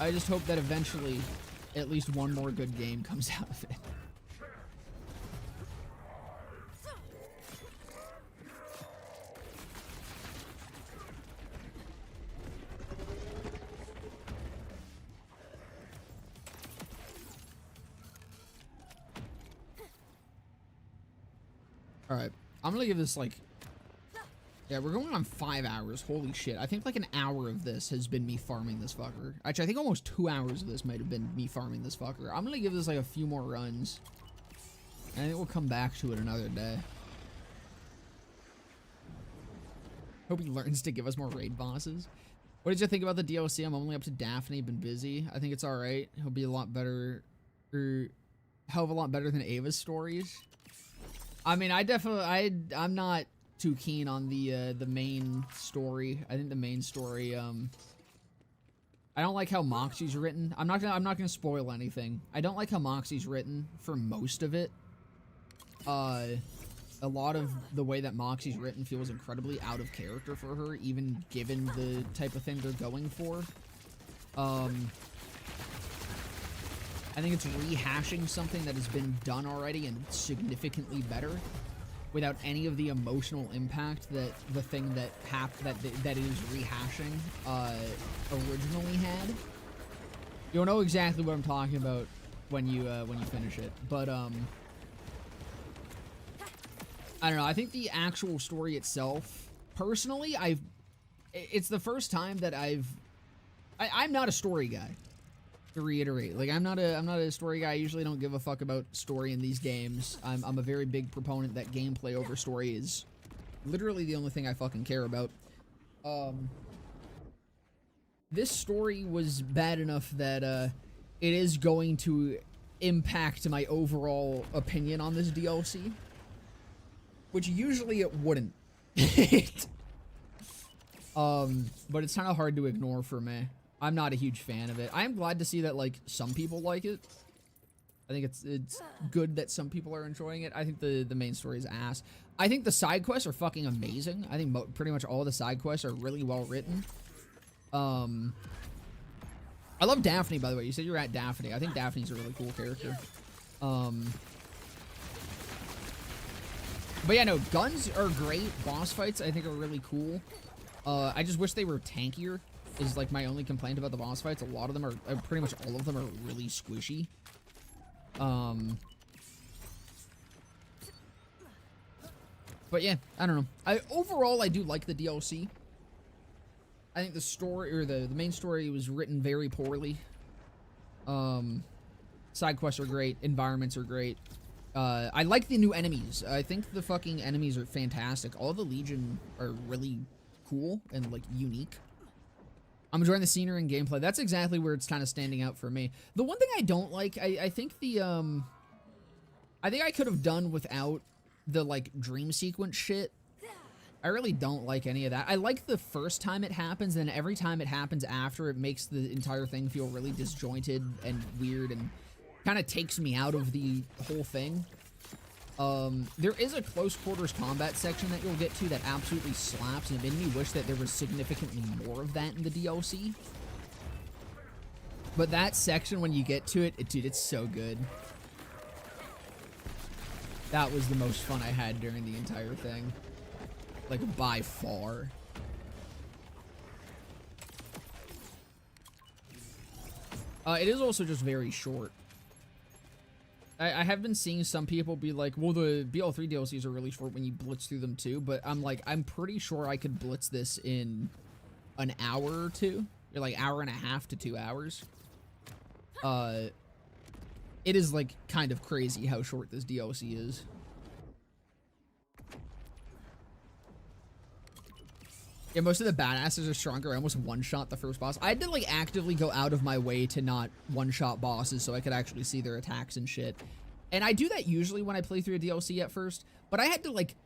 I just hope that eventually at least one more good game comes out of it. Alright, I'm gonna give this like... Yeah, we're going on 5 hours. Holy shit. I think like an hour of this has been me farming this fucker. Actually, I think almost 2 hours of this might have been me farming this fucker. I'm gonna give this like a few more runs. And I think we'll come back to it another day. Hope he learns to give us more raid bosses. What did you think about the DLC? I'm only up to Daphne, been busy. I think it's alright. He'll be a lot better, or hell of a lot better than Ava's stories. I mean, I'm not too keen on the main story. I think the main story, I don't like how Moxie's written. I'm not gonna spoil anything. I don't like how Moxie's written for most of it. A lot of the way that Moxie's written feels incredibly out of character for her, even given the type of thing they're going for. I think it's rehashing something that has been done already and significantly better, without any of the emotional impact that the thing that that it is rehashing originally had. You'll know exactly what I'm talking about when you finish it. But I don't know. I think the actual story itself, personally, it's the first time that I'm not a story guy. To reiterate, like I'm not a story guy. I usually don't give a fuck about story in these games. I'm a very big proponent that gameplay over story is literally the only thing I fucking care about. This story was bad enough that it is going to impact my overall opinion on this DLC, which usually it wouldn't. But it's kind of hard to ignore for me. I'm not a huge fan of it. I am glad to see that, like, some people like it. I think it's good that some people are enjoying it. I think the main story is ass. I think the side quests are fucking amazing. I think pretty much all the side quests are really well written. I love Daphne, by the way. You said you were at Daphne. I think Daphne's a really cool character. But yeah, no, guns are great. Boss fights, I think, are really cool. I just wish they were tankier. Is like my only complaint about the boss fights. A lot of them are, pretty much all of them are really squishy. But yeah, I don't know. Overall, I do like the DLC. I think the story, or the main story, was written very poorly. Side quests are great. Environments are great. I like the new enemies. I think the fucking enemies are fantastic. All the Legion are really cool and like unique. I'm enjoying the scenery and gameplay. That's exactly where it's kind of standing out for me. The one thing I don't like, I think I think I could have done without the, like, dream sequence shit. I really don't like any of that. I like the first time it happens, and every time it happens after, it makes the entire thing feel really disjointed and weird and kind of takes me out of the whole thing. There is a close quarters combat section that you'll get to that absolutely slaps, and it made me wish that there was significantly more of that in the DLC. But that section, when you get to it, dude, it's so good. That was the most fun I had during the entire thing. Like, by far. It is also just very short. I have been seeing some people be like, well, the BL3 DLCs are really short when you blitz through them too, but I'm like, I'm pretty sure I could blitz this in an hour or two. Or like hour and a half to 2 hours. It is like kind of crazy how short this DLC is. Yeah, most of the badasses are stronger. I almost one-shot the first boss. I had to, like, actively go out of my way to not one-shot bosses so I could actually see their attacks and shit. And I do that usually when I play through a DLC at first, but I had to, like,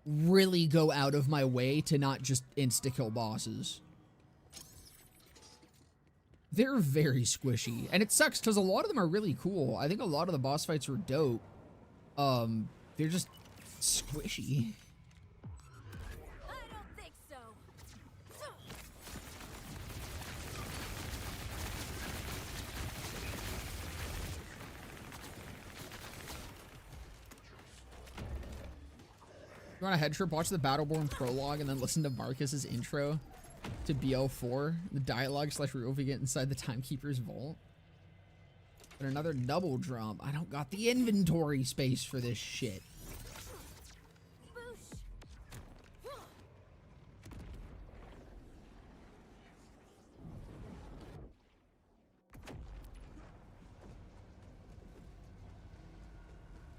really go out of my way to not just insta-kill bosses. They're very squishy, and it sucks because a lot of them are really cool. I think a lot of the boss fights were dope. They're just squishy. I don't think so. You want a head trip? Watch the Battleborn prologue and then listen to Marcus's intro to BL4. The dialogue / reveal we get inside the Timekeeper's vault. But another double drop. I don't got the inventory space for this shit.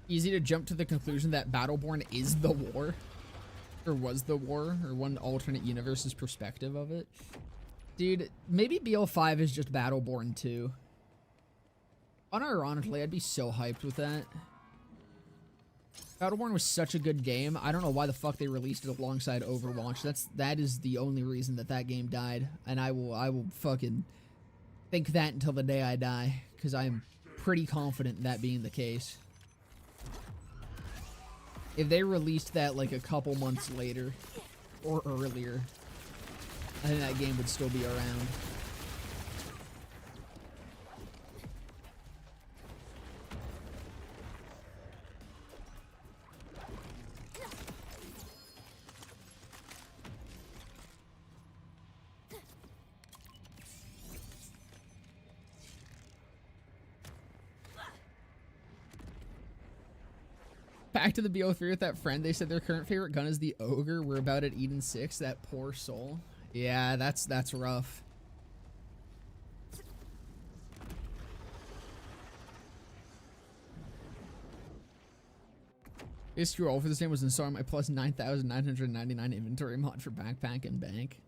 Easy to jump to the conclusion that Battleborn is the war. Or was the war. Or one alternate universe's perspective of it. Dude, maybe BL5 is just Battleborn 2. Unironically, I'd be so hyped with that. Battleborn was such a good game. I don't know why the fuck they released it alongside Overwatch. That is the only reason that game died. And I will fucking think that until the day I die. Because I am pretty confident in that being the case. If they released that like a couple months later or earlier, I think that game would still be around. Back to the BO3 with that friend. They said their current favorite gun is the Ogre. We're about at Eden 6. That poor soul. Yeah, that's rough. Biggest screw all for this game was installing my plus 9,999 inventory mod for backpack and bank.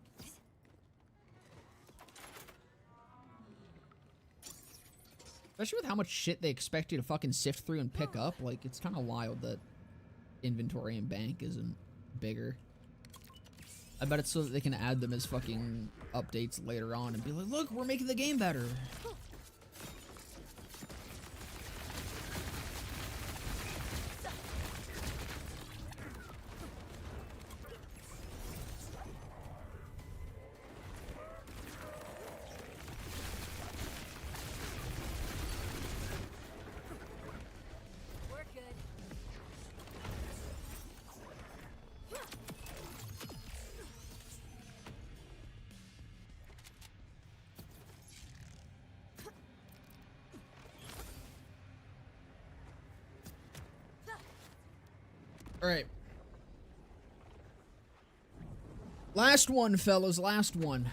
Especially with how much shit they expect you to fucking sift through and pick up. Like, it's kind of wild that inventory and bank isn't bigger. I bet it's so that they can add them as fucking updates later on and be like, look, we're making the game better. All right. Last one, fellas. Last one.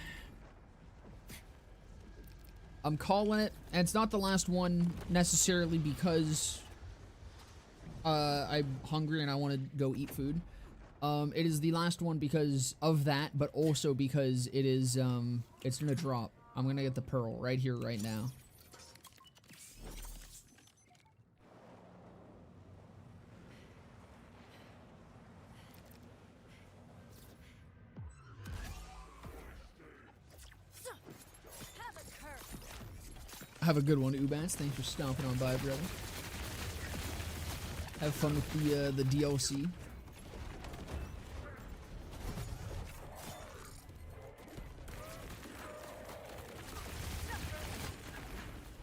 I'm calling it. And it's not the last one necessarily because I'm hungry and I want to go eat food. It is the last one because of that, but also because it is, it's gonna drop. I'm gonna get the pearl right here, right now. Have a good one, Ubats. Thanks for stomping on by, brother. Have fun with the DLC.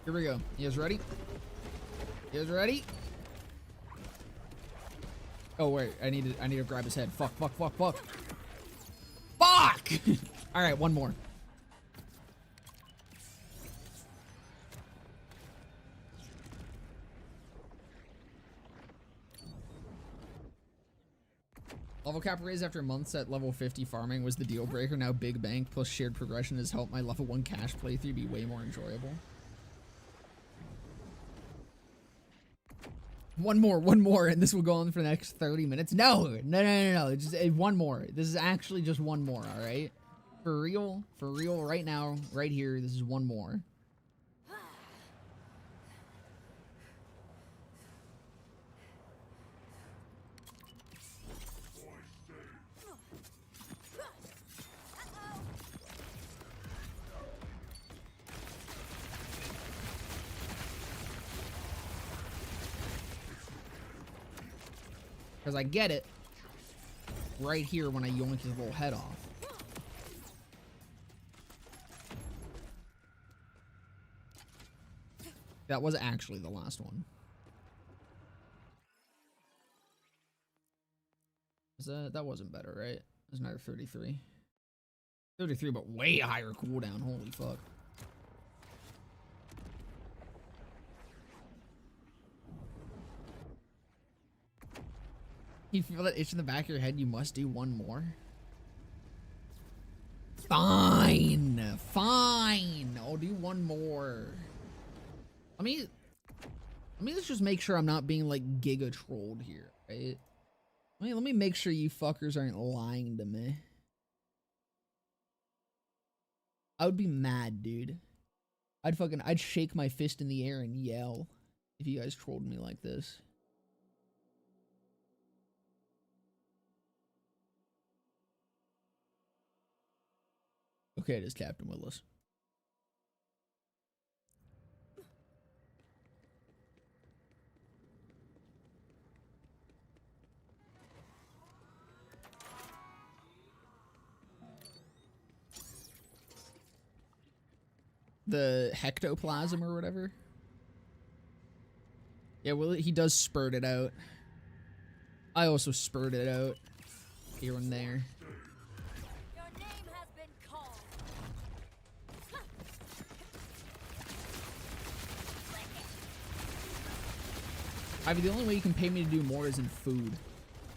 Here we go. You guys ready? You guys ready? Oh wait, I need to grab his head. Fuck! Fuck! All right, one more. Level cap raise after months at level 50 farming was the deal breaker. Now big bank plus shared progression has helped my level 1 cash playthrough be way more enjoyable. One more, and this will go on for the next 30 minutes. No. Just one more. This is actually just one more, all right? For real, right now, right here, this is one more. Because I get it right here when I yoink his little head off. That was actually the last one. That wasn't better, right? It was another 33. 33, but way higher cooldown. Holy fuck. You feel that itch in the back of your head? You must do one more. Fine. I'll do one more. Let me just make sure I'm not being like giga trolled here, right? Let me make sure you fuckers aren't lying to me. I would be mad, dude. I'd shake my fist in the air and yell if you guys trolled me like this. Okay, it is Captain Willis. The hectoplasm or whatever. Yeah, well, he does spurt it out. I also spurt it out here and there. Your name has been called. I mean, the only way you can pay me to do more is in food.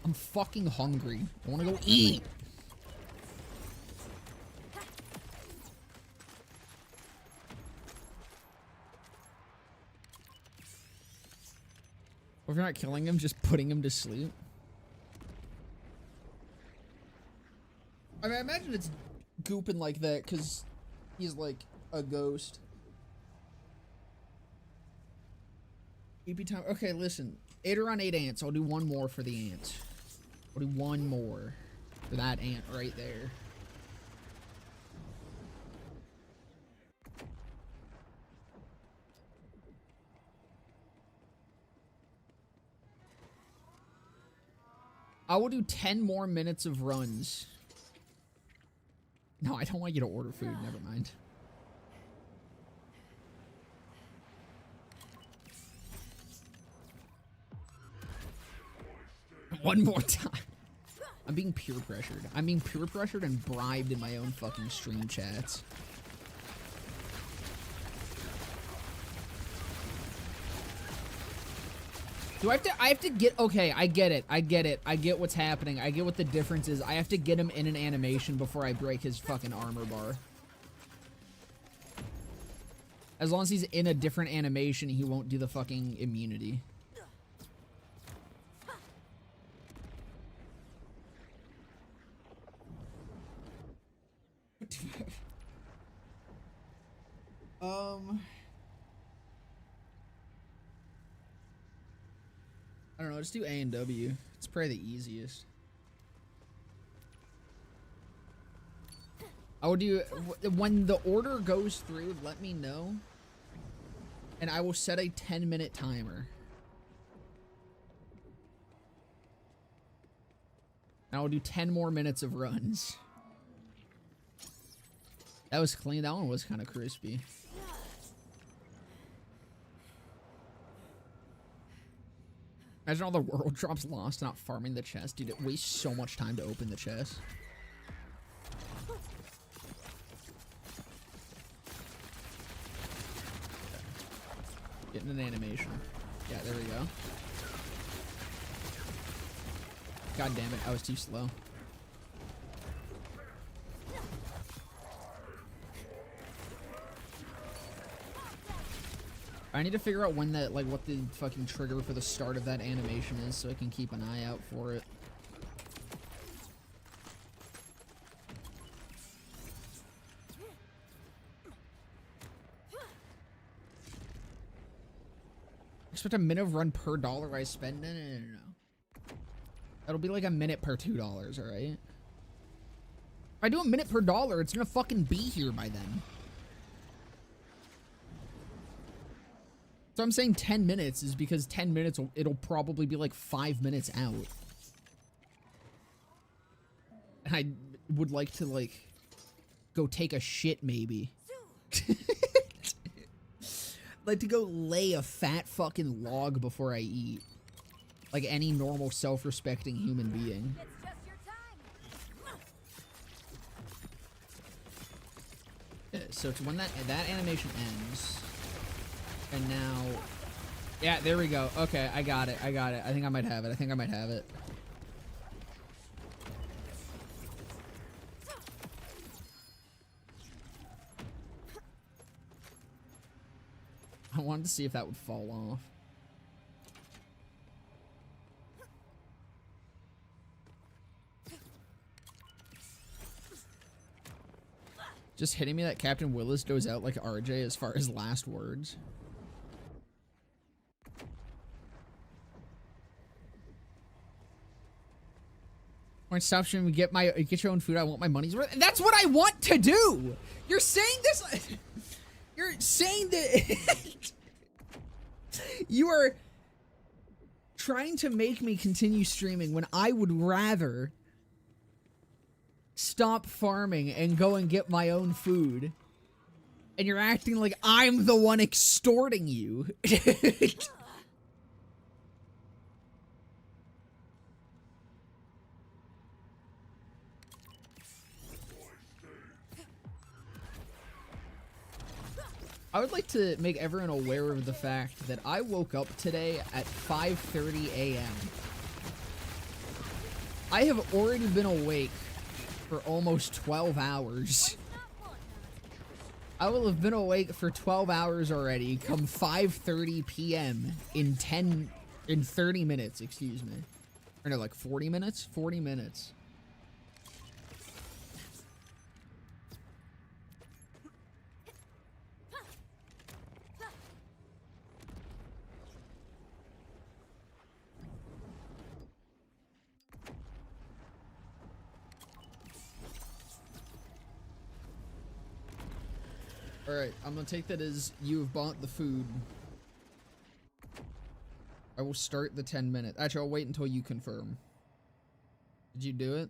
I'm fucking hungry. I want to go eat. Or if you're not killing him, just putting him to sleep. I mean, I imagine it's gooping like that because he's like a ghost. EP time. Okay, listen. 8 around 8 ants. I'll do one more for the ants. I'll do one more for that ant right there. I will do 10 more minutes of runs. No, I don't want you to order food. Never mind. One more time. I'm being peer pressured. I'm being peer pressured and bribed in my own fucking stream chats. I have to get, okay, I get it. I get what's happening. I get what the difference is. I have to get him in an animation before I break his fucking armor bar. As long as he's in a different animation, he won't do the fucking immunity. I don't know, just do A and W. It's probably the easiest. I will do, when the order goes through, let me know. And I will set a 10-minute timer. And I will do 10 more minutes of runs. That was clean. That one was kind of crispy. Imagine all the world drops lost not farming the chest. Dude, it wastes so much time to open the chest. Getting an animation. Yeah, there we go. God damn it, I was too slow. I need to figure out when that, like, what the fucking trigger for the start of that animation is so I can keep an eye out for it. Expect a minute of run per dollar I spend? No. That'll be like a minute per $2, alright? If I do a minute per dollar, it's gonna fucking be here by then. So I'm saying 10 minutes is because 10 minutes, it'll probably be like 5 minutes out. And I would like to, like, go take a shit, maybe. Like to go lay a fat fucking log before I eat. Like any normal self-respecting human being. Yeah, so it's when that animation ends. And now, yeah, there we go. Okay, I got it. I think I might have it. I wanted to see if that would fall off. Just hitting me that Captain Willis goes out like RJ as far as last words. When stop streaming, get your own food. I want my money's worth. That's what I want to do. You're saying this. You're saying that you are trying to make me continue streaming when I would rather stop farming and go and get my own food. And you're acting like I'm the one extorting you. I would like to make everyone aware of the fact that I woke up today at 5:30 a.m. I have already been awake for almost 12 hours. I will have been awake for 12 hours already come 5:30 p.m. in 30 minutes, excuse me. Or no, like 40 minutes? 40 minutes. Alright, I'm gonna take that as you have bought the food. I will start the 10 minutes. Actually, I'll wait until you confirm. Did you do it?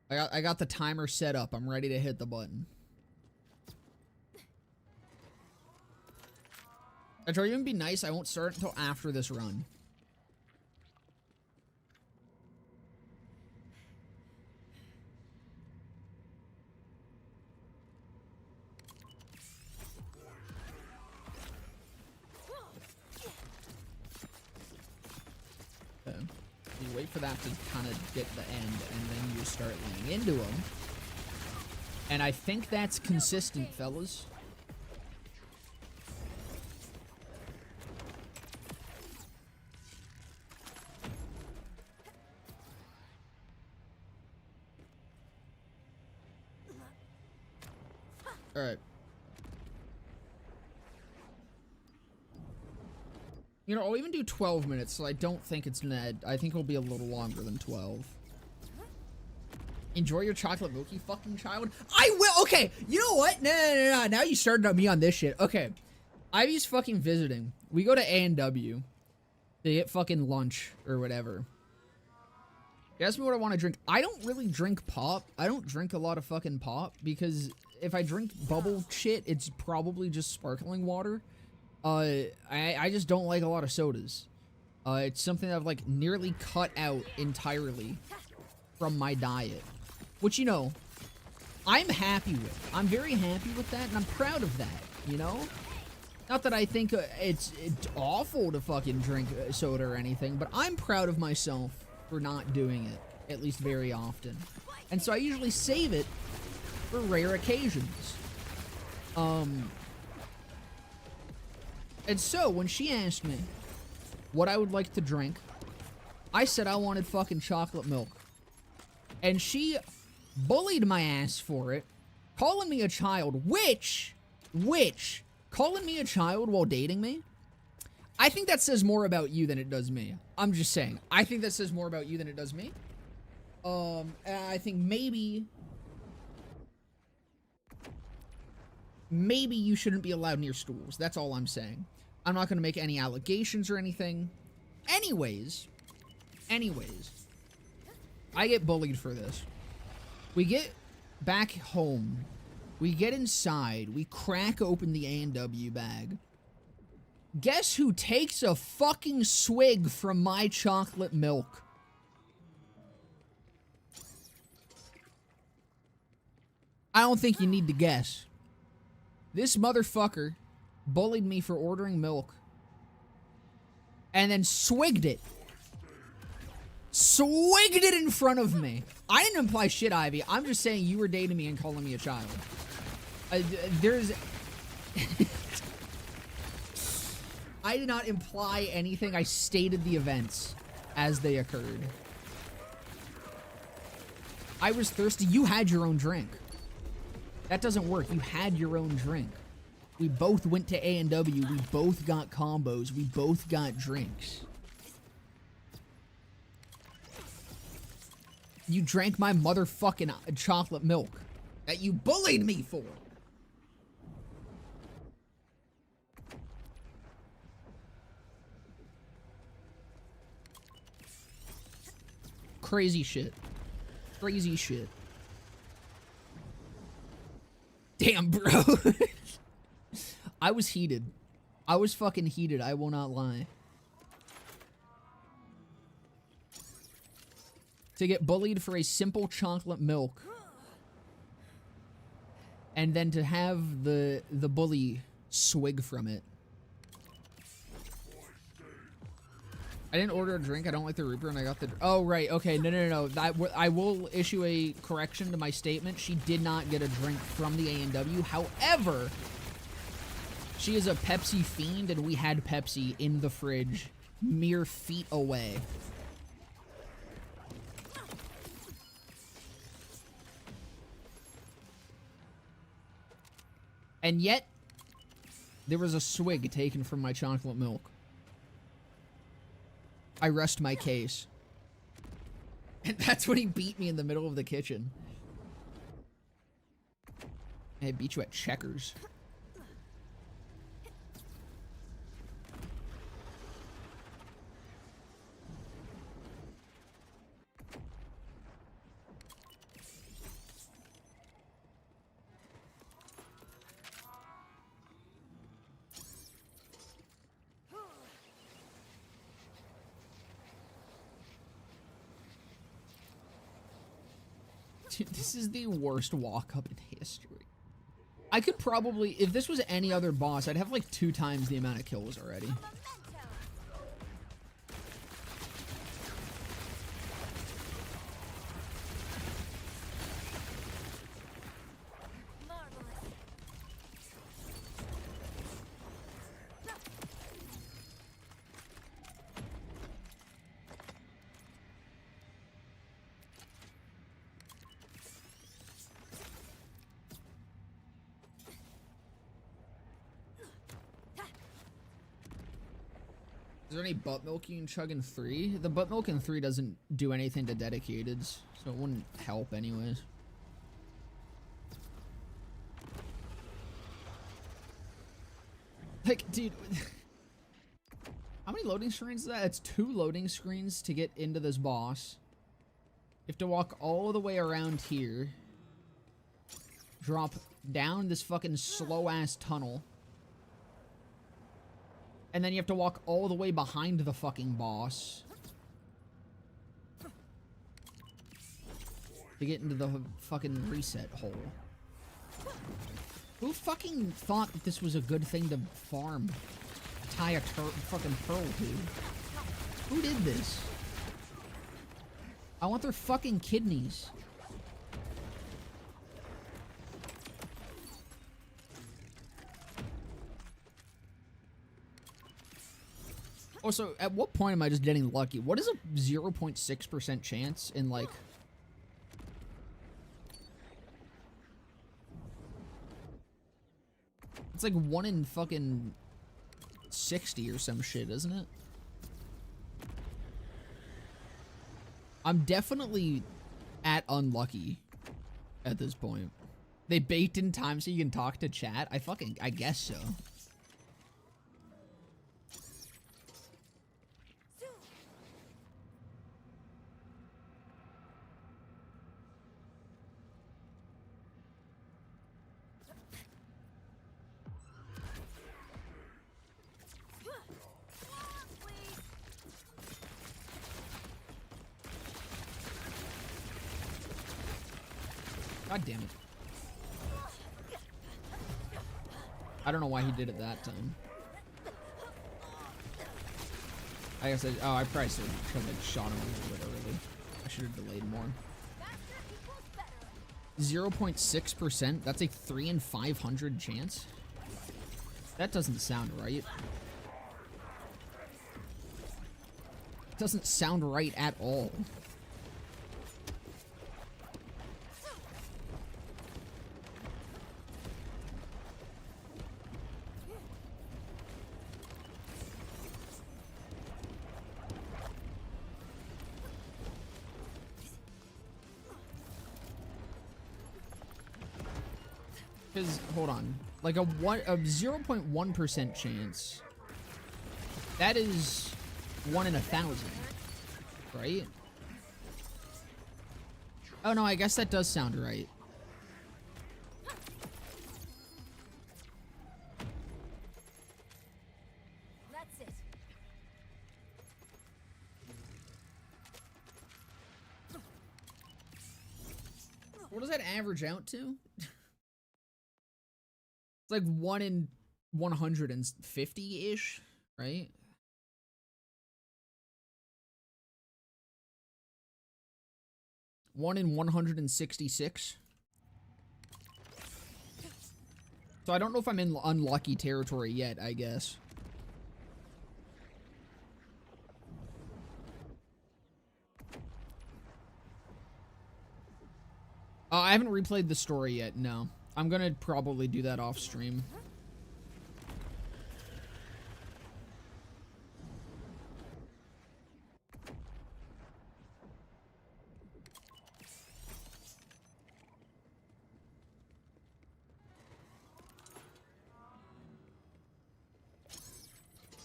I got the timer set up. I'm ready to hit the button. Actually, even be nice. I won't start until after this run. You wait for that to kind of get the end, and then you start laying into them. And I think that's consistent, fellas. Alright. You know, I'll even do 12 minutes, so I don't think it's Ned. I think it'll be a little longer than 12. Enjoy your chocolate milk, you fucking child. I will! Okay, you know what? No. Now you started on me on this shit. Okay. Ivy's fucking visiting. We go to A&W. They get fucking lunch or whatever. He asked me what I want to drink. I don't really drink pop. I don't drink a lot of fucking pop because if I drink bubble shit, it's probably just sparkling water. I just don't like a lot of sodas. It's something that I've like nearly cut out entirely from my diet, which, you know, I'm happy with. I'm very happy with that, and I'm proud of that, you know? Not that I think it's awful to fucking drink soda or anything, but I'm proud of myself for not doing it, at least very often. And so I usually save it for rare occasions. And so, when she asked me what I would like to drink, I said I wanted fucking chocolate milk. And she bullied my ass for it, calling me a child, which, calling me a child while dating me, I think that says more about you than it does me. I'm just saying. I think that says more about you than it does me. And I think maybe you shouldn't be allowed near schools. That's all I'm saying. I'm not going to make any allegations or anything. Anyways, I get bullied for this. We get back home. We get inside. We crack open the A&W bag. Guess who takes a fucking swig from my chocolate milk? I don't think you need to guess. This motherfucker bullied me for ordering milk. And then swigged it. Swigged it in front of me. I didn't imply shit, Ivy. I'm just saying you were dating me and calling me a child. There's... I did not imply anything. I stated the events as they occurred. I was thirsty. You had your own drink. That doesn't work. You had your own drink. We both went to A&W. We both got combos. We both got drinks. You drank my motherfucking chocolate milk that you bullied me for. Crazy shit. Crazy shit. Damn, bro. I was heated. I was fucking heated. I will not lie. To get bullied for a simple chocolate milk. And then to have the bully swig from it. I didn't order a drink. I don't like the Reaper, and I got the... Oh, right. Okay. No. I will issue a correction to my statement. She did not get a drink from the A&W. However, she is a Pepsi fiend, and we had Pepsi in the fridge mere feet away. And yet, there was a swig taken from my chocolate milk. I rest my case. And that's when he beat me in the middle of the kitchen. I beat you at checkers. Dude, this is the worst walk-up in history. I could probably, if this was any other boss, I'd have like 2 times the amount of kills already. Is there any butt milk you can chug in 3? The butt milk in 3 doesn't do anything to dedicateds, so it wouldn't help anyways. Like, dude, how many loading screens is that? It's 2 loading screens to get into this boss. You have to walk all the way around here. Drop down this fucking slow-ass tunnel. And then you have to walk all the way behind the fucking boss to get into the fucking reset hole. Who fucking thought that this was a good thing to farm? Tie a fucking pearl to? Who did this? I want their fucking kidneys. Also, at what point am I just getting lucky? What is a 0.6% chance in, like... It's like 1 in fucking 60 or some shit, isn't it? I'm definitely at unlucky at this point. They baked in time so you can talk to chat? I guess so. God damn it. I don't know why he did it that time. I guess I probably should have like shot him a little bit early. I should have delayed more. 0.6%? That's a 3 in 500 chance? That doesn't sound right. Doesn't sound right at all. Because, hold on, like a 0.1% chance, that is 1 in 1,000, right? Oh no, I guess that does sound right. That's it. What does that average out to? It's like 1 in 150-ish, right? One in 166. So I don't know if I'm in unlucky territory yet, I guess. I haven't replayed the story yet, no. I'm gonna probably do that off stream.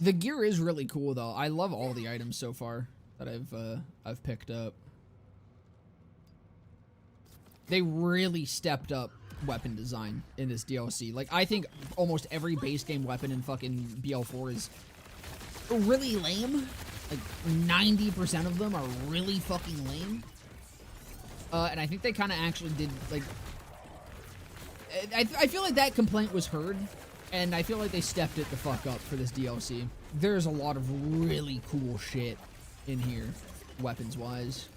The gear is really cool though. I love all the items so far that I've picked up. They really stepped up weapon design in this DLC. Like, I think almost every base game weapon in fucking BL4 is really lame. Like, 90% of them are really fucking lame. And I think they kind of actually did, like... I feel like that complaint was heard, and I feel like they stepped it the fuck up for this DLC. There's a lot of really cool shit in here, weapons-wise.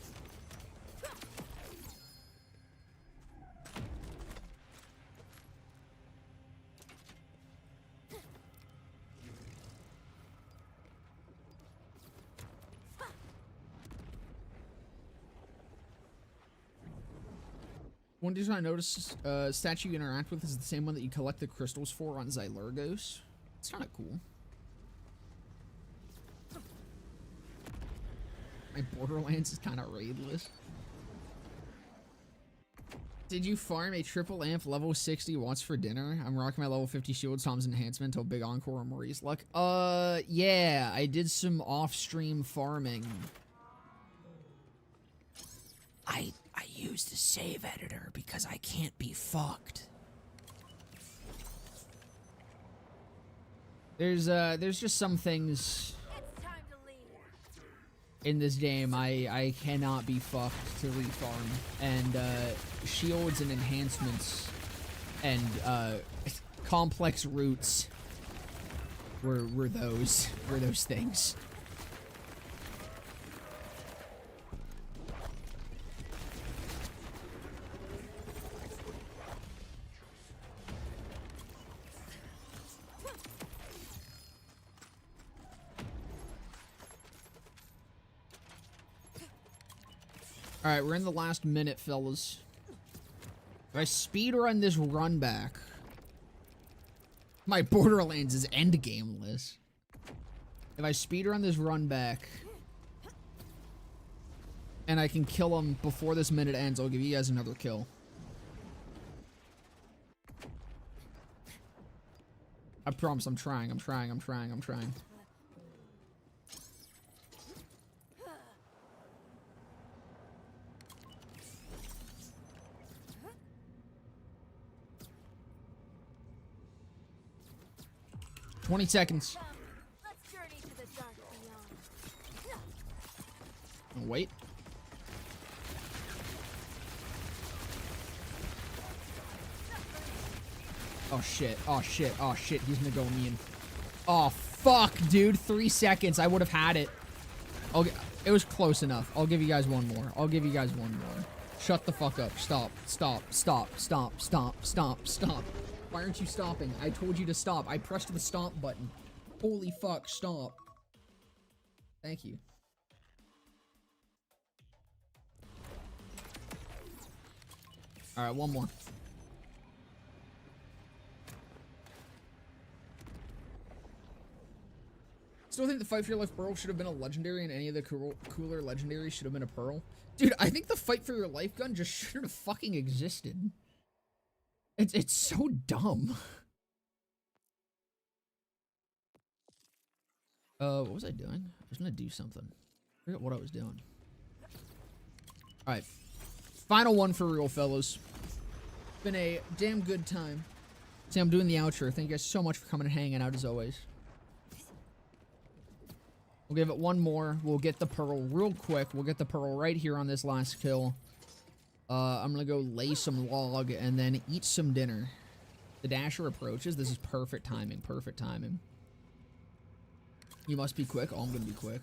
One design I noticed statue you interact with is the same one that you collect the crystals for on Xylurgos. It's kind of cool. My Borderlands is kind of raidless. Did you farm a triple amp level 60 once for dinner? I'm rocking my level 50 shield Tom's enhancement until Big Encore or Maurice luck. Yeah, I did some off-stream farming. I used a save editor because I can't be fucked. There's just some things in this game I cannot be fucked to refarm, and shields and enhancements and complex routes were those things. Alright, we're in the last minute, fellas. If I speedrun this run back, my Borderlands is endgame-less. If I speedrun this run back, and I can kill him before this minute ends, I'll give you guys another kill. I promise I'm trying. 20 seconds. Let's journey to the dark beyond. Wait. Oh shit, oh shit, oh shit, he's gonna go mean. Oh fuck, dude, 3 seconds, I would have had it. It was close enough. I'll give you guys one more. Shut the fuck up. Stop. Why aren't you stopping? I told you to stop. I pressed the stop button. Holy fuck, stop. Thank you. Alright, one more. Still think the Fight for Your Life Pearl should have been a legendary, and any of the cooler legendaries should have been a pearl. Dude, I think the Fight for Your Life gun just shouldn't have fucking existed. It's so dumb. What was I doing? I was gonna do something. I forgot what I was doing. Alright. Final one for real, fellas. Been a damn good time. See, I'm doing the outro. Thank you guys so much for coming and hanging out as always. We'll give it one more. We'll get the pearl real quick. We'll get the pearl right here on this last kill. I'm gonna go lay some log and then eat some dinner. The dasher approaches. This is perfect timing. Perfect timing. You must be quick. Oh, I'm gonna be quick.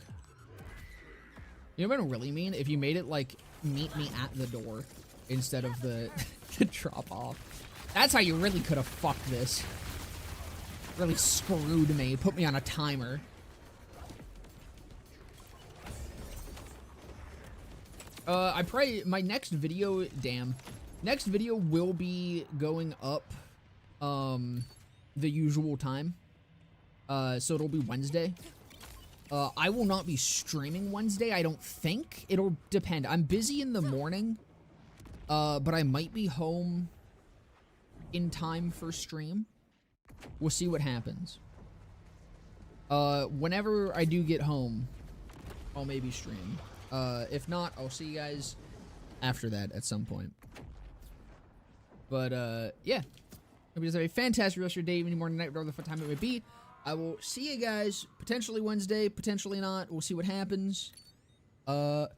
You know what I really mean? If you made it like meet me at the door instead of the drop off. That's how you really could have fucked this. Really screwed me. Put me on a timer. I pray my next video, next video will be going up, the usual time. So it'll be Wednesday. I will not be streaming Wednesday, I don't think. It'll depend. I'm busy in the morning, but I might be home in time for stream. We'll see what happens. Whenever I do get home, I'll maybe stream. If not, I'll see you guys after that at some point. But, yeah. Hope you guys have a fantastic rest of your day, evening, morning, night, whatever the time it may be. I will see you guys potentially Wednesday, potentially not. We'll see what happens. Bye-bye!